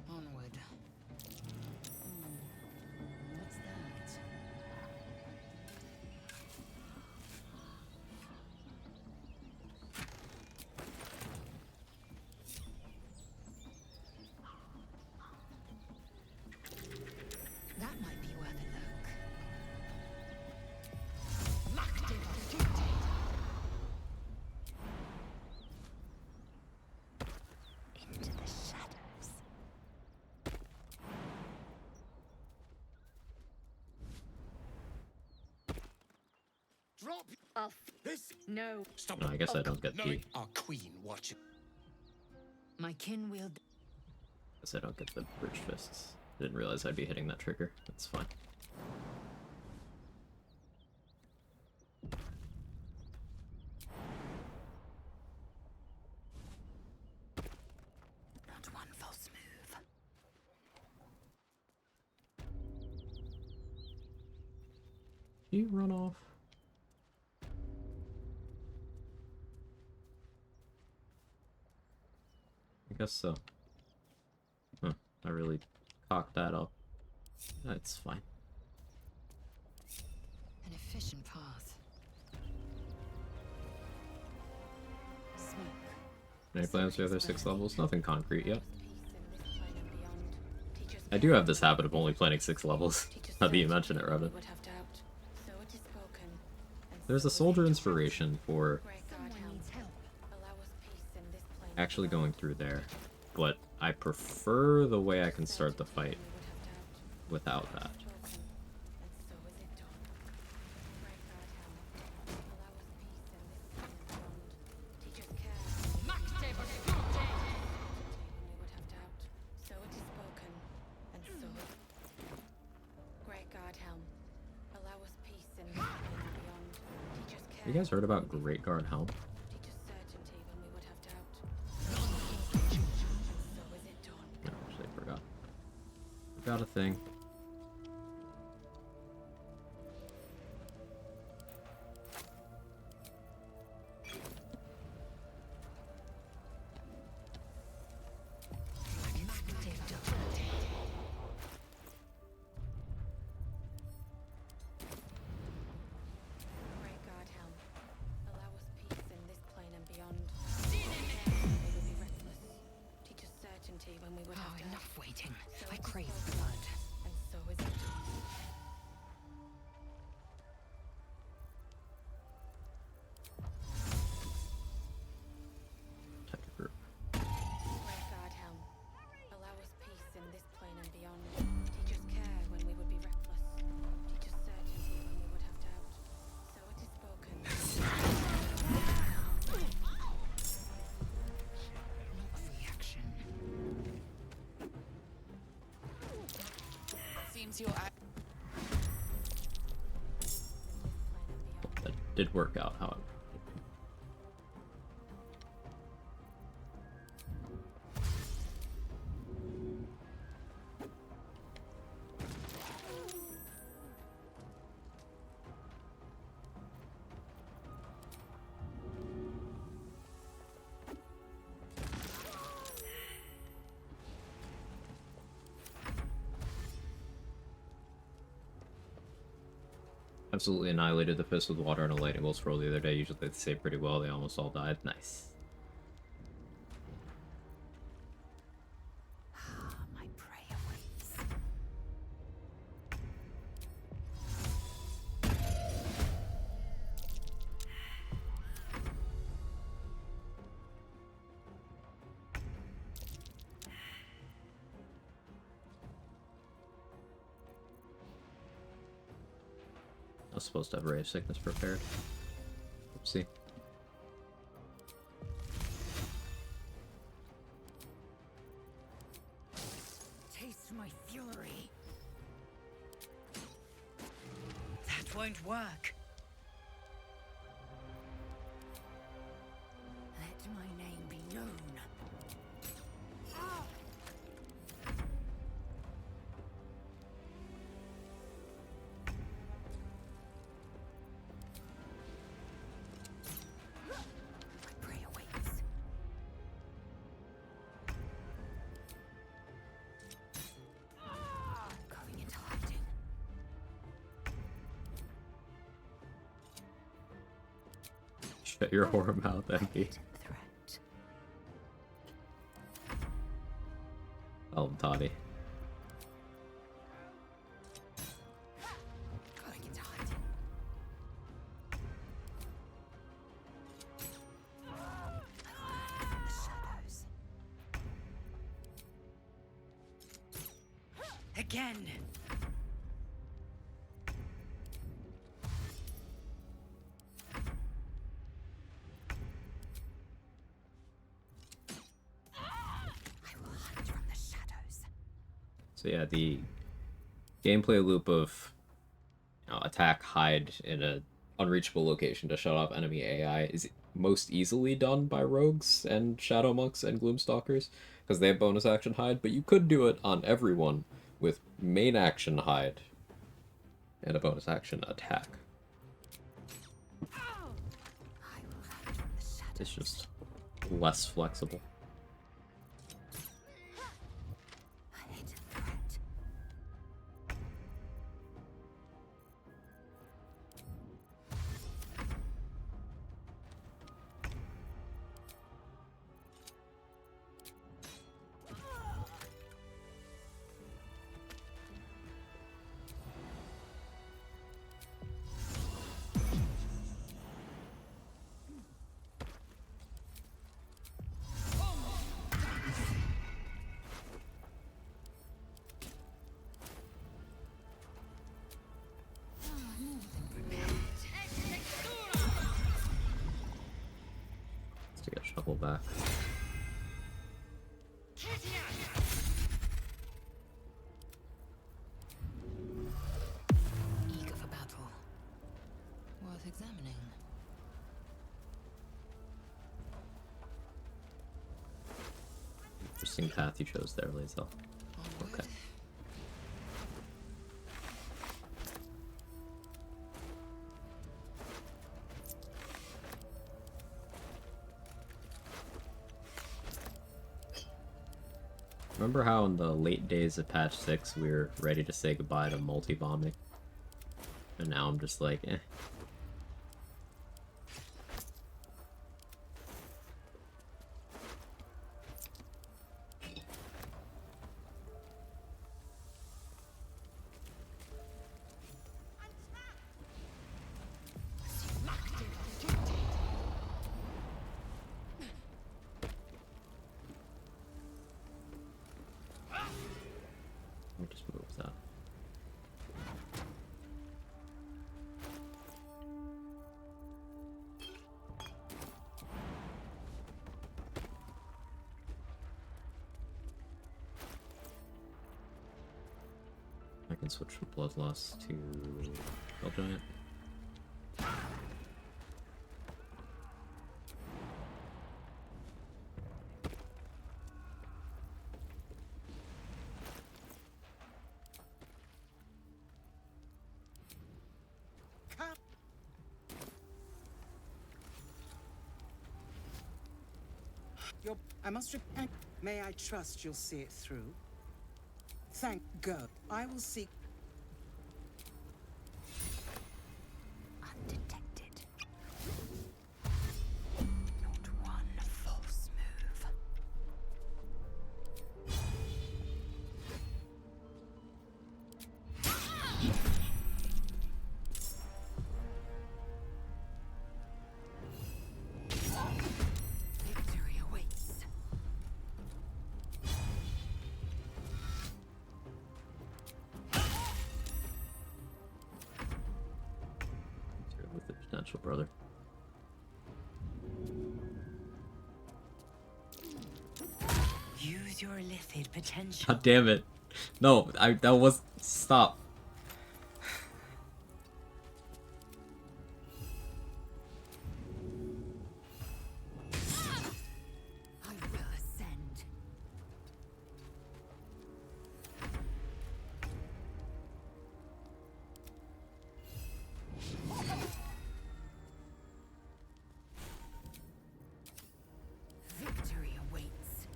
Onward. What's that? That might be worth a look. Into the shadows. Drop Off. this. No. Stop. No, I guess I don't get the... Our queen watching. My kin wield. Guess I don't get the bridge fists. Didn't realize I'd be hitting that trigger. That's fine. Not one false move. You run off. I guess so. Huh. I really cocked that up. That's fine. An efficient path. Smoke. Any plans for the other 6 levels? Nothing concrete yet. I do have this habit of only planning 6 levels. Now that you mention it, Revan. There's a soldier inspiration for actually going through there, but I prefer the way I can start the fight without that. You guys heard about Great Guard Helm? No, actually forgot. Forgot a thing. Enough waiting. I crave blood. And so is it. Type of group. Great God, Helm. Allow us peace in this plane and beyond. Teach us care when we would be reckless. Teach us certainty when we would have doubt. So it is spoken. Not reaction. Seems you're That did work out, however. Absolutely annihilated the Fist with Water and a Lightning Bolt scroll the other day. Usually they save pretty well. They almost all died. Nice. My prey awaits. I was supposed to have Ray of Sickness prepared. Oopsie. Taste my fury. That won't work. Let my name be known. My prey awaits. Going into hiding. Shut your whore mouth, Envy. Oh, Toddy. Going into hiding. The shadows. Again. I will hunt from the shadows. So yeah, the gameplay loop of attack, hide in a unreachable location to shut off enemy AI is most easily done by rogues and shadow monks and gloomstalkers because they have bonus action hide, but you could do it on everyone with main action hide and a bonus action attack. It's just less flexible. A hidden threat. Let's get Shovel back. Eager for battle. Worth examining. Interesting path you chose there, Lazel. Okay. Remember how in the late days of patch 6 we were ready to say goodbye to multi-bombing? And now I'm just like, eh. Let me just move that. I can switch from Bloodlust to Hell Giant. I must repent. May I trust you'll see it through? Thank God. I will seek. potential, brother. Use your lithid potential. God damn it. No, that was... Stop. I will ascend. Victory awaits.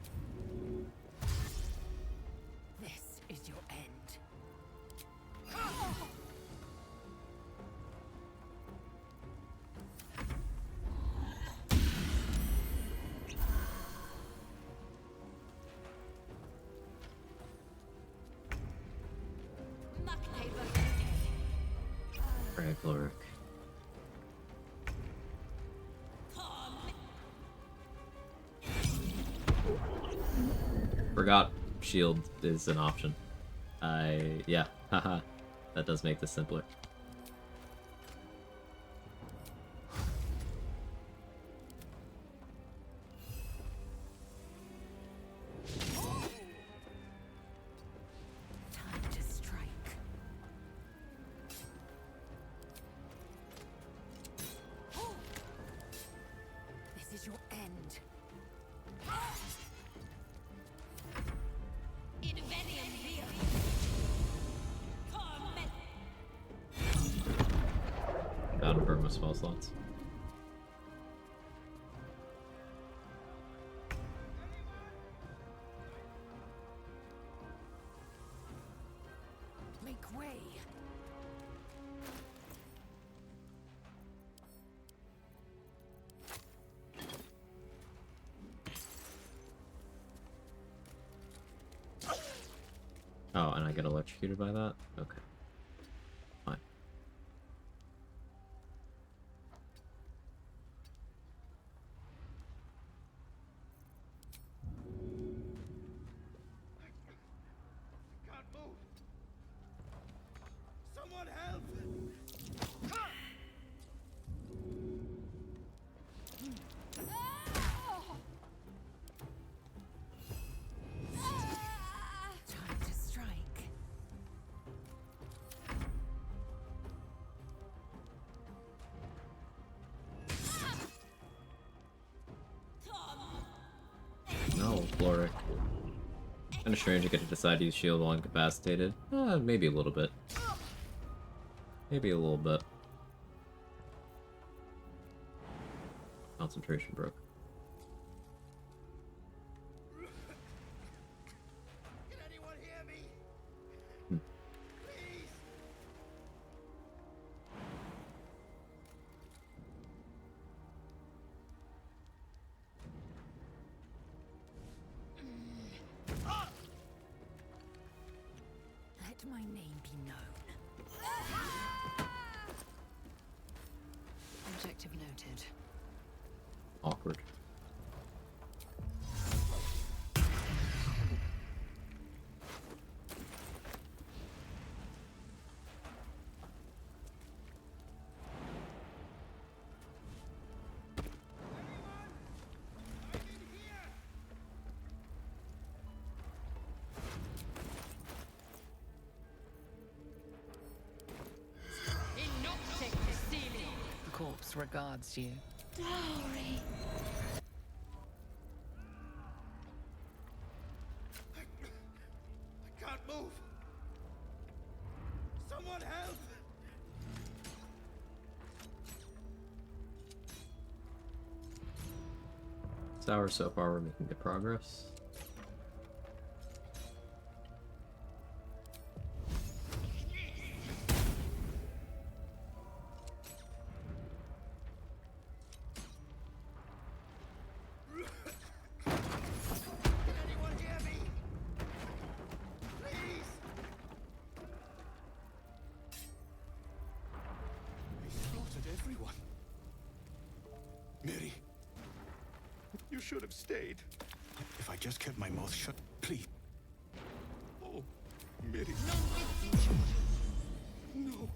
This is your end. Alright, cleric. Forgot shield is an option. Yeah, haha. That does make this simpler. Time to strike. This is your end. Gotta burn my spell slots. Make way. Oh, and I get electrocuted by that? Okay. Fine. Can't move. Someone help! Time to strike. No, cleric. Kinda strange you get to decide to use shield while incapacitated. Maybe a little bit. Maybe a little bit. Concentration broke. Can anyone hear me? Hmm. Please! Let my name be known. Objective noted. Awkward. The corpse regards you. Glory. I can't move. Someone help! This hour so far, we're making good progress. Everyone. Mary, you should have stayed. If I just kept my mouth shut, please. Oh, Mary. No.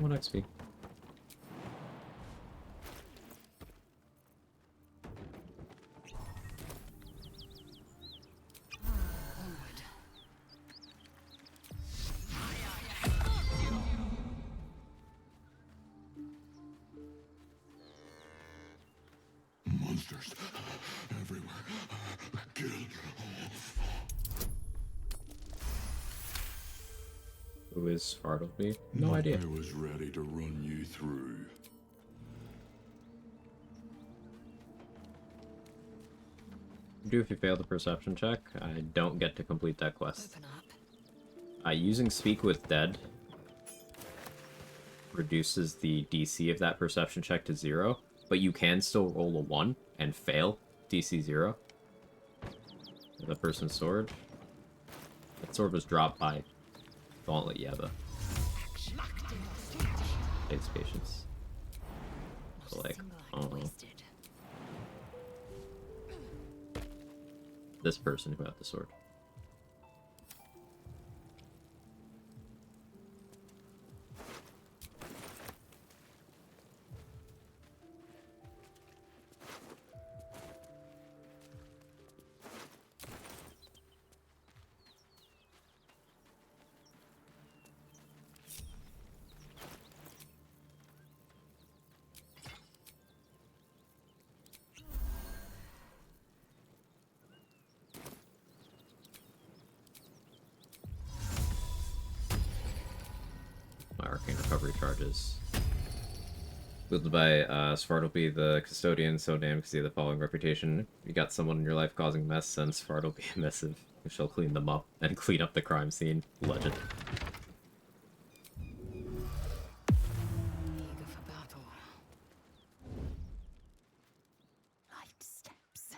What XP? Monsters everywhere. Kill. Who is Fartleby? No idea. I was ready to run you through. Do if you fail the perception check. I don't get to complete that quest. Using Speak with Dead reduces the DC of that perception check to 0, but you can still roll a 1 and fail DC 0. The person's sword. That sword was dropped by Gauntlet Yeva. Takes patience. So like, this person who had the sword. My arcane recovery charges. Wielded by Svartalby the Custodian, so damned because he had the following reputation. You got someone in your life causing mess, send Svartalby a missive. We shall clean them up and clean up the crime scene. Legend. Eager for battle. Light steps.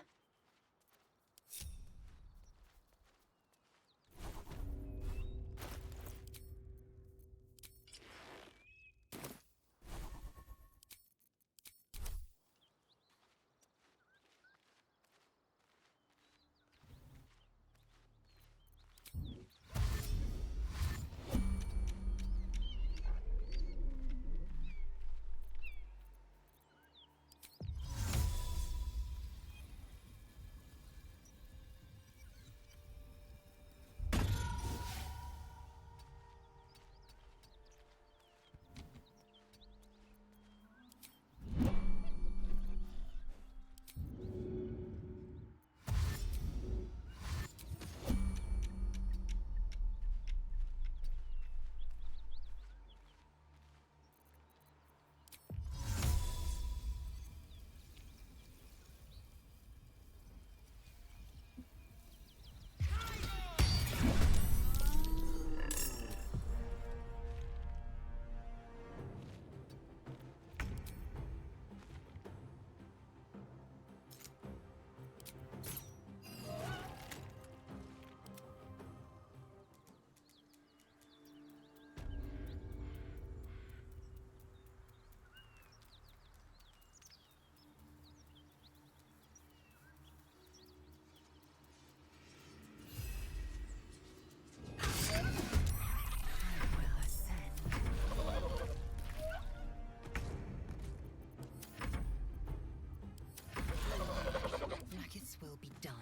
Nuggets will be done.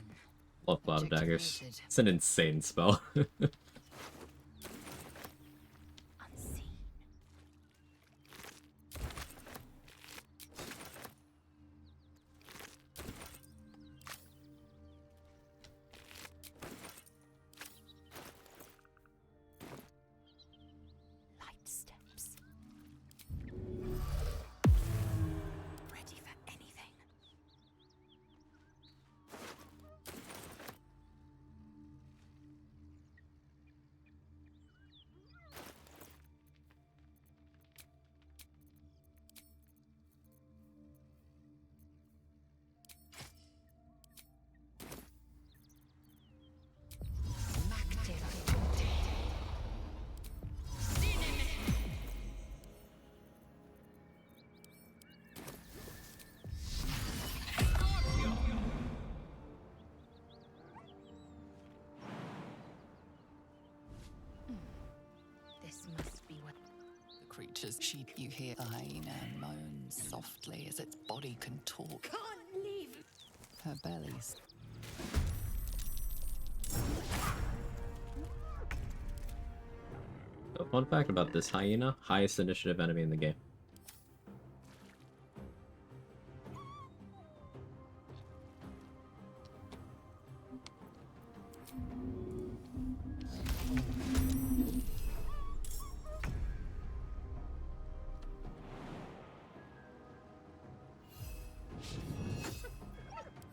Love Cloud of Daggers. It's an insane spell. Light steps. Ready for anything. creature's sheep. You hear the hyena moan softly as its body contort. Can't leave. Her belly's. So, fun fact about this hyena, highest initiative enemy in the game.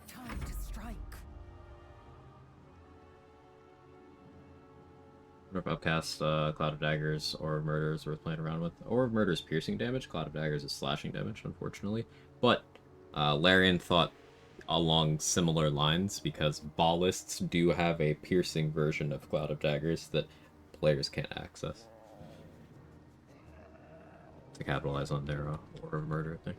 Time to strike. I wonder if upcast Cloud of Daggers or Murders worth playing around with. Or Murders piercing damage, Cloud of Daggers is slashing damage, unfortunately. But Larian thought along similar lines because ballists do have a piercing version of Cloud of Daggers that players can't access. To capitalize on their Order of Murder thing.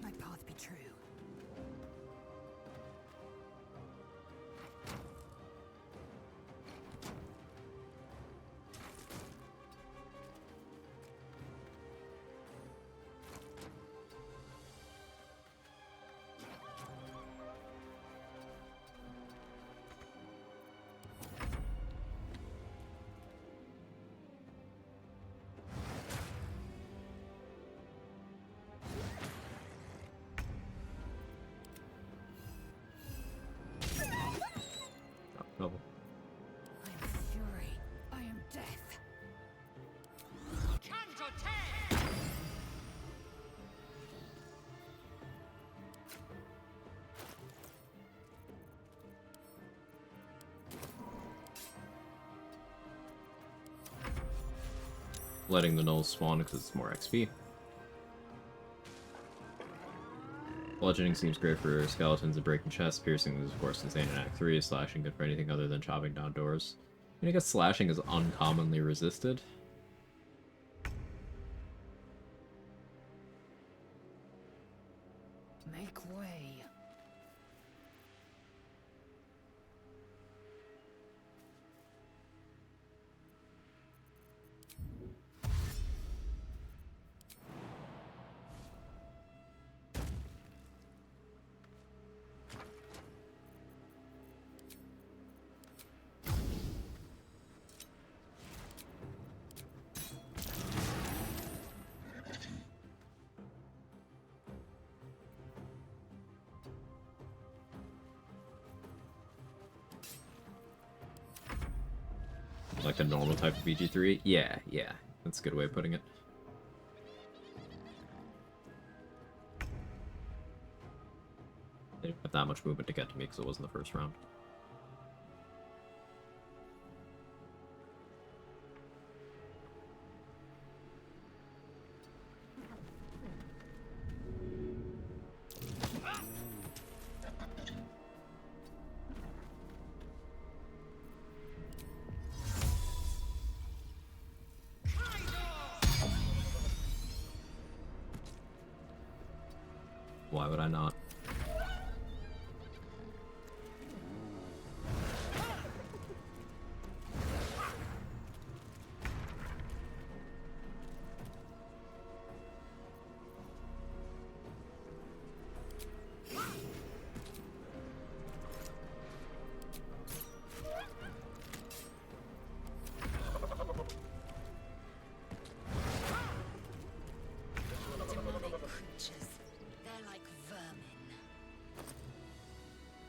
My path be true. Double. I am fury. I am death. Letting the gnolls spawn because it's more XP. Bludgeoning seems great for skeletons and breaking chests. Piercing is, of course, insane in Act 3. Slashing good for anything other than chopping down doors. I mean, I guess slashing is uncommonly resisted. Make way. Like a normal type of BG3? Yeah, that's a good way of putting it. They didn't have that much movement to get to me because it wasn't the first round. Why would I not?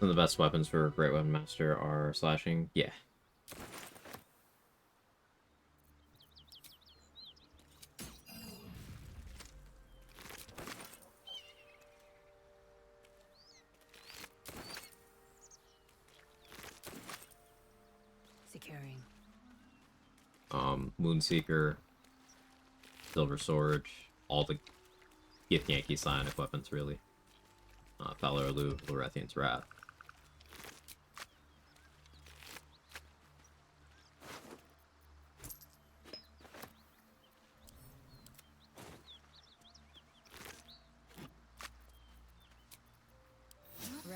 Some of the best weapons for Great Weapon Master are slashing. Yeah. Securing. Moonseeker, Silver Sword, all the Gith Yankee psionic weapons, really. Valor Lu, Lorethian's Wrath.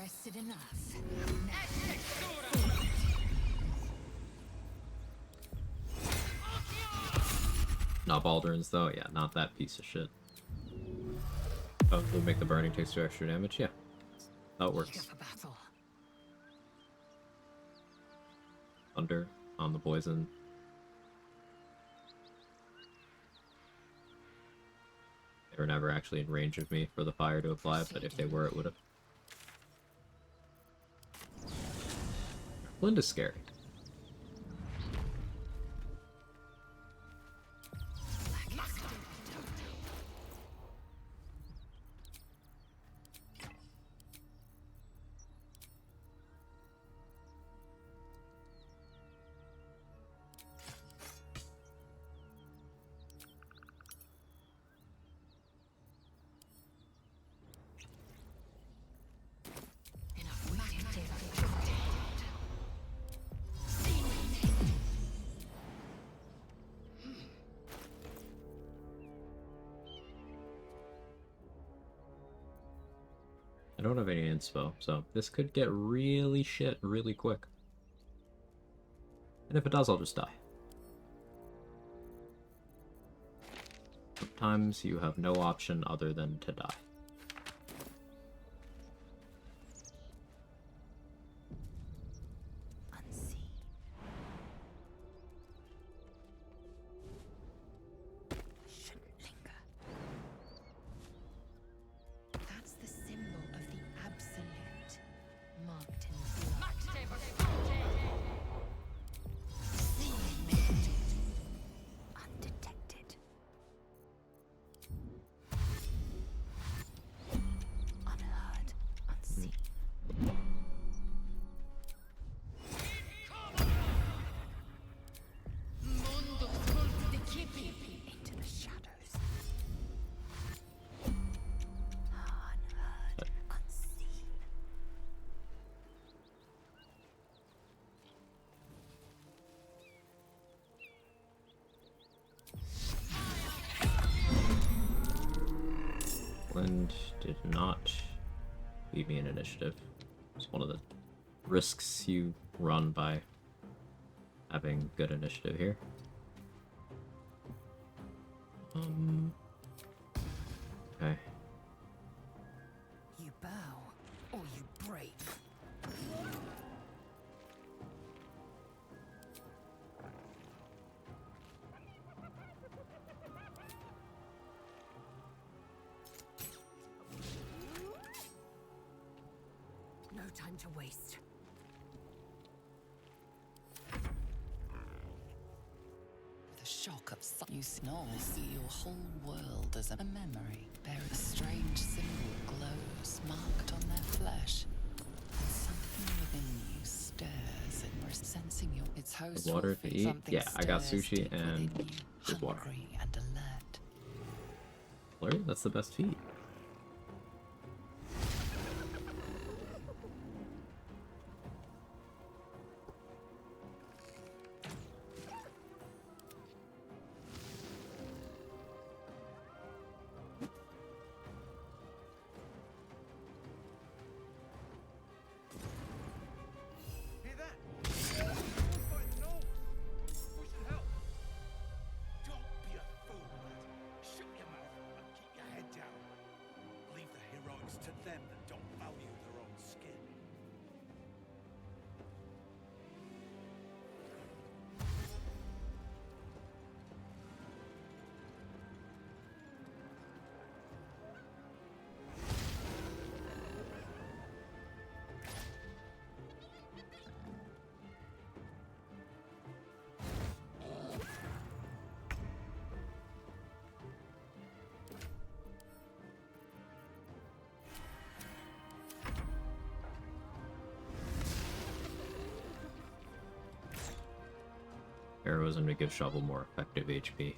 rested enough. Not Baldurins though, yeah, not that piece of shit. Oh, we make the burning takes 2 extra damage, yeah. That works. Thunder on the poison. They were never actually in range of me for the fire to apply, but if they were, it would have. Linda's scary. I don't have any inspo, so this could get really shit really quick. And if it does, I'll just die. Sometimes you have no option other than to die. That's the symbol of the absolute, marked in blood. Undetected. Unheard, unseen. Into the shadows. Unheard, unseen. Lind did not leave me an initiative. It's one of the risks you run by having good initiative here. Okay. You bow or you break. No time to waste. The shock of you see your whole world as a memory. Bear a strange symbol glows, marked on their flesh. And something within you stirs and sensing your its host. Water to eat? Something Yeah, I got stirs sushi deep within and you, there's water. hungry and alert. Flurry? That's the best feat. Hear that? Someone's by the nose. We should help. Don't be a fool, lad. Shut your mouth and keep your head down. Leave the heroics to them that don't value their own skin. Heroism to give Shovel more effective HP.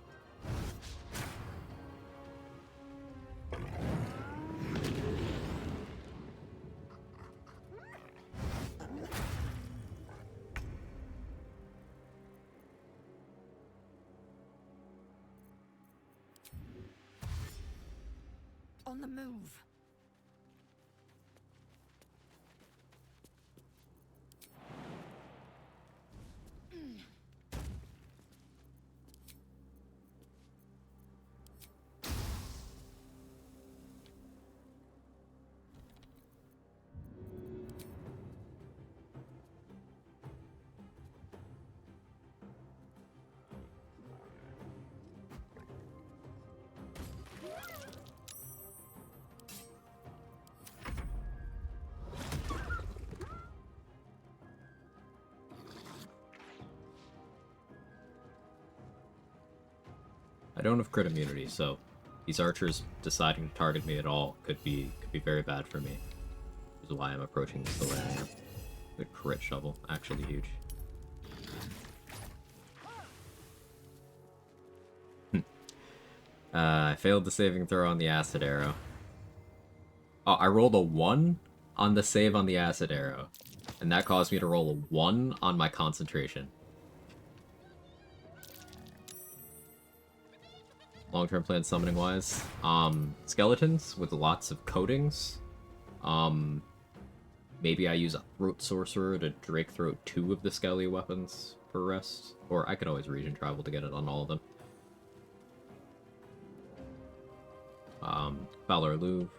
On the move. don't have crit immunity, so these archers deciding to target me at all could be very bad for me. Which is why I'm approaching this the way I am. The crit shovel, actually huge. I failed the saving throw on the acid arrow. Oh, I rolled a 1 on the save on the acid arrow. And that caused me to roll a 1 on my concentration. Long-term plan summoning-wise. Skeletons with lots of coatings. Maybe I use a Throat Sorcerer to Drake Throat 2 of the Skelly weapons for rest. Or I could always region travel to get it on all of them. Valor Louvre.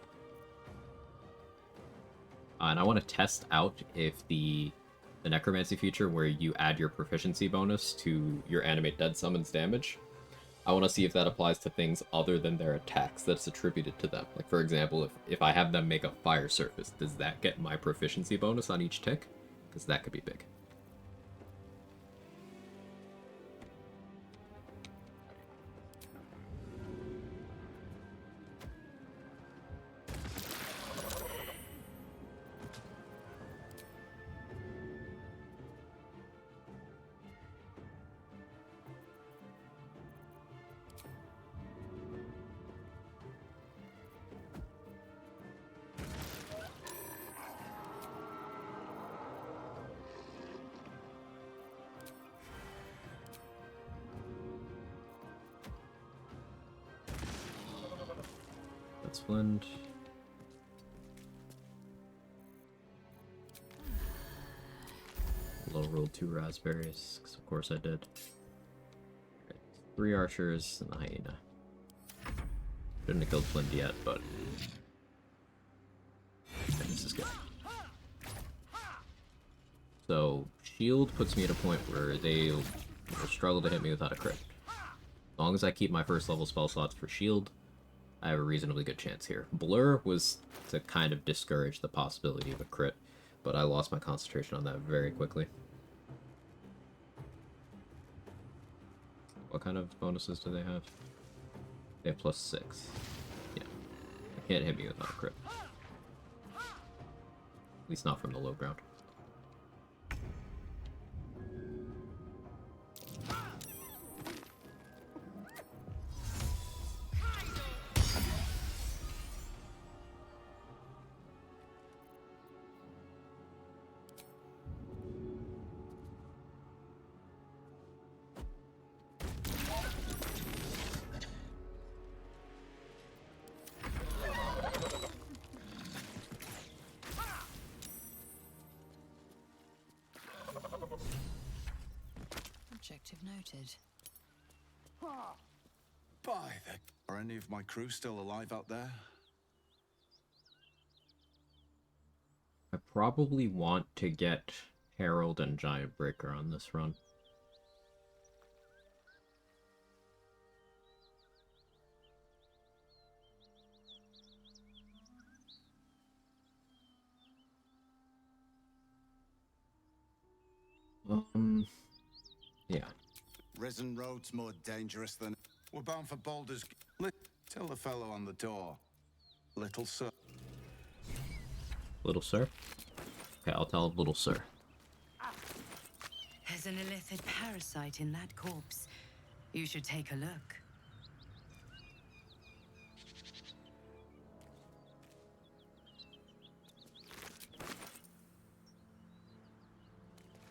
And I want to test out if the Necromancy feature where you add your proficiency bonus to your animate dead summons damage. I want to see if that applies to things other than their attacks that's attributed to them. Like, for example, if I have them make a fire surface, does that get my proficiency bonus on each tick? Because that could be big. That's blend. Low rolled 2 raspberries, because of course I did. Right, 3 archers and a hyena. Shouldn't have killed Flint yet, but this is good. So shield puts me at a point where they will struggle to hit me without a crit. As long as I keep my first level spell slots for shield, I have a reasonably good chance here. Blur was to kind of discourage the possibility of a crit, but I lost my concentration on that very quickly. What kind of bonuses do they have? They have +6. Yeah. They can't hit me without a crit. At least not from the low ground. Objective noted. By the... Are any of my crew still alive out there? I probably want to get Herald and Giant Breaker on this run. Yeah. Risen Road's more dangerous than... We're bound for Baldur's... Tell the fellow on the door. Little sir. Little sir? Okay, I'll tell little sir. There's an illithid parasite in that corpse. You should take a look.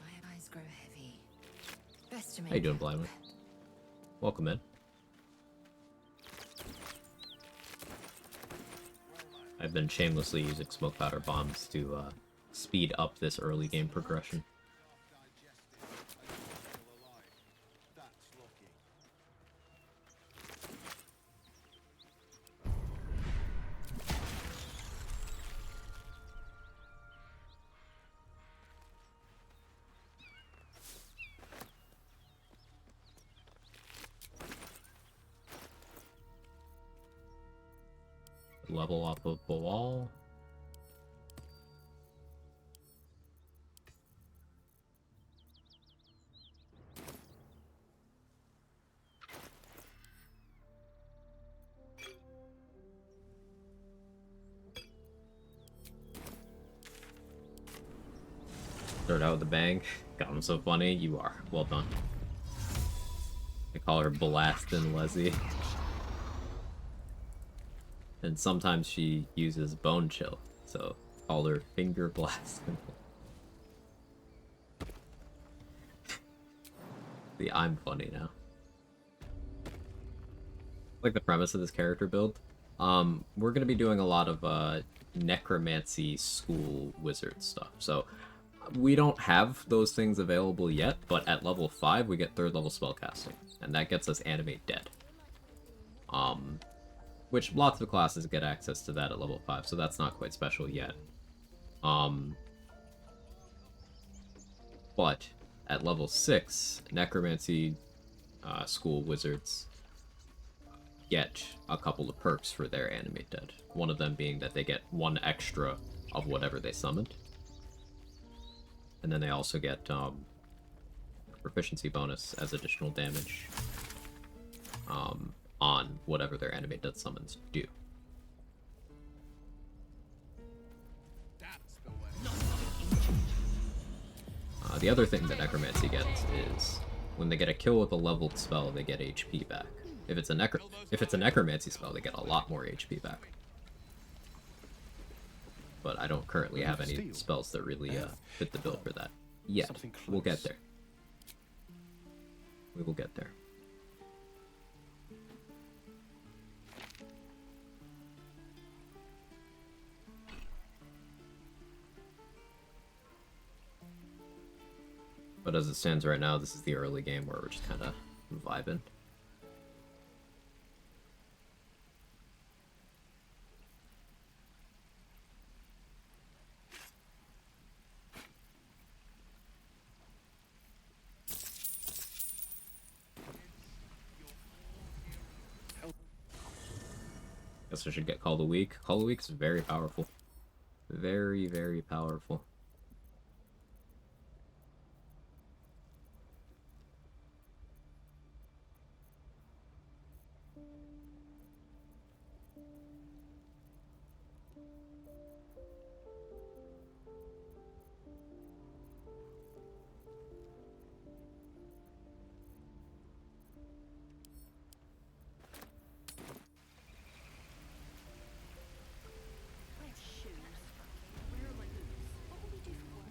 My eyes grow heavy. Best to make. How you doing, Blindly? Welcome in. I've been shamelessly using smoke powder bombs to speed up this early game progression. Level off of the wall. Start out with a bang. God, I'm so funny. You are. Well done. I call her Blastin' Leslie. And sometimes she uses bone chill, so call her Finger Blastin'. See, I'm funny now. Like the premise of this character build. We're gonna be doing a lot of necromancy school wizard stuff. So we don't have those things available yet, but at level 5 we get 3rd level spellcasting, and that gets us Animate Dead. Which lots of classes get access to that at level 5, so that's not quite special yet. But at level 6, necromancy school wizards get a couple of perks for their Animate Dead. One of them being that they get 1 extra of whatever they summoned. And then they also get proficiency bonus as additional damage on whatever their Animate Dead summons do. The other thing that necromancy gets is when they get a kill with a leveled spell, they get HP back. If it's a necromancy spell, they get a lot more HP back. But I don't currently have any spells that really fit the bill for that yet. We'll get there. We will get there. But as it stands right now, this is the early game where we're just kind of vibing. Guess I should get Call the Weak. Call the Weak is very powerful. Very, very powerful.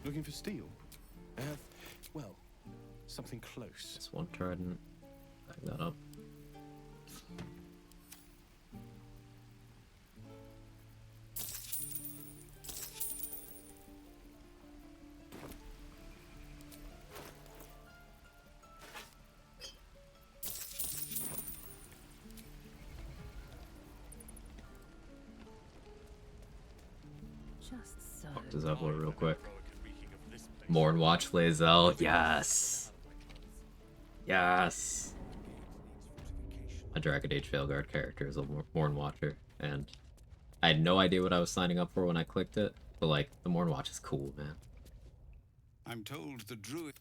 Looking for steel? I have, well, something close. Just one trident. Back that up. Just so. Fuck this up real quick. Morn Watch Decay'zel. Yes. Yes. A Dragon Age Veilguard character is a Morn Watcher, and I had no idea what I was signing up for when I clicked it, but like the Morn Watch is cool, man. I'm told the druid.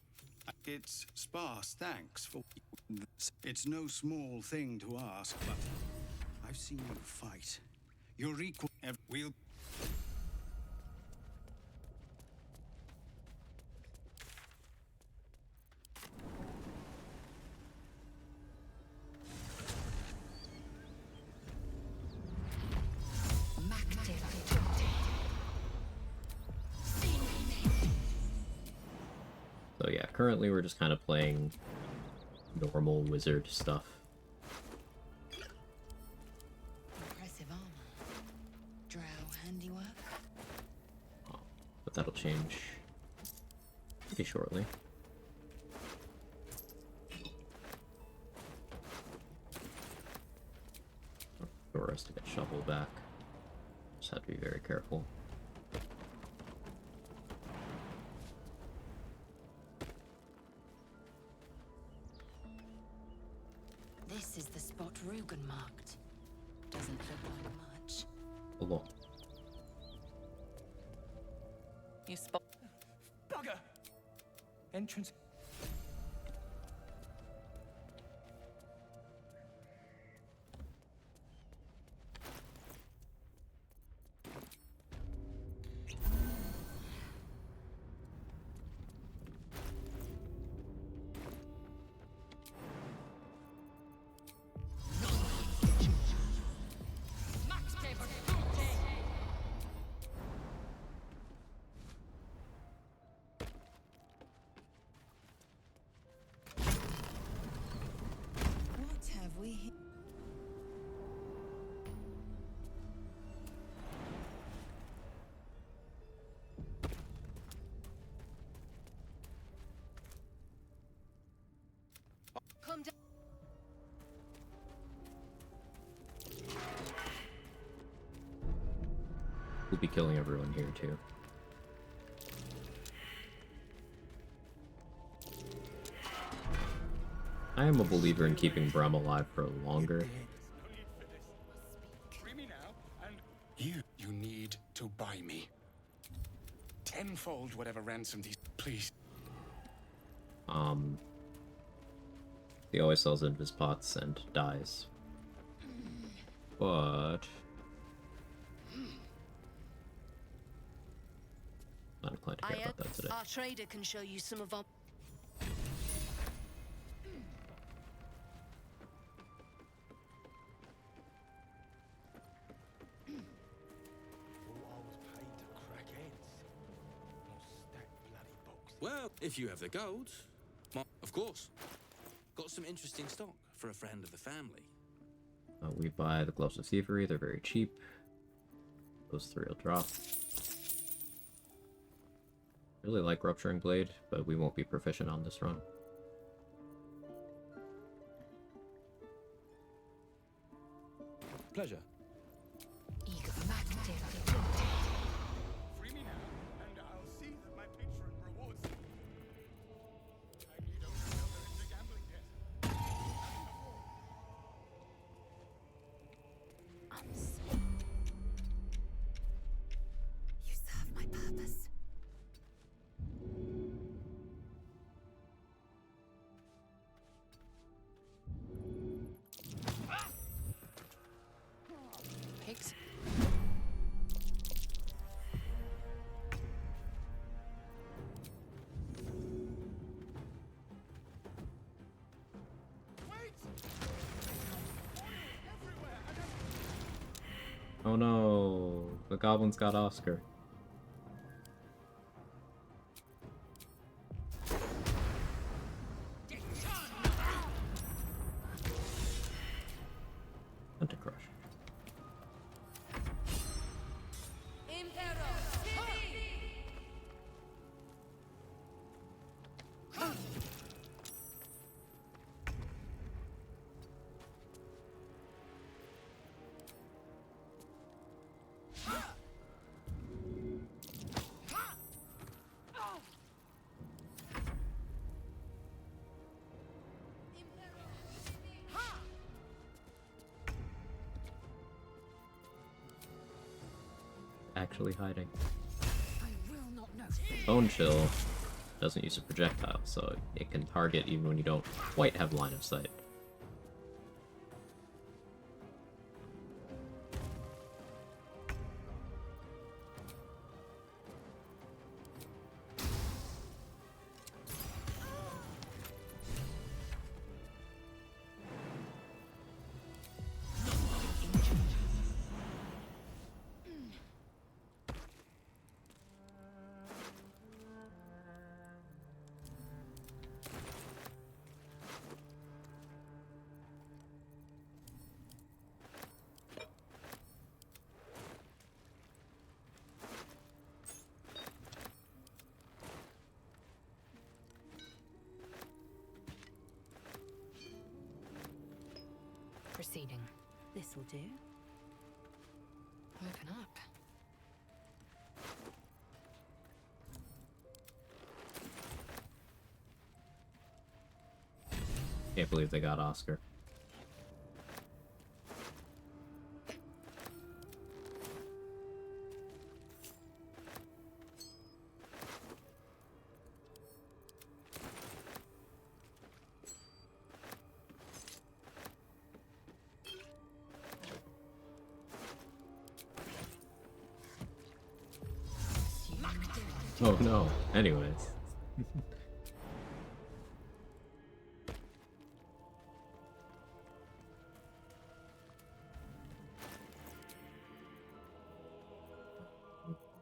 It's sparse, thanks for. It's no small thing to ask, but I've seen you fight. You're equal. We'll. So yeah, currently we're just kind of playing normal wizard stuff. Impressive armor. Drow handiwork. Oh, but that'll change pretty shortly. For us to get shovel back. Just have to be very careful. This is the spot Rugen marked. Doesn't look like much. Hello. You spot. Bugger! Entrance. We'll be killing everyone here too. I am a believer in keeping Bram alive for longer. You need to buy me. Tenfold whatever ransom these, please. He always sells invis pots and dies. But not inclined to care about that today. Our trader can show you some of our... Well, if you have the gold, of course. Got some interesting stock for a friend of the family. We buy the Gloves of Thievery, they're very cheap. Those 3 will drop. Really like Rupturing Blade, but we won't be proficient on this run. Pleasure. Free me now, and I'll see that my patron rewards me. I don't know they're into gambling yet. You serve my purpose. Pigs. Oh no, the goblins got Oscar. Hunter Crush. Actually hiding. Bone Chill doesn't use a projectile, so it can target even when you don't quite have line of sight. Proceeding. This'll do. Moving up. Can't believe they got Oscar. Oh no. Anyways.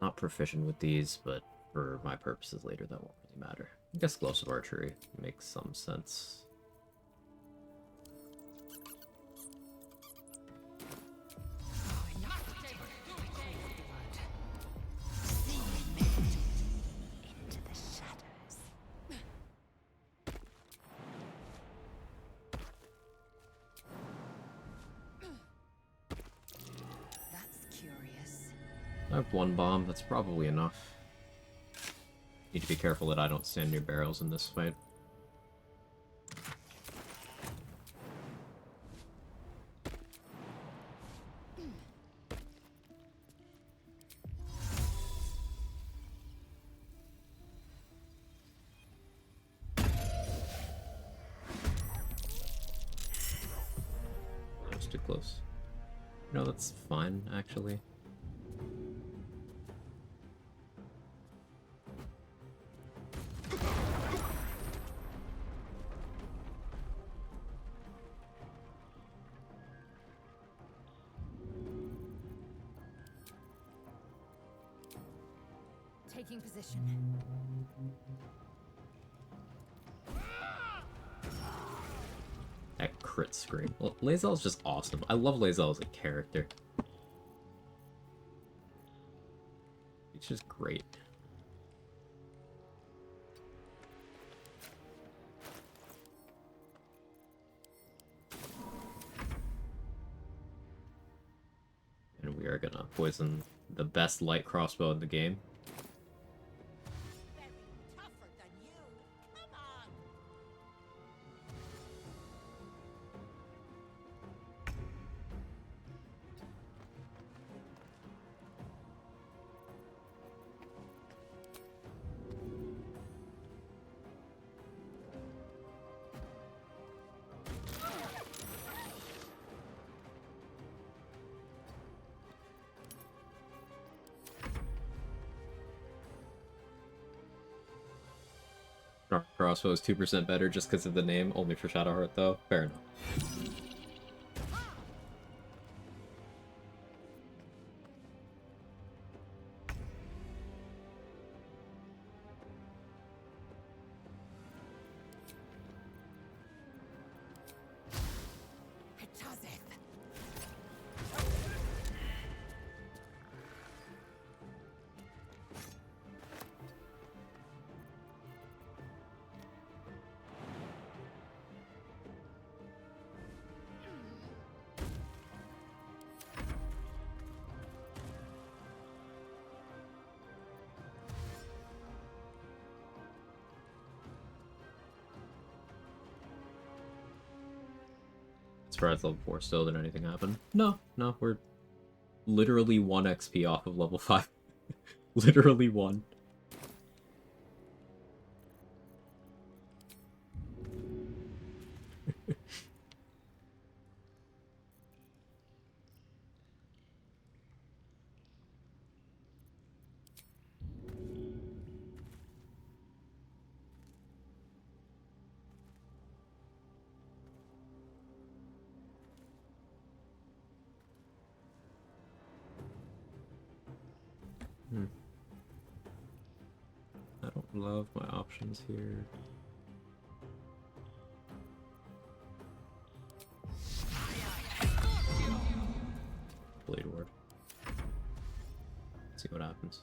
Not proficient with these, but for my purposes later that won't really matter. I guess Gloves of Archery makes some sense. I have one bomb, that's probably enough. Need to be careful that I don't stand near barrels in this fight. That was too close. No, that's fine, actually. Taking position. That crit scream. Well, Decay'zel is just awesome. I love Decay'zel as a character. It's just great. And we are gonna poison the best light crossbow in the game. Crossbow is 2% better just because of the name, only for Shadowheart though. Fair enough. Surprised level 4 still, did anything happen? No, we're literally 1 XP off of level 5. Literally 1. I don't love my options here. Blade Ward. See what happens.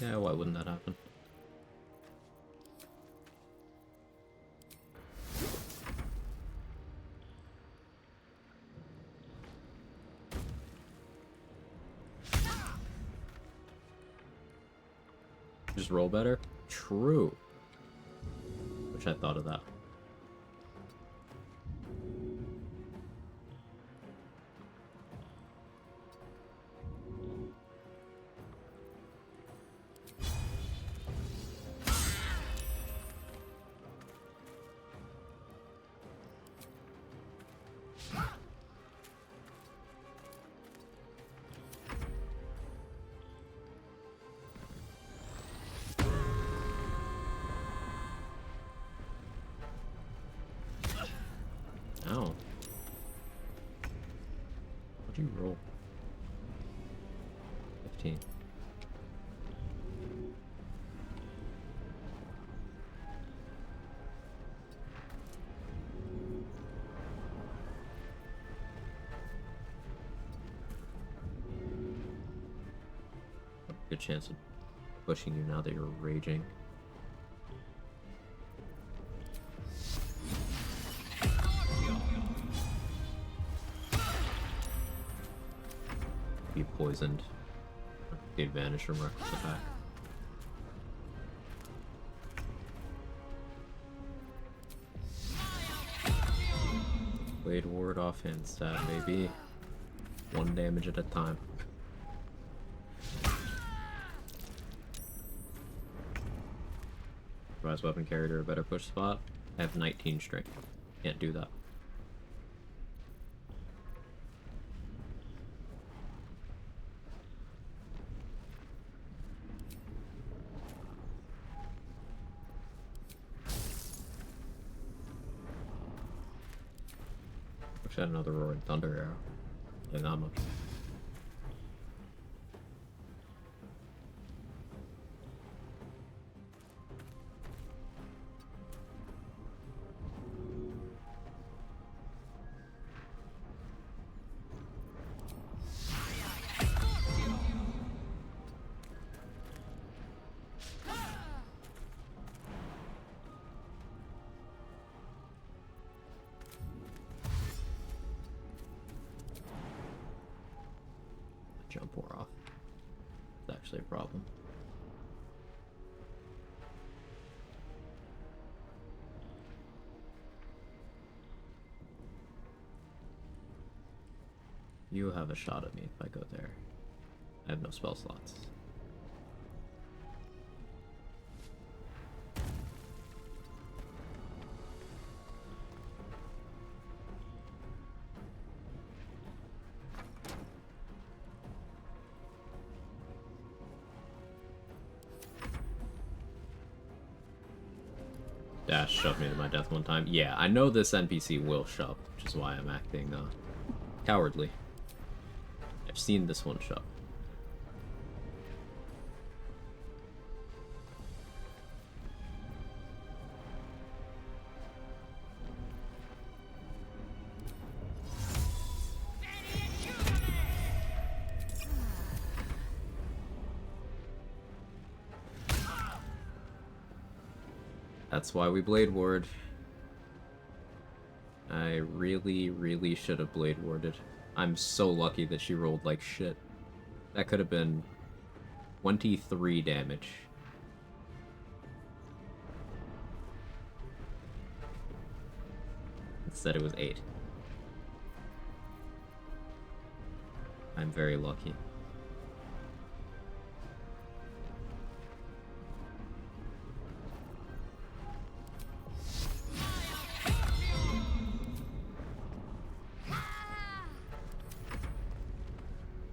Yeah, why wouldn't that happen? Just roll better? True. Wish I thought of that. Ow. What'd you roll? 15. chance of pushing you now that you're raging. Be poisoned. The advantage from reckless attack. Blade ward off hand stat, maybe. 1 damage at a time. Rise weapon carrier to a better push spot. I have 19 strength. Can't do that. Wish I had another roaring thunder arrow. Like that much. Jump wore off. It's actually a problem. You have a shot at me if I go there. I have no spell slots. Dash shoved me to my death one time. Yeah, I know this NPC will shove, which is why I'm acting cowardly. I've seen this one shove. That's why we Blade Ward. I really should have Blade Warded. I'm so lucky that she rolled like shit. That could have been 23 damage. Instead it was 8. I'm very lucky.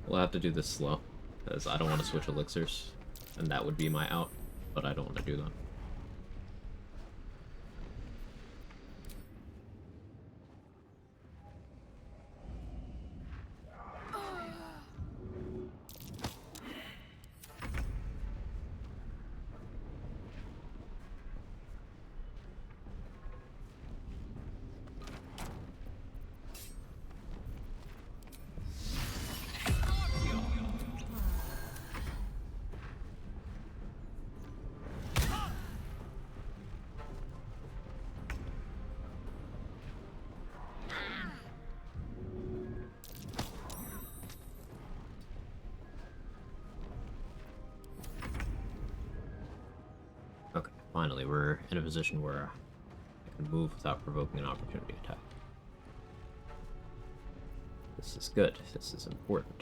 We'll have to do this slow, because I don't want to switch elixirs, and that would be my out, but I don't want to do that. Okay, finally we're in a position where I can move without provoking an opportunity attack. This is good. This is important.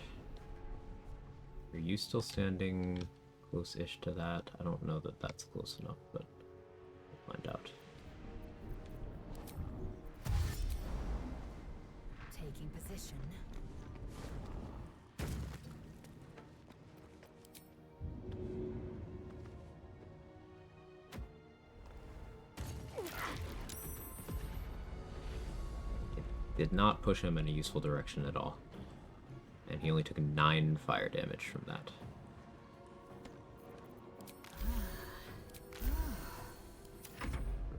Are you still standing close-ish to that? I don't know that that's close enough, but we'll find out. Taking position. Did not push him in a useful direction at all. And he only took 9 fire damage from that.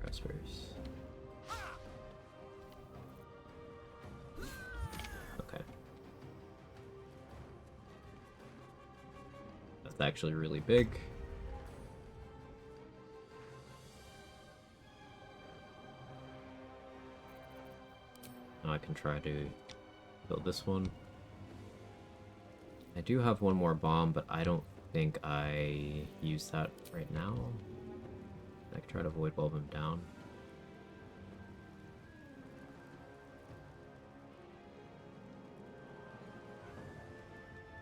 Raspberries. Okay. It's actually really big. Now I can try to build this one. I do have one more bomb, but I don't think I use that right now. I can try to void bulb him down.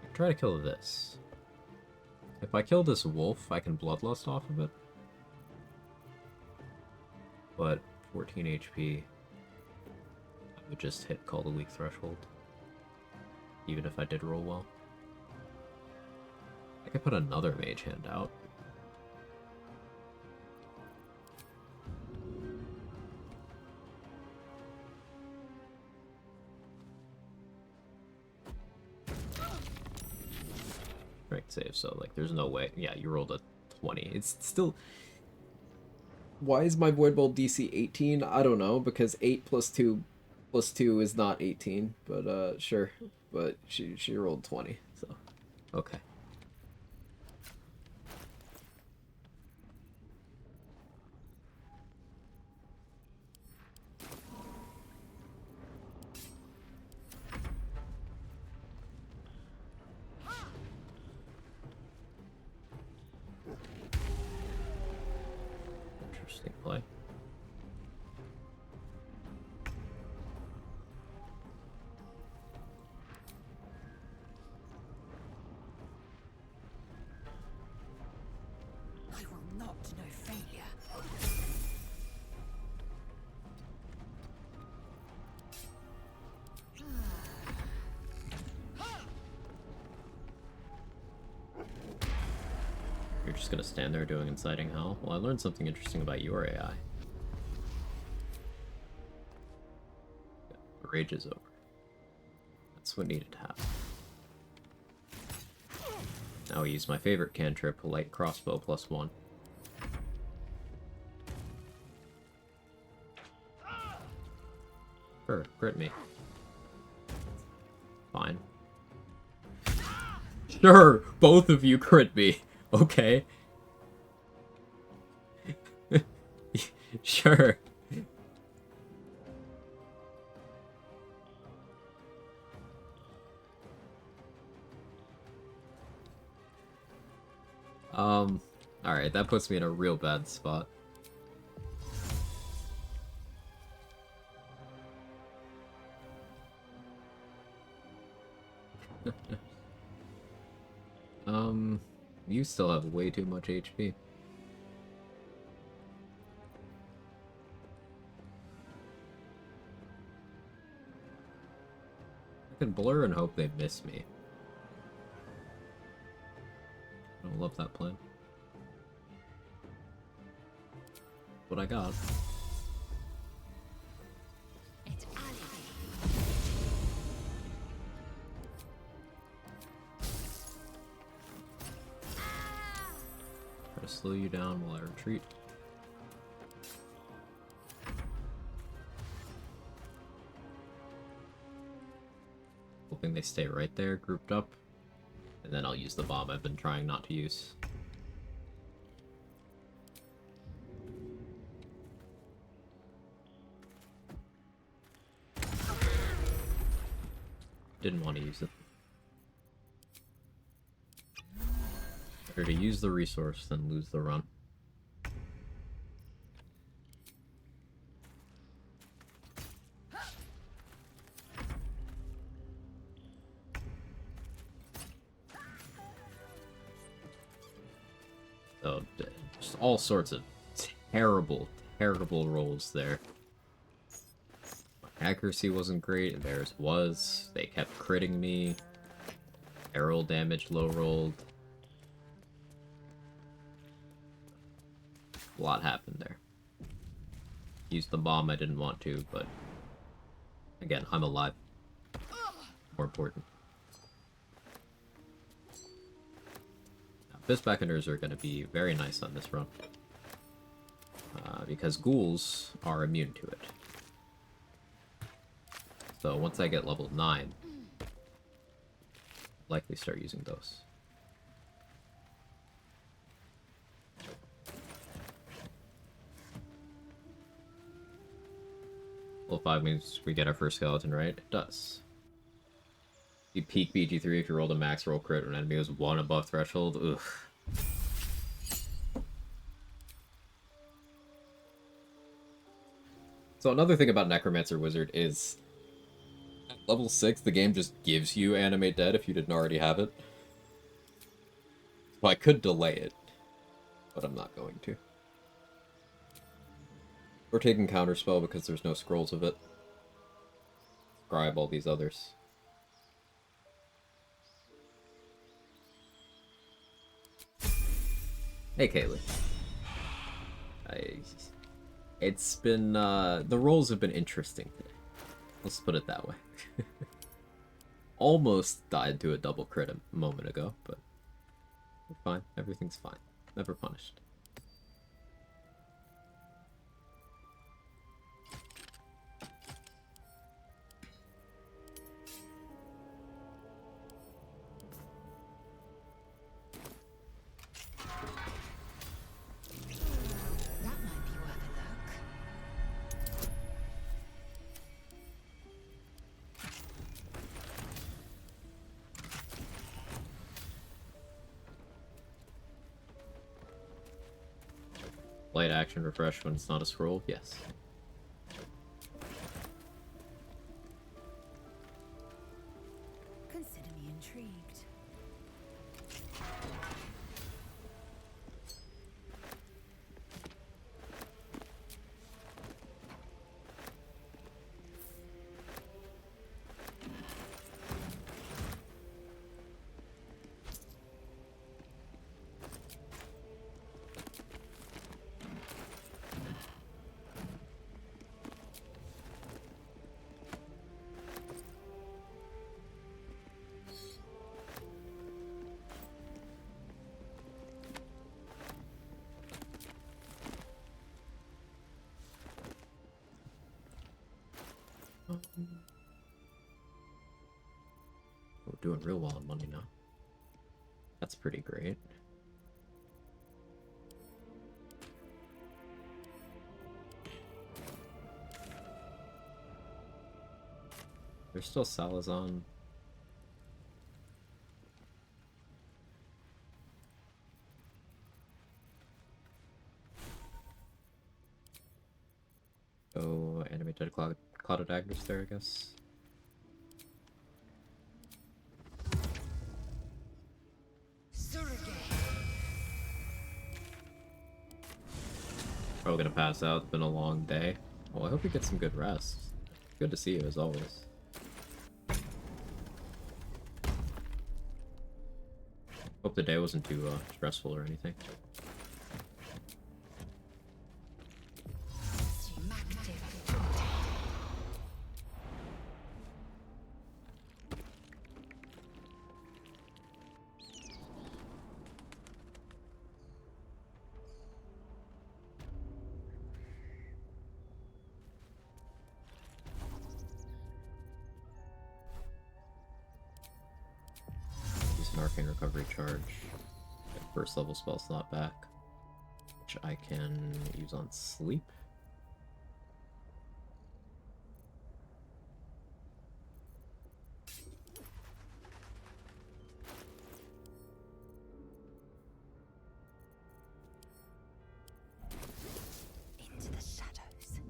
I can try to kill this. If I kill this wolf, I can bloodlust off of it. But 14 HP, I would just hit Call the Weak threshold, even if I did roll well. I could put another mage hand out. Strength save, so like there's no way. Yeah, you rolled a 20. It's still... Why is my Void Bulb DC 18? I don't know, because 8 plus 2 plus 2 is not 18, but sure. But she rolled 20, so okay. Interesting play. I will not know failure. You're just gonna stand there doing inciting hell? Well, I learned something interesting about your AI. The rage is over. That's what needed to happen. Now I use my favorite cantrip, Light Crossbow +1. Sure, crit me. Fine. Sure, both of you crit me. Okay. Sure. Alright, that puts me in a real bad spot. You still have way too much HP. I can blur and hope they miss me. I don't love that plan. What I got. It's Try to slow you down while I retreat. Hoping they stay right there, grouped up. And then I'll use the bomb I've been trying not to use. Didn't want to use it. Better to use the resource than lose the run. So, just all sorts of terrible, terrible rolls there. My accuracy wasn't great, and theirs was. They kept critting me. Arrow damage low rolled. A lot happened there. Used the bomb I didn't want to, but again, I'm alive. More important. Fistbackeners are going to be very nice on this run. Because ghouls are immune to it. So once I get level 9, I'll likely start using those. 5 means we get our first skeleton, right? It does. You peak BG3 if you rolled a max roll crit when an enemy was 1 above threshold. Ugh. So another thing about Necromancer Wizard is at level 6, the game just gives you Animate Dead if you didn't already have it. So I could delay it, but I'm not going to. We're taking Counterspell because there's no scrolls of it. Scribe all these others. Hey, Kaylee. It's been, the rolls have been interesting today. Let's put it that way. Almost died to a double crit a moment ago, but we're fine. Everything's fine. Never punished. Light action refresh when it's not a scroll? Yes. Consider me intrigued. We're doing real well on money now. That's pretty great. There's still Salazan. Oh, animated Cloud of Daggers there, I guess. Probably gonna pass out. It's been a long day. Well, I hope you get some good rest. Good to see you as always. Hope the day wasn't too stressful or anything. Arcane Recovery charge. Get first level spell slot back, which I can use on sleep. Into the shadows.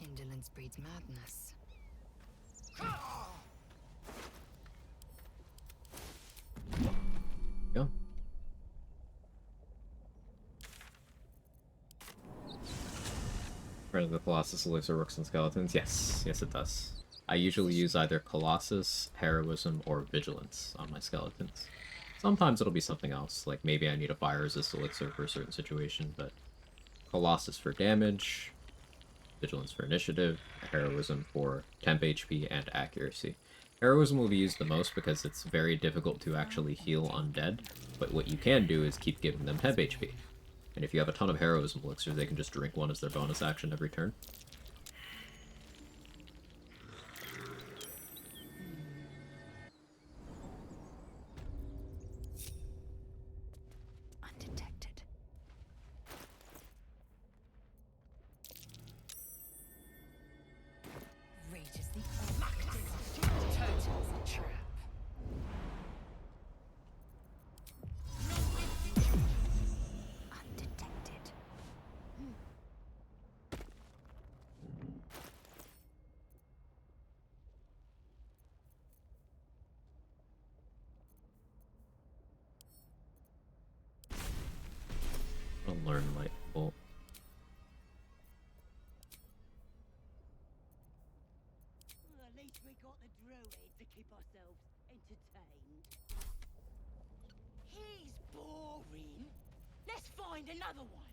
Indolence breeds madness. Go. Right of the Colossus elixir rooks and skeletons? Yes, yes it does. I usually use either Colossus, Heroism, or Vigilance on my skeletons. Sometimes it'll be something else, like maybe I need a fire resist elixir for a certain situation, but Colossus for damage, Vigilance for initiative, Heroism for temp HP and accuracy. Heroism will be used the most because it's very difficult to actually heal undead, but what you can do is keep giving them temp HP. And if you have a ton of Heroism elixirs, they can just drink one as their bonus action every turn. learn Light Bolt. Well, at least we got the druid to keep ourselves entertained. He's boring. Let's find another one.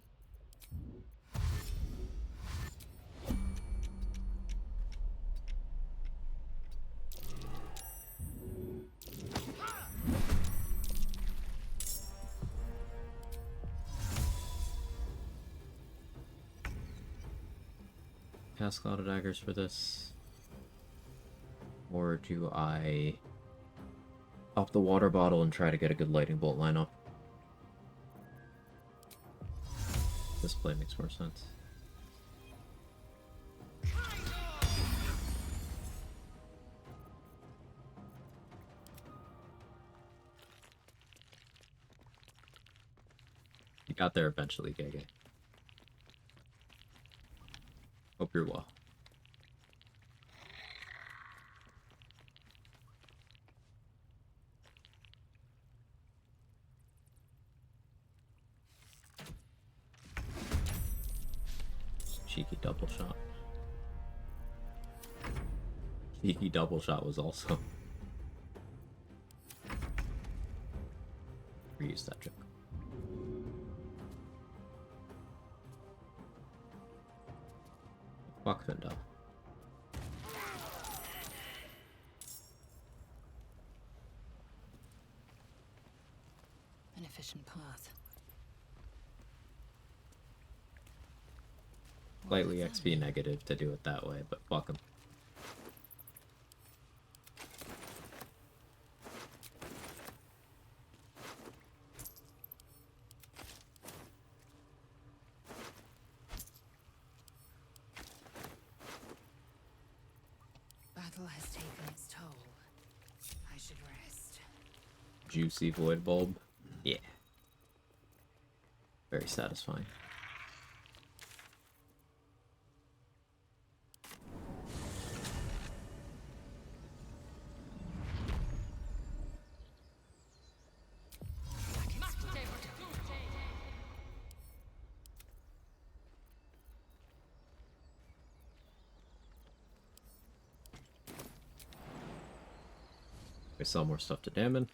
Cast Cloud of Daggers for this? Or do I pop the water bottle and try to get a good lightning bolt lineup? This play makes more sense. You got there eventually, Gege. Hope you're well. Cheeky double shot. Cheeky double shot was also. Reuse that joke. Fuck Findel. An efficient path. Slightly XP negative to do it that way, but fuck him. Battle has taken its toll. I should rest. Juicy void bulb. Yeah. Very satisfying. We sell more stuff to Damon.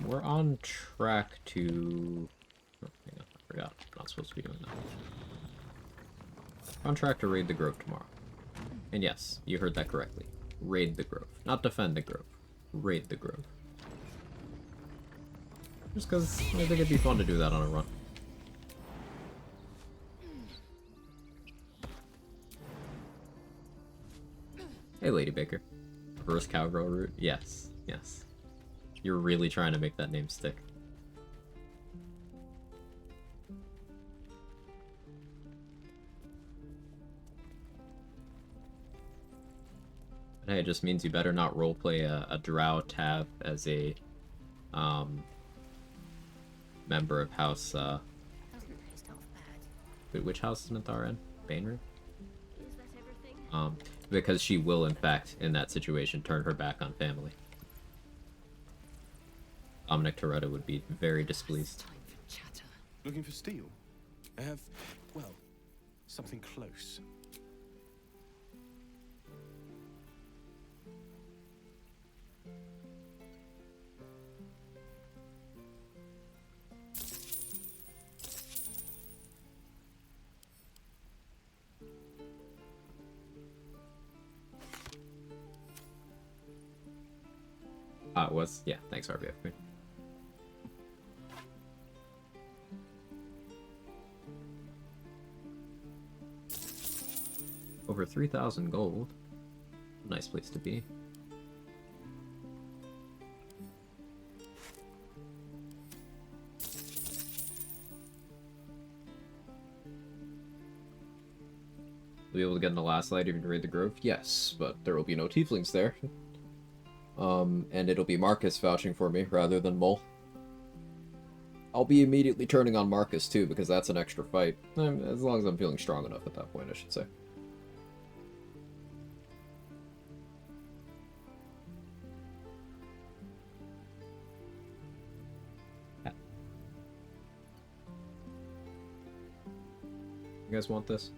We're on track to... Oh, hang on, I forgot. I'm not supposed to be doing that. We're on track to raid the Grove tomorrow. And yes, you heard that correctly. Raid the Grove. Not defend the Grove. Raid the Grove. Just because I think it'd be fun to do that on a run. Hey, Lady Baker. Reverse cowgirl route? Yes, yes. You're really trying to make that name stick. But hey, it just means you better not roleplay a drow tab as a member of House wait, which house is Minthara in? Bainry? Because she will, in fact, in that situation, turn her back on family. Dominic Toretto would be very displeased. Looking for steel? I have, well, something close. It was? Yeah, thanks, RBF. Over 3,000 gold. Nice place to be. Will be able to get in the last light even to raid the Grove? Yes, but there will be no tieflings there. And it'll be Marcus vouching for me rather than Mole. I'll be immediately turning on Marcus too, because that's an extra fight. As long as I'm feeling strong enough at that point, I should say. guys want this?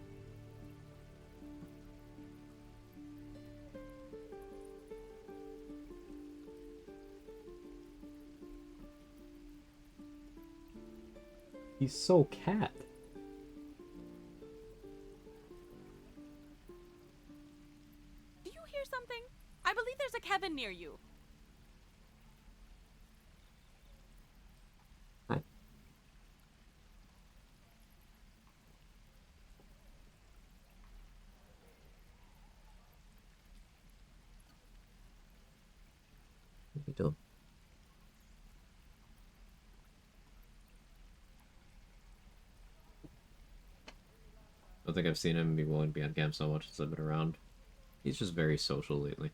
He's so cat. Do you hear something? I believe there's a Kevin near you. Hi. What are you doing? I don't think I've seen him be willing to be on camp so much since I've been around. He's just very social lately.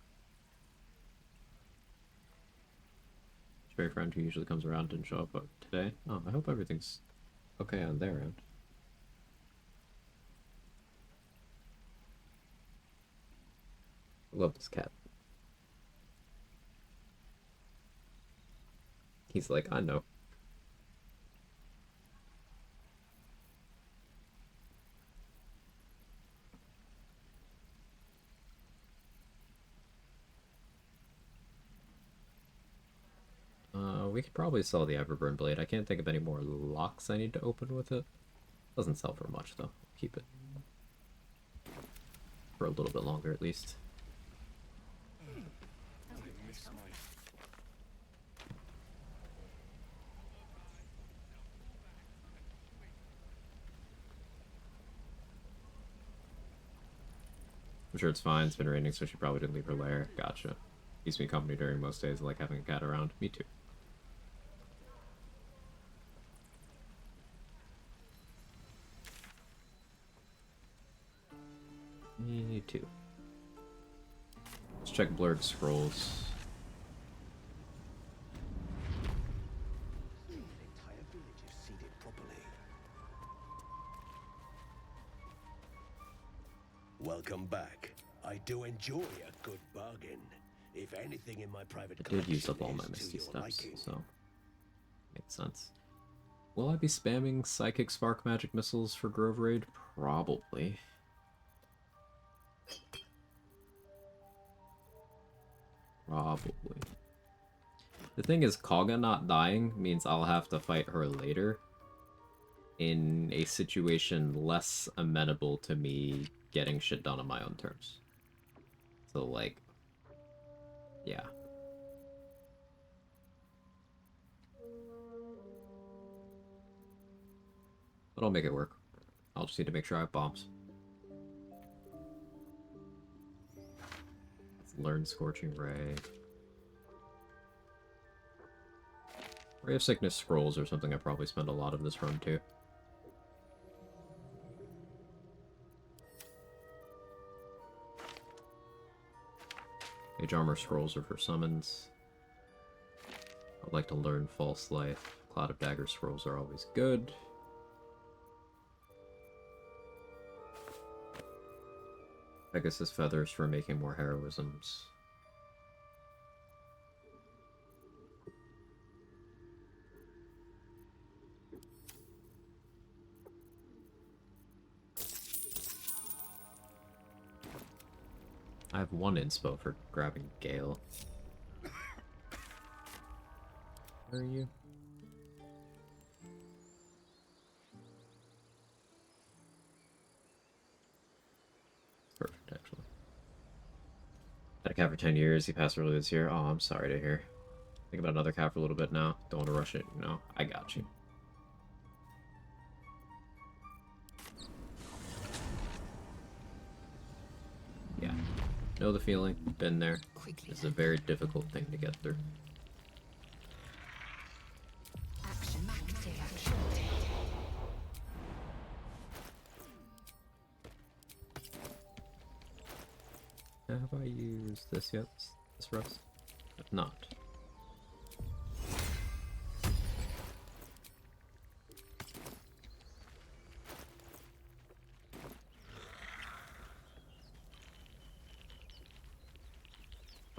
Stray friend who usually comes around didn't show up today. Oh, I hope everything's okay on their end. I love this cat. He's like, I know. We could probably sell the Everburn Blade. I can't think of any more locks I need to open with it. Doesn't sell for much, though. Keep it. For a little bit longer, at least. I'm sure it's fine. It's been raining, so she probably didn't leave her lair. Gotcha. Keeps me company during most days. I like having a cat around. Me too. Me too. Let's check blurred scrolls. The entire village is seated properly. Welcome back. I do enjoy a good bargain. If anything in my private I did use up all my collection is to Misty your steps, liking. so makes sense. Will I be spamming Psychic Spark Magic Missiles for Grove Raid? Probably. Probably. The thing is, Kaga not dying means I'll have to fight her later in a situation less amenable to me getting shit done on my own terms. So, like, yeah. But I'll make it work. I'll just need to make sure I have bombs. Let's learn Scorching Ray. Ray of Sickness scrolls are something I probably spend a lot of this run too. Mage Armor scrolls are for summons. I'd like to learn False Life. Cloud of Dagger scrolls are always good. Pegasus Feathers for making more heroisms. I have one inspo for grabbing Gale. Where are you? Perfect, actually. Had a cat for 10 years. He passed earlier this year. Oh, I'm sorry to hear. Think about another cat for a little bit now. Don't want to rush it. No, I got you. Yeah. Know the feeling. Been there. It's a very difficult thing to get through. Have I used this yet? This rust? If not.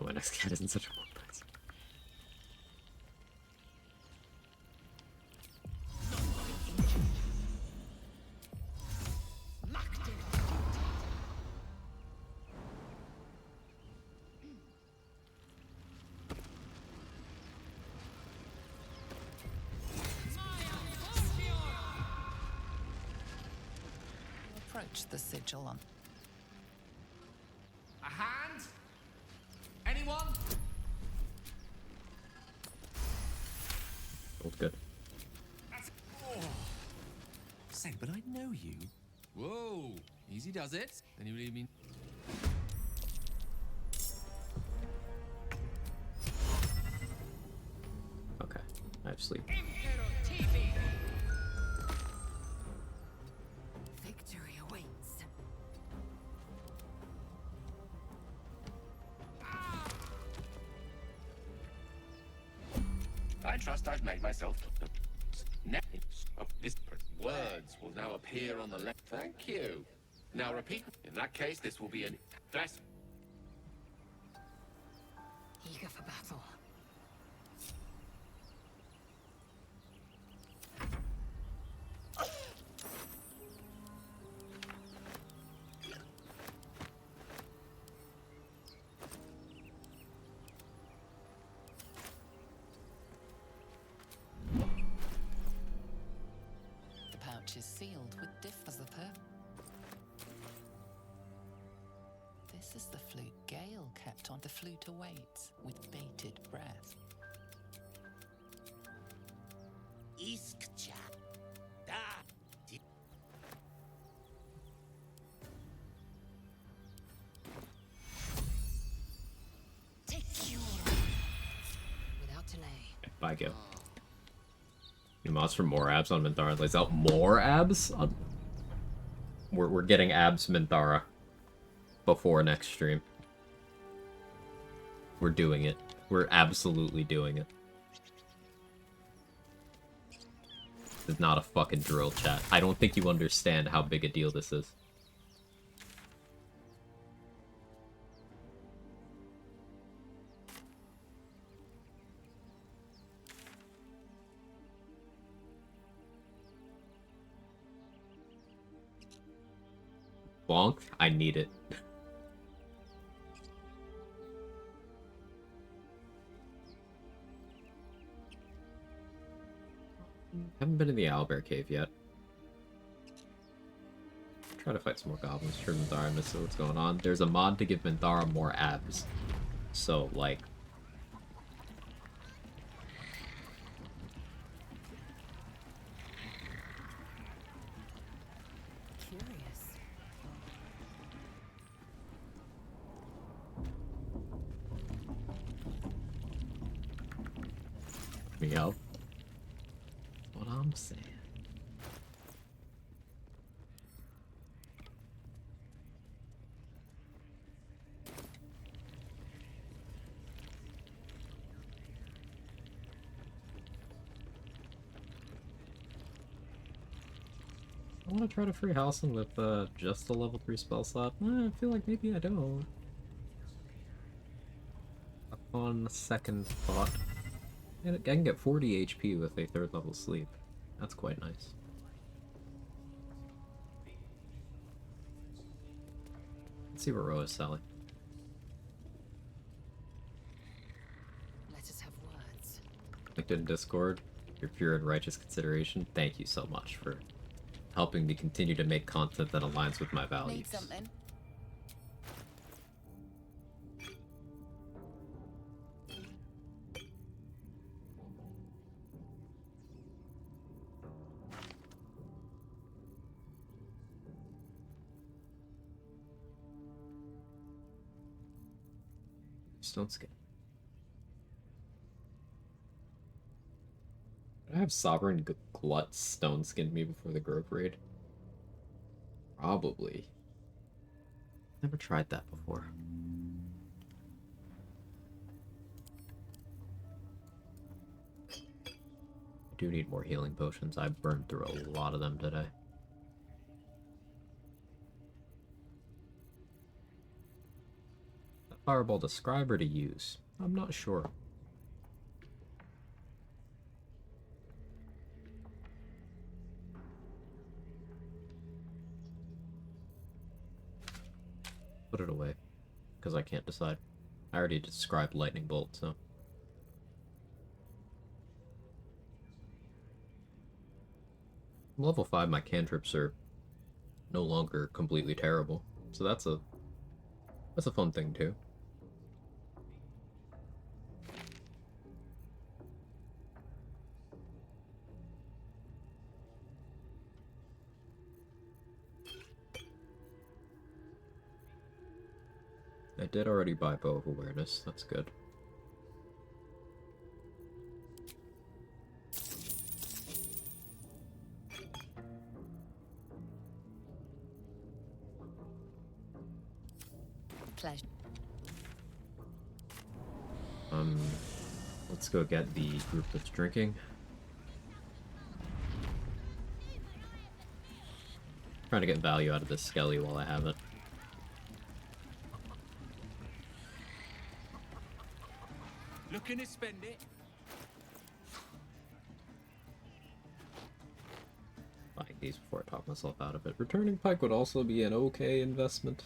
Oh, my next cat isn't such a good price. Search the sigil on. A hand? Anyone? Rolled good. Oh. Say, but I know you. Whoa, easy does it. Then you really mean... Okay, I have sleep. Victory awaits. I trust I've made myself. Words will now appear on the left. Thank you. Now repeat. In that case, this will be an best. Eager for battle. The pouch is sealed with as the per. This is the flute Gale kept on. The flute awaits with bated breath. Iskcha. Da. Take cure. Without delay. Bye, Gil. New mods for more abs on Minthara lays out more abs on. We're getting abs Minthara before next stream. We're doing it. We're absolutely doing it. This is not a fucking drill, chat. I don't think you understand how big a deal this is. Bonk, I need it. Haven't been in the Owlbear Cave yet. Try to fight some more goblins for Minthara and see what's going on. There's a mod to give Minthara more abs. So, like... Curious. Me out. What I'm saying. I want to try to free Halcyon with just a level 3 spell slot. I feel like maybe I don't. Upon second thought. I can get 40 HP with a 3rd level sleep. That's quite nice. Let's see what Ro is selling. Let us have words. Linked in Discord, your pure and righteous consideration. Thank you so much for helping me continue to make content that aligns with my values. Need something? Stone skin. Did I have Sovereign Glut stone skinned me before the Grove raid? Probably. Never tried that before. I do need more healing potions. I burned through a lot of them today. Fireball to scribe or to use? I'm not sure. Put it away, because I can't decide. I already described Lightning Bolt, so... Level 5, my cantrips are no longer completely terrible. So that's a fun thing too. I did already buy Bow of Awareness, that's good. Pleasure. Let's go get the group that's drinking. Trying to get value out of this Skelly while I have it. Looking to spend it? Buying these before I talk myself out of it. Returning Pike would also be an okay investment.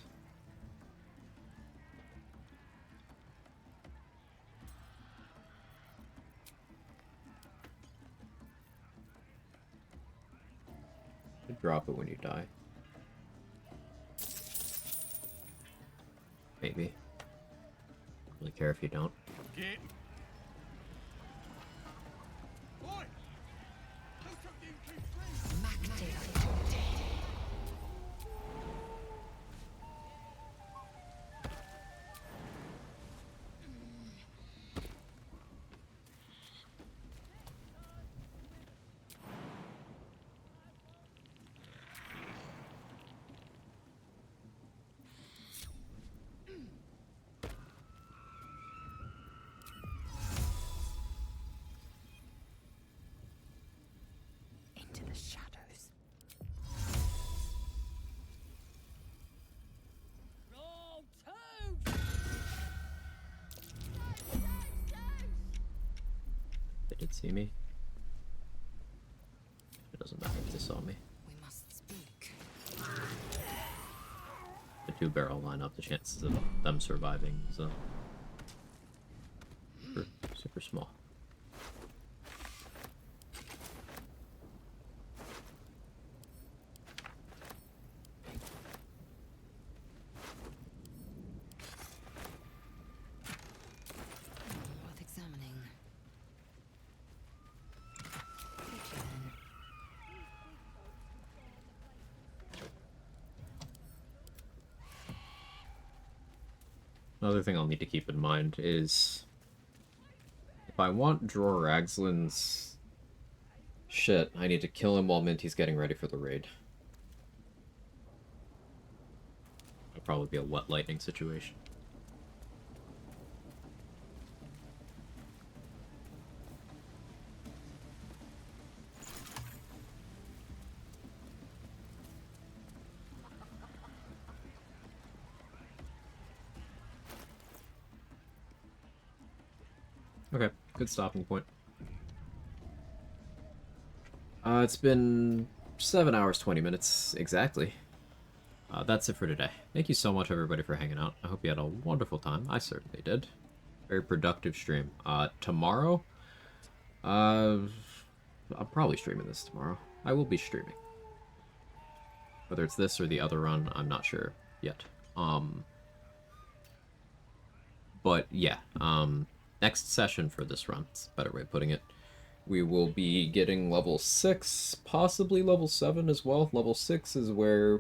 You drop it when you die. Maybe. Really care if you don't. Get. Boy! Who took the increased Into the shadows. Roll two! They did see me. It doesn't matter if they saw me. We must speak. The two-barrel lineup, the chances of them surviving is super small. Worth examining. Another thing I'll need to keep in mind is if I want Dror Ragslin's shit, I need to kill him while Minty's getting ready for the raid. It'll probably be a wet lightning situation. Okay, good stopping point. It's been 7 hours, 20 minutes exactly. That's it for today. Thank you so much, everybody, for hanging out. I hope you had a wonderful time. I certainly did. Very productive stream. Tomorrow, I'm probably streaming this tomorrow. I will be streaming. Whether it's this or the other run, I'm not sure yet. But yeah, next session for this run, it's a better way of putting it, we will be getting level 6, possibly level 7 as well. Level 6 is where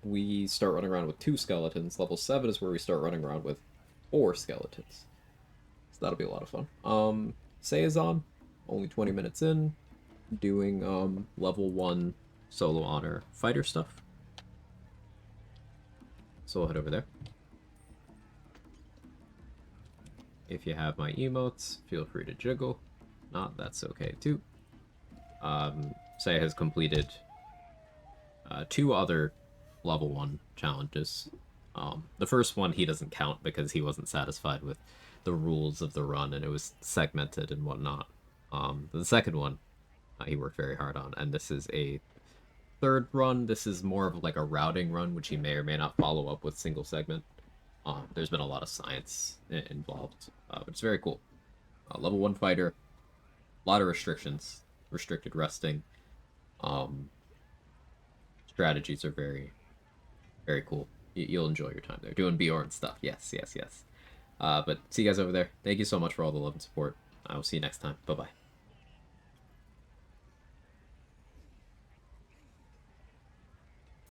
we start running around with 2 skeletons. Level 7 is where we start running around with 4 skeletons. So that'll be a lot of fun. Decay'zel, only 20 minutes in, doing level 1 solo honor fighter stuff. So we'll head over there. If you have my emotes, feel free to jiggle. Not, that's okay too. Say has completed 2 other level 1 challenges. The first one he doesn't count because he wasn't satisfied with the rules of the run and it was segmented and whatnot. The second one he worked very hard on, and this is a 3rd run. This is more of like a routing run, which he may or may not follow up with single segment. There's been a lot of science involved, but it's very cool. Level 1 fighter, a lot of restrictions, restricted resting. Strategies are very, Very cool. You'll enjoy your time there. Doing Bjorn stuff. Yes, yes, yes. But see you guys over there. Thank you so much for all the love and support. I will see you next time. Bye-bye.